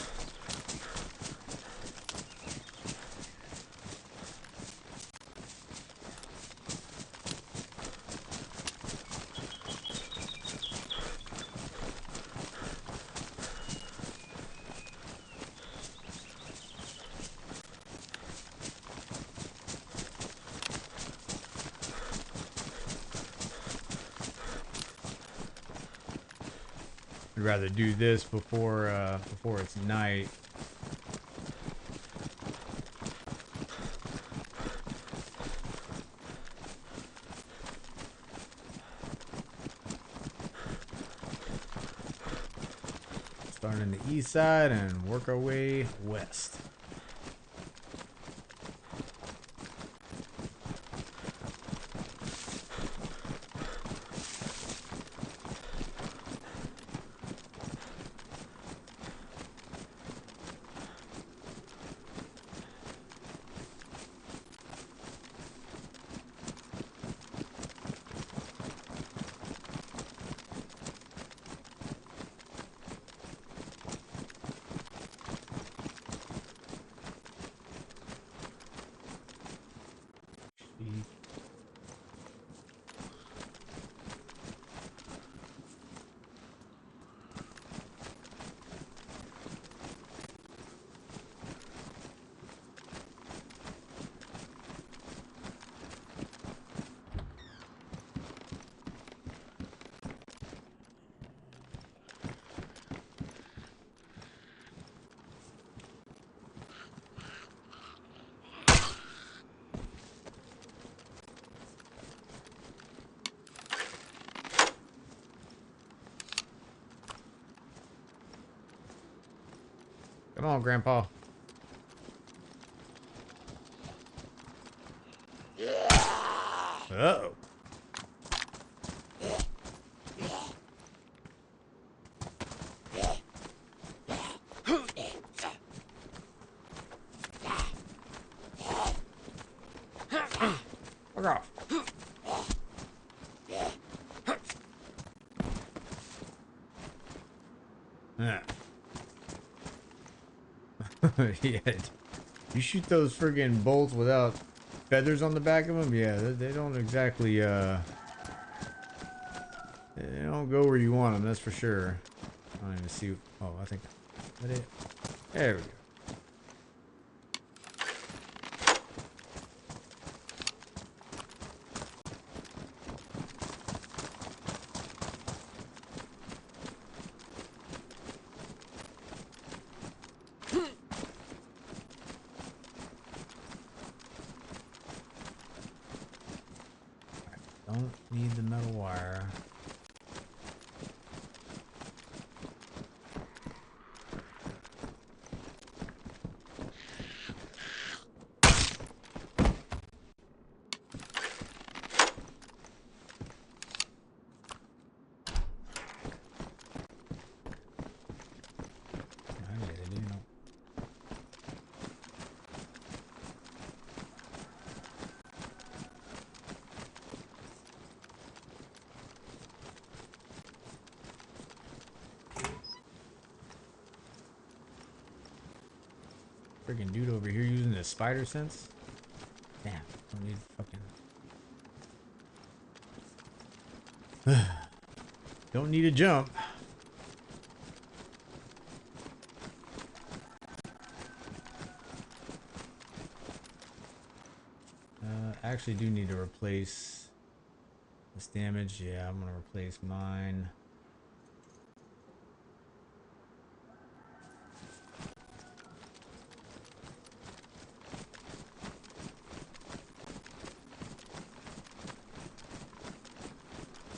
I'd rather do this before it's night. Starting in the east side and work our way west. Come on, Grandpa. Uh-oh. Fuck off. Yeah. Yeah. You shoot those friggin' bolts without feathers on the back of them? Yeah, they don't exactly, they don't go where you want them, that's for sure. I don't even see. Oh, I think. There we go. Don't need the metal wire. freaking dude over here using the spider sense. Damn, don't need fucking. Don't need a jump. I actually do need to replace this damage. Yeah, I'm gonna replace mine.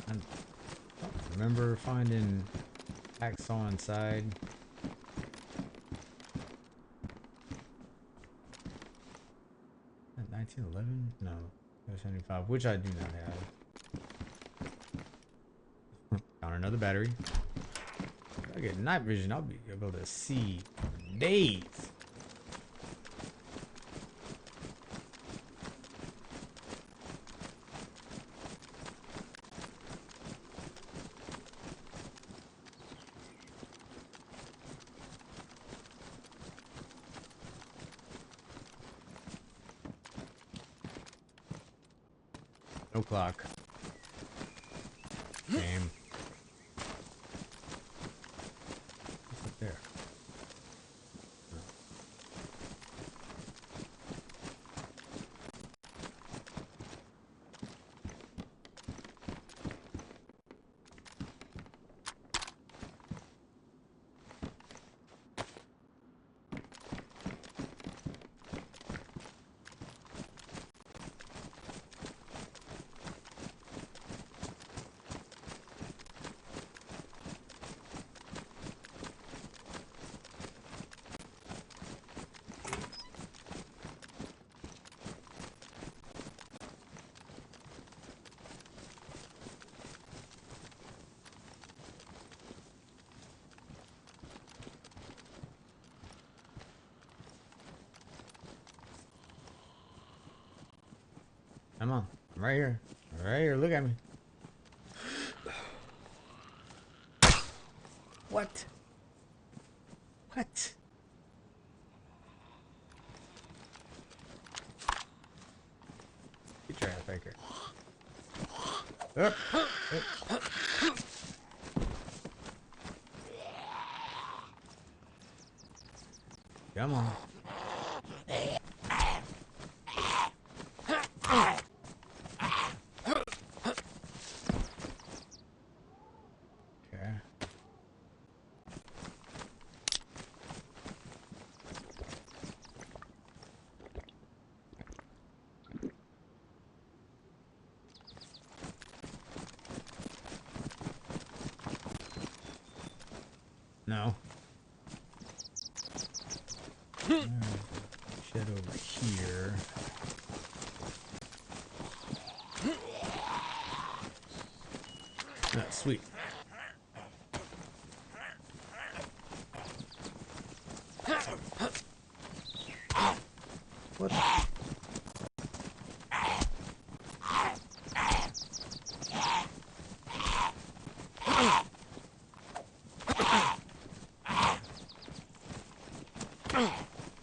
I don't remember finding hacksaw inside. 1911? No, 75, which I do not have. Found another battery. If I get night vision, I'll be able to see for days. No clock. Game. What's up there? Come on. I'm right here. Right here. Look at me. What? What? Get your ass back here. Up. Up. Come on. No. Shed over here. Ah, sweet. What?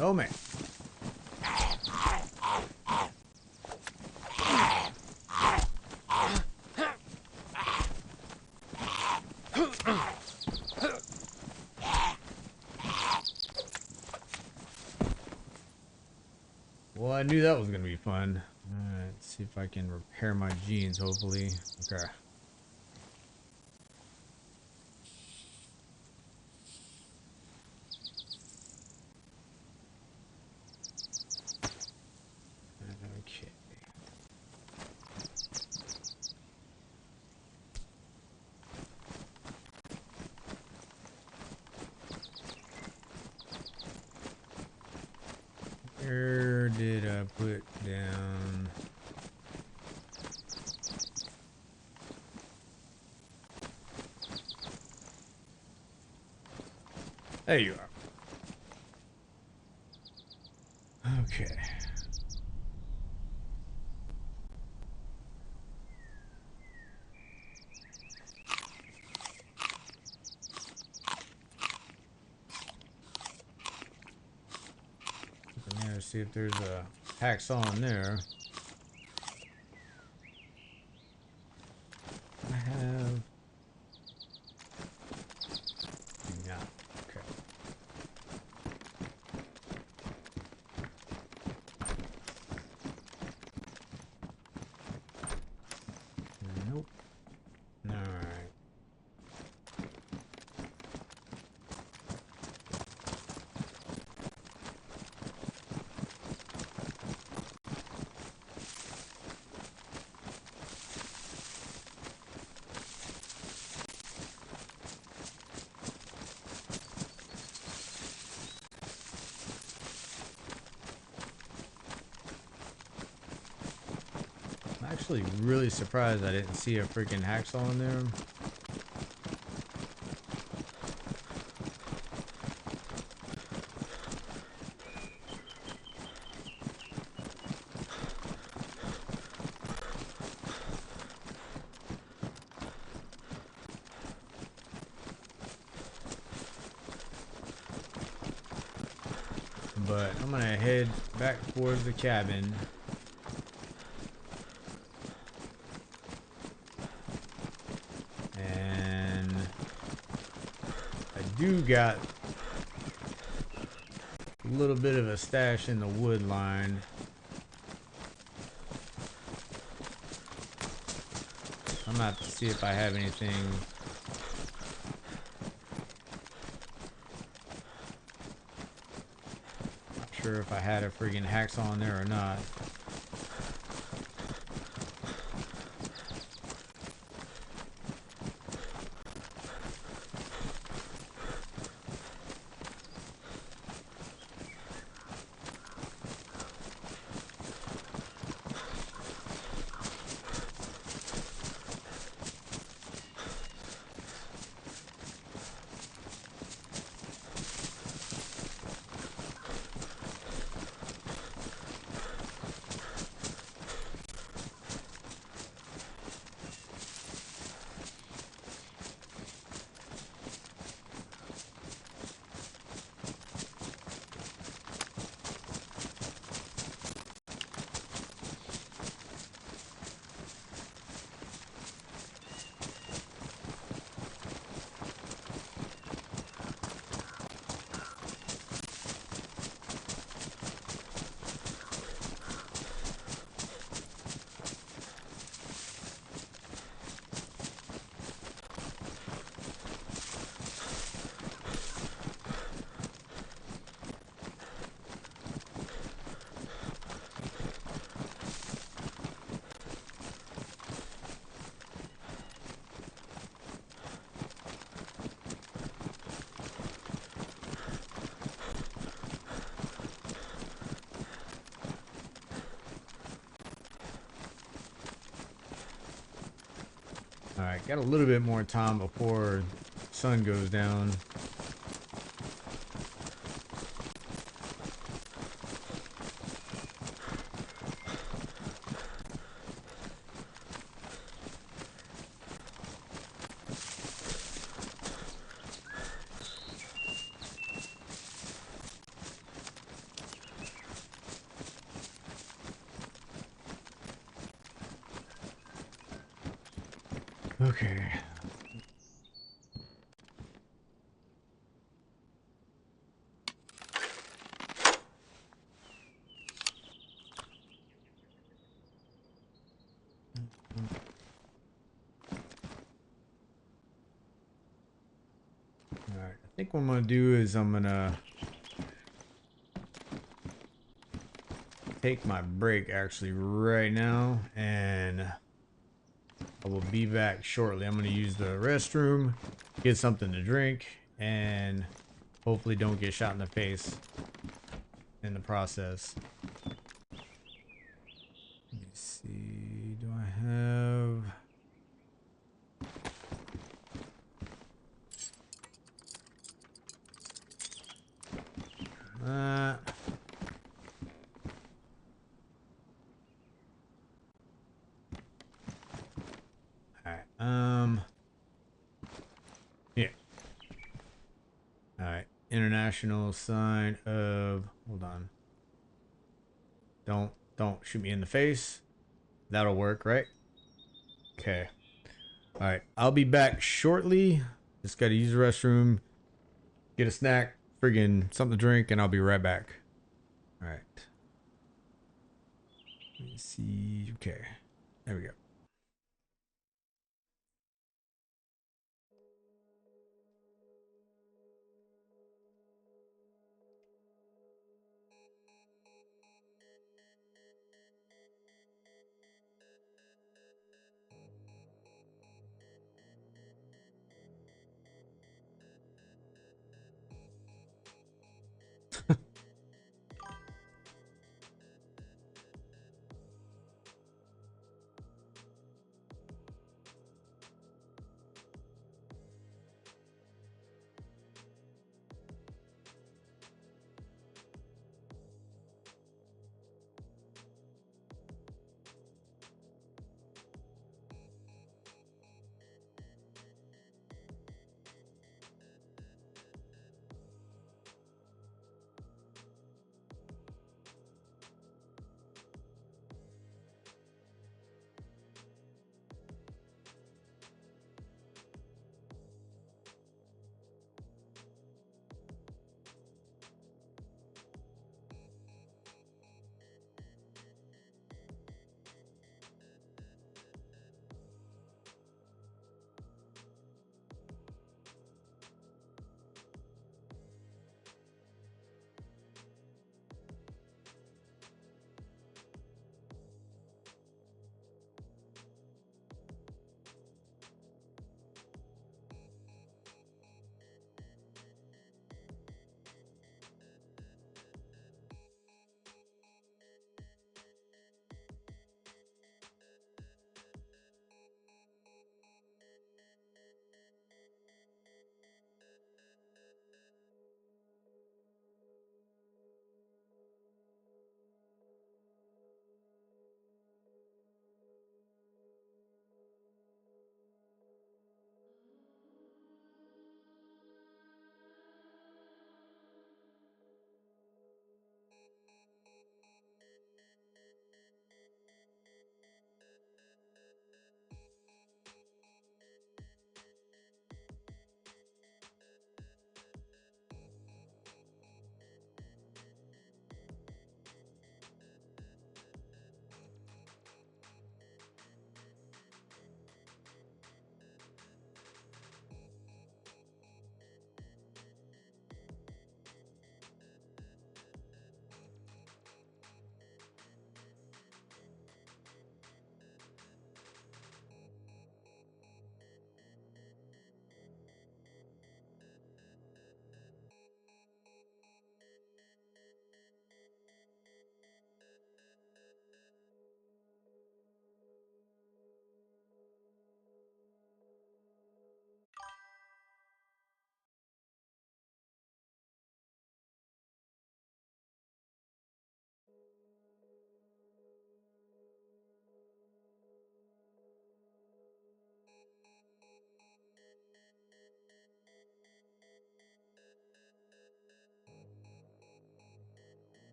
Oh man. Well, I knew that was gonna be fun. Alright, let's see if I can repair my jeans, hopefully. Okay. Okay. Where did I put down? There you are. Okay. see if there's a hacksaw in there. I have... No. Okay. Nope. Alright. I'm actually really surprised I didn't see a freaking hacksaw in there. But I'm gonna head back towards the cabin. And I do got a little bit of a stash in the wood line. I'm gonna have to see if I have anything. Not sure if I had a friggin' hacksaw in there or not. Alright, got a little bit more time before sun goes down. Okay. Alright, I think what I'm gonna do is I'm gonna take my break actually right now, and I will be back shortly. I'm gonna use the restroom, get something to drink, and hopefully don't get shot in the face in the process. Let me see, do I have... yeah. Alright, international sign of, hold on. Don't shoot me in the face. That'll work, right? Okay. All right. I'll be back shortly. Just gotta use the restroom, get a snack, friggin' something to drink, and I'll be right back. All right. Let me see. Okay. There we go.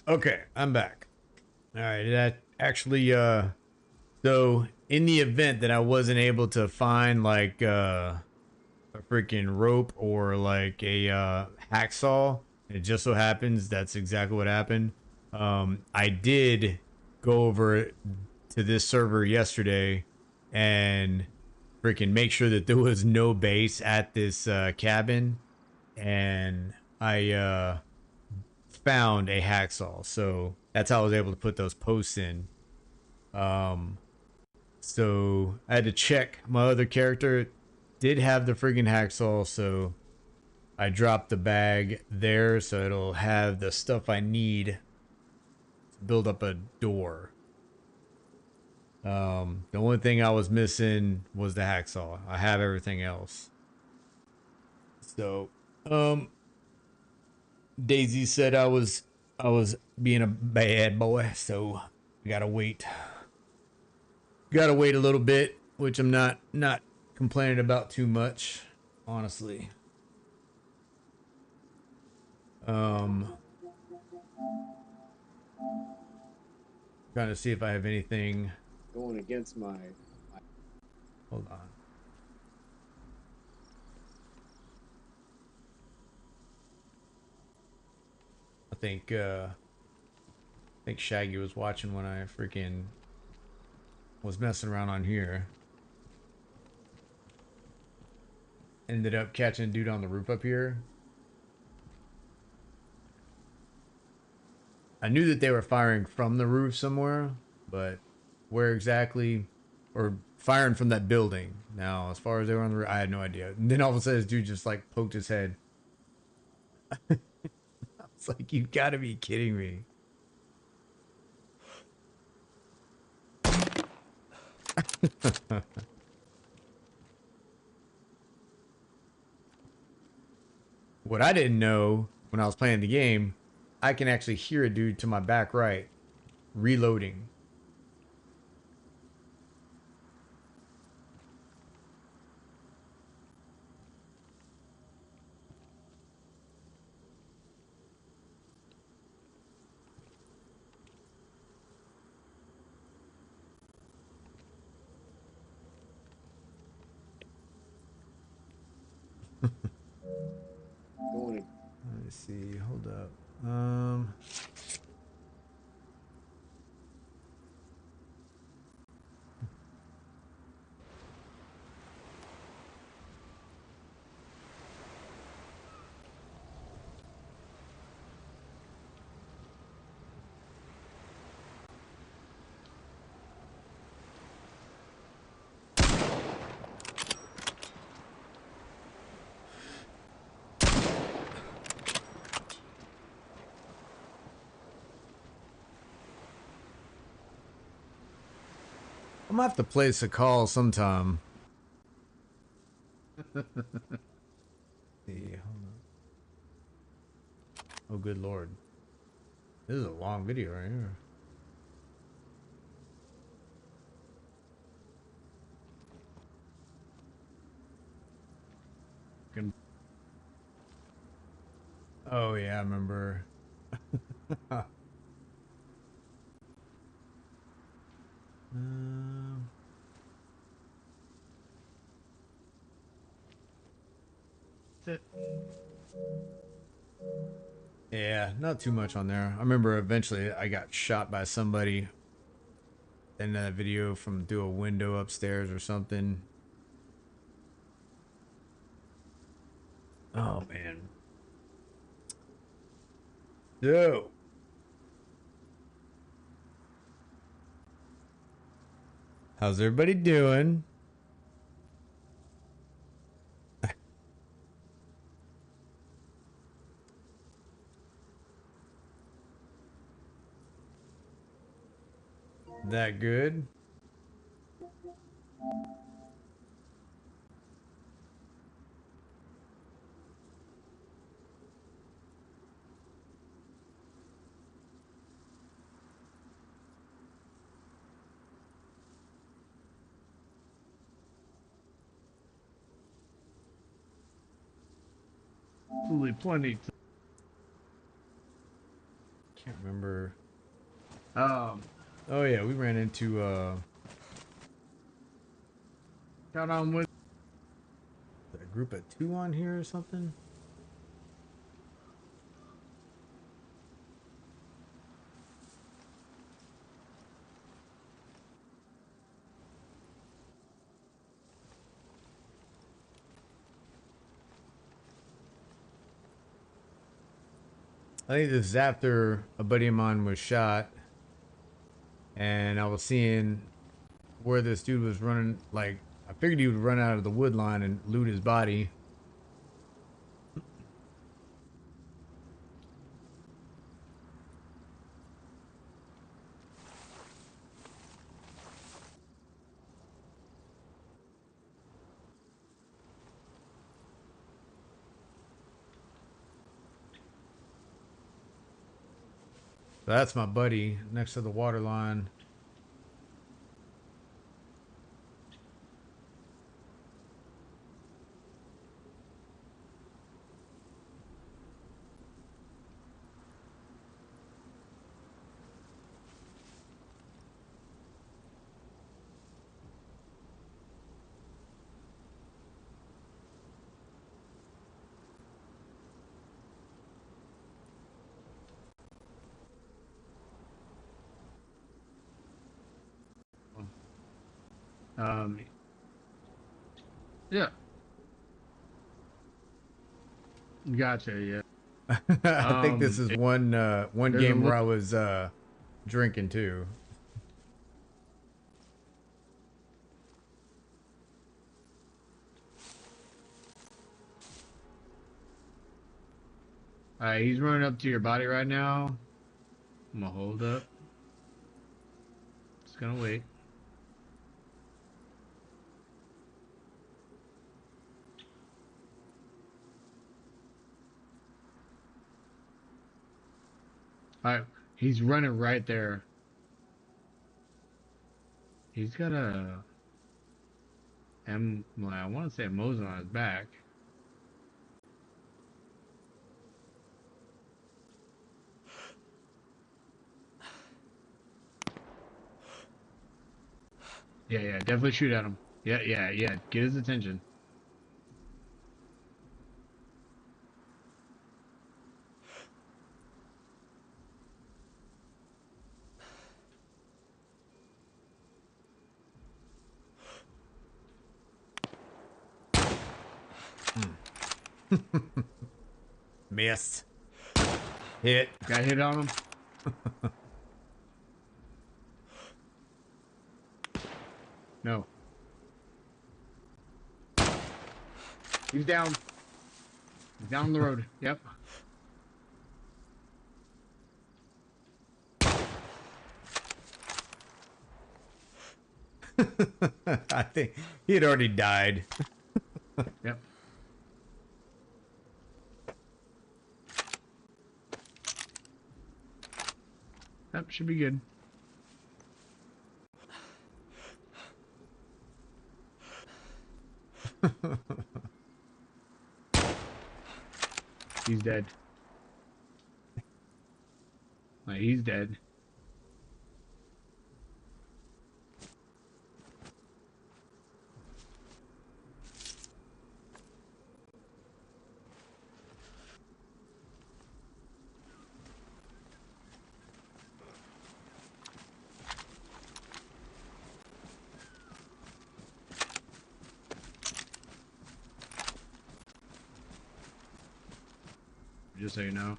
Okay, I'm back. All right, that actually so in the event that I wasn't able to find like a freaking rope or like a hacksaw, it just so happens that's exactly what happened. I did go over to this server yesterday and freaking make sure that there was no base at this cabin, and I found a hacksaw. So that's how I was able to put those posts in. Um, so I had to check my other character did have the friggin' hacksaw, so I dropped the bag there so it'll have the stuff I need to build up a door. The only thing I was missing was the hacksaw. I have everything else. So, um, Daisy said I was being a bad boy, so I gotta wait. Gotta wait a little bit, which I'm not complaining about too much, honestly. Um, Trying to see if I have anything. Going against my Hold on. I think Shaggy was watching when I freaking was messing around on here. Ended up catching a dude on the roof up here. I knew that they were firing from the roof somewhere, but where exactly, or firing from that building. Now, as far as they were on the roof, I had no idea. And then all of a sudden, this dude just like poked his head. It's like, you gotta be kidding me. What I didn't know when I was playing the game, I can actually hear a dude to my back right reloading. going. Let me see. Hold up. I'm gonna have to place a call sometime. See, hold on. Oh, good lord. This is a long video right here. Oh, yeah, I remember. um, yeah, not too much on there. I remember eventually I got shot by somebody in that video from through a window upstairs or something. Oh, man. So, how's everybody doing? That good? Absolutely plenty. Can't remember. Um, Oh yeah, we ran into Count on with. a group of 2 on here or something. I think this is after a buddy of mine was shot, and I was seeing where this dude was running. Like, I figured he would run out of the wood line and loot his body. So that's my buddy next to the water line. Um, yeah, gotcha. Yeah. I think this is It, one there's a game little. where I was drinking too. All right, he's running up to your body right now. I'm gonna hold up. Just gonna wait. All right, he's running right there. He's got a well, I want to say a Mosin on his back. Yeah, yeah, definitely shoot at him. Yeah, yeah, yeah. Get his attention. Missed. Hit. Got hit on him. No. He's down. He's down the road. Yep. I think he had already died. Yep. That should be good. He's dead. Like, he's dead. Just so you know.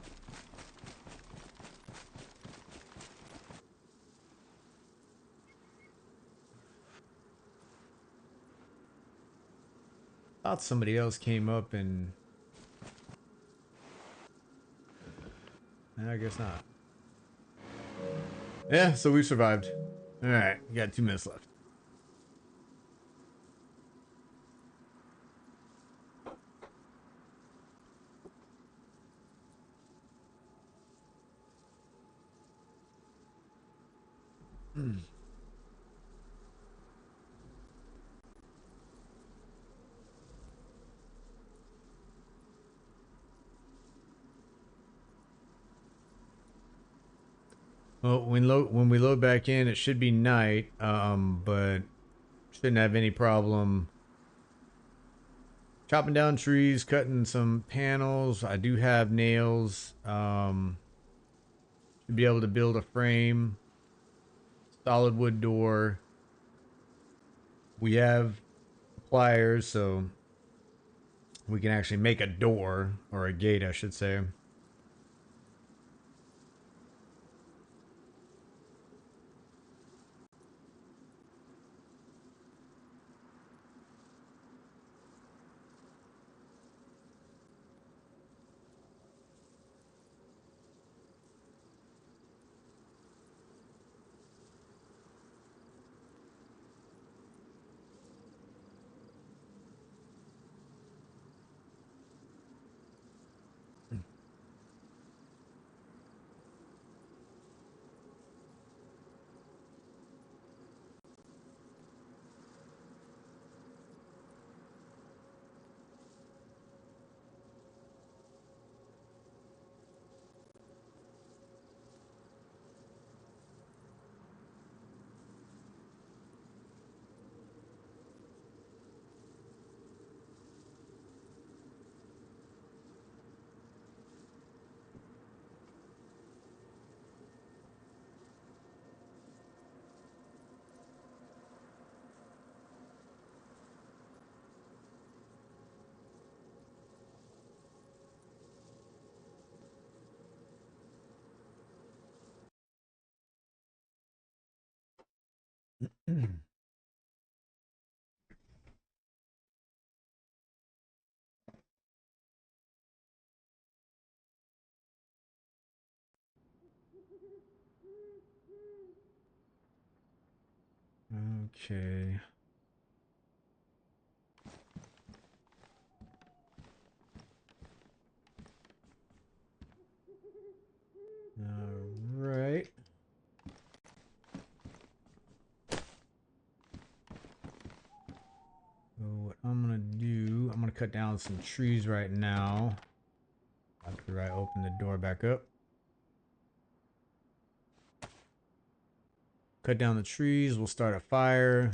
Thought somebody else came up and I guess not. Yeah, so we survived. All right, we got 2 minutes left. Well, when we load back in, it should be night, but shouldn't have any problem chopping down trees, cutting some panels. I do have nails. Should be able to build a frame, solid wood door. We have pliers, so we can actually make a door, or a gate, I should say. Okay. All right. So what I'm gonna do, I'm gonna cut down some trees right now after I open the door back up. Cut down the trees, we'll start a fire.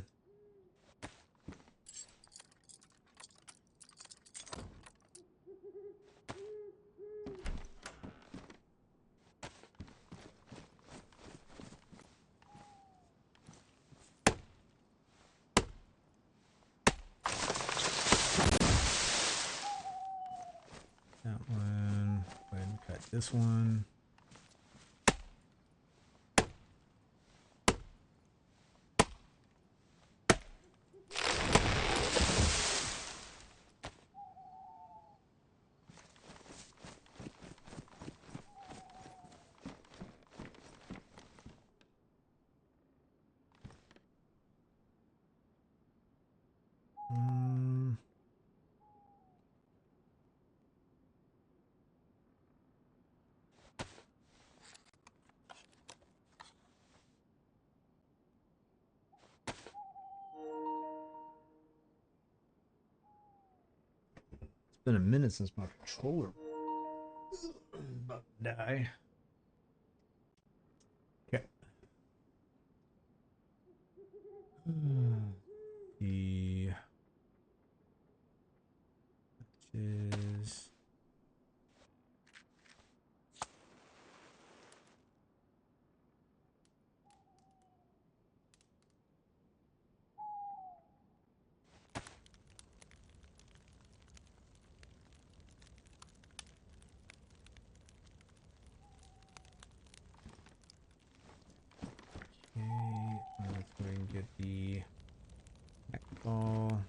That one, go ahead and cut this one. It's been a minute since my controller about to die. Okay. The is okay. Let's go ahead and get the neck ball.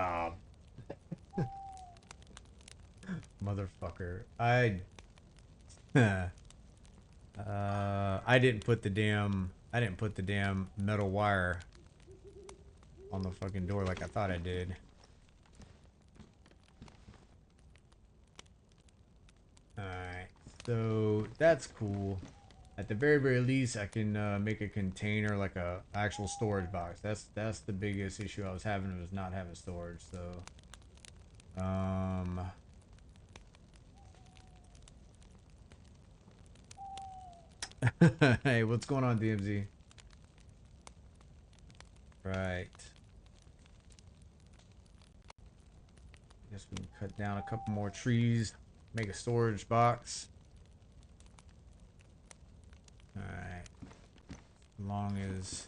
Ah, motherfucker. I didn't put the damn metal wire on the fucking door like I thought I did. Alright, so that's cool. At the very least, I can make a container, like a actual storage box. That's the biggest issue I was having, was not having storage. So, hey, what's going on, DMZ? Right. Guess we can cut down a couple more trees, make a storage box. Alright. As long as...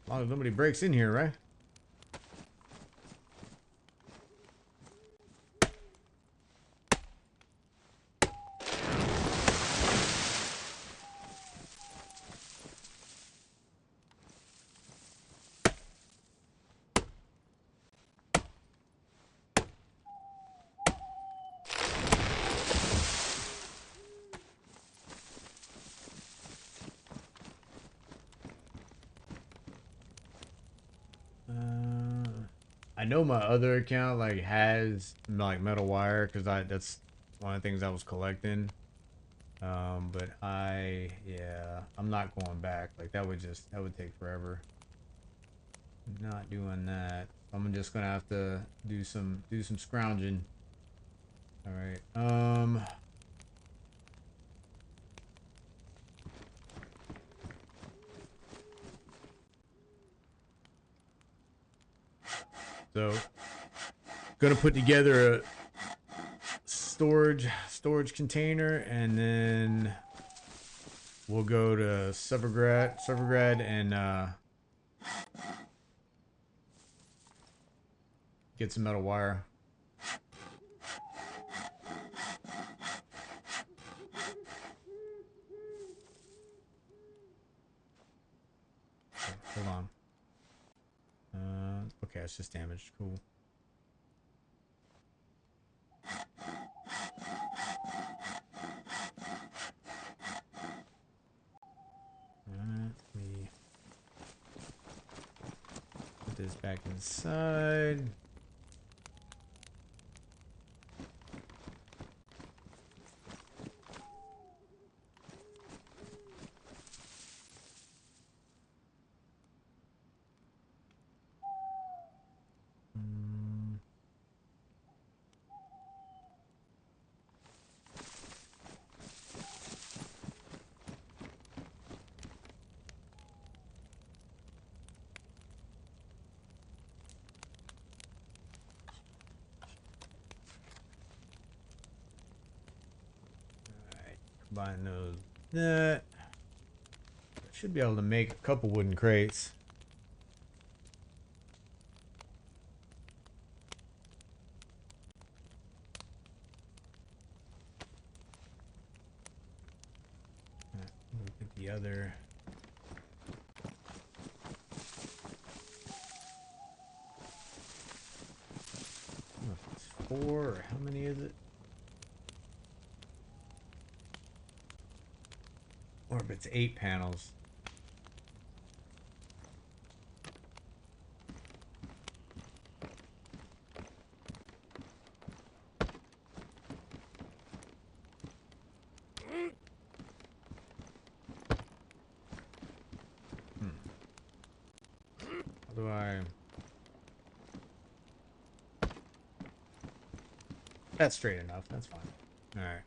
nobody breaks in here, right? I know my other account like has like metal wire because that's one of the things I was collecting. But yeah, I'm not going back. Like that would take forever. Not doing that. I'm just gonna have to do some scrounging. All right. So gonna put together a storage container, and then we'll go to Severgrad and get some metal wire. Hold on. Okay, it's just damaged. Cool. Let me put this back inside. Combine those. That should be able to make a couple wooden crates. Look at the other. I don't know if it's 4 or how many is it? Or if it's 8 panels. How do I... That's straight enough. That's fine. Alright.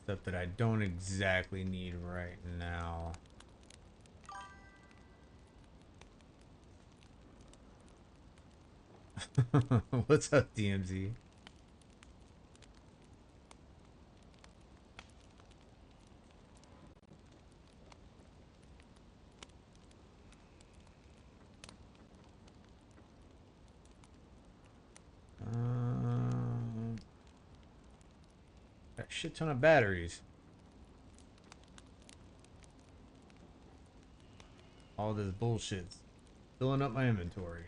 Stuff that I don't exactly need right now. What's up, DMZ? a shit ton of batteries. All this bullshit's filling up my inventory.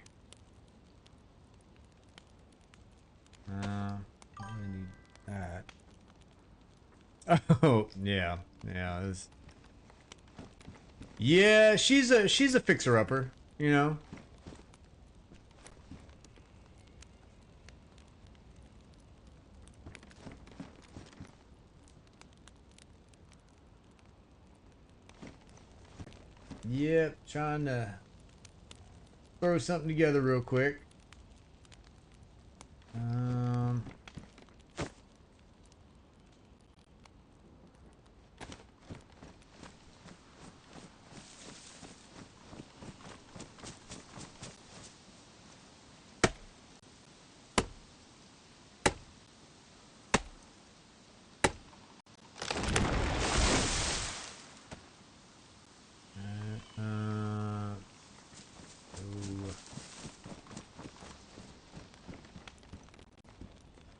I really need that. Oh, yeah. Yeah, yeah, she's a fixer-upper, you know? Yep, trying to throw something together real quick.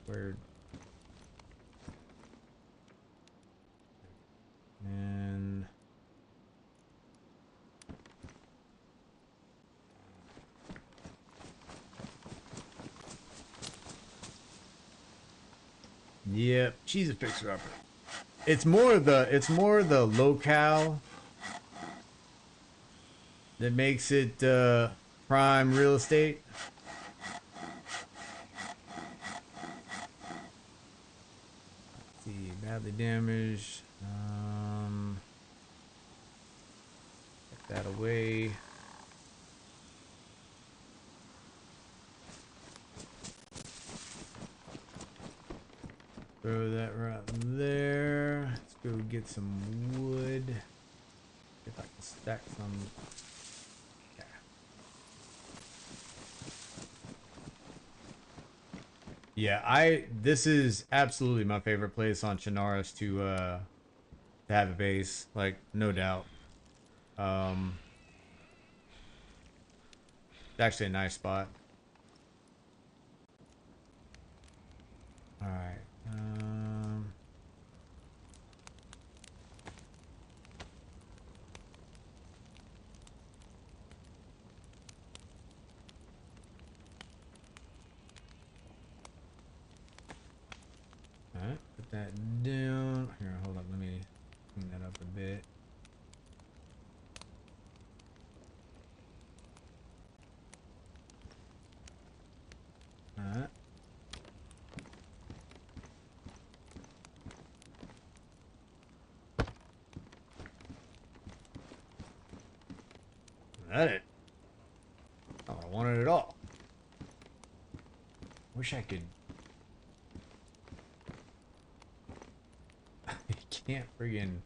Where? And yep, she's a fixer-upper. It's more the locale that makes it prime real estate. Let's see, badly damaged. Get that away. Throw that right there. Let's go get some wood. If I can stack some. Yeah, this is absolutely my favorite place on Chernarus to have a base, like no doubt. It's actually a nice spot. All right. Alright, put that down. Here, hold up, let me clean that up a bit. Alright. That it. Oh, I wanted it all. Wish I could. I can't friggin'.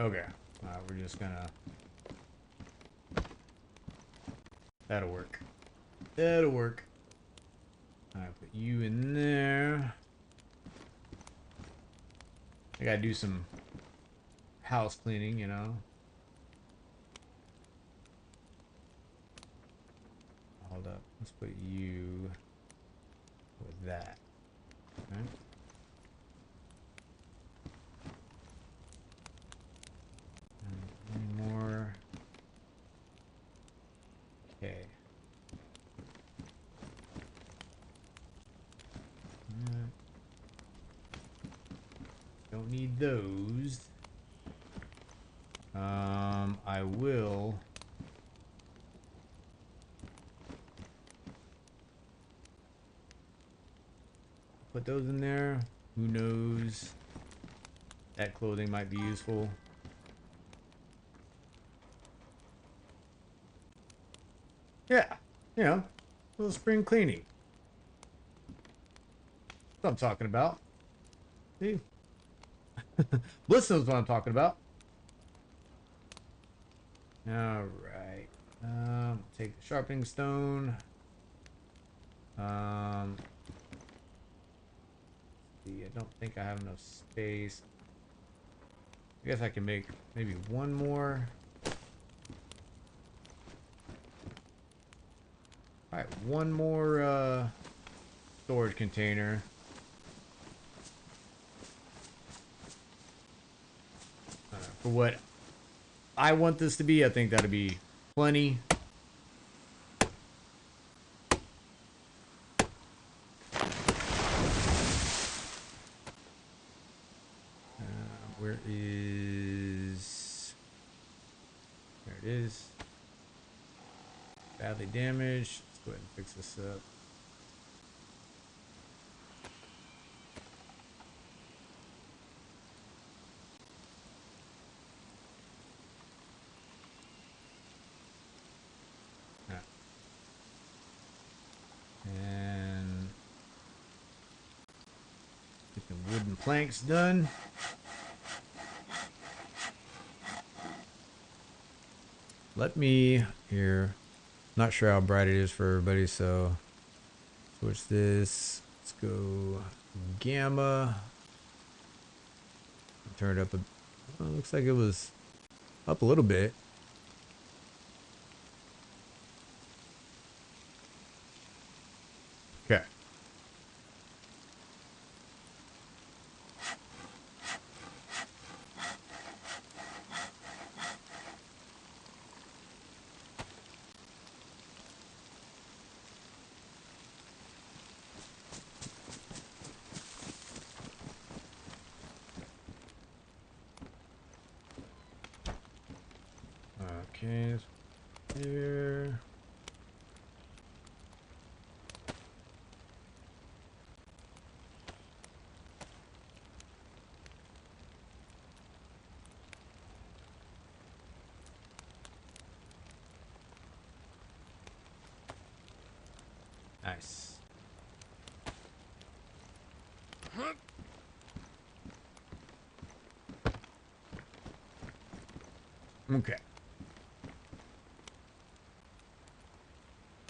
Okay. We're just gonna. That'll work. That'll work. Alright, put you in there. I gotta do some house cleaning, you know. Hold up. Let's put you with that. Okay. Any more? Okay. Don't need those. I will. Put those in there. Who knows? That clothing might be useful. Yeah, you know, a little spring cleaning. That's what I'm talking about. See? Bliss knows what I'm talking about. Alright. Take the sharpening stone. See, I don't think I have enough space. I guess I can make maybe one more. Alright, one more storage container. For what I want this to be, I think that'll be plenty. Where is... There it is. Badly damaged. Let's go ahead and fix this up. And get the wooden planks done. Let me here. Not sure how bright it is for everybody, so switch this. Let's go gamma. Turn it up a. Well, looks like it was up a little bit. Okay. Okay, here. Nice. Okay.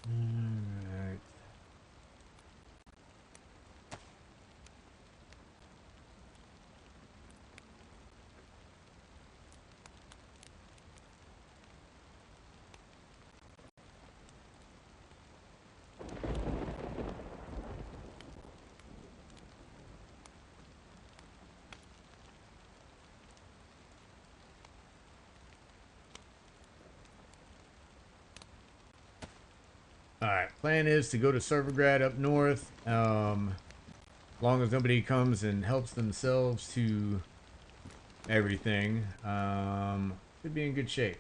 Alright. Alright, plan is to go to Servergrad up north. As long as nobody comes and helps themselves to everything, should be in good shape.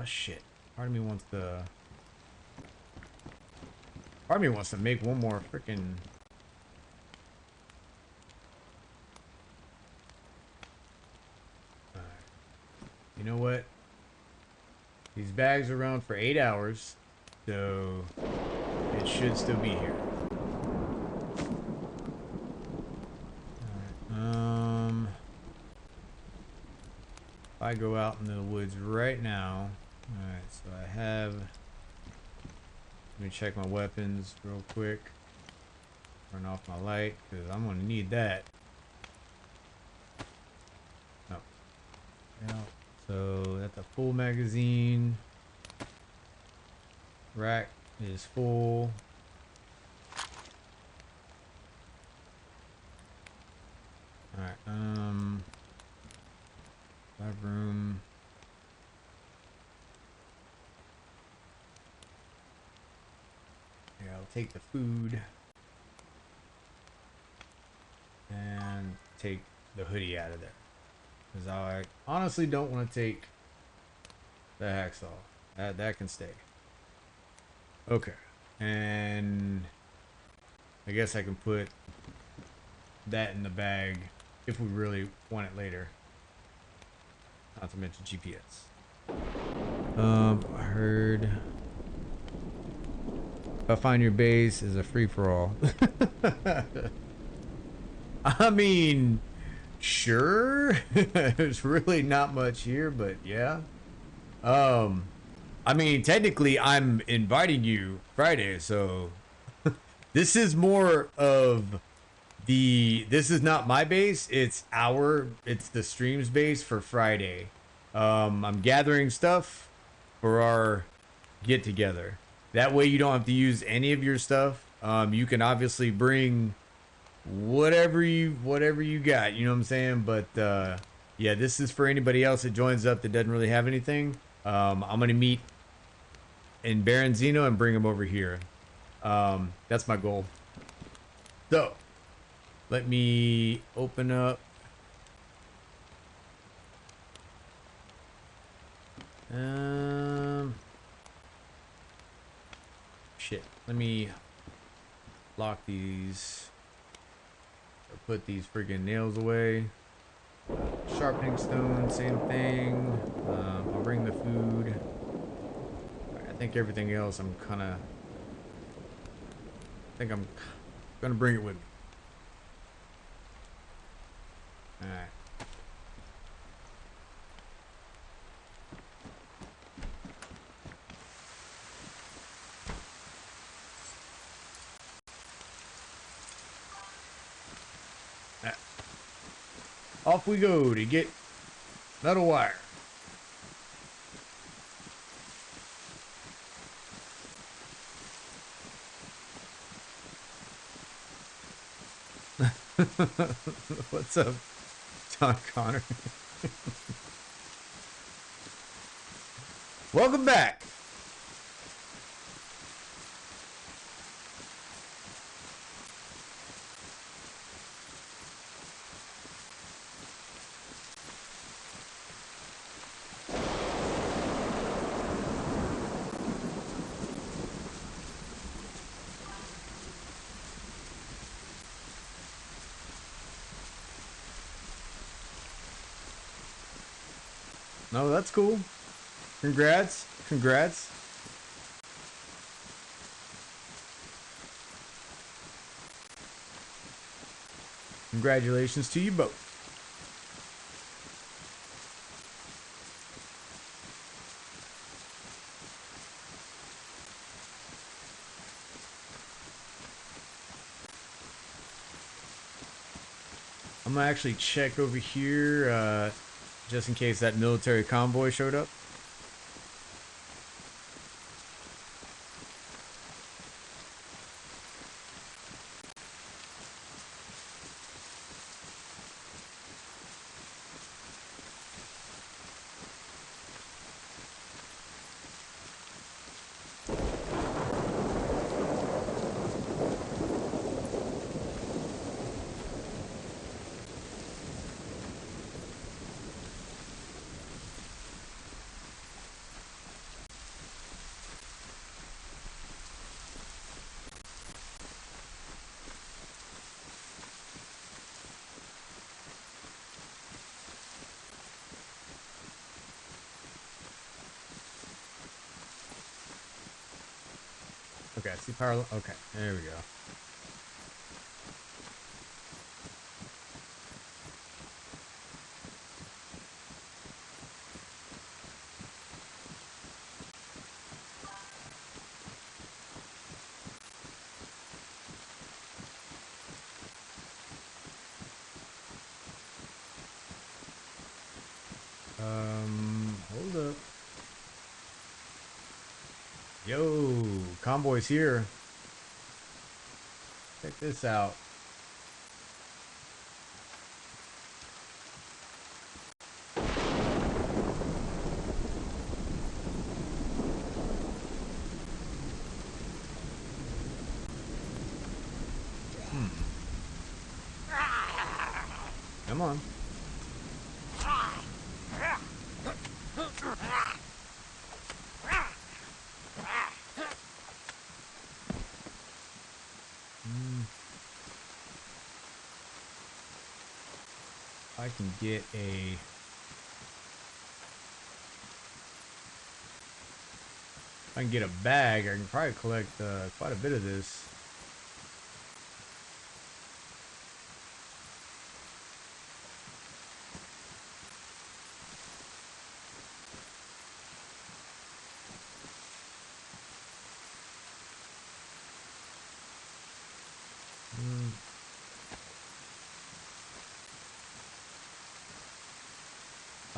Shit. Part of me wants to make one more freaking. You know what? These bags are around for 8 hours, so it should still be here. If I go out into the woods right now. Alright, so I have. Let me check my weapons real quick. Turn off my light, because I'm going to need that. No. Yeah. So that's a full magazine. Rack is full. Alright, lab room. Here, I'll take the food. And take the hoodie out of there. Because I honestly don't want to take the hacksaw. That can stay. Okay. And I guess I can put that in the bag if we really want it later. Not to mention GPS. I heard if I find your base is a free-for-all. I mean, sure. There's really not much here, but yeah. Um, I mean, technically, I'm inviting you Friday, so this is more of this is not my base, it's the stream's base for Friday. I'm gathering stuff for our get together. That way you don't have to use any of your stuff. You can obviously bring whatever you got, you know what I'm saying? But yeah, this is for anybody else that joins up that doesn't really have anything. I'm gonna meet in Berezino and bring them over here. That's my goal. So let me open up. Shit. Let me lock these. Or put these friggin' nails away. Sharpening stone, same thing. I'll bring the food. I think everything else I'm gonna bring it with me. Alright. Off we go to get metal wire. What's up, John Connor? Welcome back. No, that's cool. Congrats. Congrats. Congratulations to you both. I'm gonna actually check over here, just in case that military convoy showed up. Okay, see power. Okay, there we go. Hold up. Yo, convoy's here. Check this out. Come on. I can get a... If I can get a bag, I can probably collect quite a bit of this.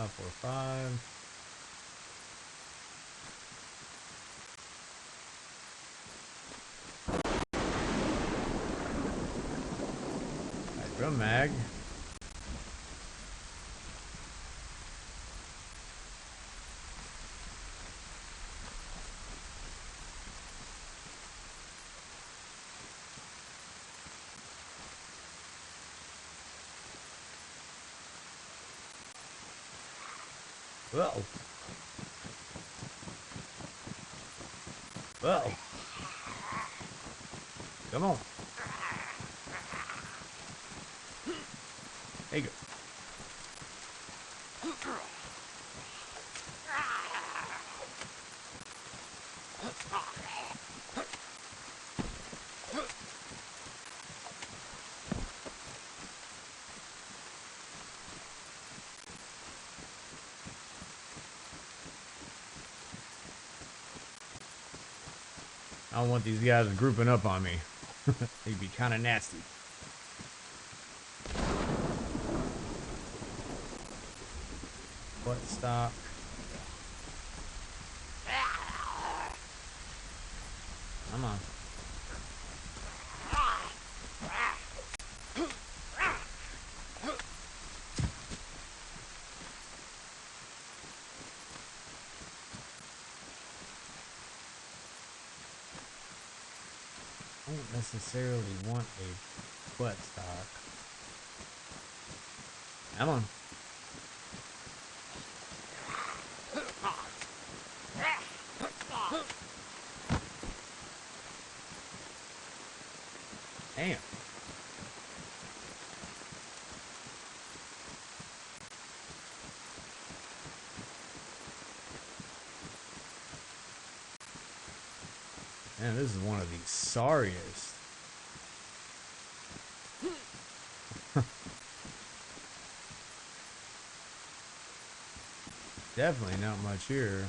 545. Alright, drum mag. Whoa. Whoa. Come on. There you go. I don't want these guys grouping up on me. They'd be kind of nasty. Butt stock. Come on. I don't necessarily want a butt stock. Come on. Damn. Man, this is one of the sorriest. Definitely not much here.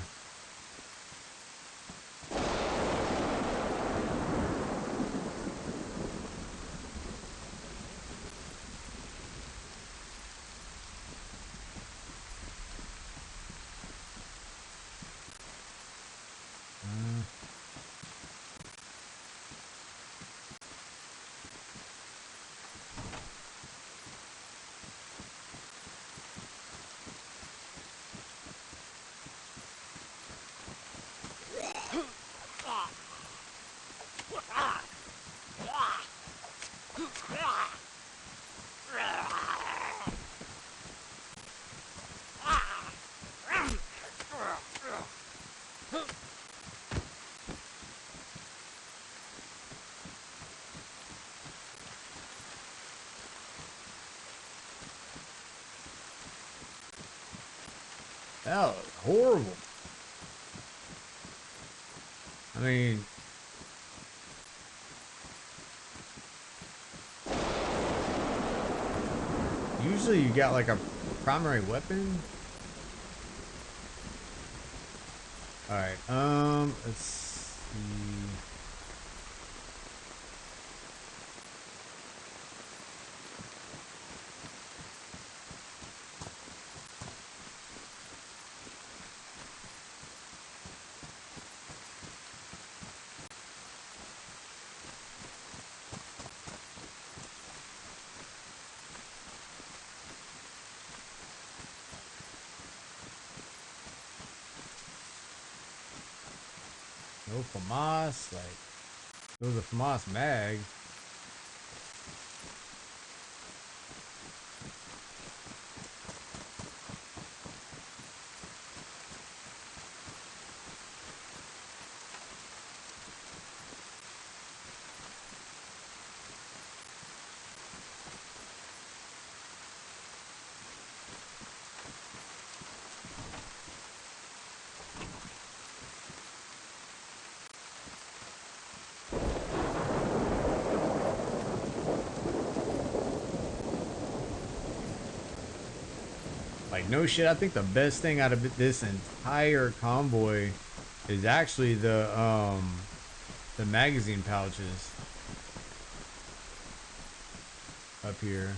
That was horrible. I mean, usually you got like a primary weapon. Alright, let's see. No FAMAS, like, it was a FAMAS mag. Like, no shit, I think the best thing out of this entire convoy is actually the magazine pouches up here.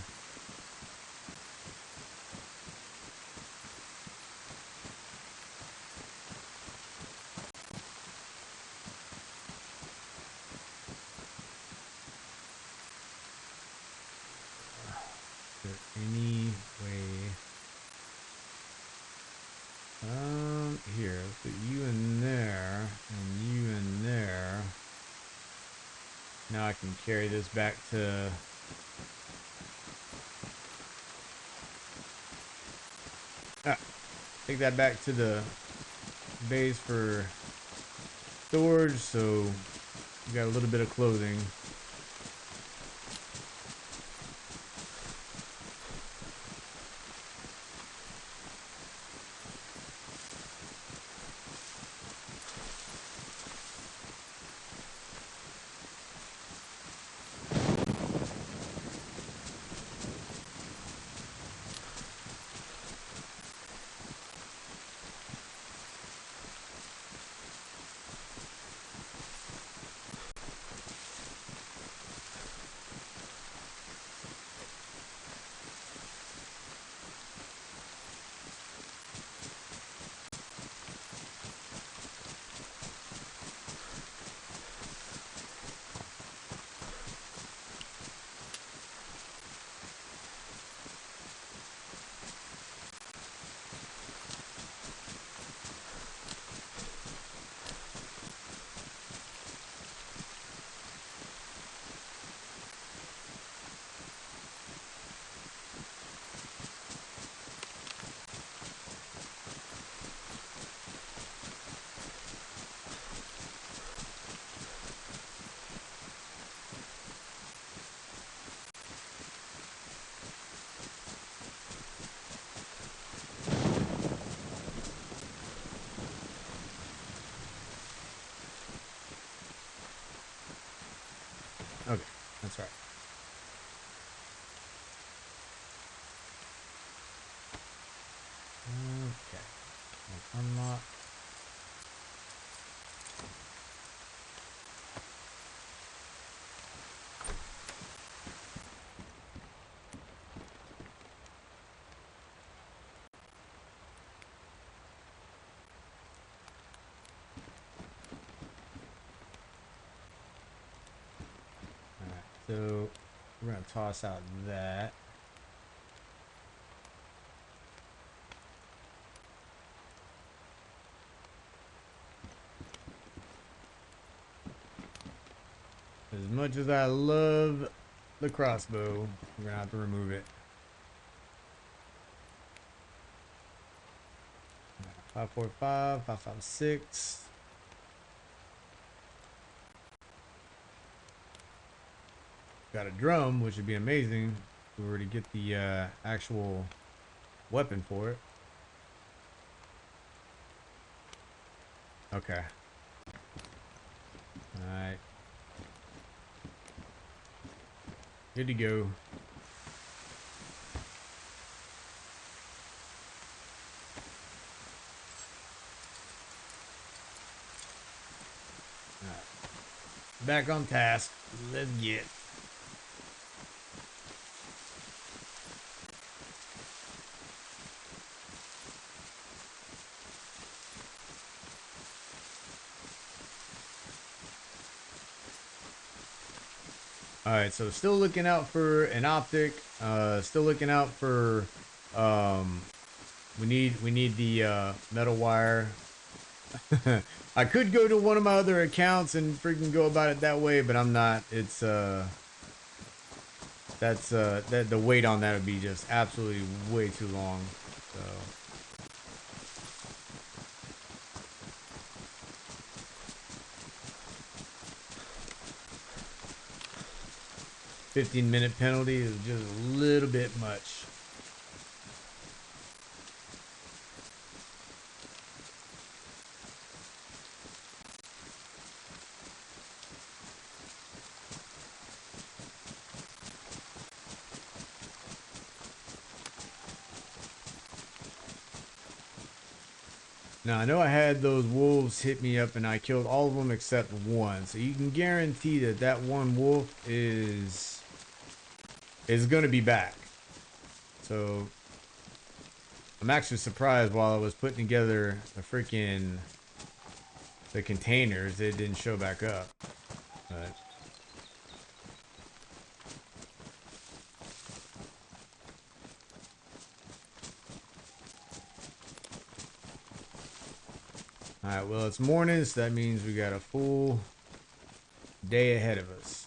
any way. Here, let's put you in there, and you in there. Now I can carry this back to... take that back to the base for storage, so we got a little bit of clothing. Okay, that's right. Okay, I'll unlock. Alright, so we're gonna toss out that. As much as I love the crossbow, we're gonna have to remove it. 545, 556. Got a drum, which would be amazing if we were to get the actual weapon for it. Okay. Alright. Good to go. Alright. Back on task. Let's get. Alright, so still looking out for an optic. Still looking out for we need the metal wire. I could go to one of my other accounts and freaking go about it that way, but I'm not. It's that's that the wait on that would be just absolutely way too long. So 15-minute penalty is just a little bit much. Now, I know I had those wolves hit me up and I killed all of them except one. So you can guarantee that that one wolf is going to be back. So I'm actually surprised while I was putting together the containers, it didn't show back up. But Alright, well, it's morning, so that means we got a full day ahead of us.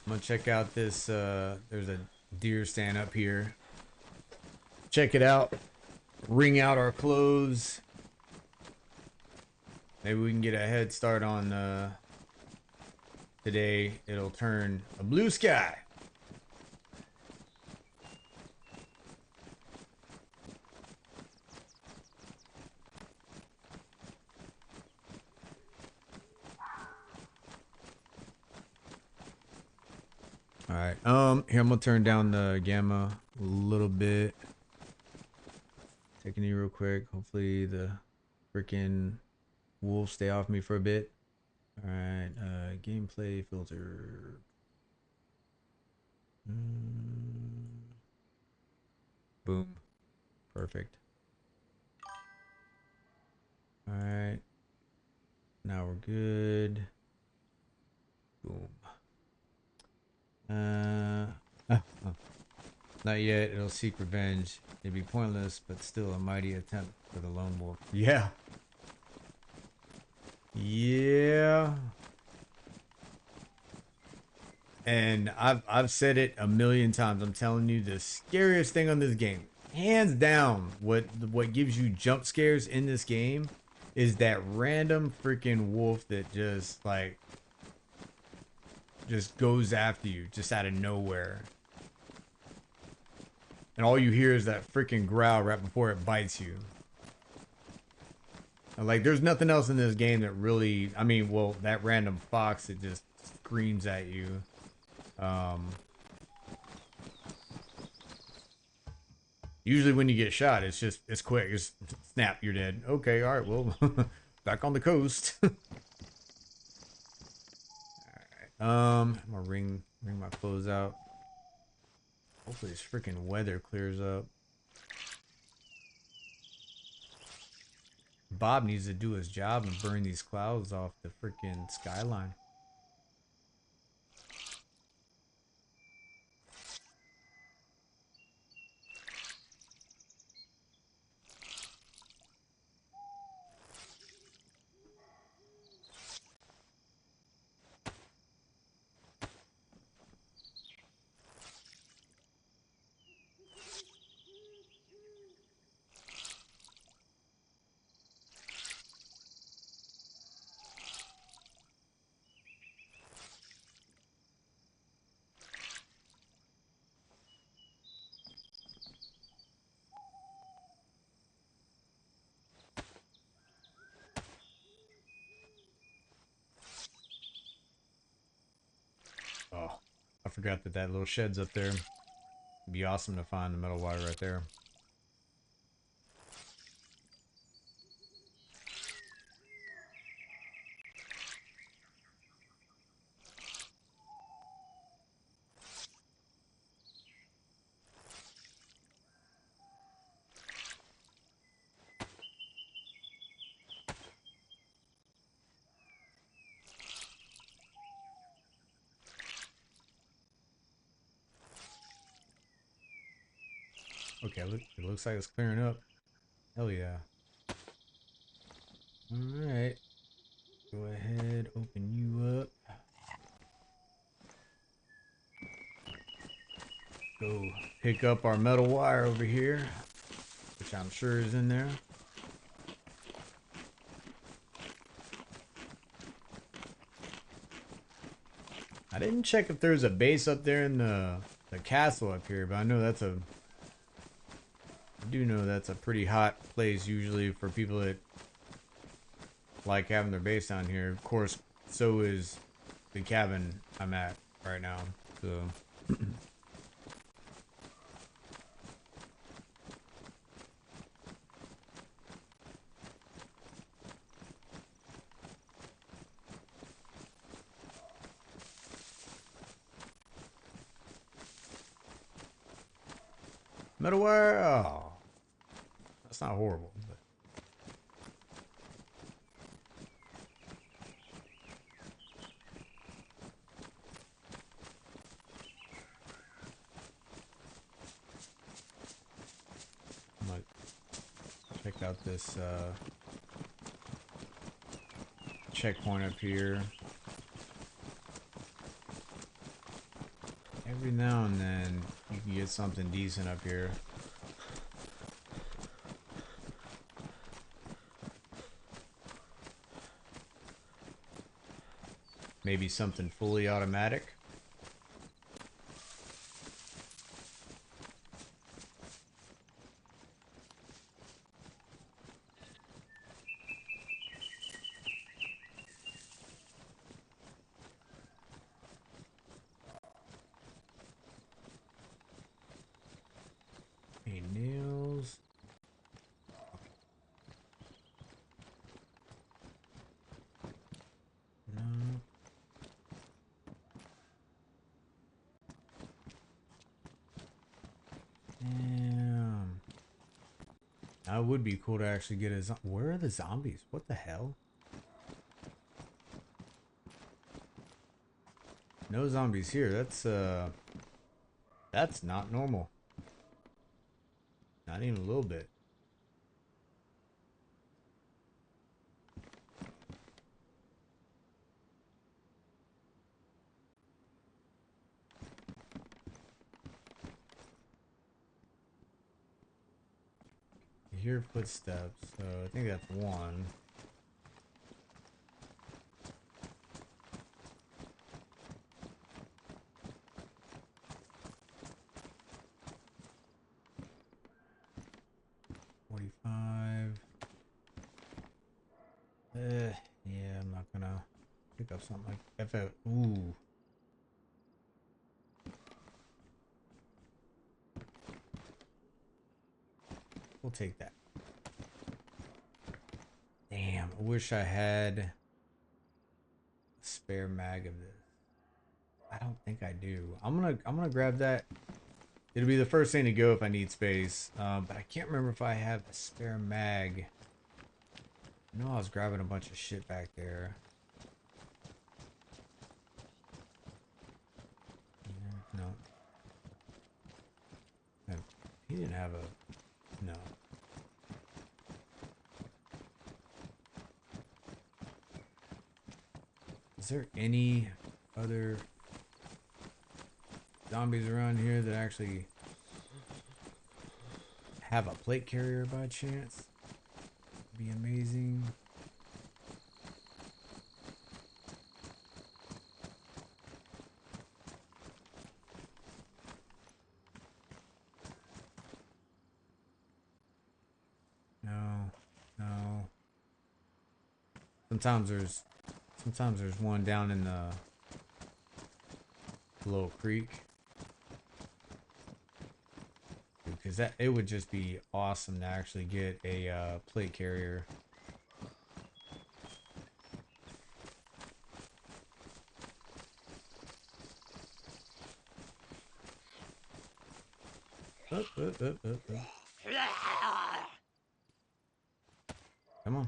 I'm gonna check out this, there's a deer stand up here. Check it out. Wring out our clothes. Maybe we can get a head start on, today. It'll turn a blue sky. Alright, here I'm gonna turn down the gamma a little bit. Taking it real quick. Hopefully the freaking wolves stay off me for a bit. Alright, gameplay filter. Boom. Perfect. Alright. Now we're good. Boom. Not yet. It'll seek revenge. It'd be pointless, but still a mighty attempt for the lone wolf. Yeah. Yeah. And I've said it a million times. I'm telling you, the scariest thing on this game, hands down, what gives you jump scares in this game is that random freaking wolf that just like just goes after you just out of nowhere. And all you hear is that freaking growl right before it bites you. And like, there's nothing else in this game that really, I mean, well, that random fox that just screams at you. Usually when you get shot, it's quick. It's snap, you're dead. Okay, all right, well, back on the coast. All right, I'm gonna wring my clothes out. Hopefully this freaking weather clears up. Bob needs to do his job and burn these clouds off the freaking skyline. Oh, I forgot that little shed's up there. It'd be awesome to find the metal wire right there. Okay, it looks like it's clearing up. Hell yeah. Alright. Go ahead, open you up. Go pick up our metal wire over here, which I'm sure is in there. I didn't check if there's a base up there in the castle up here, but I know that's a... I do know that's a pretty hot place usually for people that like having their base down here. Of course, so is the cabin I'm at right now. So metal wire, oh, that's not horrible. But check out this checkpoint up here. Every now and then you can get something decent up here. Maybe something fully automatic. Any nails? No. Damn. That would be cool to actually get a where are the zombies? What the hell? No zombies here. That's not normal. Not even a little bit. You hear footsteps, so I think that's one. Yeah, I'm not gonna pick up something like FF. Ooh. We'll take that. Damn, I wish I had a spare mag of this. I don't think I do. I'm gonna grab that. It'll be the first thing to go if I need space. But I can't remember if I have a spare mag. I know I was grabbing a bunch of shit back there. Yeah, no. He didn't have a... No. Is there any other zombies around here that actually have a plate carrier by chance? Be amazing. No, no. Sometimes there's one down in the little creek. Because that it would just be awesome to actually get a plate carrier. Up. Come on.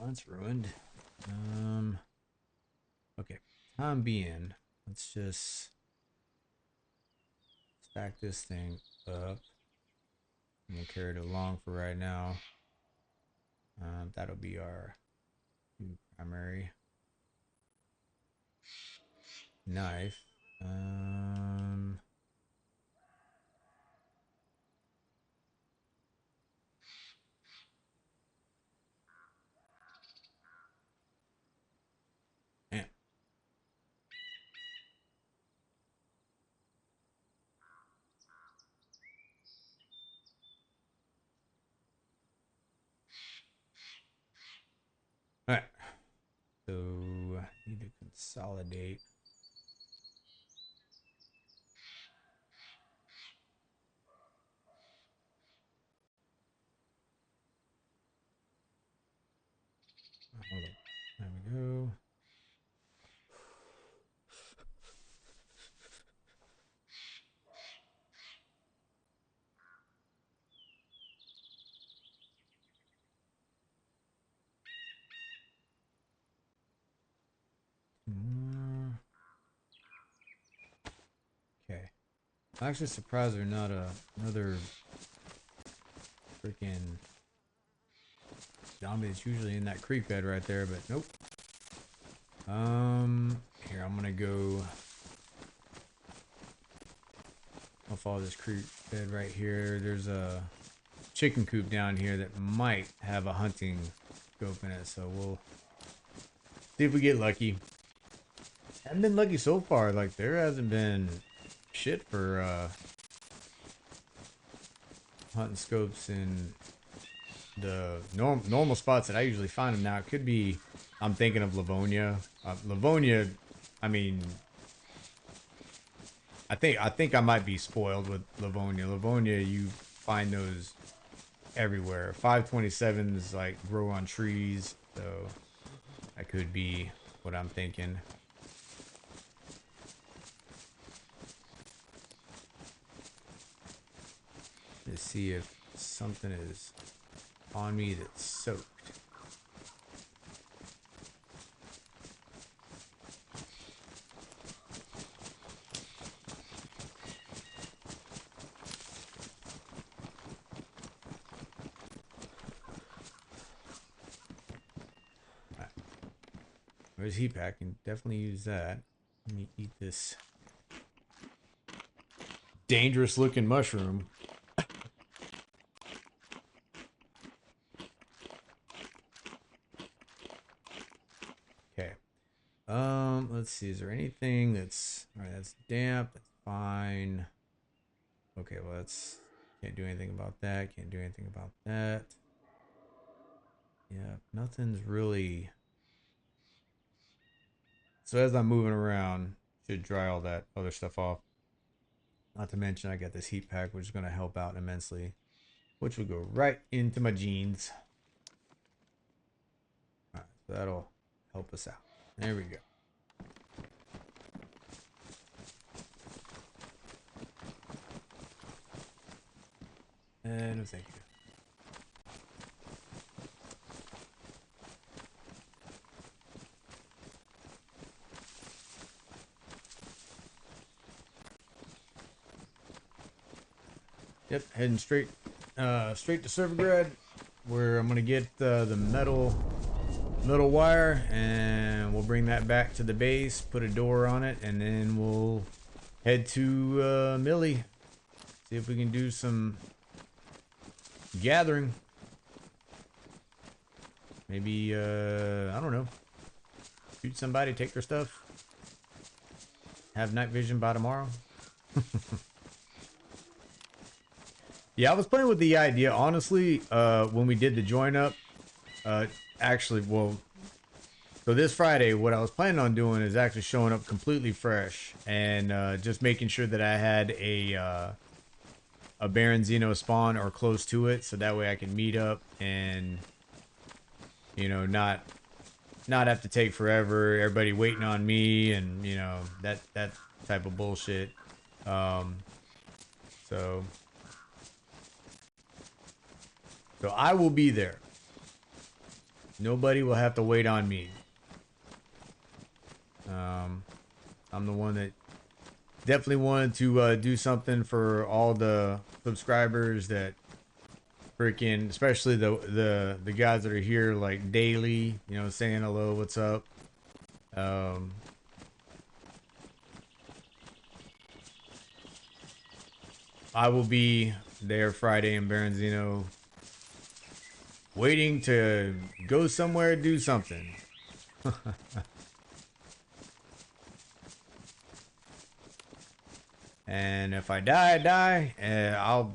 That's ruined. Okay. Time being, let's just stack this thing up. I'm gonna carry it along for right now. That'll be our primary knife. Yeah. All right. So I need to consolidate. Hold on. There we go. I'm actually surprised there's not another freaking zombie that's usually in that creek bed right there, but nope. Here, I'm gonna go. I'll follow this creek bed right here. There's a chicken coop down here that might have a hunting scope in it, so we'll see if we get lucky. Haven't been lucky so far. Like, there hasn't been shit for hunting scopes in the normal spots that I usually find them. Now it could be I'm thinking of Livonia. Livonia, I mean, I think I might be spoiled with Livonia. Livonia, you find those everywhere. 527s like grow on trees, so that could be what I'm thinking. Let's see if something is on me that's soaked. There's heat pack, can definitely use that. Let me eat this dangerous looking mushroom. Okay. Let's see, is there anything that's alright, that's damp, that's fine. Okay, well that's can't do anything about that, can't do anything about that. Yeah, nothing's really. So as I'm moving around, should dry all that other stuff off. Not to mention I got this heat pack, which is going to help out immensely, which will go right into my jeans. All right, so that'll help us out. There we go. And no thank you. Yep, heading straight to Servergrad, where I'm gonna get the metal wire, and we'll bring that back to the base, put a door on it, and then we'll head to Millie. See if we can do some gathering. Maybe I don't know. Shoot somebody, take their stuff. Have night vision by tomorrow. Yeah, I was playing with the idea, honestly, when we did the join up. Actually, well, so this Friday, what I was planning on doing is actually showing up completely fresh and just making sure that I had a Berezino spawn or close to it, so that way I can meet up and, you know, not have to take forever, everybody waiting on me, and you know that type of bullshit. So I will be there. Nobody will have to wait on me. I'm the one that definitely wanted to do something for all the subscribers that freaking, especially the guys that are here like daily, you know, saying hello, what's up. I will be there Friday in Berezino, waiting to go somewhere, do something. And if I die, I die, and I'll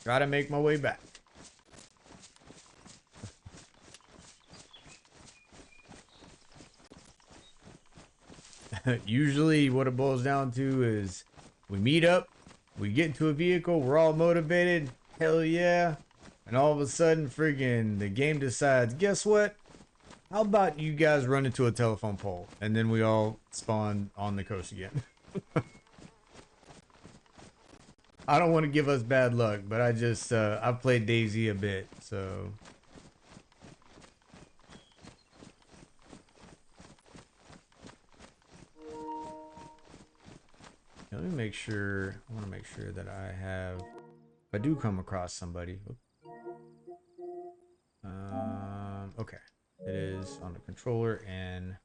try to make my way back. Usually what it boils down to is we meet up, we get into a vehicle, we're all motivated, hell yeah, and all of a sudden friggin' the game decides, guess what? How about you guys run into a telephone pole? And then we all spawn on the coast again. I don't want to give us bad luck, but I just, I've played Dayz a bit, so. Let me make sure. I want to make sure that I have. If I do come across somebody. Okay. It is on the controller and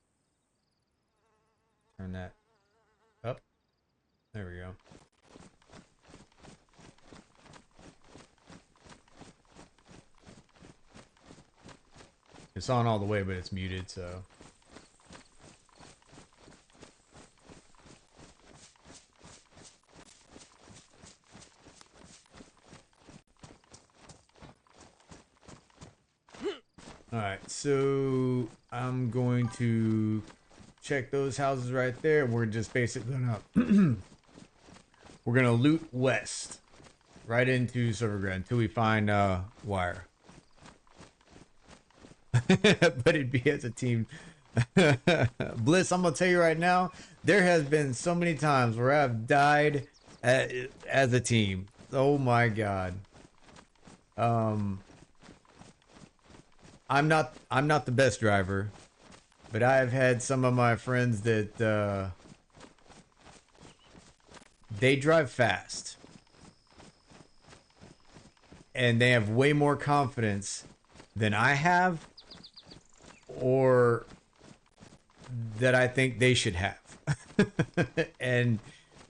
turn that up. There we go. It's on all the way, but it's muted, so. Alright, so I'm going to check those houses right there. We're just basically gonna we're gonna loot west right into Silvergrad until we find wire. But it'd be as a team. Bliss, I'm gonna tell you right now, there has been so many times where I've died as a team. Oh my god. I'm not the best driver, but I have had some of my friends that they drive fast and they have way more confidence than I have, or that I think they should have. And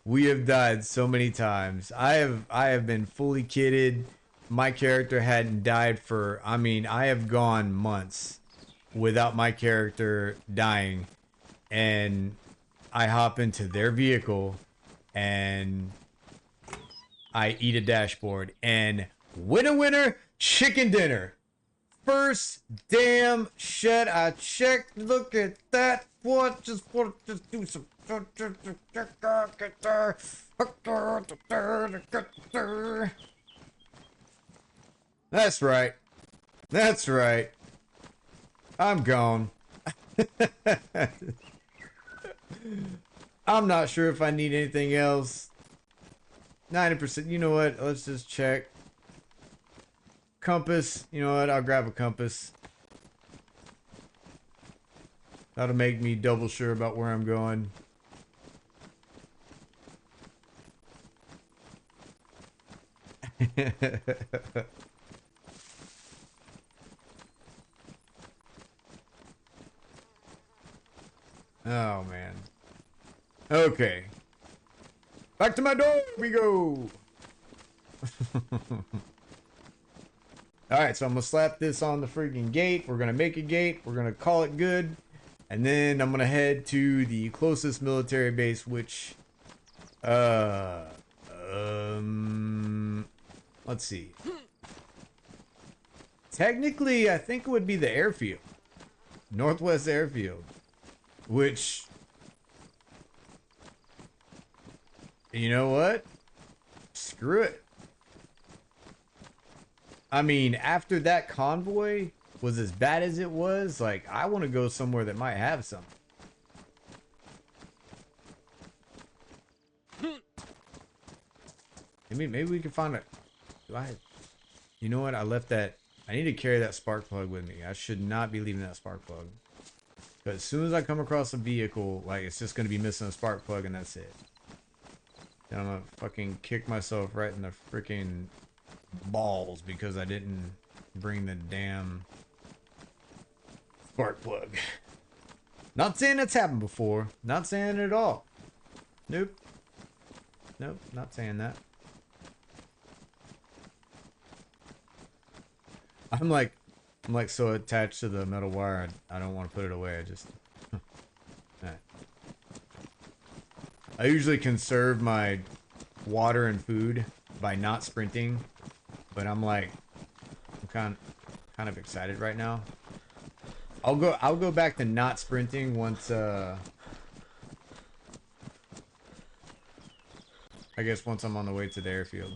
we have died so many times. I have been fully kitted. My character hadn't died for, I mean, I have gone months without my character dying, and I hop into their vehicle and I eat a dashboard, and winner, chicken dinner. First damn shit I checked. Look at that. What? Just do some. That's right. That's right. I'm gone. I'm not sure if I need anything else. 90%. You know what? Let's just check. Compass. You know what? I'll grab a compass. That'll make me double sure about where I'm going. Oh, man. Okay. Back to my door we go. Alright, so I'm going to slap this on the freaking gate. We're going to make a gate. We're going to call it good. And then I'm going to head to the closest military base, which... let's see. Technically, I think it would be the airfield. Northwest Airfield. Which... You know what? Screw it. I mean, after that convoy was as bad as it was, like, I want to go somewhere that might have something. Maybe we can find a... You know what? I left that... I need to carry that spark plug with me. I should not be leaving that spark plug. But as soon as I come across a vehicle, like, it's just going to be missing a spark plug and that's it. Then I'm going to fucking kick myself right in the freaking balls because I didn't bring the damn spark plug. Not saying that's happened before. Not saying it at all. Nope. Nope, not saying that. I'm like so attached to the metal wire, I don't want to put it away. I just... Right. I usually conserve my water and food by not sprinting, but I'm like, I'm kind of excited right now. I'll go back to not sprinting once I guess once I'm on the way to the airfield.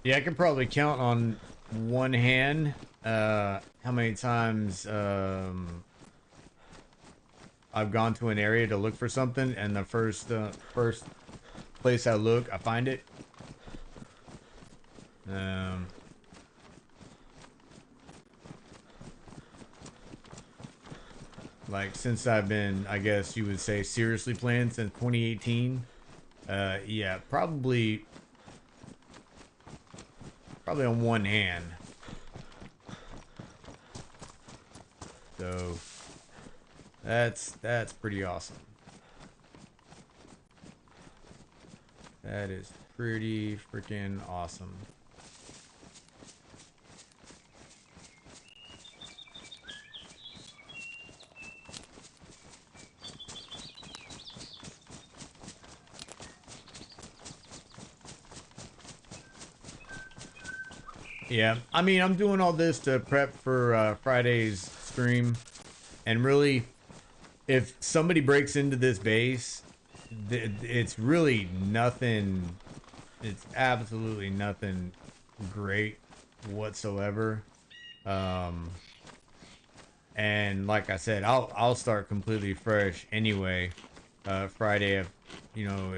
Yeah, I can probably count on one hand how many times I've gone to an area to look for something, and the first place I look, I find it. Um, like since I've been, I guess you would say, seriously playing since 2018. Yeah, probably on one hand. So that's pretty awesome. That is pretty freaking awesome. Yeah, I mean, I'm doing all this to prep for Friday's stream, and really, if somebody breaks into this base, it's really nothing. It's absolutely nothing great whatsoever. Um, and like I said, I'll start completely fresh anyway. Friday, if you know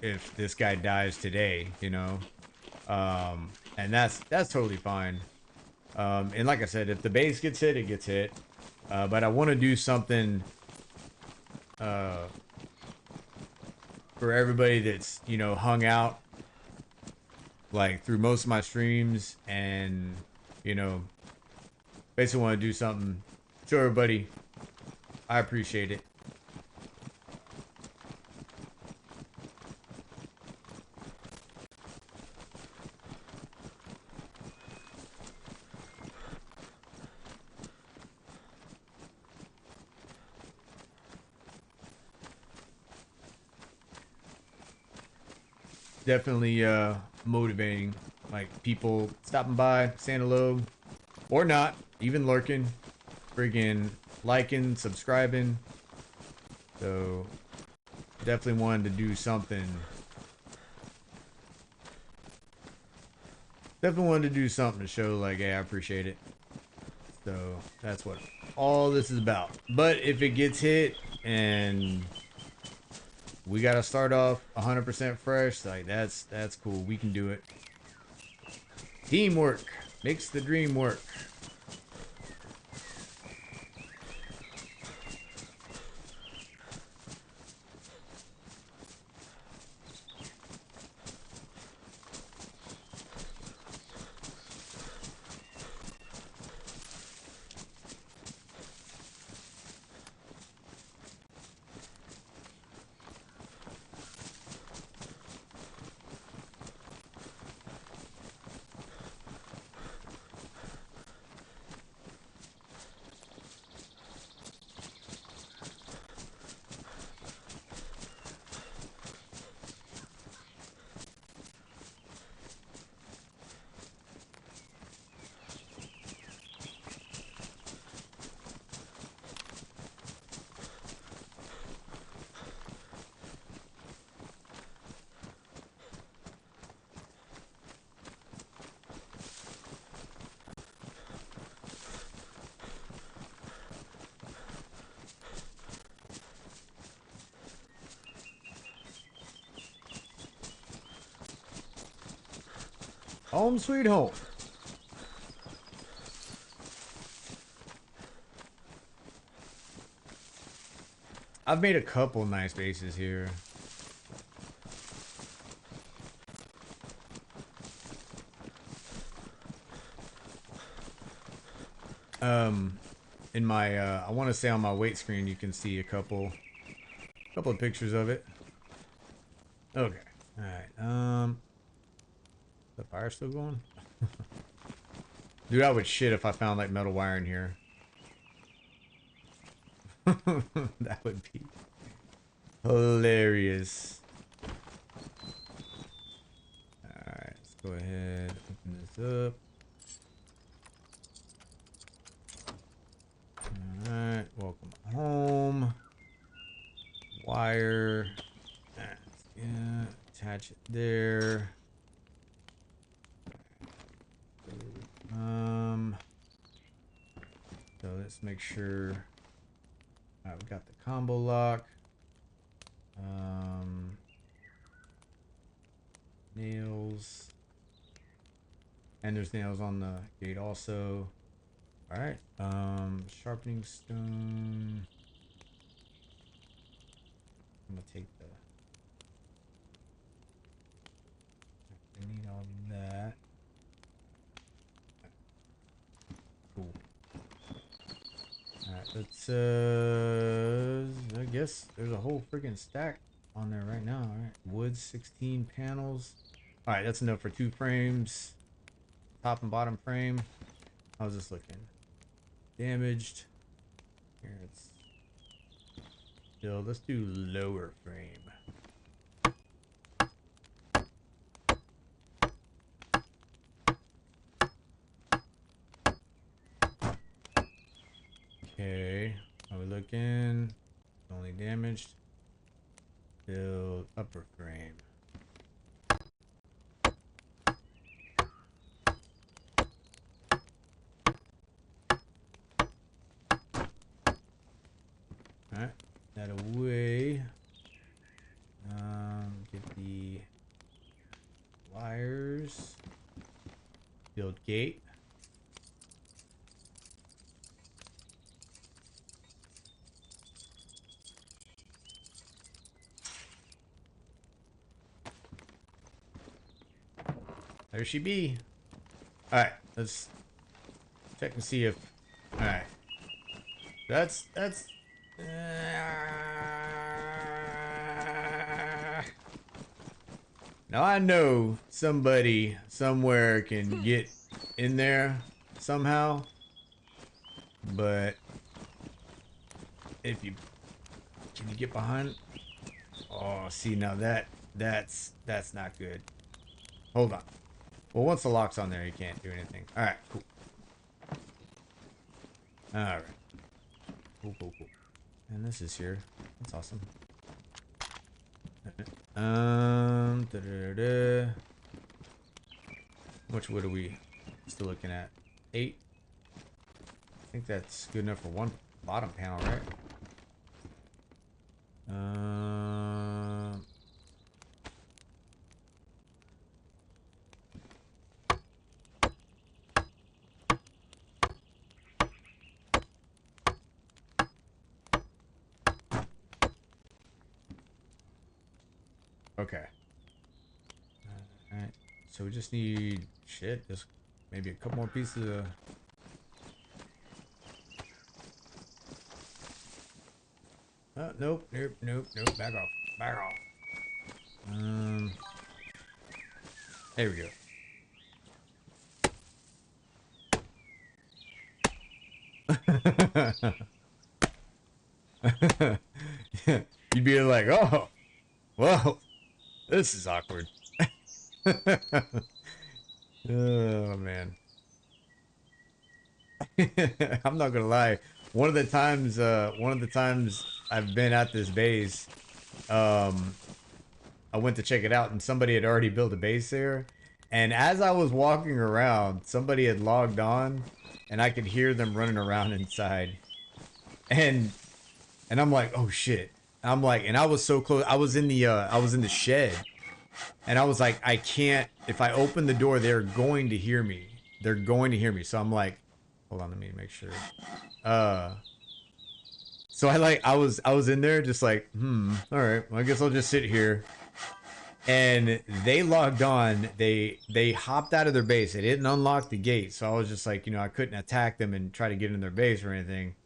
if this guy dies today, you know, and that's totally fine. And like I said, if the base gets hit, it gets hit. But I want to do something uh, for everybody that's hung out like through most of my streams, and you know basically want to do something. Show everybody I appreciate it. Definitely motivating, like people stopping by, saying hello, or not, even lurking, friggin' liking, subscribing. So definitely wanted to do something. Definitely wanted to do something to show like, hey, I appreciate it. So that's what all this is about. But if it gets hit and we gotta start off 100% fresh, like that's cool. We can do it. Teamwork makes the dream work. Home sweet home. I've made a couple nice bases here. In my I want to say on my weight screen you can see a couple of pictures of it. Okay. All right. The fire still going? Dude, I would shit if I found like metal wire in here. That would be hilarious. Alright, let's go ahead, open this up. Alright, welcome home. Wire. Yeah, attach it there. let's make sure. Alright, we got the combo lock. Nails. And there's nails on the gate also. Alright. Sharpening stone. I'm gonna take the. I need all that. Cool. Alright, let's I guess there's a whole freaking stack on there right now. Alright. Wood 16 panels. Alright, that's enough for 2 frames. Top and bottom frame. How's this looking? Damaged. Here it's still. Let's do lower frame. Okay, how we looking? Only damaged. Build upper frame. Alright, that away. Get the wires. Build gate. There she be. Alright, let's check and see if. Alright. That's. Now I know somebody somewhere can get in there somehow. But if you. Can you get behind? Oh, see, now that's not good. Hold on. Well, once the lock's on there, you can't do anything. Alright, cool. Alright. Cool. And this is here. That's awesome. Which wood are we still looking at? 8. I think that's good enough for one bottom panel, right? Okay. Alright. So we just need just maybe a couple more pieces of. Nope. Back off. There we go. You'd be like, oh, whoa. This is awkward. Oh man. I'm not gonna lie. One of the times I've been at this base, I went to check it out and somebody had already built a base there. And as I was walking around, somebody had logged on and I could hear them running around inside. And I'm like, oh shit. I'm like, and I was so close. I was in the shed, and I was like, I can't. If I open the door, they're going to hear me. They're going to hear me. So I'm like, hold on, let me make sure. So I was in there just like, all right. Well, I guess I'll just sit here. And they logged on. They hopped out of their base. They didn't unlock the gate. So I was just like, I couldn't attack them and try to get in their base or anything.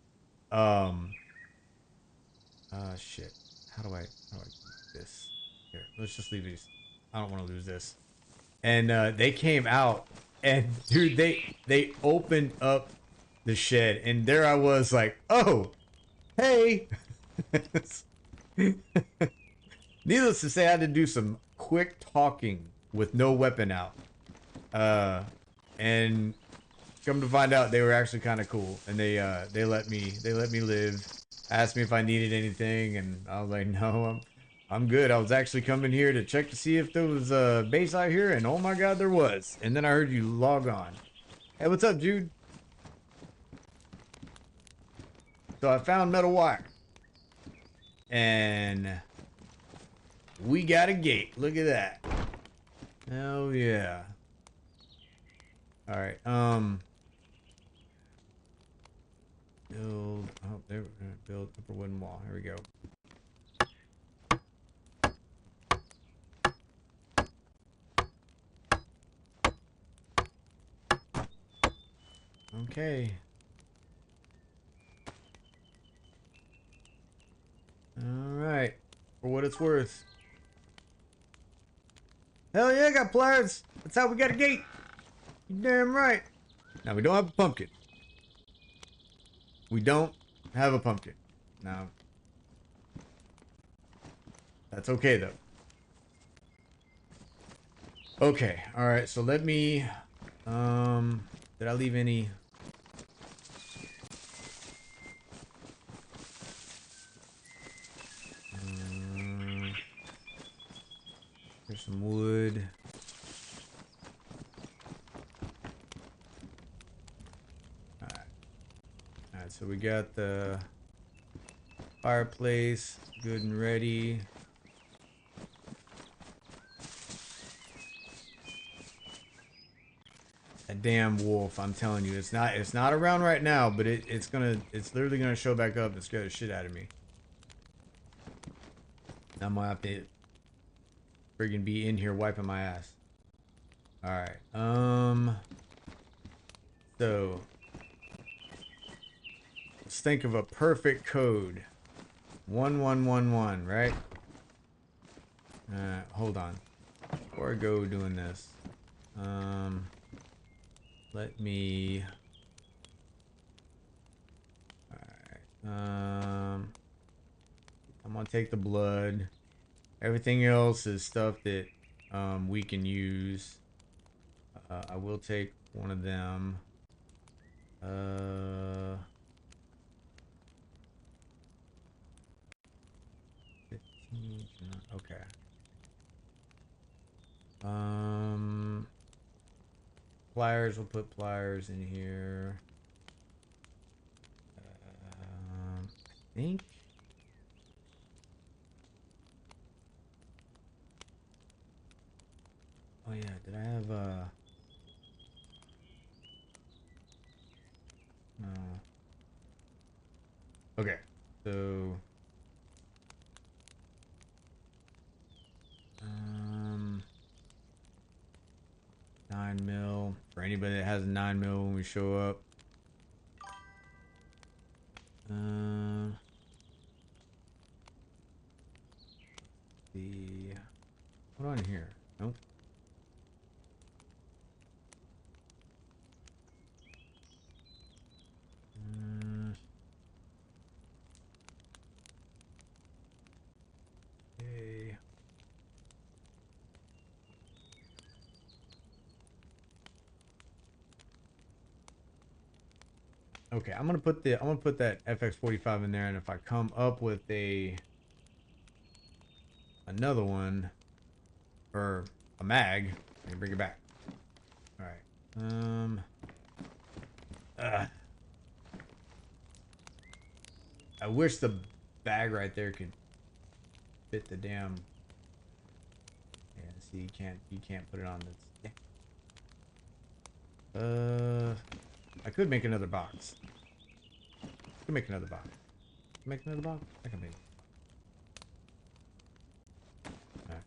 Shit. How do I do this? Here, let's just leave these. I don't want to lose this. And they came out, and dude, they opened up the shed, and there I was like, oh, hey. Needless to say, I had to do some quick talking with no weapon out. And come to find out, they were actually kind of cool, and they let me live. Asked me if I needed anything, and I was like, no, I'm good. I was actually coming here to check to see if there was a base out here, and oh my god, there was. And then I heard you log on. Hey, what's up, dude? So I found metal wire. And we got a gate. Look at that. Hell yeah. Alright, build, oh, there, we're gonna build upper wooden wall. Here we go. Okay. Alright. For what it's worth. Hell yeah, I got pliers. That's how we got a gate. You damn right. Now, we don't have a pumpkin. We don't have a pumpkin. Now, that's okay, though. Okay, alright, so let me... did I leave any... There's some wood. Alright, so we got the fireplace good and ready. A damn wolf, I'm telling you, it's not around right now, but it's literally gonna show back up and scare the shit out of me. I'm gonna have to friggin' be in here wiping my ass. Alright, so let's think of a perfect code. 1111, right? Hold on. Before I go doing this, let me... Alright, I'm gonna take the blood. Everything else is stuff that we can use. I will take one of them. 15, okay. Pliers, we'll put pliers in here. I think. Oh yeah, did I have no. Okay, so 9mm for anybody that has a 9mm when we show up. What on here? Nope. Okay. Okay, I'm gonna put that FX45 in there, and if I come up with another one or a mag, I can bring it back. All right. I wish the bag right there could fit the damn. Yeah, see, you can't put it on this. Yeah. I could make another box. I can make another box. Make another box? I can make it.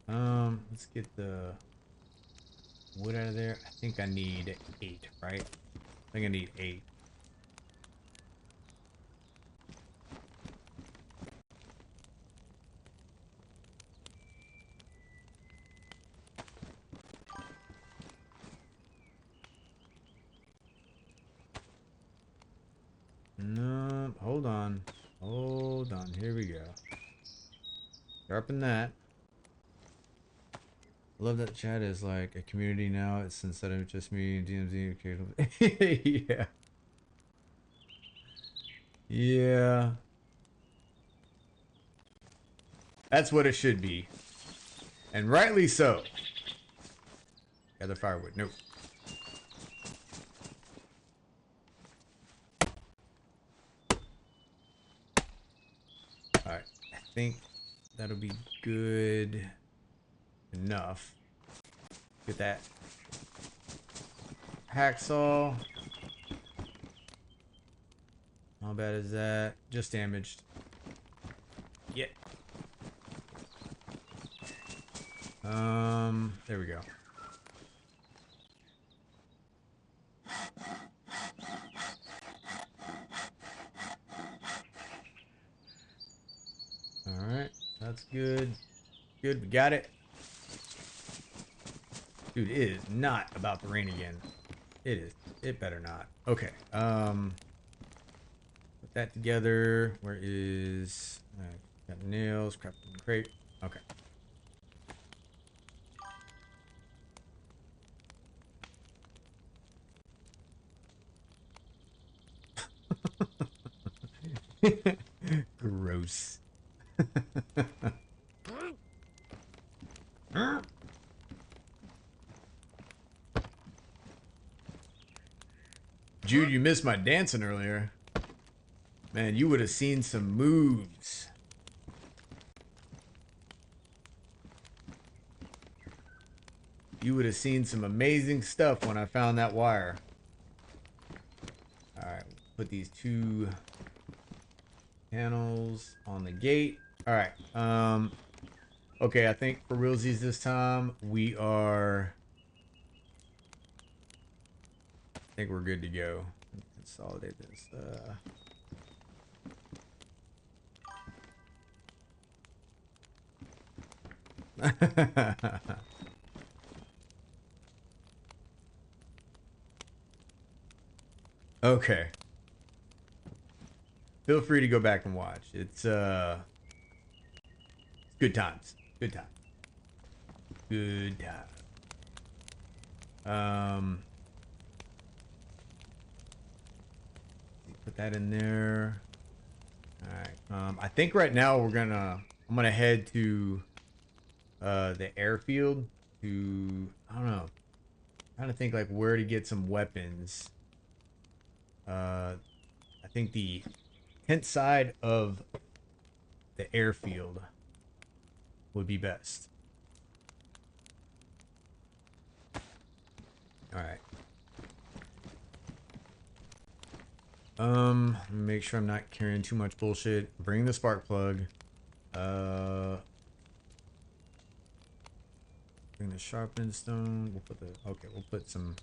Alright, let's get the wood out of there. I think I need 8, right? I think I need 8. No, hold on. Hold on. Here we go. Sharpen that. I love that chat is like a community now. It's instead of just me and DMZ occasionally. Yeah. Yeah. That's what it should be. And rightly so. Gather firewood. Nope. think that'll be good enough. Get that hacksaw. How bad is that? Just damaged. Yeah. There we go. Alright, that's good. Good, we got it. Dude, it is not about to rain again. It better not. Okay, put that together. Where is... got nails, crafting crate. Okay. Gross. Jude, you missed my dancing earlier. Man, you would have seen some moves. You would have seen some amazing stuff when I found that wire. Alright, put these 2 panels on the gate. Alright, okay, I think for realsies this time, we are... I think we're good to go. Consolidate this. Okay. Feel free to go back and watch. It's good times. Good times. Good times. Put that in there. All right. I think right now I'm gonna head to the airfield to, I don't know, trying to think like where to get some weapons. I think the tent side of the airfield would be best. All right. Make sure I'm not carrying too much bullshit. Bring the spark plug. Bring the sharpened stone. We'll put the, okay, we'll put some,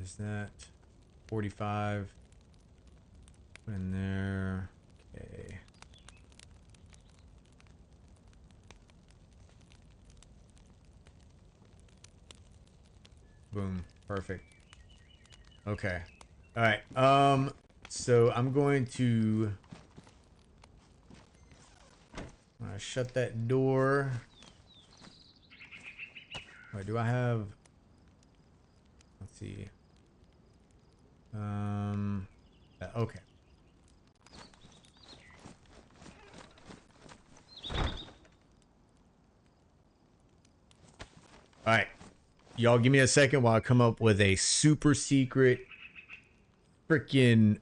is that 45? Put in there. Okay. Boom. Perfect. Okay. All right. So I'm going to shut that door. Wait, do I have, let's see. Okay. All right. Y'all give me a second while I come up with a super secret freaking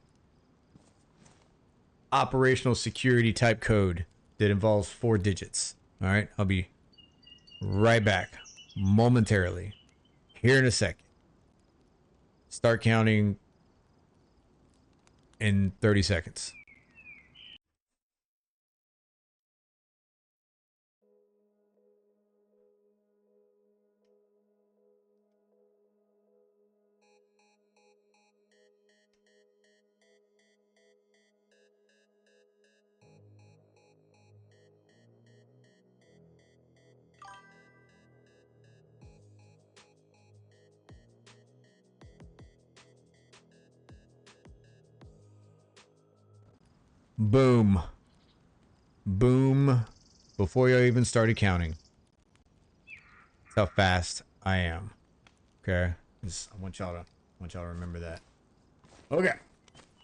operational security type code that involves 4 digits. All right. I'll be right back momentarily. Here in a second. Start counting in 30 seconds. Boom. Boom. Before you even started counting. That's how fast I am. Okay. I want y'all to remember that. Okay.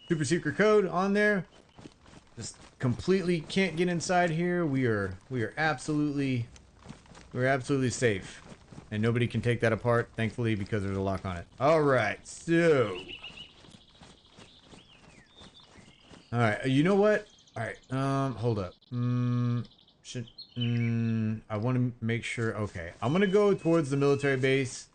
Super secret code on there. Just completely can't get inside here. We are absolutely safe. And nobody can take that apart, thankfully, because there's a lock on it. All right. So All right, you know what? All right, hold up. Should I want to make sure. Okay, I'm gonna go towards the military base.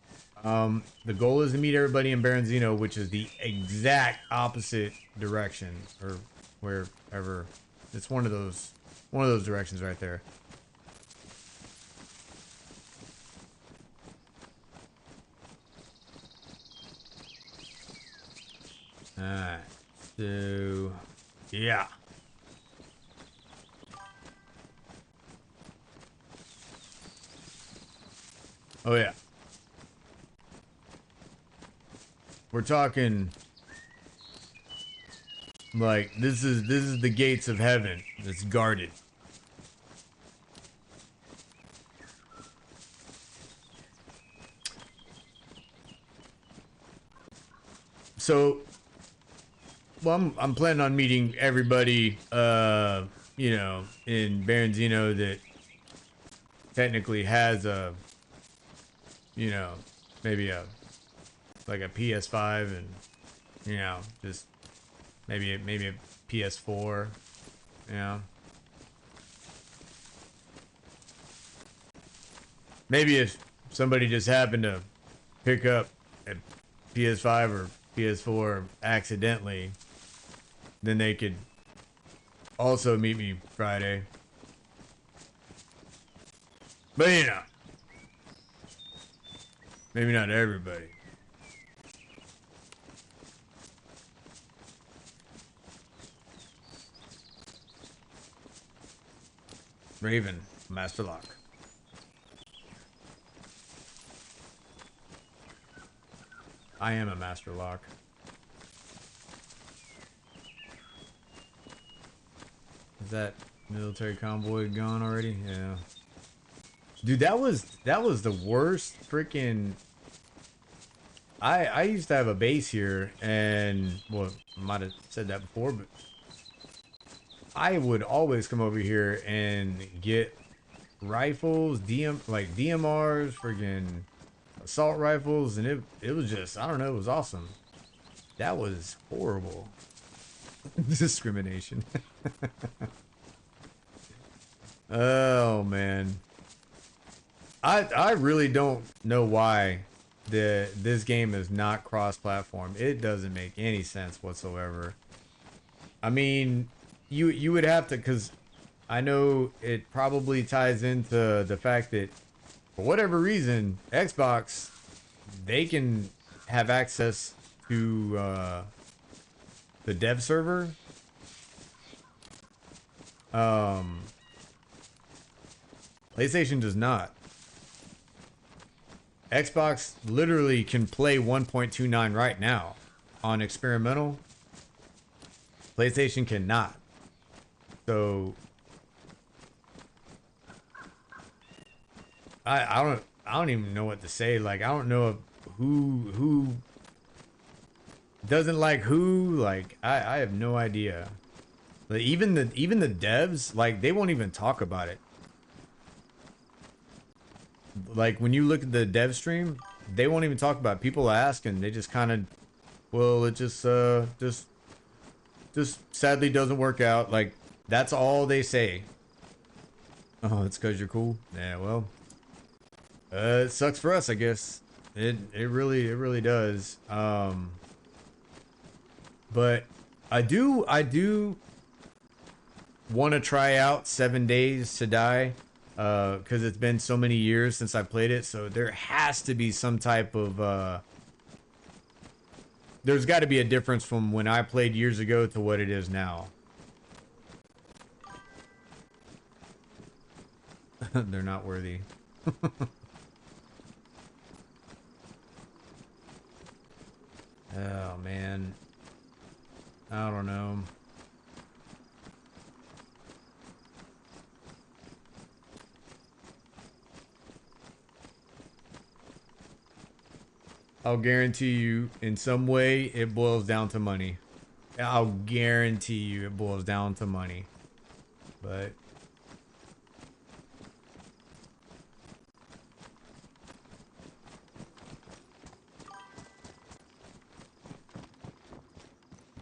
The goal is to meet everybody in Berezino, which is the exact opposite direction, or wherever. It's one of those directions right there. All right, so yeah. Oh yeah. We're talking like this is the gates of heaven. It's guarded. So, well, I'm planning on meeting everybody you know, in Berenzino that technically has a, you know, maybe a like a PS5 and you know, just maybe a PS4, you know. Maybe if somebody just happened to pick up a PS5 or PS4 accidentally, then they could also meet me Friday. But you know, maybe not everybody. Raven, Master Lock. I am a Master Lock. Is that military convoy gone already? Yeah. Dude, that was the worst freaking. I used to have a base here, and well, might have said that before, but I would always come over here and get rifles, DMRs, friggin' assault rifles, and it was just, I don't know, it was awesome. That was horrible. Discrimination. Oh man. I really don't know why this game is not cross-platform. It doesn't make any sense whatsoever. I mean, you would have to, because I know it probably ties into the fact that for whatever reason, Xbox, they can have access to the dev server. PlayStation does not. Xbox literally can play 1.29 right now on experimental. PlayStation cannot. So I don't even know what to say. Like I don't know who doesn't like who. Like I have no idea. Like, even the devs, like they won't even talk about it. Like when you look at the dev stream, they won't even talk about it. People ask and they just kind of, well, it just sadly doesn't work out. Like that's all they say. Oh, it's because you're cool. Yeah, well, it sucks for us, I guess. It really does. But I do want to try out 7 Days to Die, because it's been so many years since I played it. So there has to be some type of there's got to be a difference from when I played years ago to what it is now. They're not worthy. Oh man, I don't know. I'll guarantee you, in some way, it boils down to money. I'll guarantee you it boils down to money. But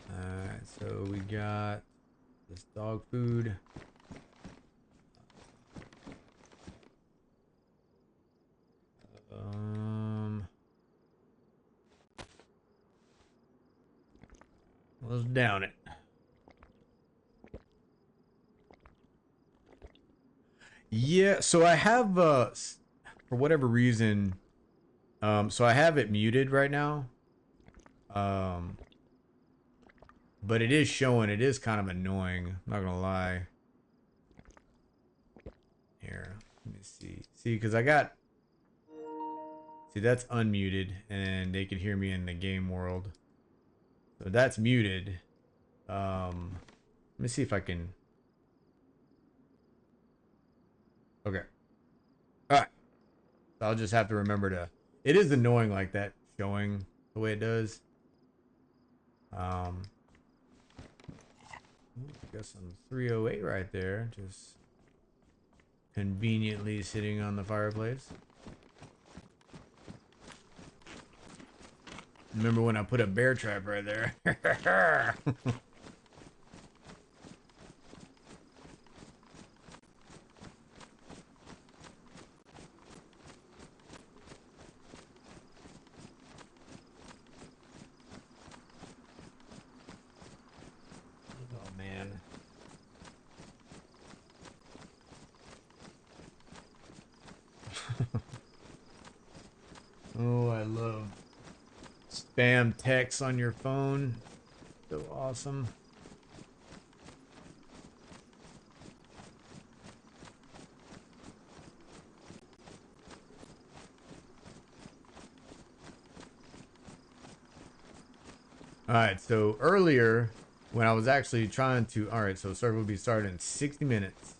alright, So we got this dog food. Let's down it. Yeah, so I have for whatever reason, so I have it muted right now. But it is showing, it is kind of annoying, I'm not gonna lie. Here, let me see. See, because I got, see, that's unmuted and they can hear me in the game world. So that's muted. Let me see if I can. Okay. All right. So I'll just have to remember to. It is annoying like that showing the way it does. Got some 308 right there, just conveniently sitting on the fireplace. Remember when I put a bear trap right there? Oh man. Oh, I love spam texts on your phone. So awesome. Alright, so earlier when I was actually trying to, alright, so server will be started in 60 minutes.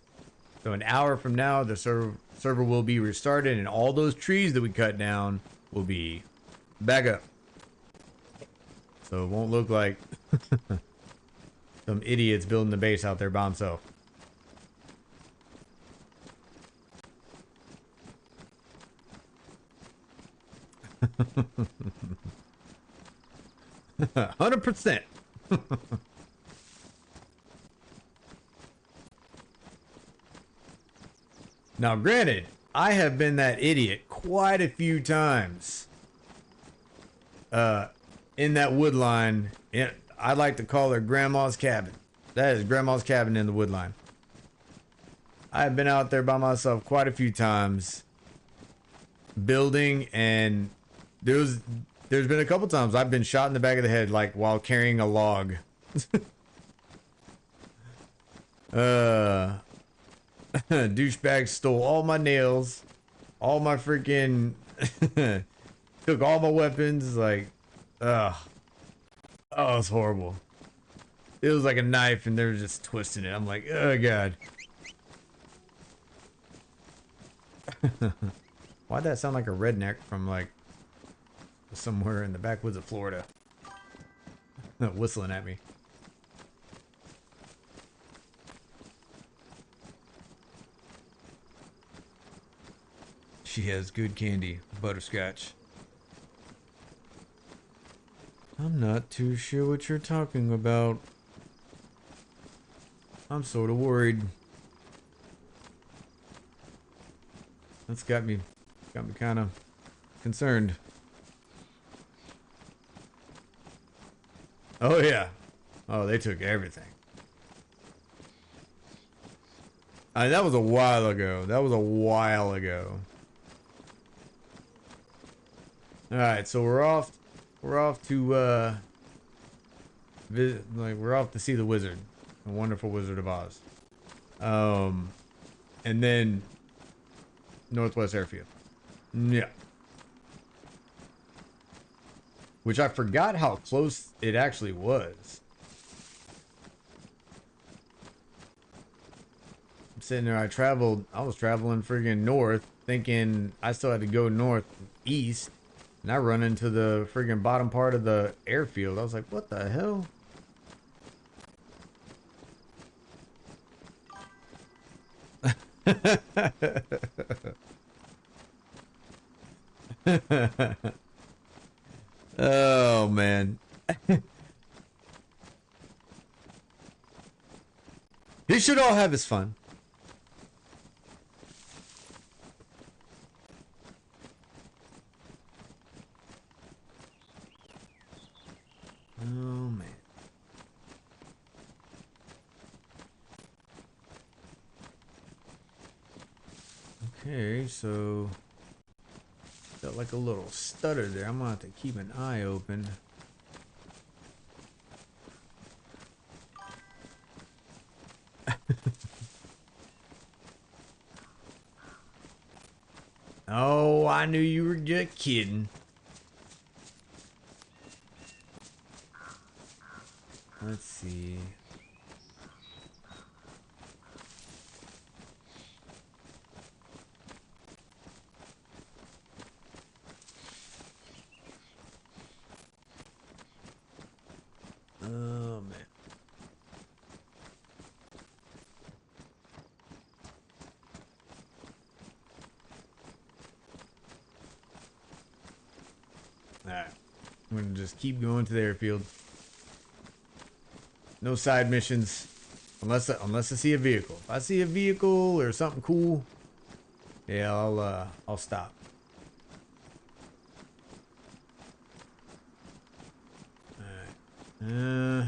So an hour from now, the server will be restarted and all those trees that we cut down will be back up. So it won't look like some idiots building the base out there by himself. %. Now, granted, I have been that idiot quite a few times. In that wood line, I like to call her Grandma's cabin. That is Grandma's cabin in the wood line. I have been out there by myself quite a few times, building, and there's been a couple times I've been shot in the back of the head, like while carrying a log. Douchebag stole all my nails, all my freaking, took all my weapons, like, ugh. Oh, it's horrible. It was like a knife and they were just twisting it. I'm like, oh god. Why'd that sound like a redneck from like somewhere in the backwoods of Florida? Whistling at me. She has good candy, butterscotch. I'm not too sure what you're talking about. I'm sort of worried. That's got me kind of concerned. Oh yeah. Oh, they took everything. That was a while ago. That was a while ago. All right, so we're off to visit, like we're off to see the wizard, the wonderful Wizard of Oz. And then Northwest Airfield. Yeah. Which I forgot how close it actually was. I'm sitting there, I was traveling friggin' north, thinking I still had to go northeast. And I run into the friggin' bottom part of the airfield. I was like, what the hell? Oh, man. He should all have his fun. Oh man. Okay, so got like a little stutter there. I'm gonna have to keep an eye open. Oh, I knew you were just kidding. Let's see. Oh man. Alright. I'm gonna just keep going to the airfield. No side missions. Unless I see a vehicle. If I see a vehicle or something cool, yeah, I'll stop. Alright.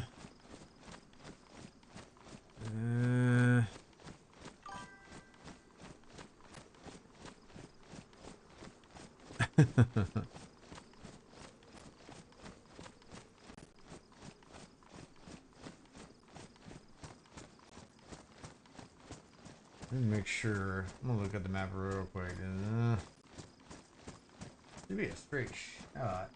Let me make sure. I'm gonna look at the map real quick. Should be a straight shot.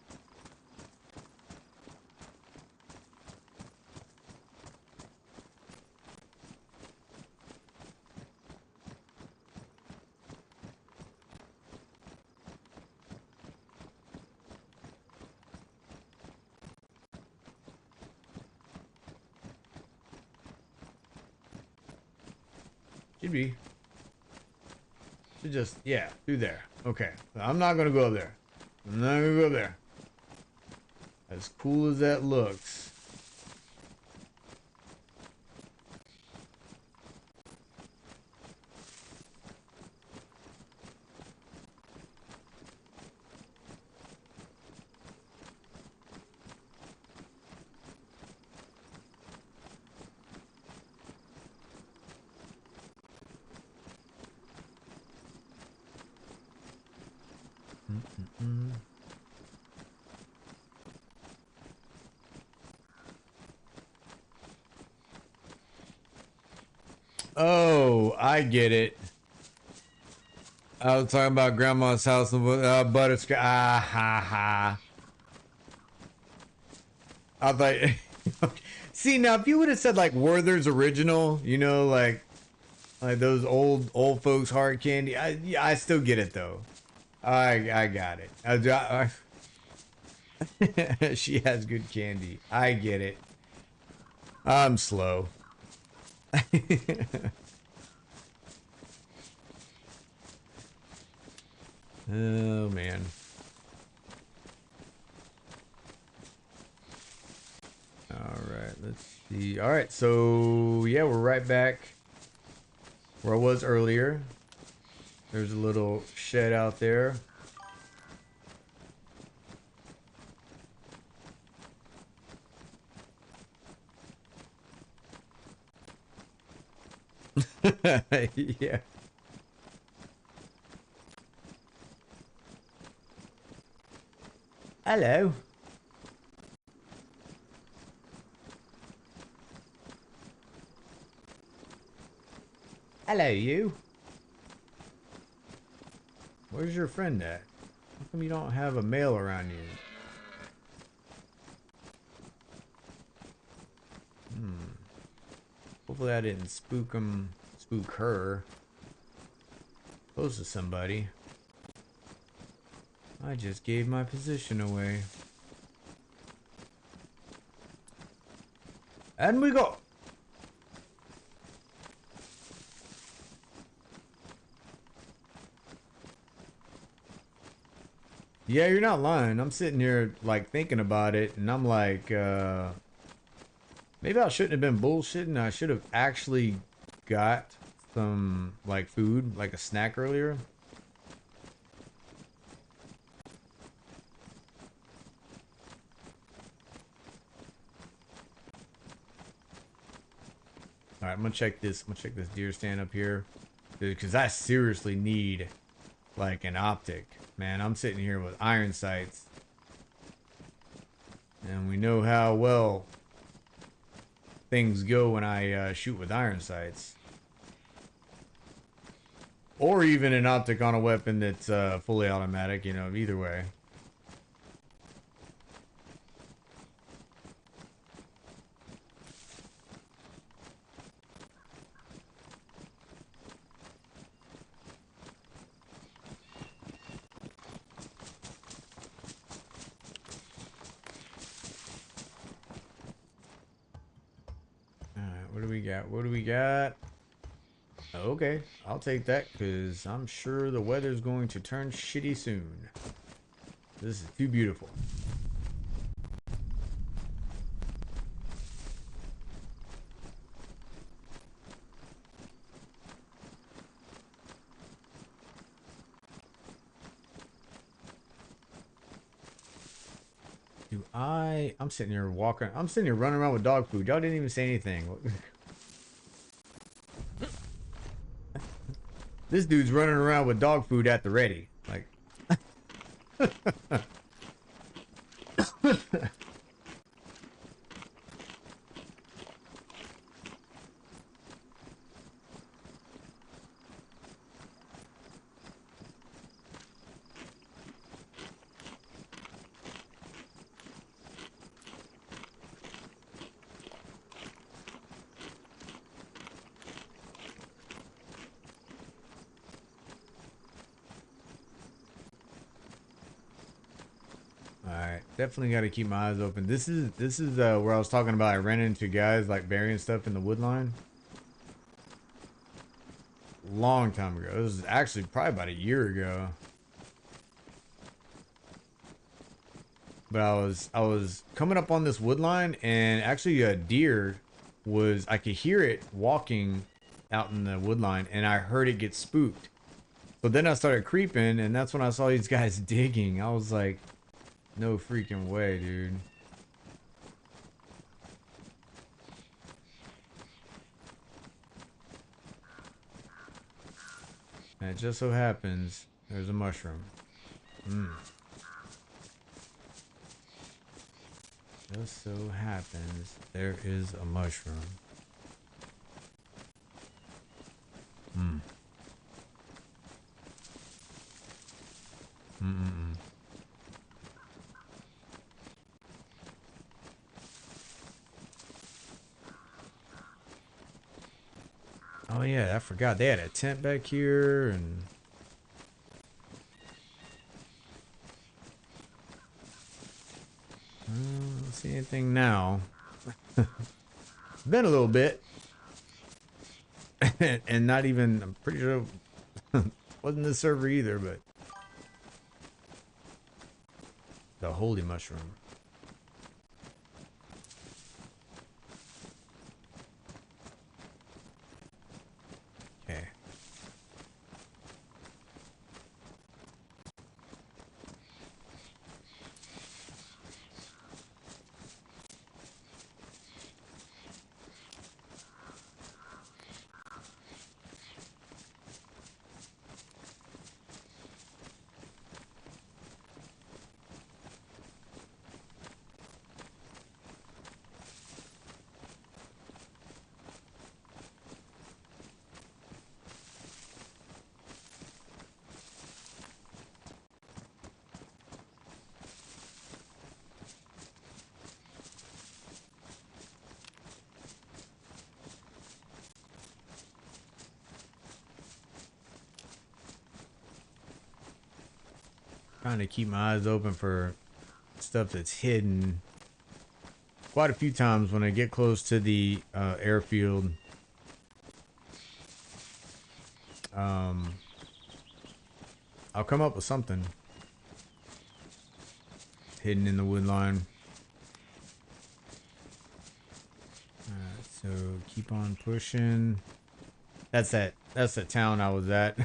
Should be. Should just, yeah, through there. Okay. I'm not gonna go there. I'm not gonna go there. As cool as that looks. Oh, I get it. I was talking about grandma's house and butterscotch. Ah ha ha. I thought. See now, if you would have said like Werther's original, you know, like those old folks hard candy. I still get it though. I got it. She has good candy. I get it. I'm slow. Oh man. All right, let's see. All right, so yeah, we're right back where I was earlier. There's a little shed out there. Yeah. Hello. Hello, you. Where's your friend at? How come you don't have a male around you? Hopefully I didn't spook him, spook her. Close to somebody. I just gave my position away. And we go. Yeah, you're not lying. I'm sitting here like thinking about it and I'm like, maybe I shouldn't have been bullshitting. I should have actually got some like food, like a snack earlier. All right, I'm gonna check this. I'm gonna check this deer stand up here, dude, because I seriously need like an optic. Man, I'm sitting here with iron sights, and we know how well things go when I shoot with iron sights. Or even an optic on a weapon that's fully automatic, you know, either way. Alright, what do we got? What do we got? Okay, I'll take that because I'm sure the weather's going to turn shitty soon. This is too beautiful. I'm sitting here walking. I'm sitting here running around with dog food. Y'all didn't even say anything. This dude's running around with dog food at the ready. Like. Alright, definitely got to keep my eyes open. This is where I was talking about. I ran into guys like burying stuff in the wood line. Long time ago. It was actually probably about a year ago. But I was coming up on this wood line, and actually a deer was, I could hear it walking out in the wood line, and I heard it get spooked. So then I started creeping, and that's when I saw these guys digging. I was like, no freaking way, dude. And it just so happens there's a mushroom. Just so happens there is a mushroom. Oh yeah, I forgot they had a tent back here, and I don't see anything now. It's been a little bit. And not even, I'm pretty sure it wasn't the server either, but the holy mushroom. Okay. Trying to keep my eyes open for stuff that's hidden. Quite a few times when I get close to the airfield, I'll come up with something hidden in the wood line. Alright, so keep on pushing. That's the town I was at.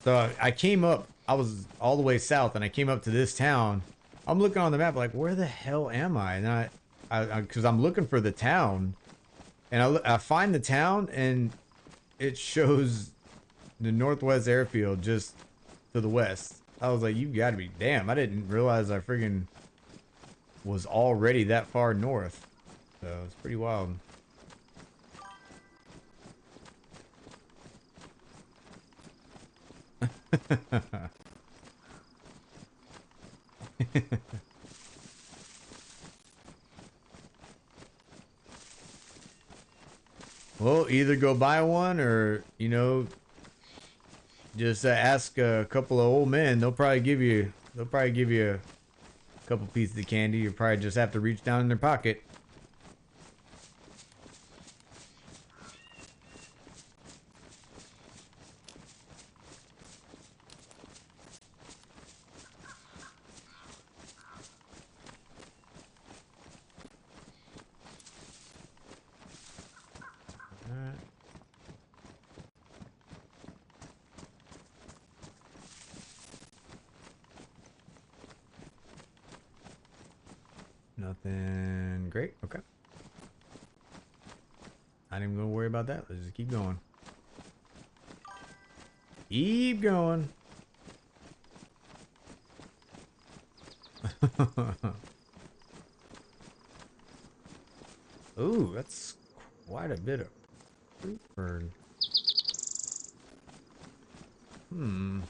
So I came up. I was all the way south, and I came up to this town. I'm looking on the map, like, where the hell am I? And because I'm looking for the town, and I find the town, and it shows the Northwest Airfield just to the west. I was like, you gotta be damn. I didn't realize I friggin' was already that far north. So it's pretty wild. Well, either go buy one or, you know, just ask a couple of old men. They'll probably give you a couple pieces of candy. You probably just have to reach down in their pocket. Nothing great. Okay. Not even gonna worry about that. Let's just keep going. Keep going. Ooh, that's quite a bit of fruit burn. Hmm.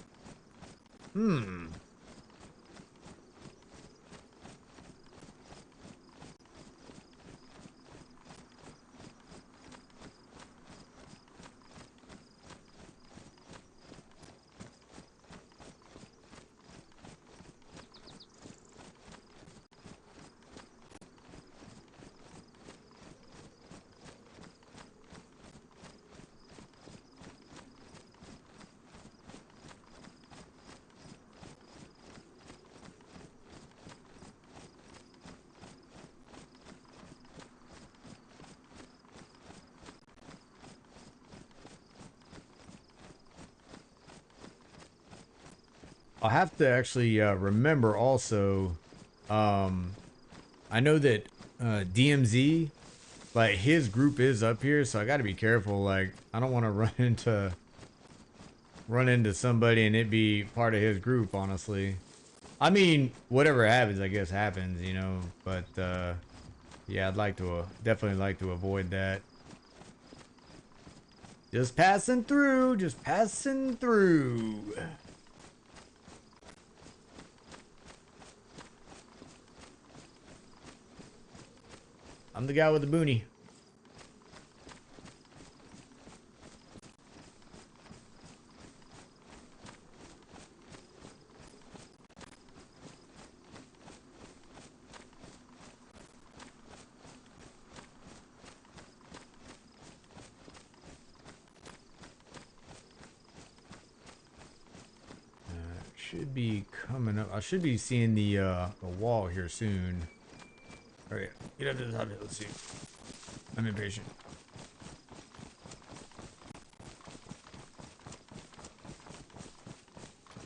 I'll have to actually remember also. I know that DMZ, like his group is up here, so I got to be careful. Like I don't want to run into somebody and it be part of his group. Honestly, I mean, whatever happens, I guess happens, you know. But yeah, I'd like to definitely like to avoid that. Just passing through, just passing through. I'm the guy with the boonie. Should be coming up. I should be seeing the wall here soon. All right, get up to the top. Let's see. I'm impatient.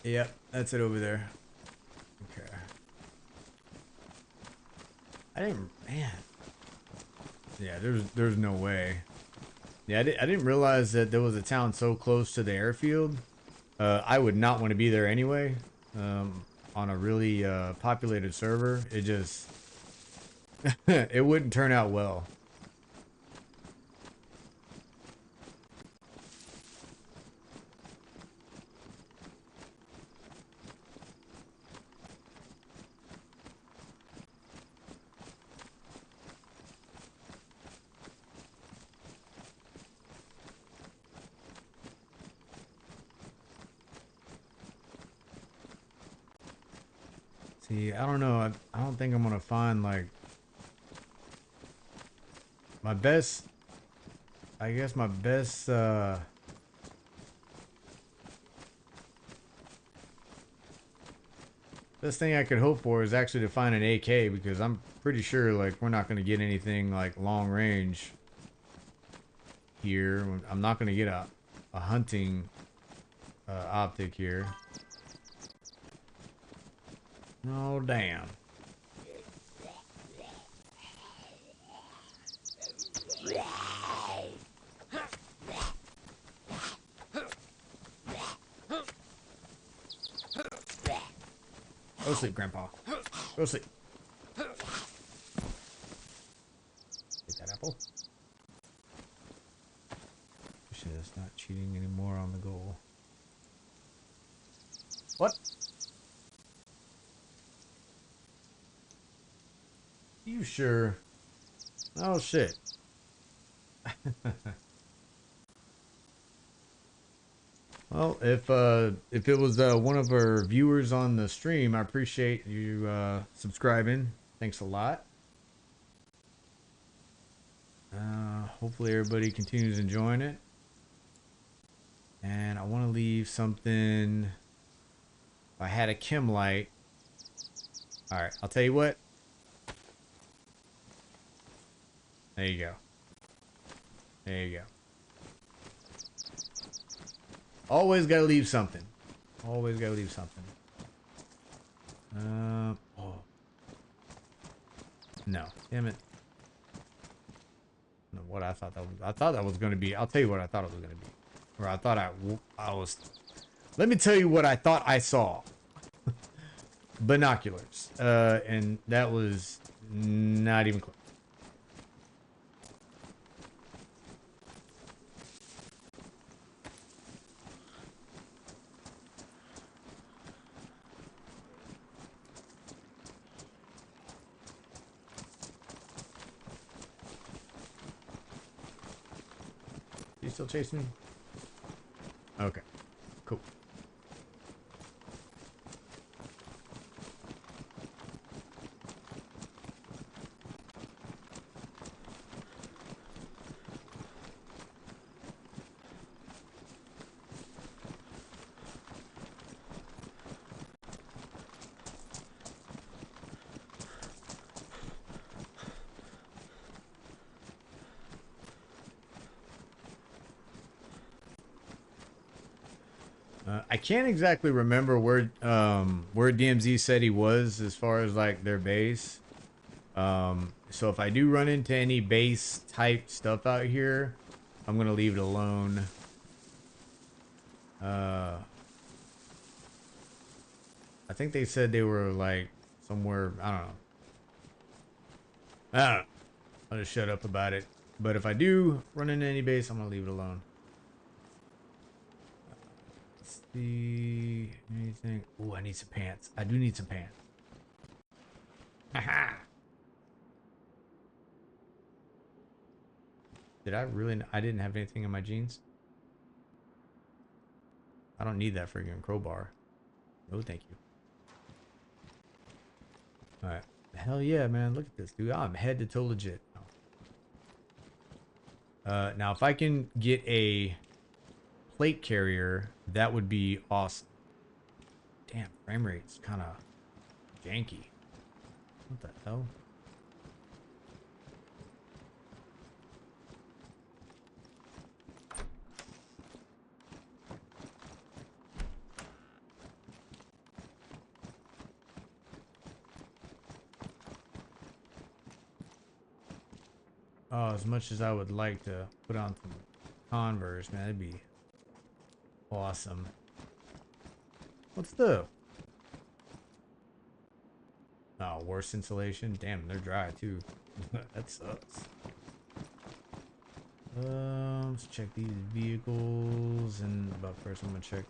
Yep, that's it over there. Okay. I didn't, man. Yeah, there's no way. Yeah, I didn't realize that there was a town so close to the airfield. I would not want to be there anyway. On a really populated server, it just it wouldn't turn out well. See, I don't know. I don't think I'm gonna find like my best. I guess my best. Best thing I could hope for is actually to find an AK, because I'm pretty sure like we're not gonna get anything like long range here. I'm not gonna get a hunting optic here. Oh, damn. Go sleep, Grandpa. Go sleep. Take that apple. Shit, it's not cheating anymore on the goal. What? You sure? Oh shit. Well, if it was one of our viewers on the stream, I appreciate you subscribing. Thanks a lot. Hopefully everybody continues enjoying it. And I want to leave something. If I had a chem light. All right, I'll tell you what. There you go. There you go. Always gotta leave something. Always gotta leave something. Oh. No, damn it. No, what I thought that was gonna be. I'll tell you what I thought it was gonna be. Or I thought I was. Let me tell you what I thought I saw. Binoculars. And that was not even close. You still chasing me? Okay, cool. I can't exactly remember where DMZ said he was as far as like their base. So if I do run into any base type stuff out here, I'm gonna leave it alone. I think they said they were like somewhere, I don't know. I'll just shut up about it. But if I do run into any base, I'm gonna leave it alone. Let's see anything. Oh, I need some pants. I do need some pants. Haha. Did I really? I didn't have anything in my jeans. I don't need that friggin' crowbar. No, thank you. All right. Hell yeah, man. Look at this, dude. I'm head to toe legit. Now, if I can get a plate carrier, that would be awesome. Damn, frame rate's kind of janky. What the hell? Oh, as much as I would like to put on some Converse, man, that'd be awesome. What's the... Oh, worse insulation? Damn, they're dry too. That sucks. Let's check these vehicles, and but first I'm gonna check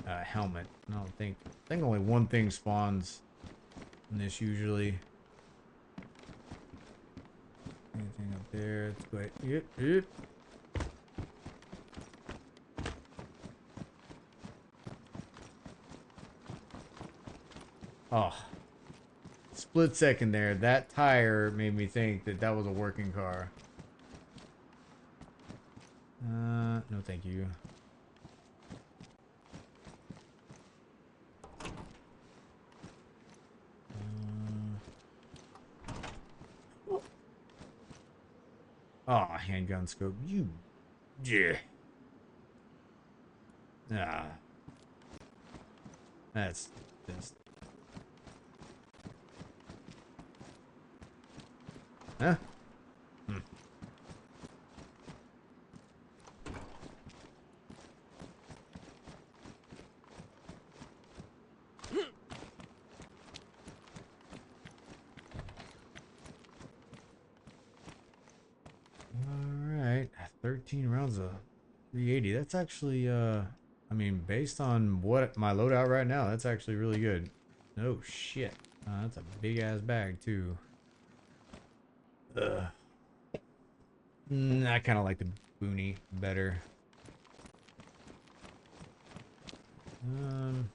helmet. I think only one thing spawns in this usually. Anything up there? Let's go ahead. Yep. Oh, split second there. That tire made me think that that was a working car. No, thank you. Oh, handgun scope. You. Yeah. Ah. That's just. Huh? Hmm. Alright. 13 rounds of 380. That's actually, I mean, based on what my loadout right now, that's actually really good. Oh, shit. That's a big ass bag, too. Ugh. I kind of like the boonie better. Um.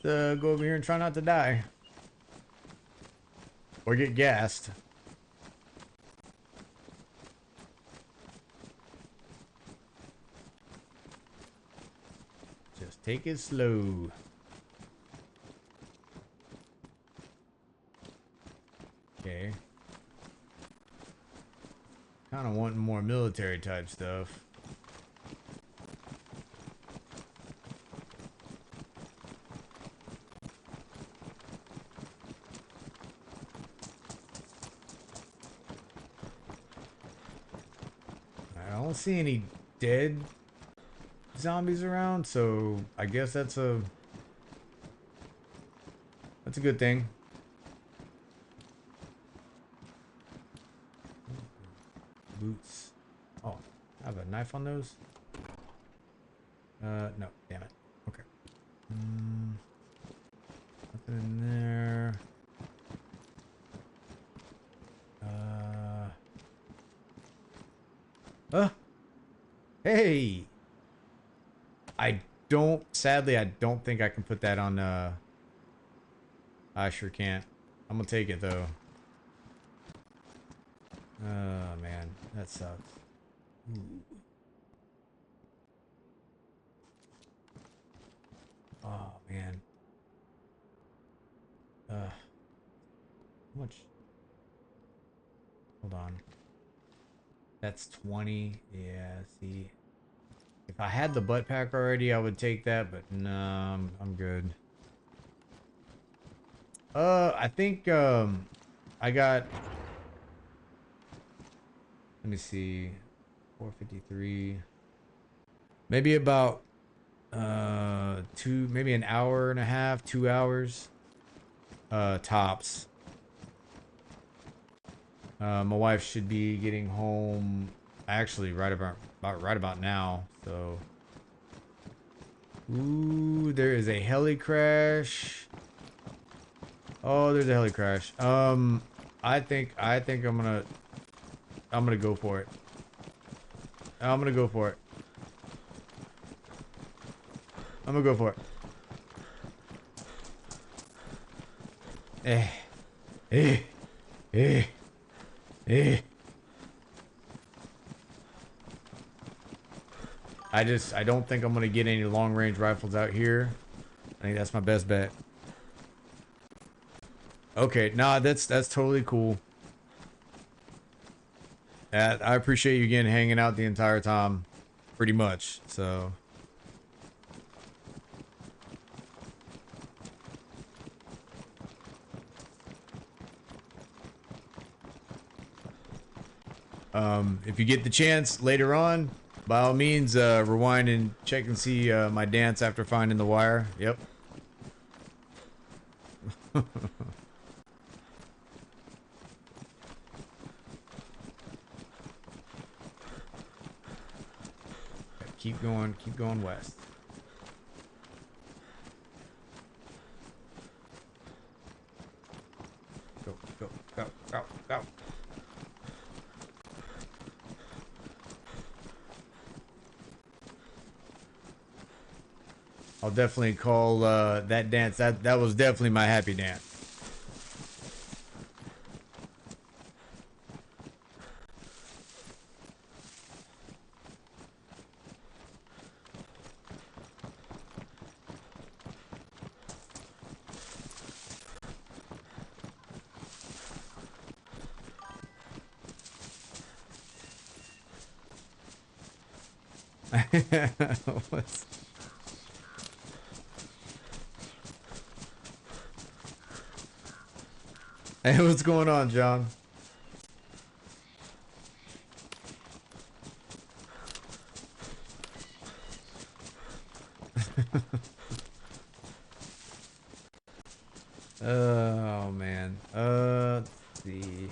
Go over here and try not to die. Or get gassed. Just take it slow. Okay. Kind of wanting more military type stuff. I don't see any dead zombies around, so I guess that's a good thing. Boots. Oh, I have a knife on those? No, damn it. Okay. Nothing in there. Hey! Sadly, I don't think I can put that on, I sure can't. I'm gonna take it, though. Oh, man. That sucks. Ooh. Oh, man. How much? Hold on. That's 20. Yeah, see. If I had the butt pack already, I would take that, but no, I'm good. I think, I got... Let me see. 453. Maybe about, maybe an hour and a half, 2 hours. Tops. My wife should be getting home actually right about now, so. Ooh, there is a heli crash. Oh, there's a heli crash. I think I'm gonna go for it. I'm gonna go for it. I'm gonna go for it. Eh. Eh. Eh. Eh. I don't think I'm gonna get any long range rifles out here. I think that's my best bet. Okay, nah, that's totally cool. I appreciate you again hanging out the entire time, pretty much. So. If you get the chance later on, by all means, rewind and check and see my dance after finding the wire. Yep. Keep going west. Go, go, go, go, go. I'll definitely call that dance. That was definitely my happy dance. What's... Hey, what's going on, John? Oh man. Let's see.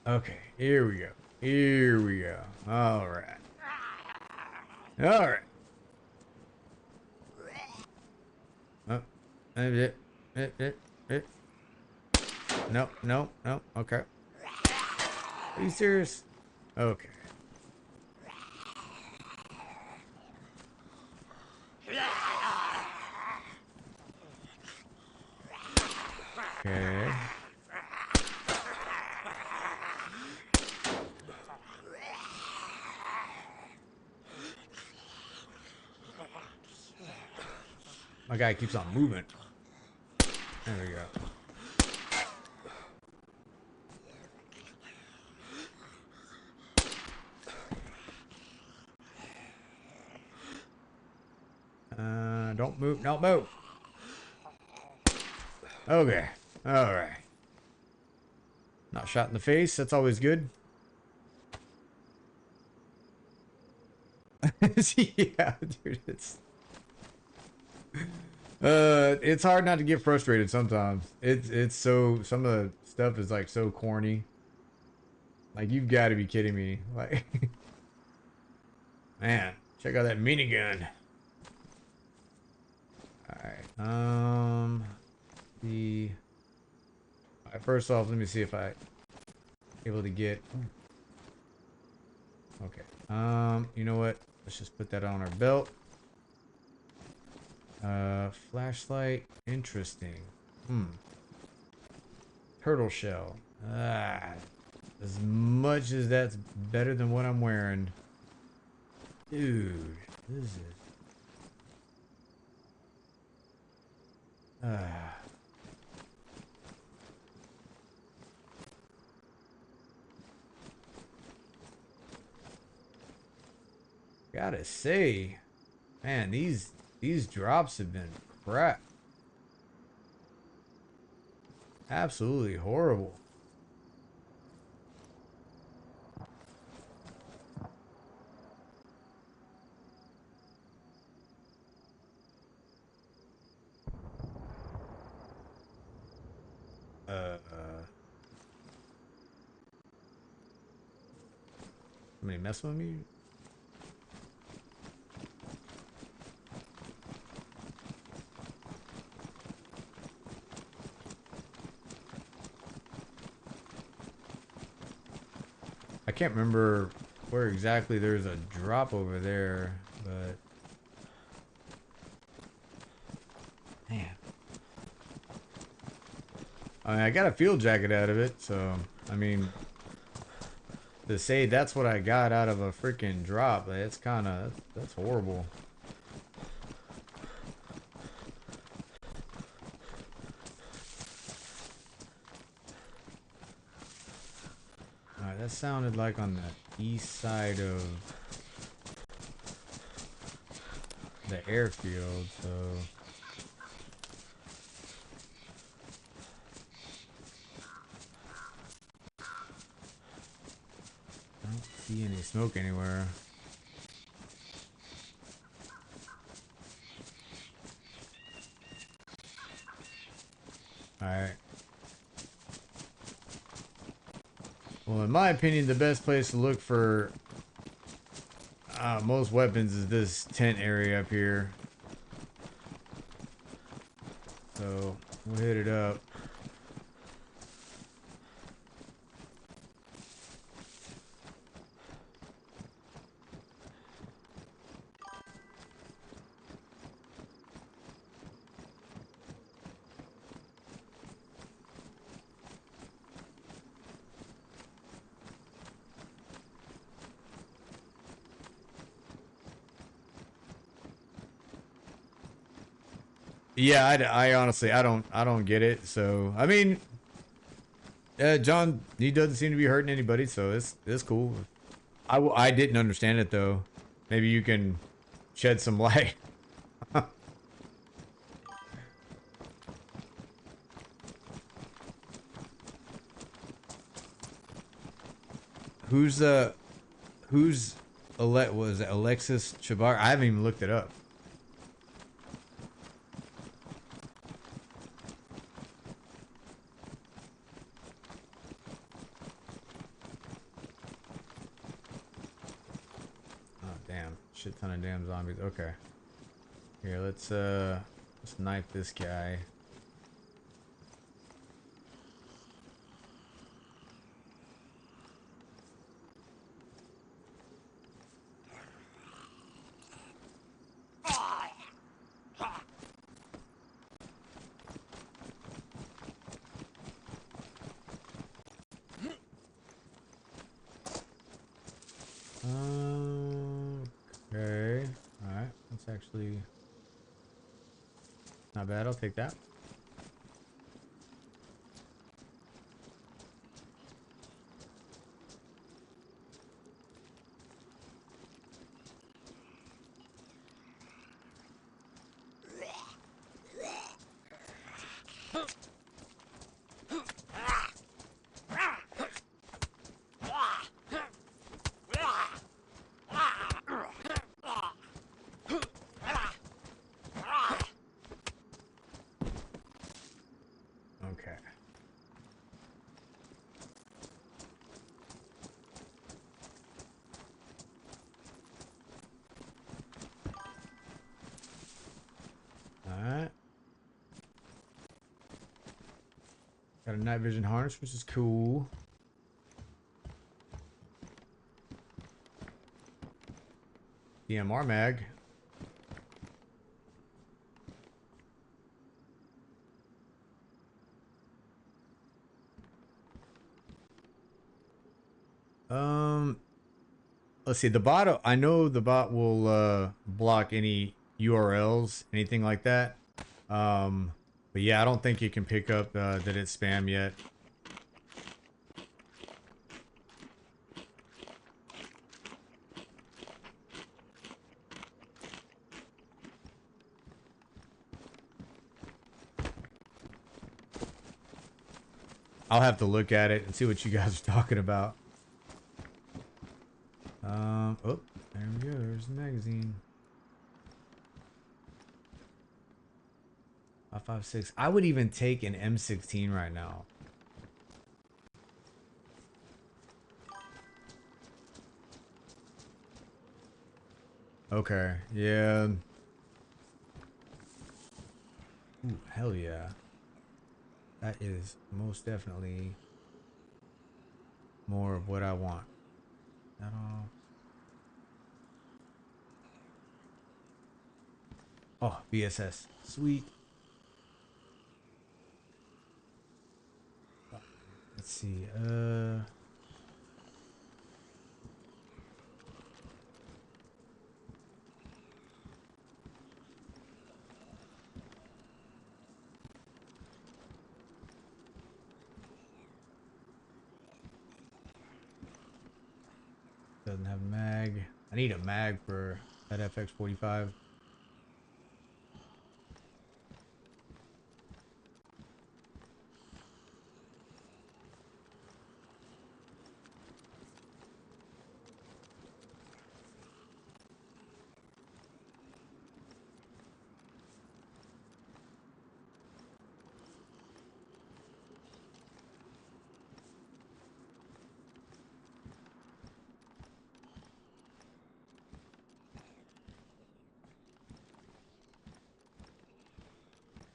Okay, here we go. Here we go. All right. All right. Oh, it. No, no, no. Okay. Are you serious? Okay. Okay. My guy keeps on moving. There we go. Don't move. Don't move. Okay. All right. Not shot in the face. That's always good. Yeah, dude. It's hard not to get frustrated sometimes. It's so, some of the stuff is like so corny. Like, you've got to be kidding me. Like, man, check out that minigun. Alright, first off, let me see if I able to get... Okay, you know what? Let's just put that on our belt. Flashlight, interesting. Turtle shell. As much as that's better than what I'm wearing. Dude, this is... Gotta say, man, these drops have been crap. Absolutely horrible. Somebody messing with me? I can't remember where exactly there's a drop over there, but man, I mean, I got a field jacket out of it, so I mean, to say that's what I got out of a freaking drop, it's kind of, that's horrible. Alright, that sounded like on the east side of the airfield, so see any smoke anywhere. Alright. Well, in my opinion, the best place to look for most weapons is this tent area up here. So, we'll hit it up. Yeah, I honestly, I don't get it. So, I mean, John, he doesn't seem to be hurting anybody, so it's cool. I didn't understand it though. Maybe you can shed some light. Who's was it Alexis Chabar? I haven't even looked it up. Oh damn, shit ton of damn zombies. Okay. Here, let's knife this guy. Okay. Alright. That's actually not bad. I'll take that. Okay. Alright. Got a night vision harness, which is cool. DMR mag. Let's see. The bot, I know the bot will block any URLs, anything like that. But yeah, I don't think you can pick up that it's spam yet. I'll have to look at it and see what you guys are talking about. Oh, there we go. There's the magazine. 5.56. I would even take an M16 right now. Okay, yeah. Ooh, hell yeah. That is most definitely more of what I want. That all. Oh, BSS. Sweet. Let's see. Doesn't have mag. I need a mag for that FX45.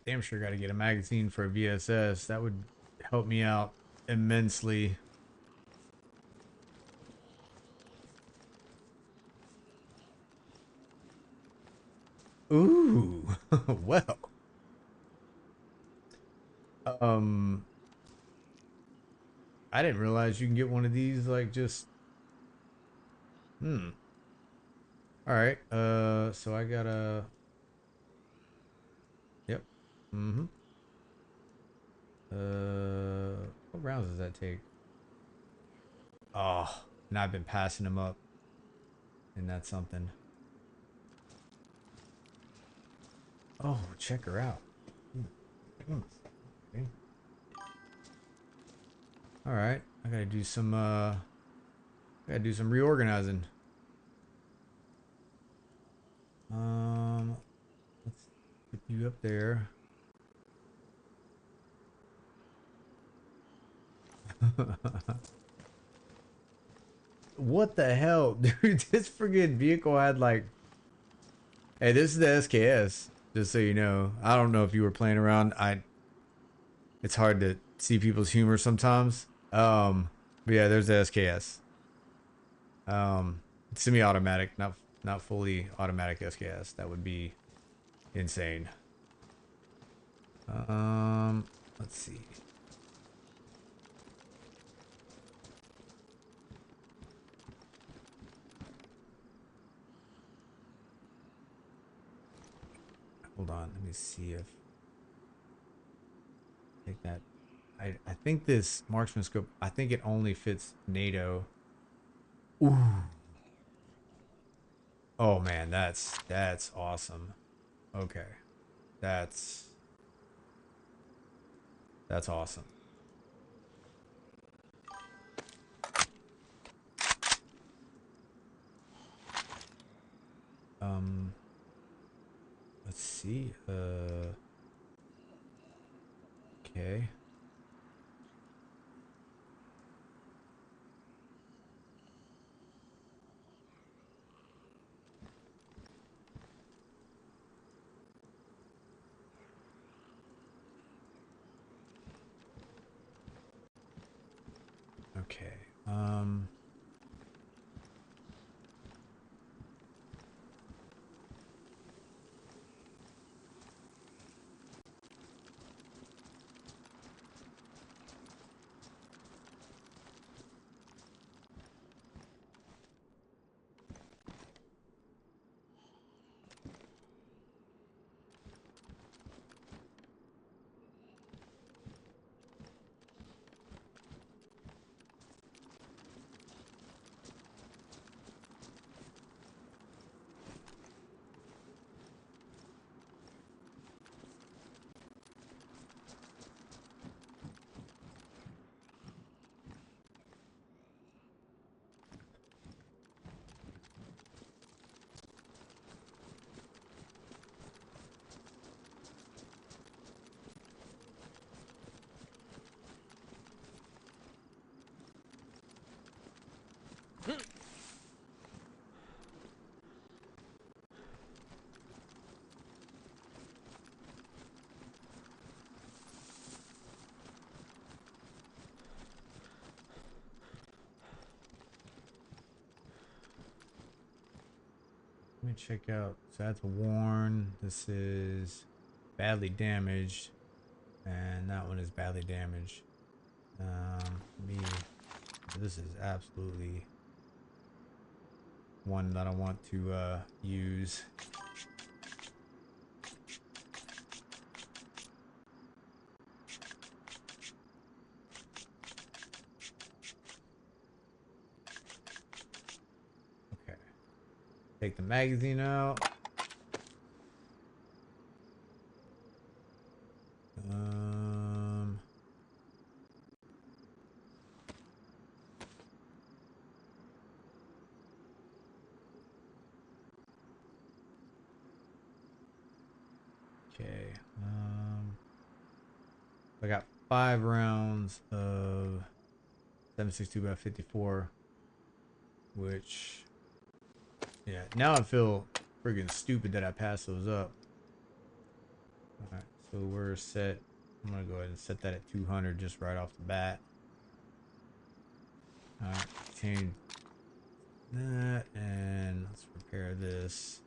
damn sure got to get a magazine for a VSS. That would help me out immensely. Ooh, well. I didn't realize you can get one of these like just. All right. So I got a. Yep. Mm-hmm. What rounds does that take? Oh, and I've been passing them up, and that's something. Oh, check her out. Okay. All right, I gotta do some. Gotta do some reorganizing. Let's put you up there. What the hell, dude? This friggin' vehicle had like. Hey, this is the SKS. Just so you know, I don't know if you were playing around. It's hard to see people's humor sometimes. But yeah, there's the SKS. Semi-automatic, not fully automatic SKS. That would be insane. Let's see. Hold on, let me see if take that. I think this marksman scope. I think it only fits NATO. Ooh. Oh man, that's awesome. Okay, that's awesome. Let's see. Okay. Okay. Let me check out. So that's worn. This is badly damaged, and that one is badly damaged. Me. This is absolutely one that I want to use. Okay. Take the magazine out. Okay. I got 5 rounds of 7.62x54, which, yeah. Now I feel friggin' stupid that I passed those up. All right. So we're set. I'm gonna go ahead and set that at 200 just right off the bat. Alright, change that and let's repair this.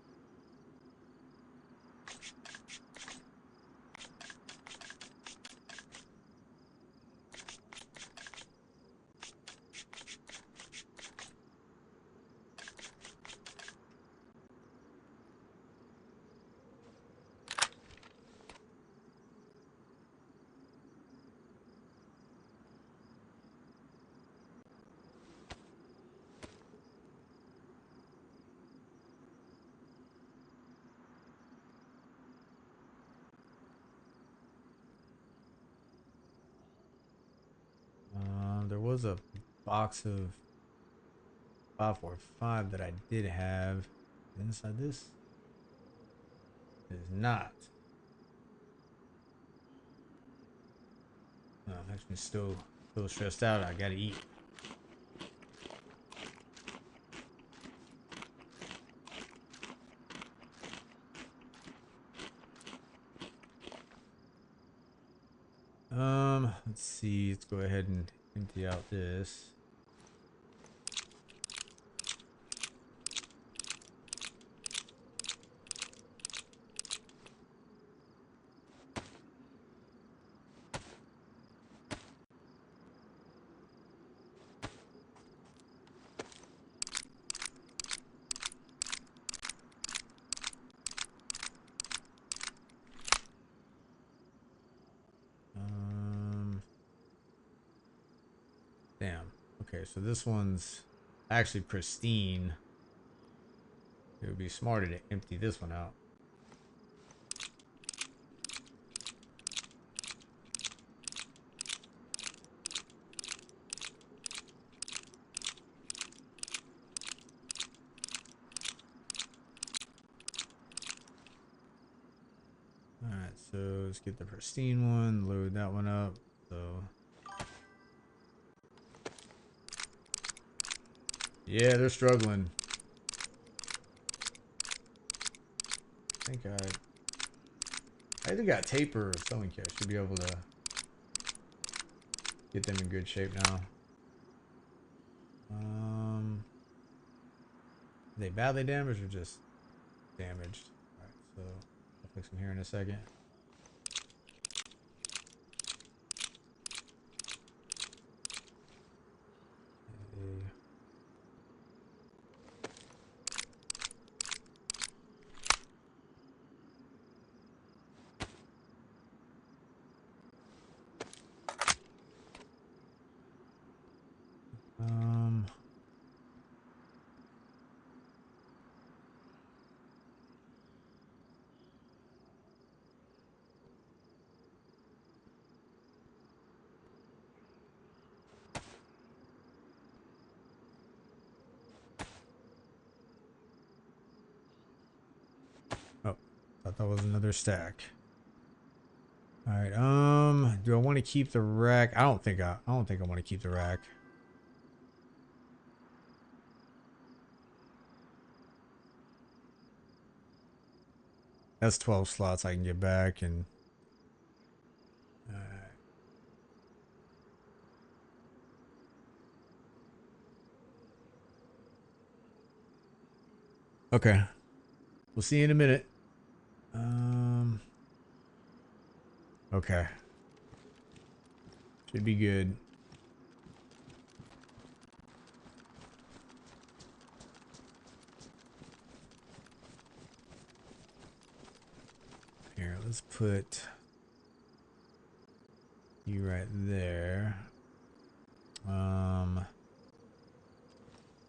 There was a box of 545 that I did have inside this. It is not. No, I'm actually still stressed out. I gotta eat. Let's see. Let's go ahead and empty out this. Damn. Okay, so this one's actually pristine. It would be smarter to empty this one out. Alright, so let's get the pristine one, load that one up. So yeah, they're struggling. I think I either got tape or sewing kit. I should be able to get them in good shape now. Are they badly damaged or just damaged? Alright, so I'll fix them here in a second. Oh, thought that was another stack. All right. Do I want to keep the rack? I don't think I want to keep the rack. That's 12 slots I can get back and. Okay. We'll see you in a minute. Okay. Should be good. Here, let's put you right there.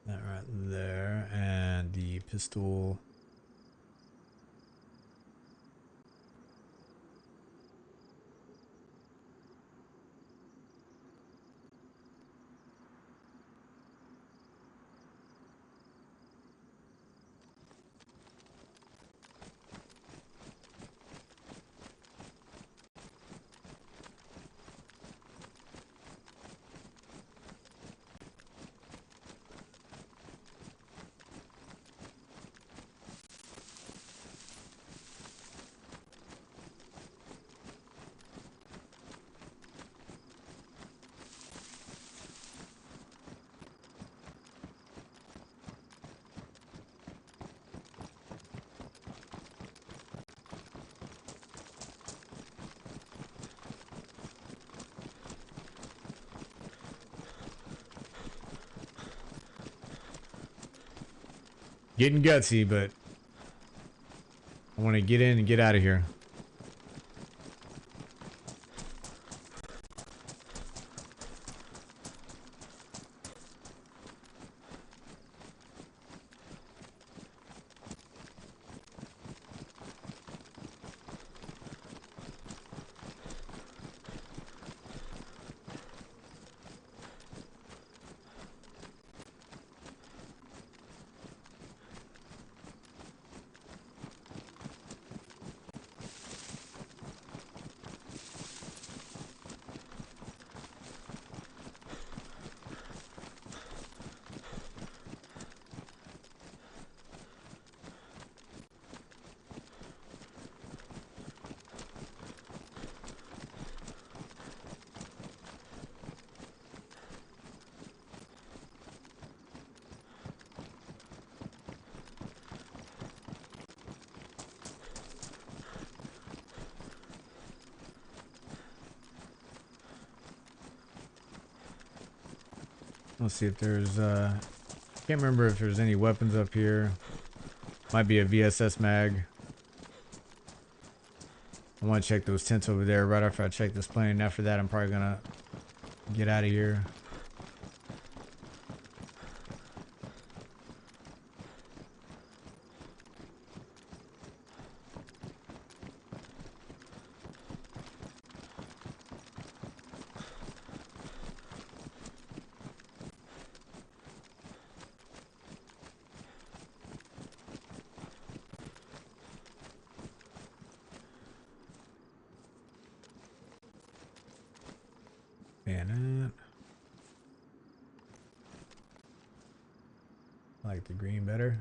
That right there, and the pistol. Getting gutsy, but I want to get in and get out of here. Let's see if there's can't remember if there's any weapons up here. Might be a VSS mag. I want to check those tents over there right after I check this plane. After that, I'm probably gonna get out of here. Man, I like the green better.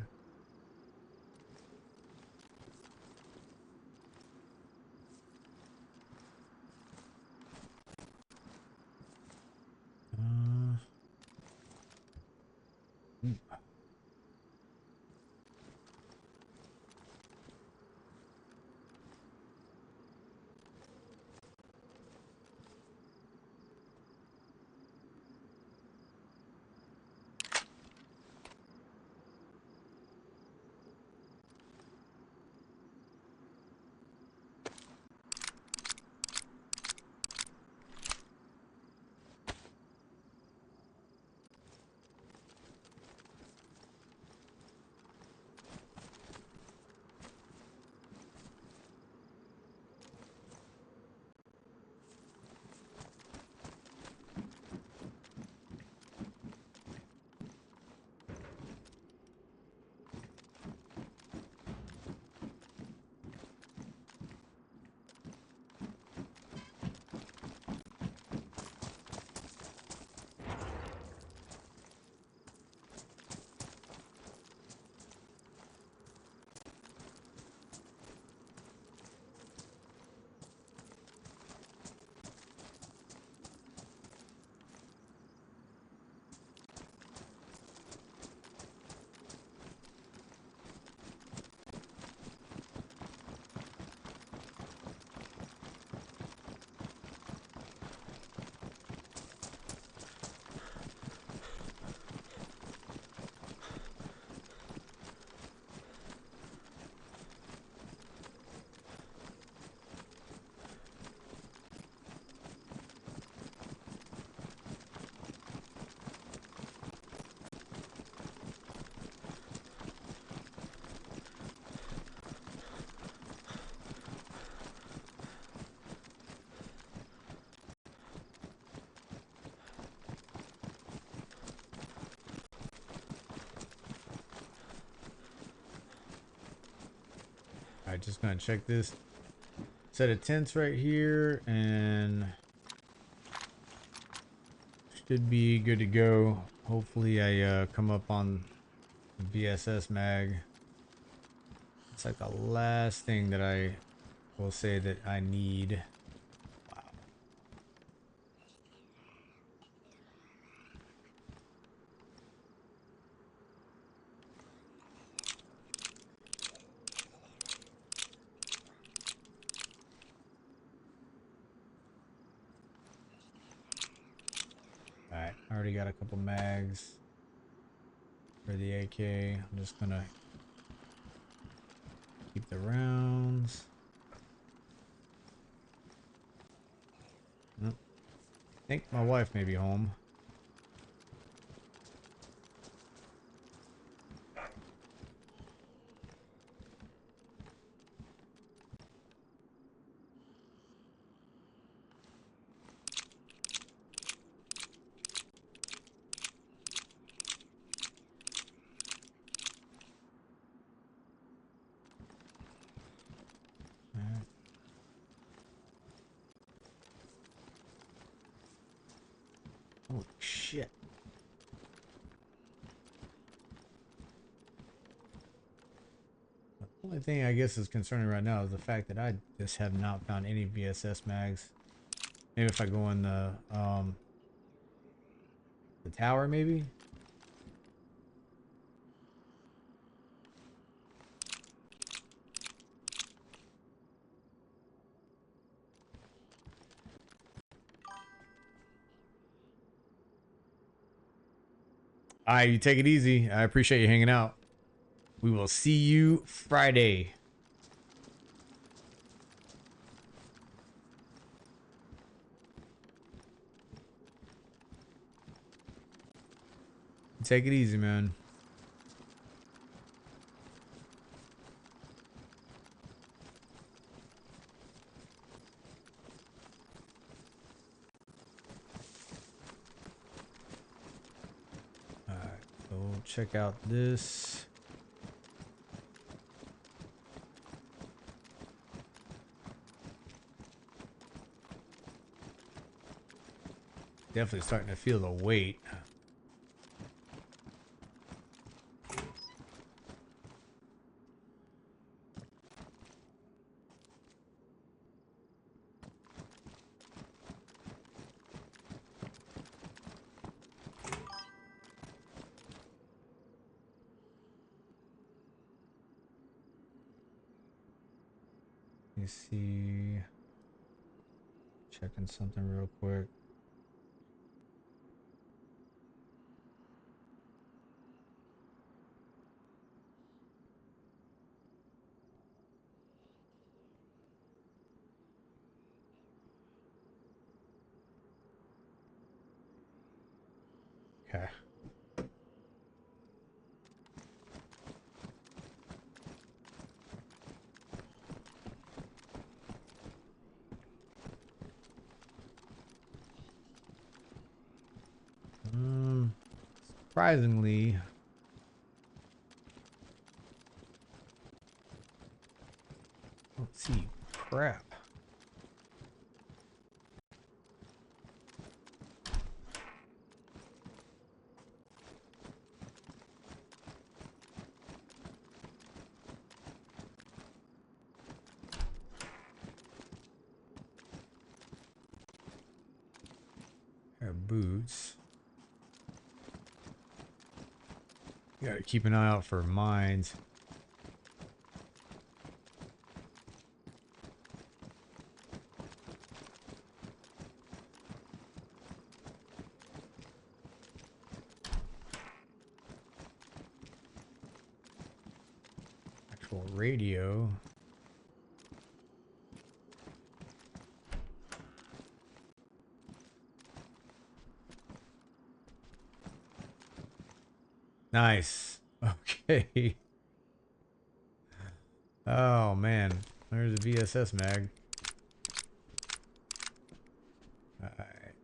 Alright, just gonna check this set of tents right here and should be good to go. Hopefully I come up on VSS mag. It's like the last thing that I will say that I need. Wow. Alright, I already got a couple mags for the AK. I'm just gonna Keep the rounds. Nope. I think my wife may be home. Holy shit. The only thing I guess is concerning right now is the fact that I just have not found any VSS mags. Maybe if I go in the tower, maybe? All right, you take it easy. I appreciate you hanging out. We will see you Friday. Take it easy, man. All right, so we'll check out this. Definitely starting to feel the weight. Let me see. Checking something real quick. Okay. Surprisingly, let's see. Crap. Pair of boots. You gotta keep an eye out for mines. Actual radio. Nice. Okay. Oh man, there's a VSS mag. Alright.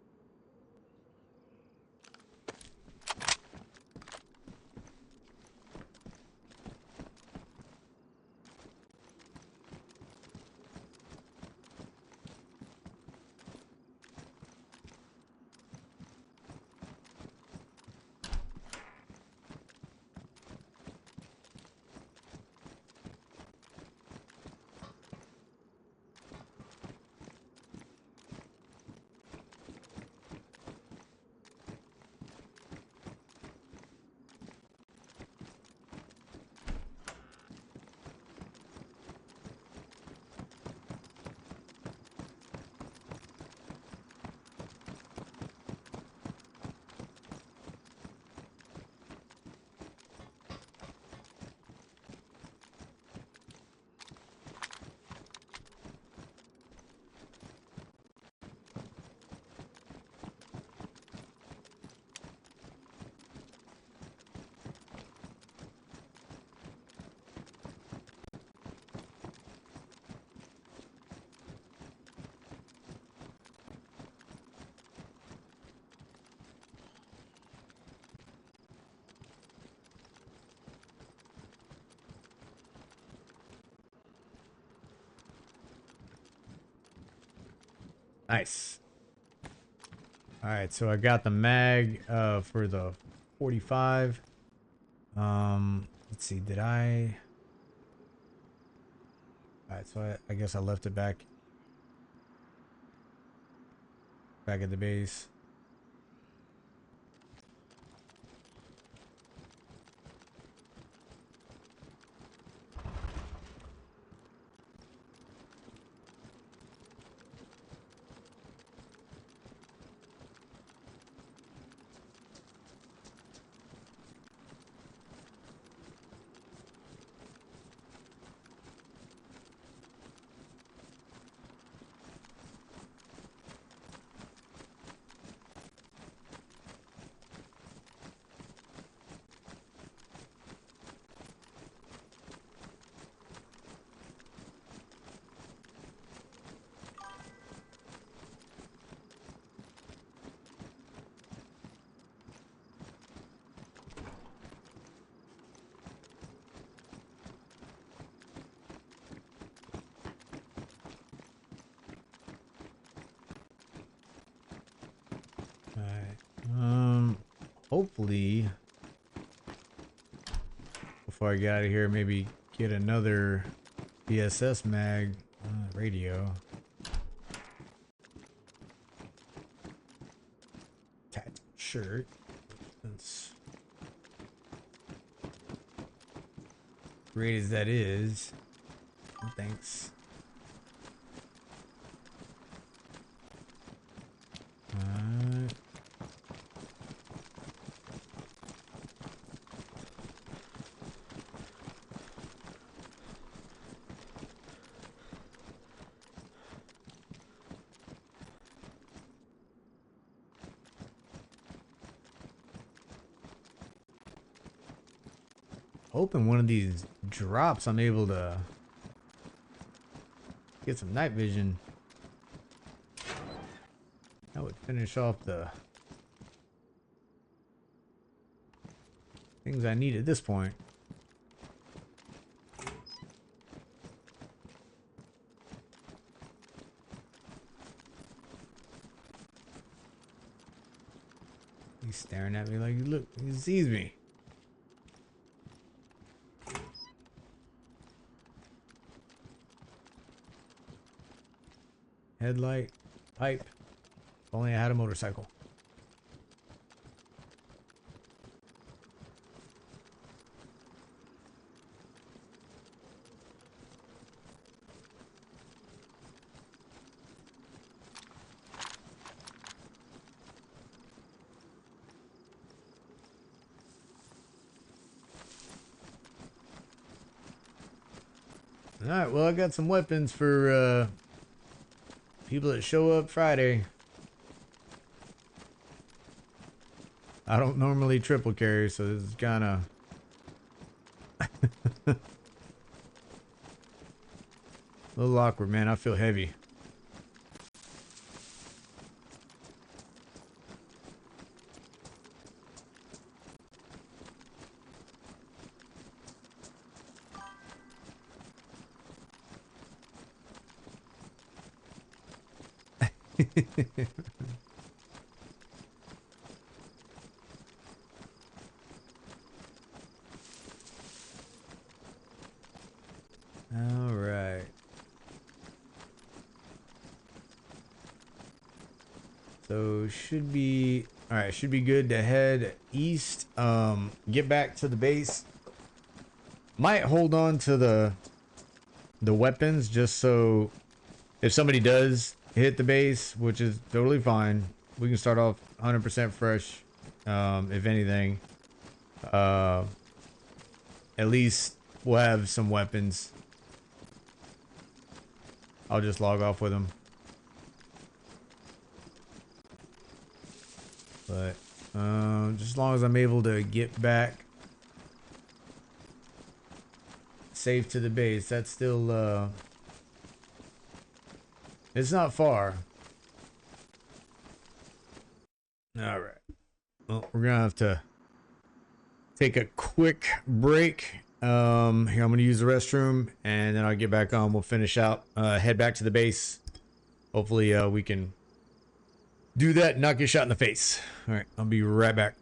Nice. All right, so I got the mag for the 45. Let's see, did I? All right, so I guess I left it back at the base. Hopefully, before I get out of here, maybe get another BSS mag radio. Tat shirt. That's great as that is. Thanks. Hoping one of these drops I'm able to get some night vision. That would finish off the things I need at this point. He's staring at me like, look, he sees me. Headlight, pipe. If only I had a motorcycle. All right, well, I got some weapons for people that show up Friday. I don't normally triple carry, so this is kind of a little awkward, man. I feel heavy. All right. So should be all right. Should be good to head east. Get back to the base. Might hold on to the weapons just so if somebody does hit the base, which is totally fine, we can start off 100% fresh. If anything, at least we'll have some weapons. I'll just log off with them. But just as long as I'm able to get back safe to the base, that's still it's not far. All right. Well, we're gonna have to take a quick break. Here, I'm gonna use the restroom and then I'll get back on. We'll finish out, head back to the base. hopefully we can do that and not get shot in the face. All right, I'll be right back.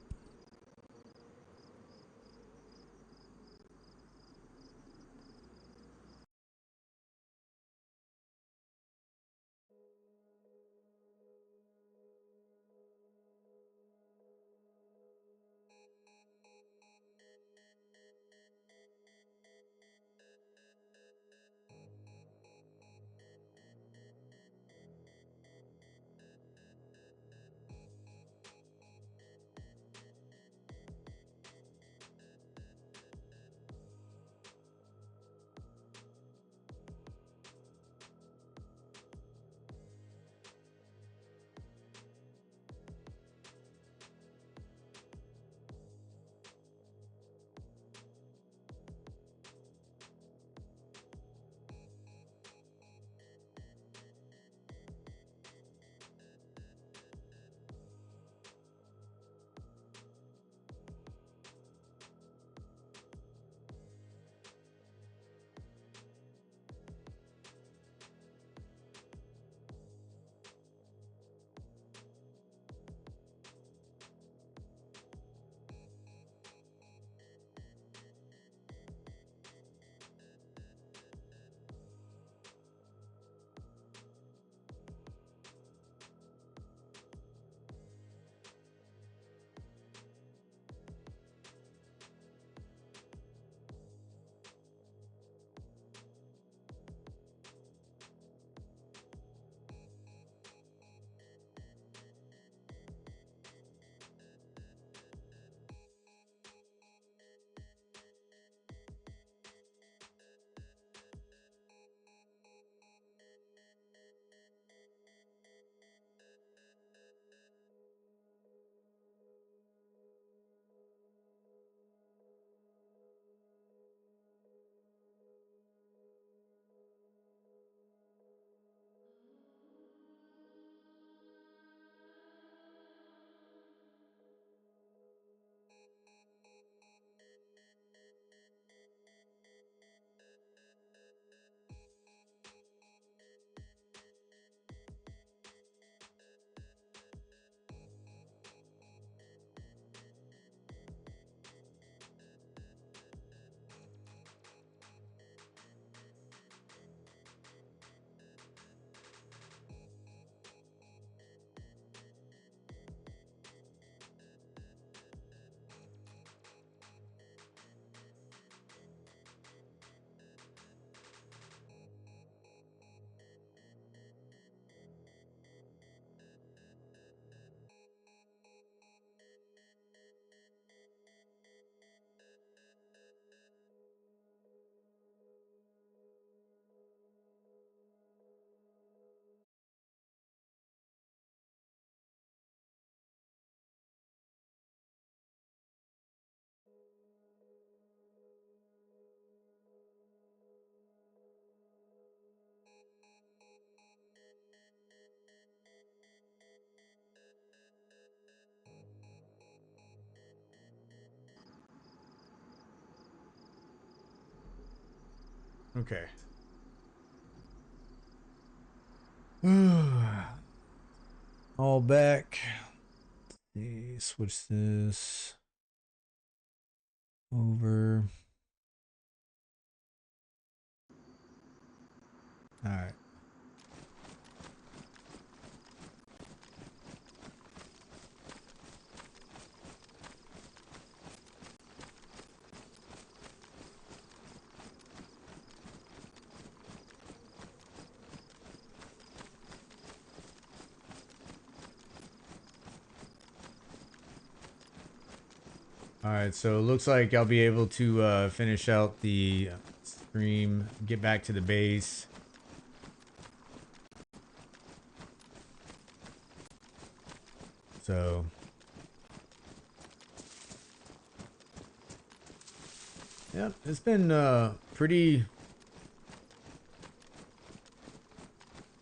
Okay. All back. Switch this over. All right. All right, so it looks like I'll be able to finish out the stream, get back to the base. So yeah, it's been pretty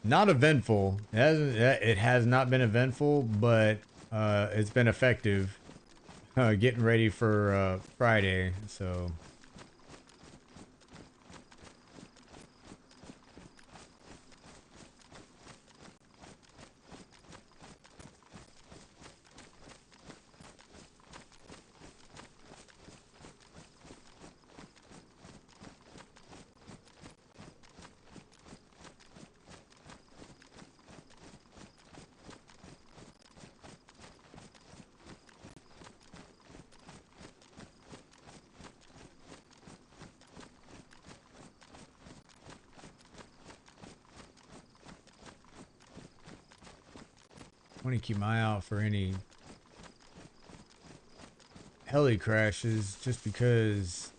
not eventful. It has not been eventful, but it's been effective. Getting ready for Friday, so want to keep my eye out for any heli crashes, just because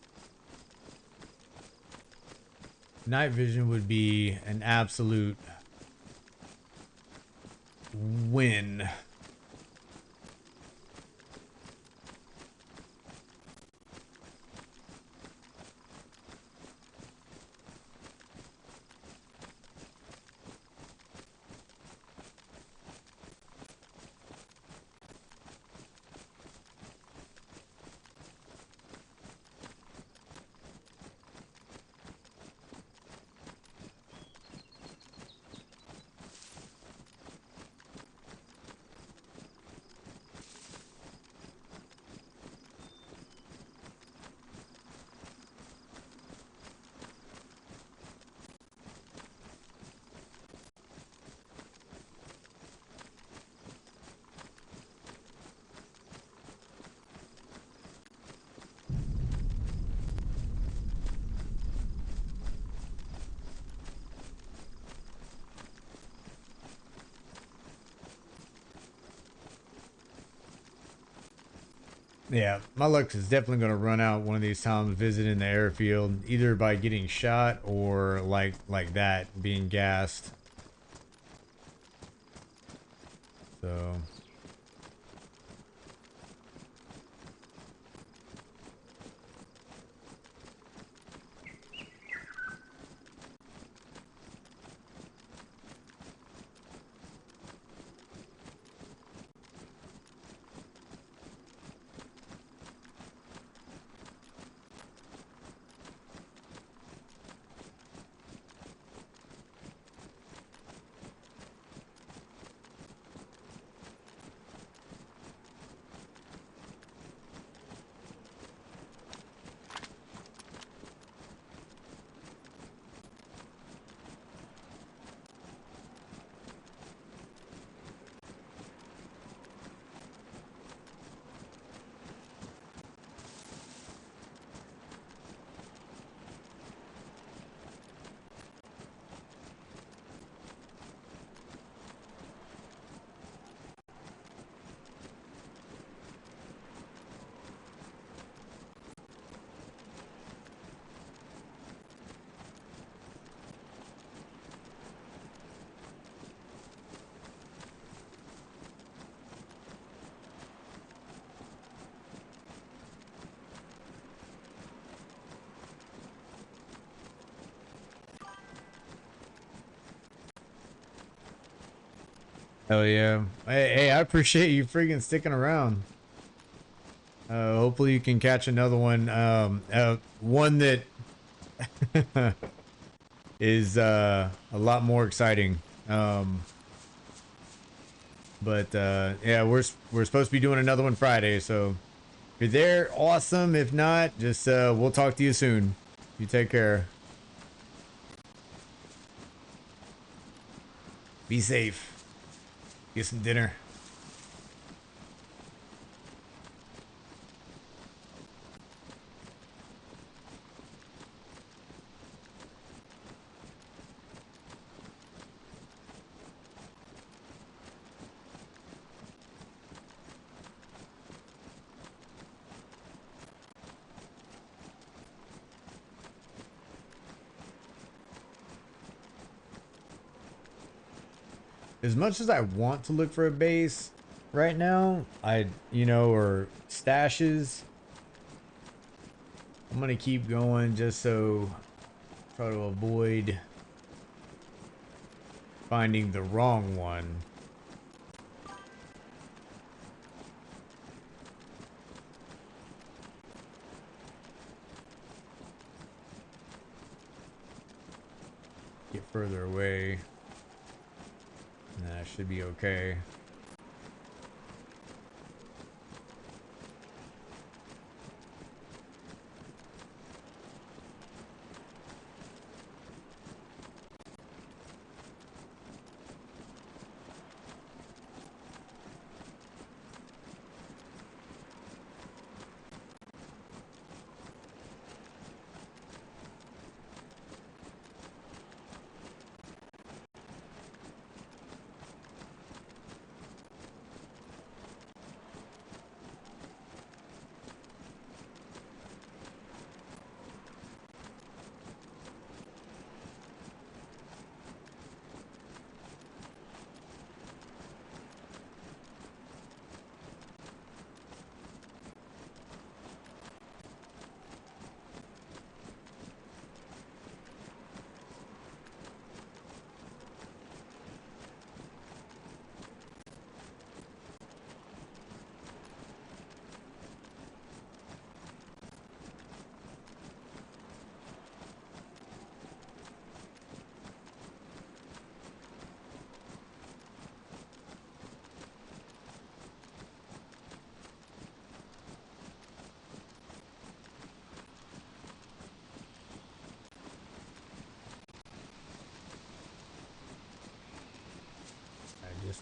night vision would be an absolute win. Yeah, my luck is definitely going to run out one of these times visiting the airfield, either by getting shot or like that, being gassed. So hell yeah. Hey, I appreciate you freaking sticking around. Hopefully you can catch another one. One that is a lot more exciting. But yeah, we're supposed to be doing another one Friday, so if you're there, awesome. If not, just we'll talk to you soon. You take care. Be safe. Get some dinner. As much as I want to look for a base right now, or stashes, I'm gonna keep going just so try to avoid finding the wrong one. Get further away. That should be okay.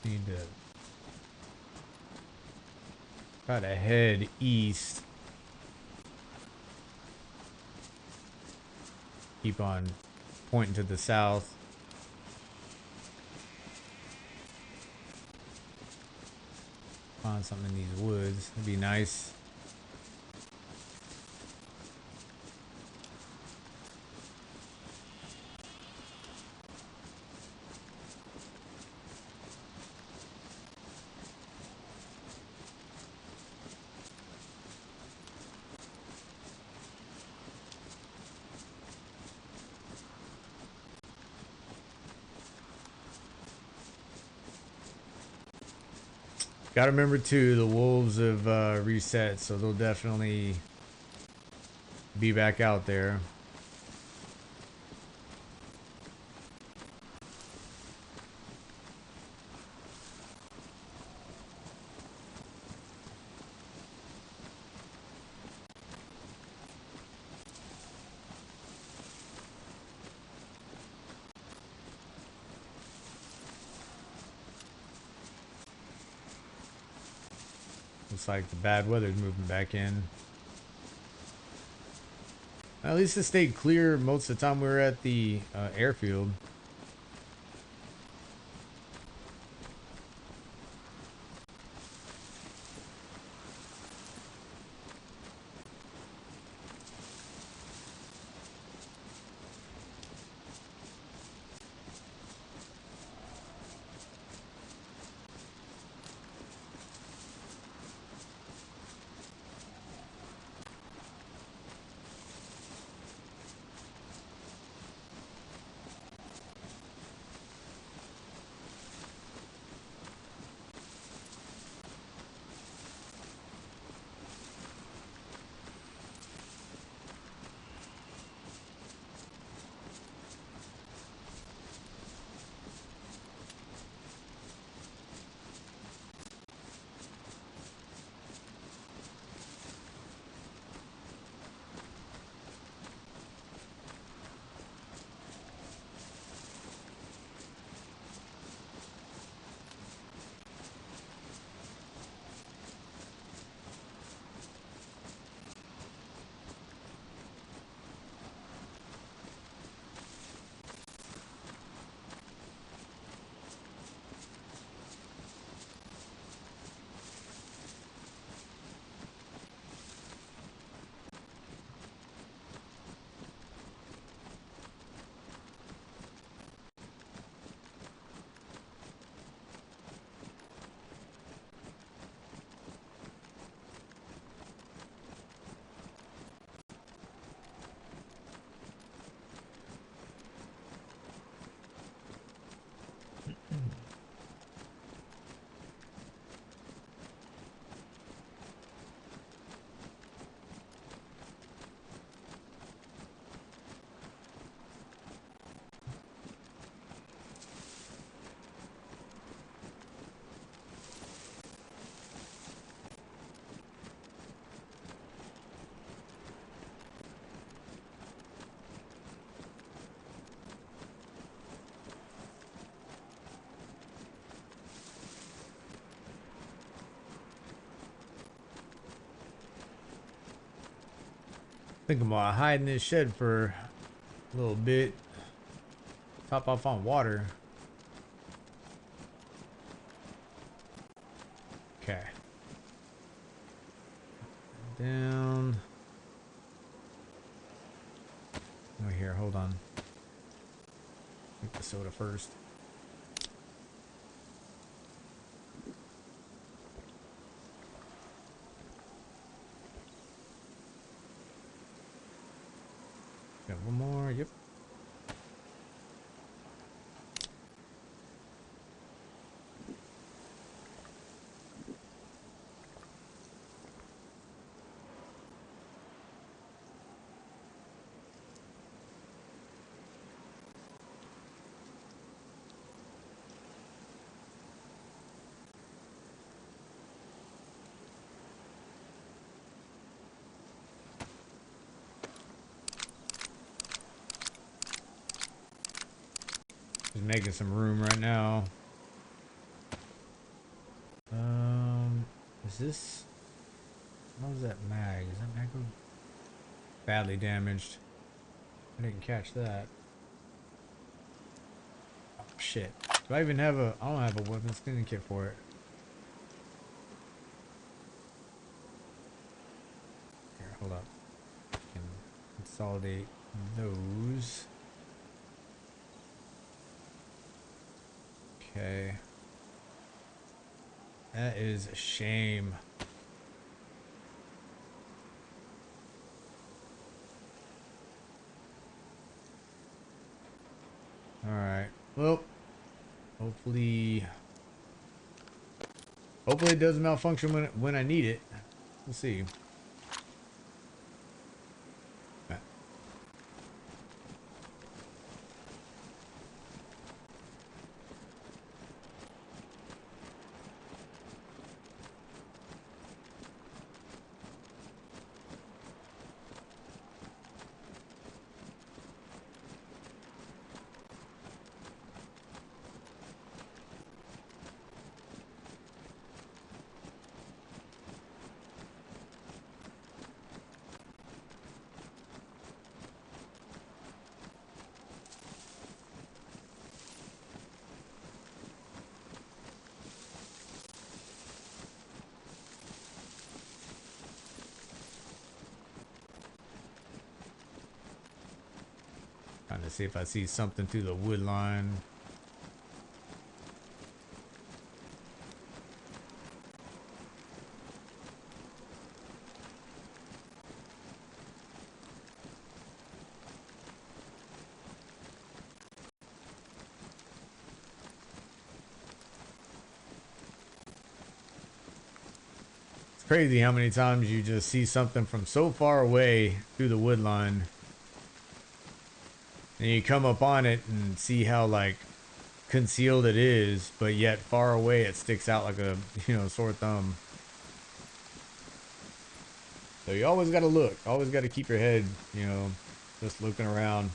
Need to try to head east. Keep on pointing to the south. Find something in these woods. It'd be nice. Gotta remember too, the wolves have reset, so they'll definitely be back out there. Looks like the bad weather's moving back in. At least it stayed clear most of the time we were at the airfield. Think about hiding this shed for a little bit. Top off on water. Okay. Down. Oh, here, hold on. Make the soda first. Got one more, yep. Just making some room right now. Is this? What was that mag? Is that mag badly damaged? I didn't catch that. Oh shit. Do I even have a? I don't have a weapons cleaning kit for it. Here, hold up. I can consolidate those. Okay. That is a shame. Alright. Well, hopefully it doesn't malfunction when I need it. We'll see. Trying to see if I see something through the wood line. It's crazy how many times you just see something from so far away through the wood line. And you come up on it and see how like concealed it is, but yet far away it sticks out like a, sore thumb. So you always got to look, always got to keep your head, just looking around.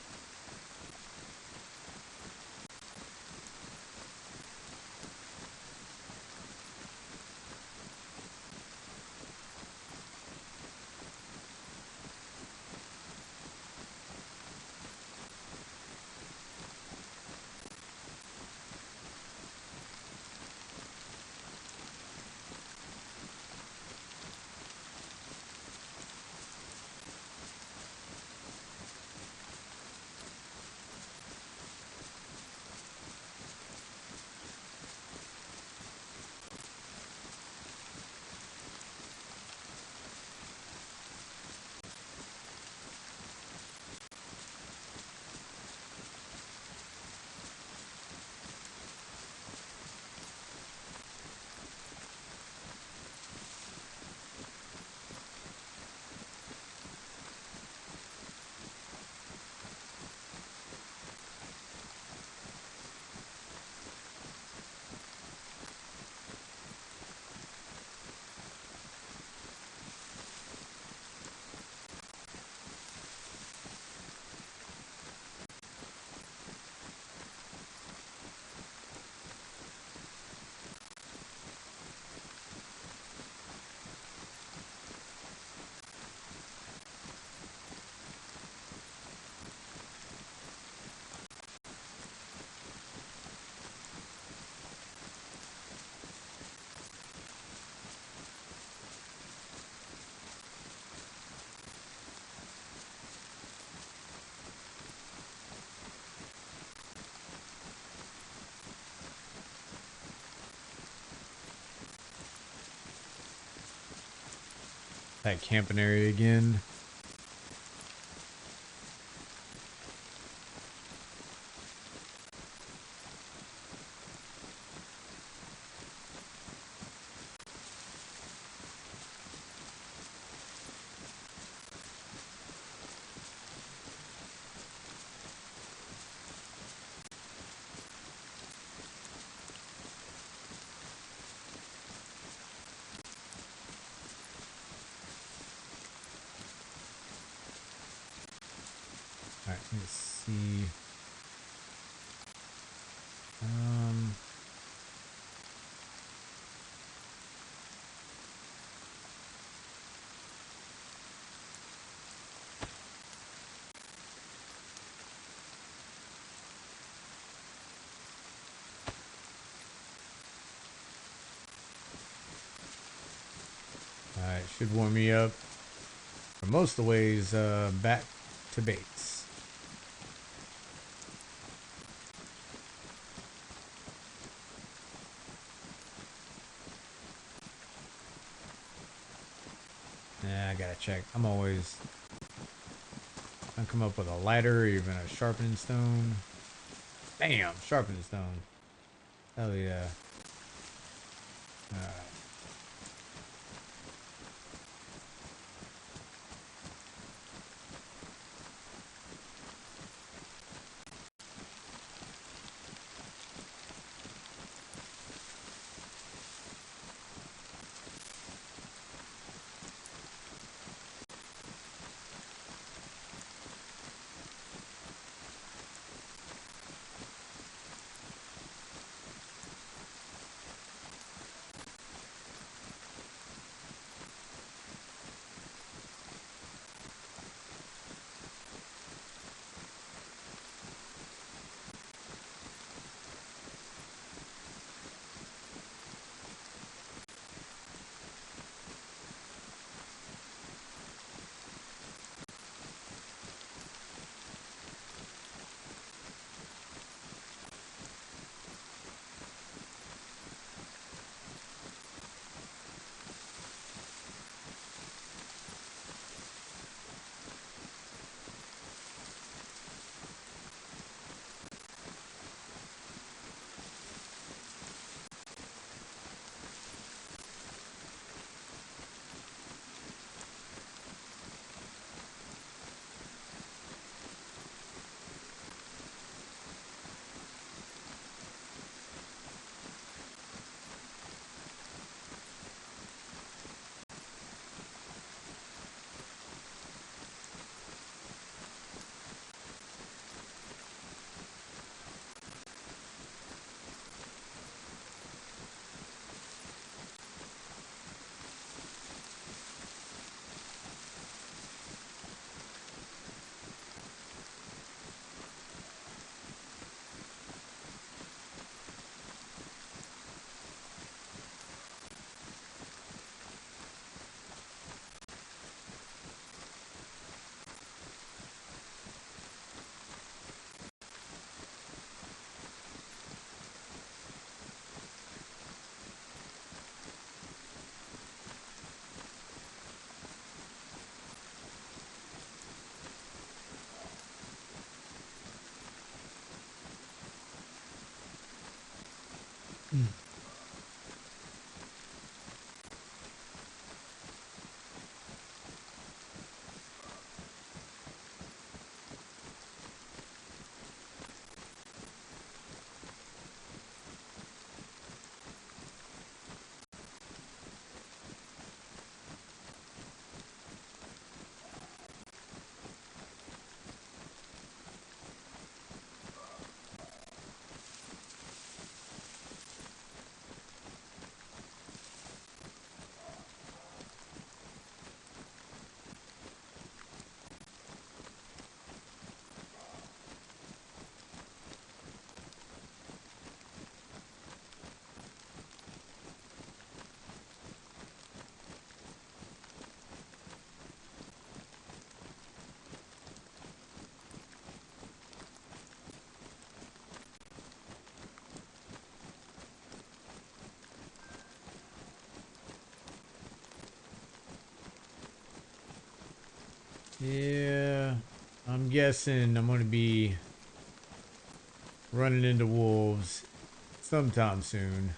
That camping area again. Alright, let's see. Should warm me up for most of the ways back to base. Nah, I gotta check. I'm always gonna come up with a lighter or even a sharpening stone. Bam! Sharpening stone. Hell yeah. Alright. Yeah, I'm guessing I'm gonna be running into wolves sometime soon.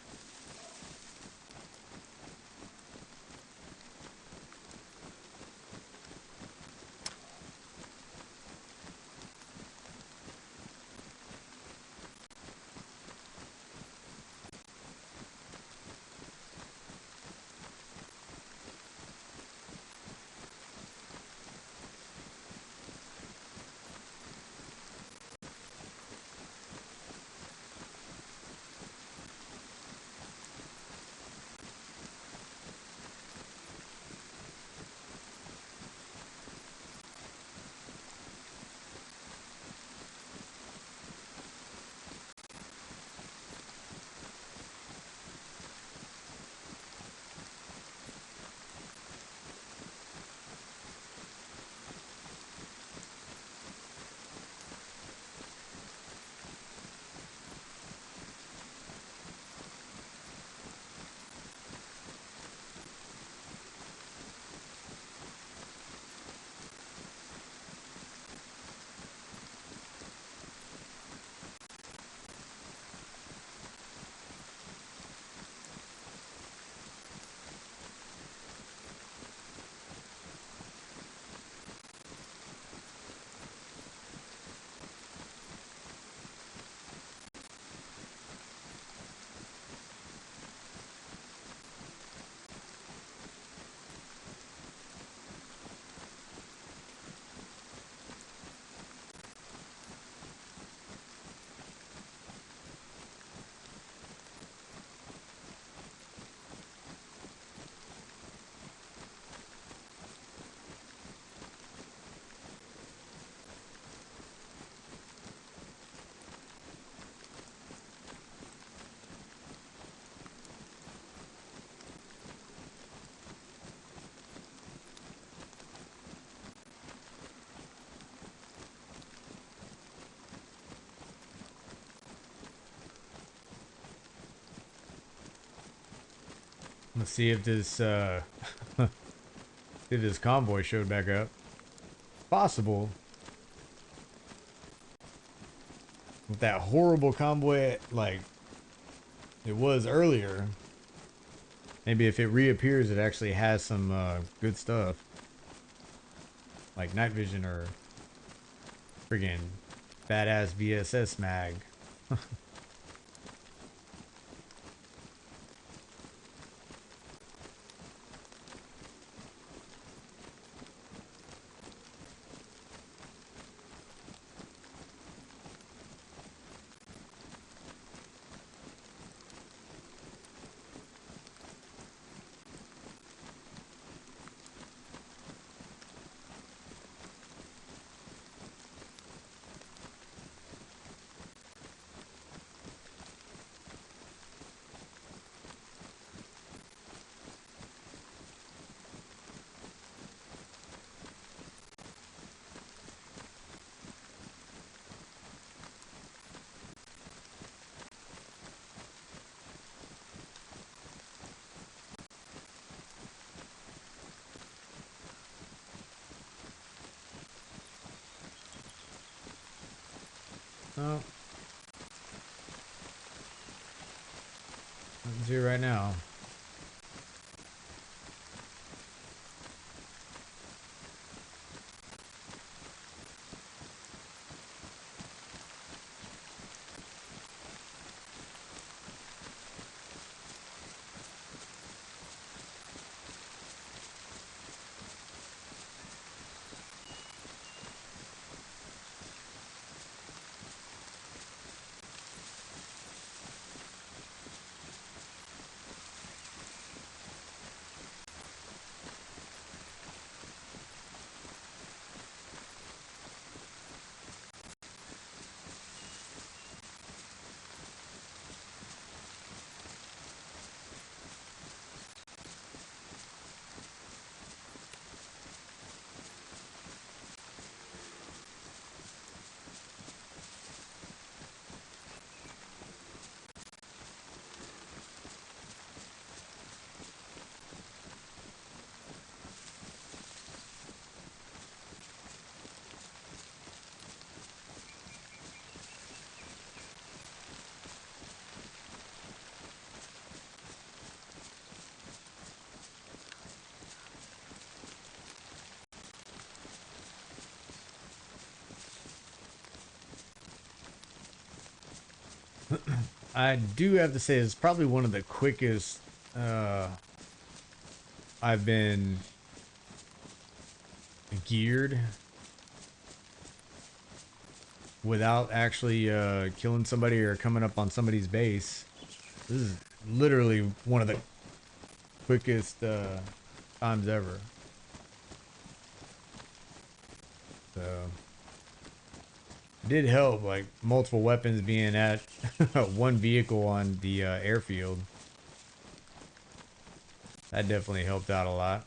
Let's see if this see if this convoy showed back up. Possible. With that horrible convoy like it was earlier. Maybe if it reappears, it actually has some good stuff. Like night vision or friggin' badass VSS mag. Oh, I can see it right now. I do have to say it's probably one of the quickest I've been geared without actually killing somebody or coming up on somebody's base. This is literally one of the quickest times ever. So did help, like multiple weapons being at one vehicle on the airfield. That definitely helped out a lot.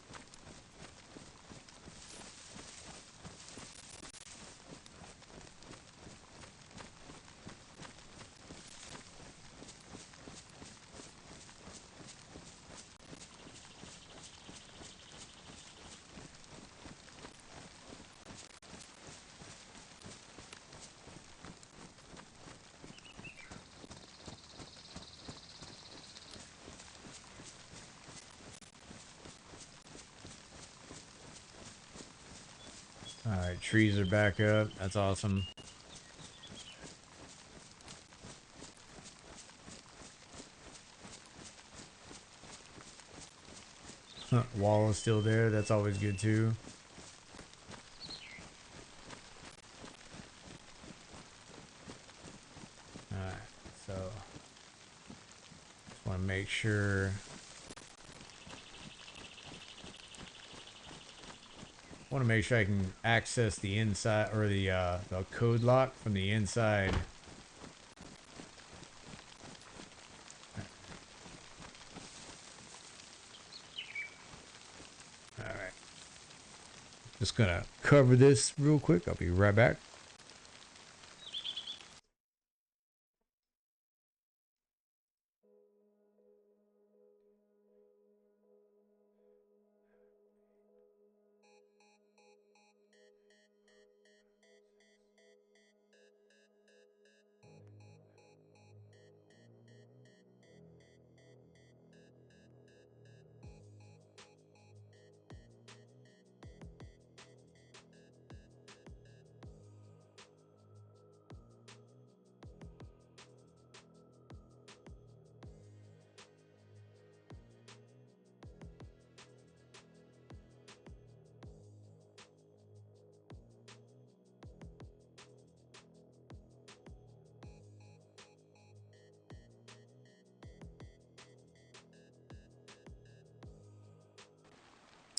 Alright, trees are back up. That's awesome. Wall is still there. That's always good too. Alright, so just want to make sure. Want to make sure I can access the inside or the code lock from the inside. All right, just gonna cover this real quick. I'll be right back.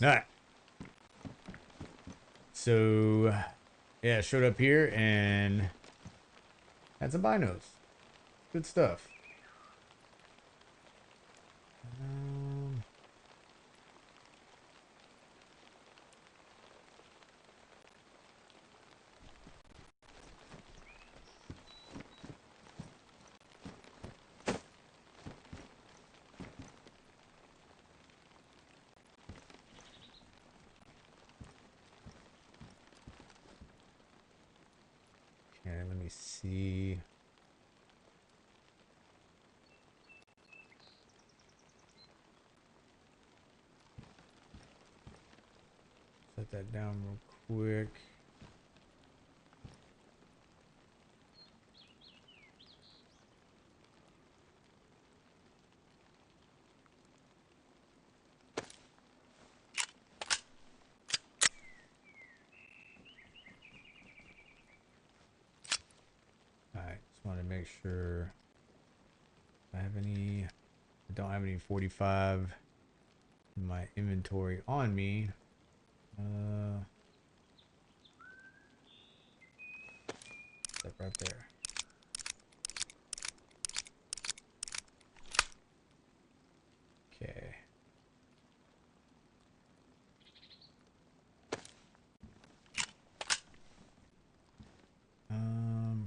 Alright. So, yeah, showed up here and had some binos. Good stuff. Okay, let me see. Set that down real quick. Alright, just want to make sure I have any. I don't have any 45 in my inventory on me. Step right there. Okay.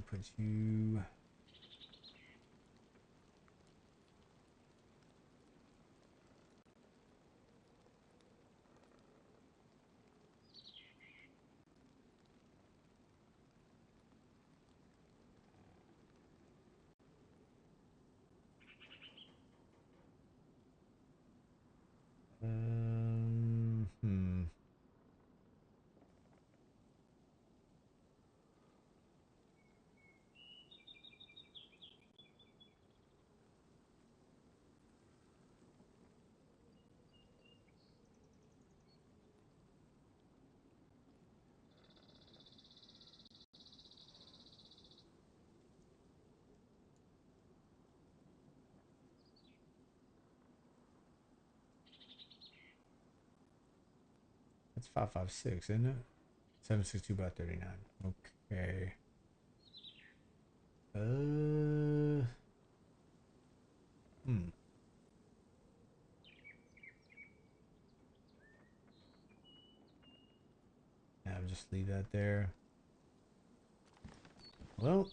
Put you. Hmm. 556, isn't it? 762 by 39. Okay. Hmm. Yeah, I'll just leave that there. Well,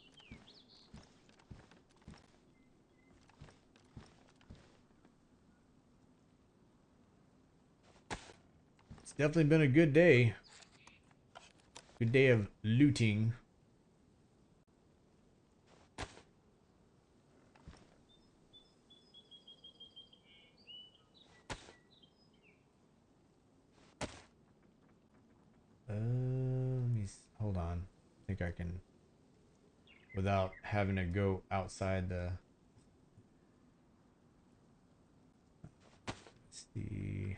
it's definitely been a good day. Good day of looting. Hold on. I think I can, without having to go outside the. Let's see.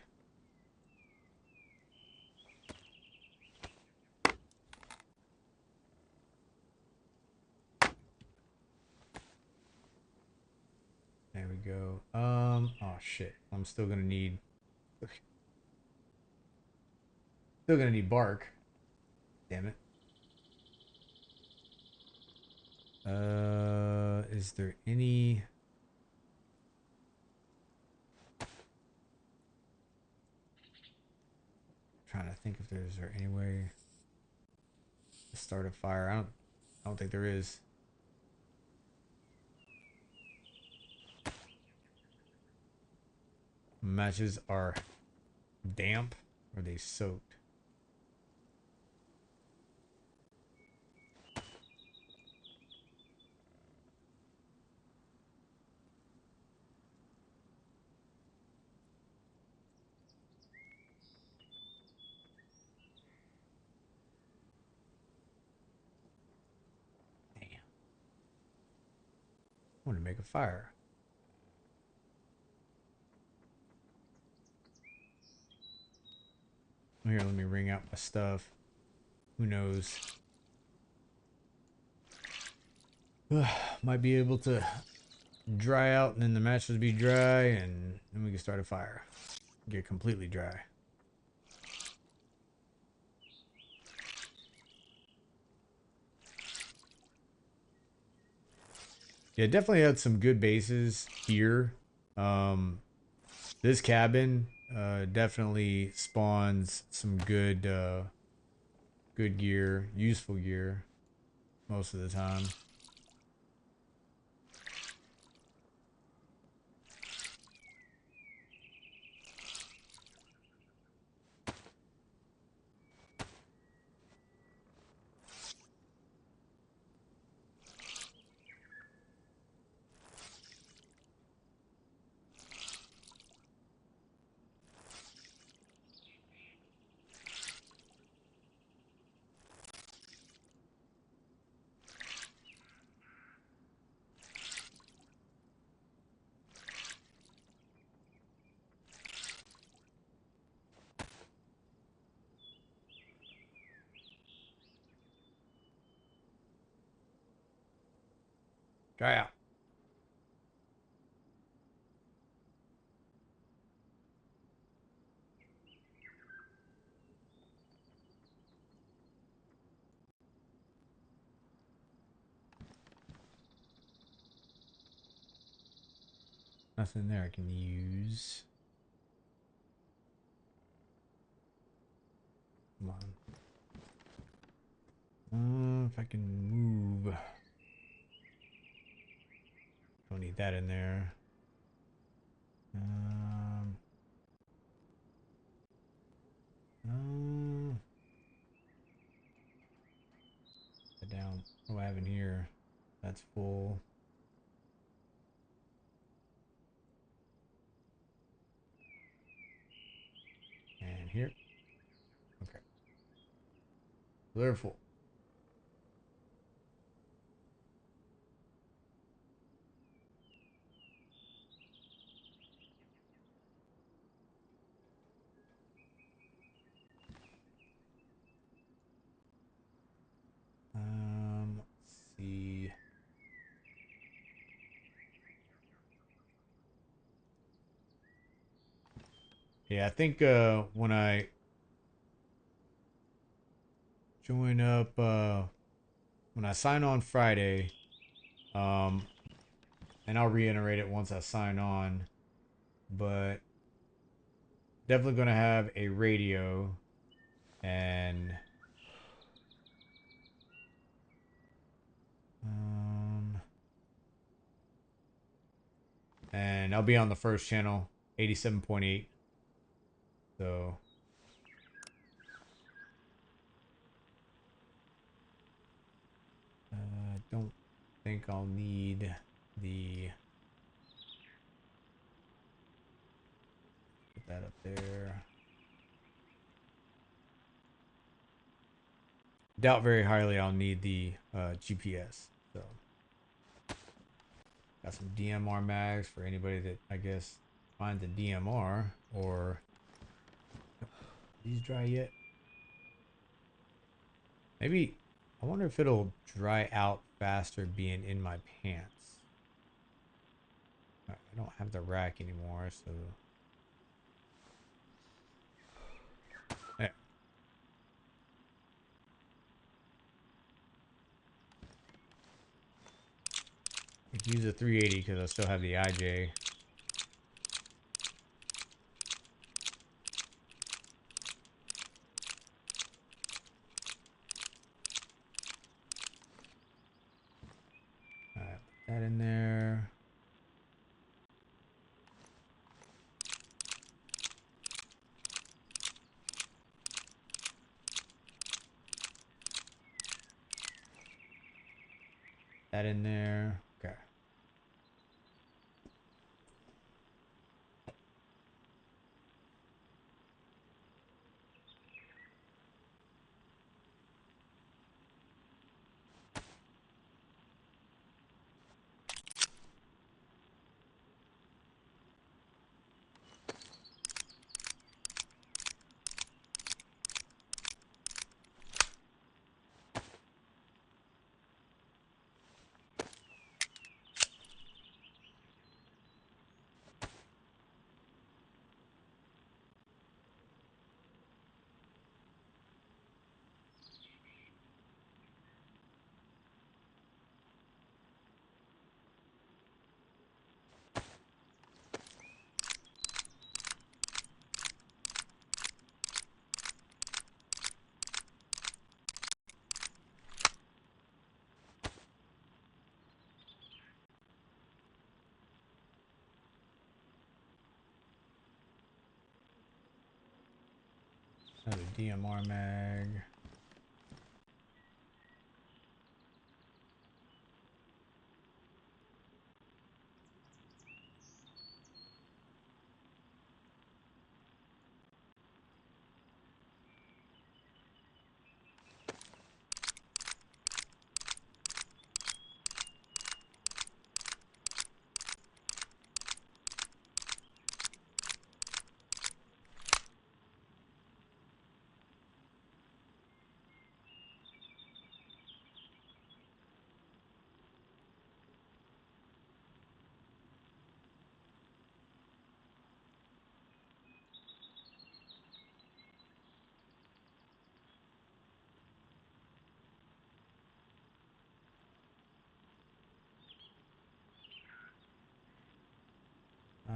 There we go. Oh shit. I'm still gonna need. Still gonna need bark. Damn it. Is there any? Trying to think if there's there any way to start a fire. I don't think there is. Matches are damp or they soaked. Damn. I want to make a fire. Here, let me ring out my stuff. Who knows? Might be able to dry out and then the matches be dry and then we can start a fire. Get completely dry. Yeah, definitely had some good bases here. This cabin definitely spawns some good gear, useful gear most of the time. Try out. Nothing there I can use. Come on. If I can move. Don't need that in there. Um, um, down. What do I have in here? That's full. And here. Okay. They're full. Let's see. Yeah, I think when I join up when I sign on Friday, um and I'll reiterate it once I sign on, but definitely gonna have a radio and um and I'll be on the first channel, 87.8. So I don't think I'll need the put that up there. Doubt very highly I'll need the GPS. So got some DMR mags for anybody that I guess finds a DMR. Or these dry yet? Maybe I wonder if it'll dry out faster being in my pants. I don't have the rack anymore, so yeah. I could use a 380 because I still have the IJ. Alright, put that in there. That in there. Okay. Another DMR mag.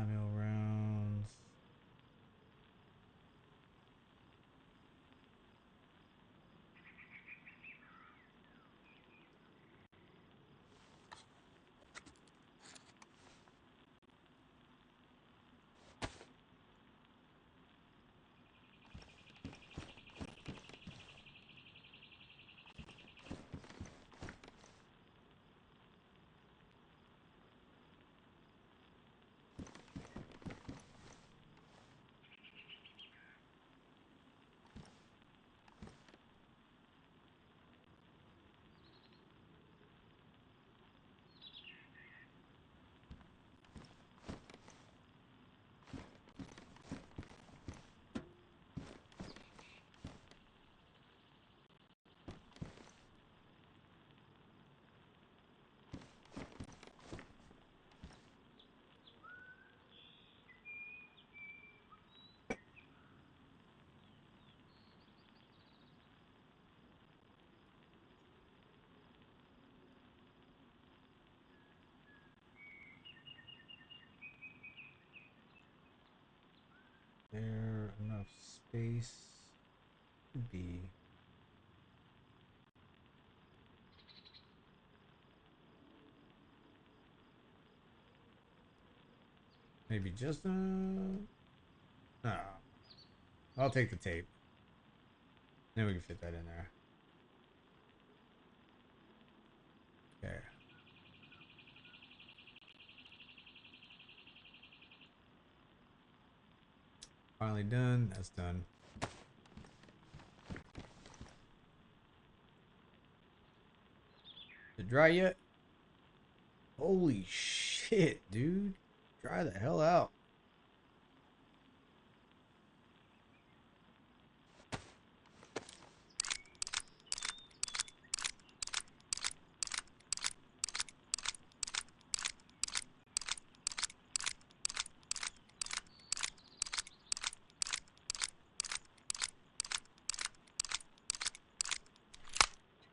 Mil rounds. There enough space to be. Maybe just no. I'll take the tape. Then we can fit that in there. Okay. Finally done. That's done. Is it dry yet? Holy shit, dude. Dry the hell out.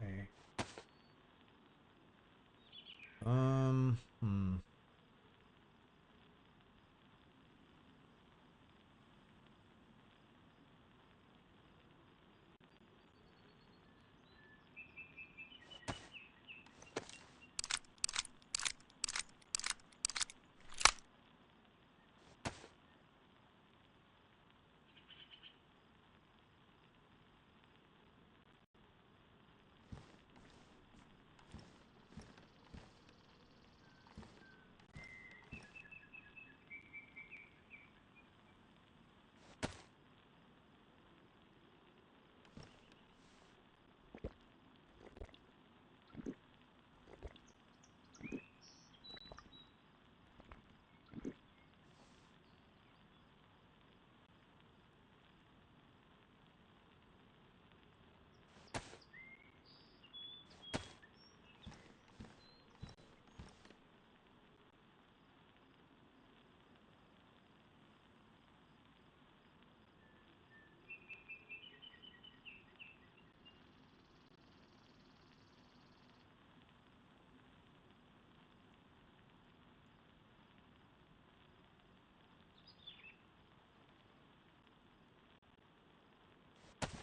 Okay. Hmm.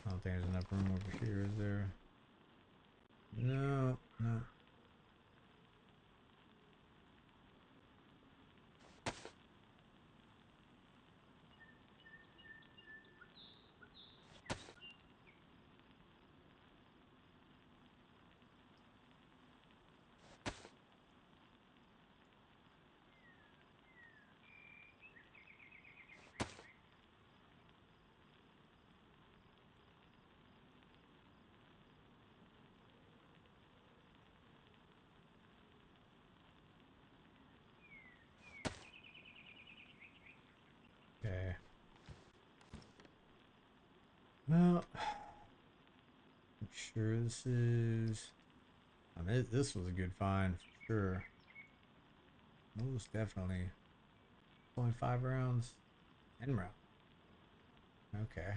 I don't think there's enough room over here, is there? No, no. sure this is. I mean, this was a good find for sure. Most definitely. Only 5 rounds. 10 rounds. Okay.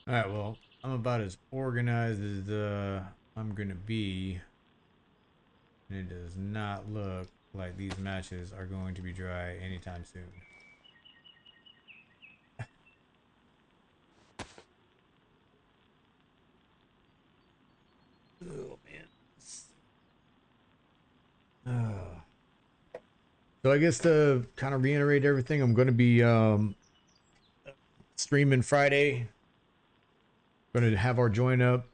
All right, well, I'm about as organized as I'm gonna be, and it does not look like these matches are going to be dry anytime soon. Oh man. Oh. So I guess to kind of reiterate everything, I'm going to be streaming Friday. Going to have our join up.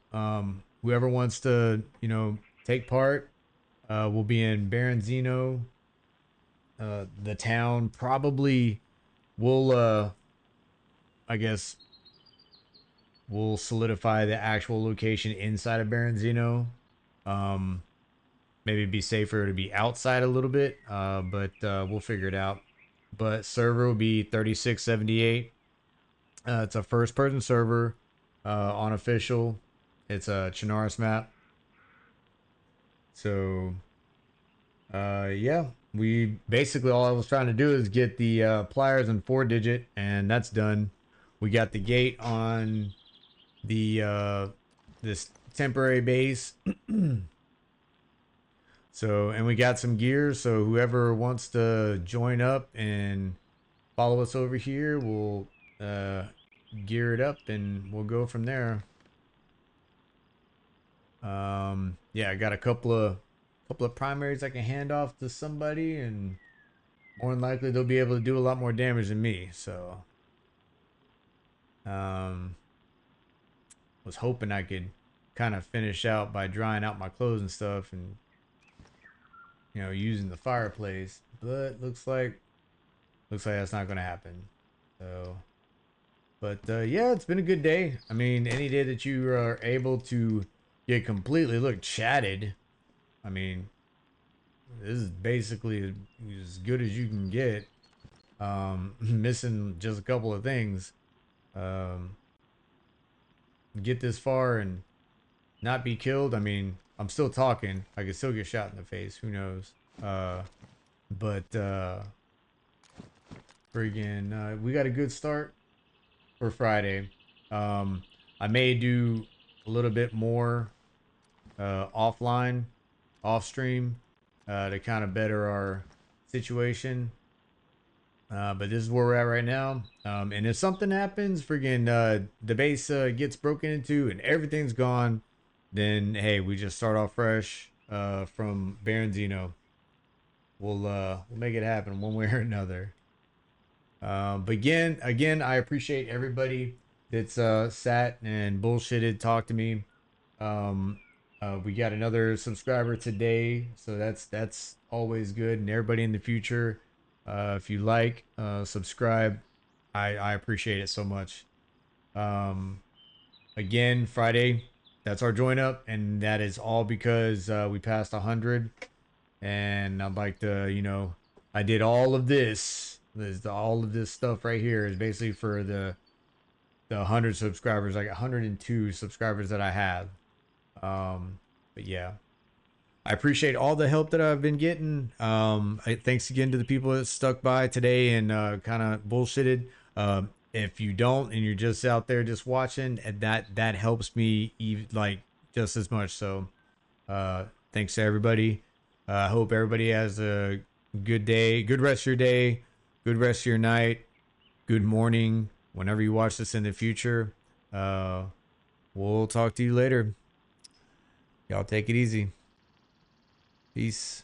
Whoever wants to, take part, we'll be in Berezino, the town. Probably we'll, I guess, we'll solidify the actual location inside of Berezino. Um, Maybe it'd be safer to be outside a little bit, but we'll figure it out. But server will be 3678. It's a first person server, on official. It's a Chernarus map. So, yeah, we basically all I was trying to do is get the pliers and 4-digit, and that's done. We got the gate on the this temporary base. So, and we got some gear. So whoever wants to join up and follow us over here, we'll gear it up and we'll go from there. Yeah, I got a couple of primaries I can hand off to somebody, and more than likely they'll be able to do a lot more damage than me. So, was hoping I could kind of finish out by drying out my clothes and stuff, and using the fireplace, but looks like that's not gonna happen. So, but yeah, it's been a good day. I mean, any day that you are able to get completely chatted, I mean, this is basically as good as you can get. Missing just a couple of things. Um, get this far and not be killed. I mean, I'm still talking. I could still get shot in the face. Who knows? But friggin', we got a good start for Friday. I may do a little bit more offline, off stream, to kind of better our situation. But this is where we're at right now. And if something happens, friggin' the base gets broken into and everything's gone, then hey, we just start off fresh from Berezino. We'll make it happen one way or another. But again, I appreciate everybody that's sat and bullshitted, talked to me. We got another subscriber today, so that's always good. And everybody in the future, if you like, subscribe. I appreciate it so much. Again, Friday, that's our join up, and that is all because we passed 100. and I'd like to, you know, I did all of this. All of this stuff right here is basically for the 100 subscribers, like 102 subscribers that I have. But yeah, I appreciate all the help that I've been getting. Thanks again to the people that stuck by today and kind of bullshitted. If you don't and you're just out there just watching, that helps me like just as much. So thanks to everybody. I hope everybody has a good day, good rest of your day, good rest of your night, good morning. Whenever you watch this in the future, we'll talk to you later. Y'all take it easy. Peace.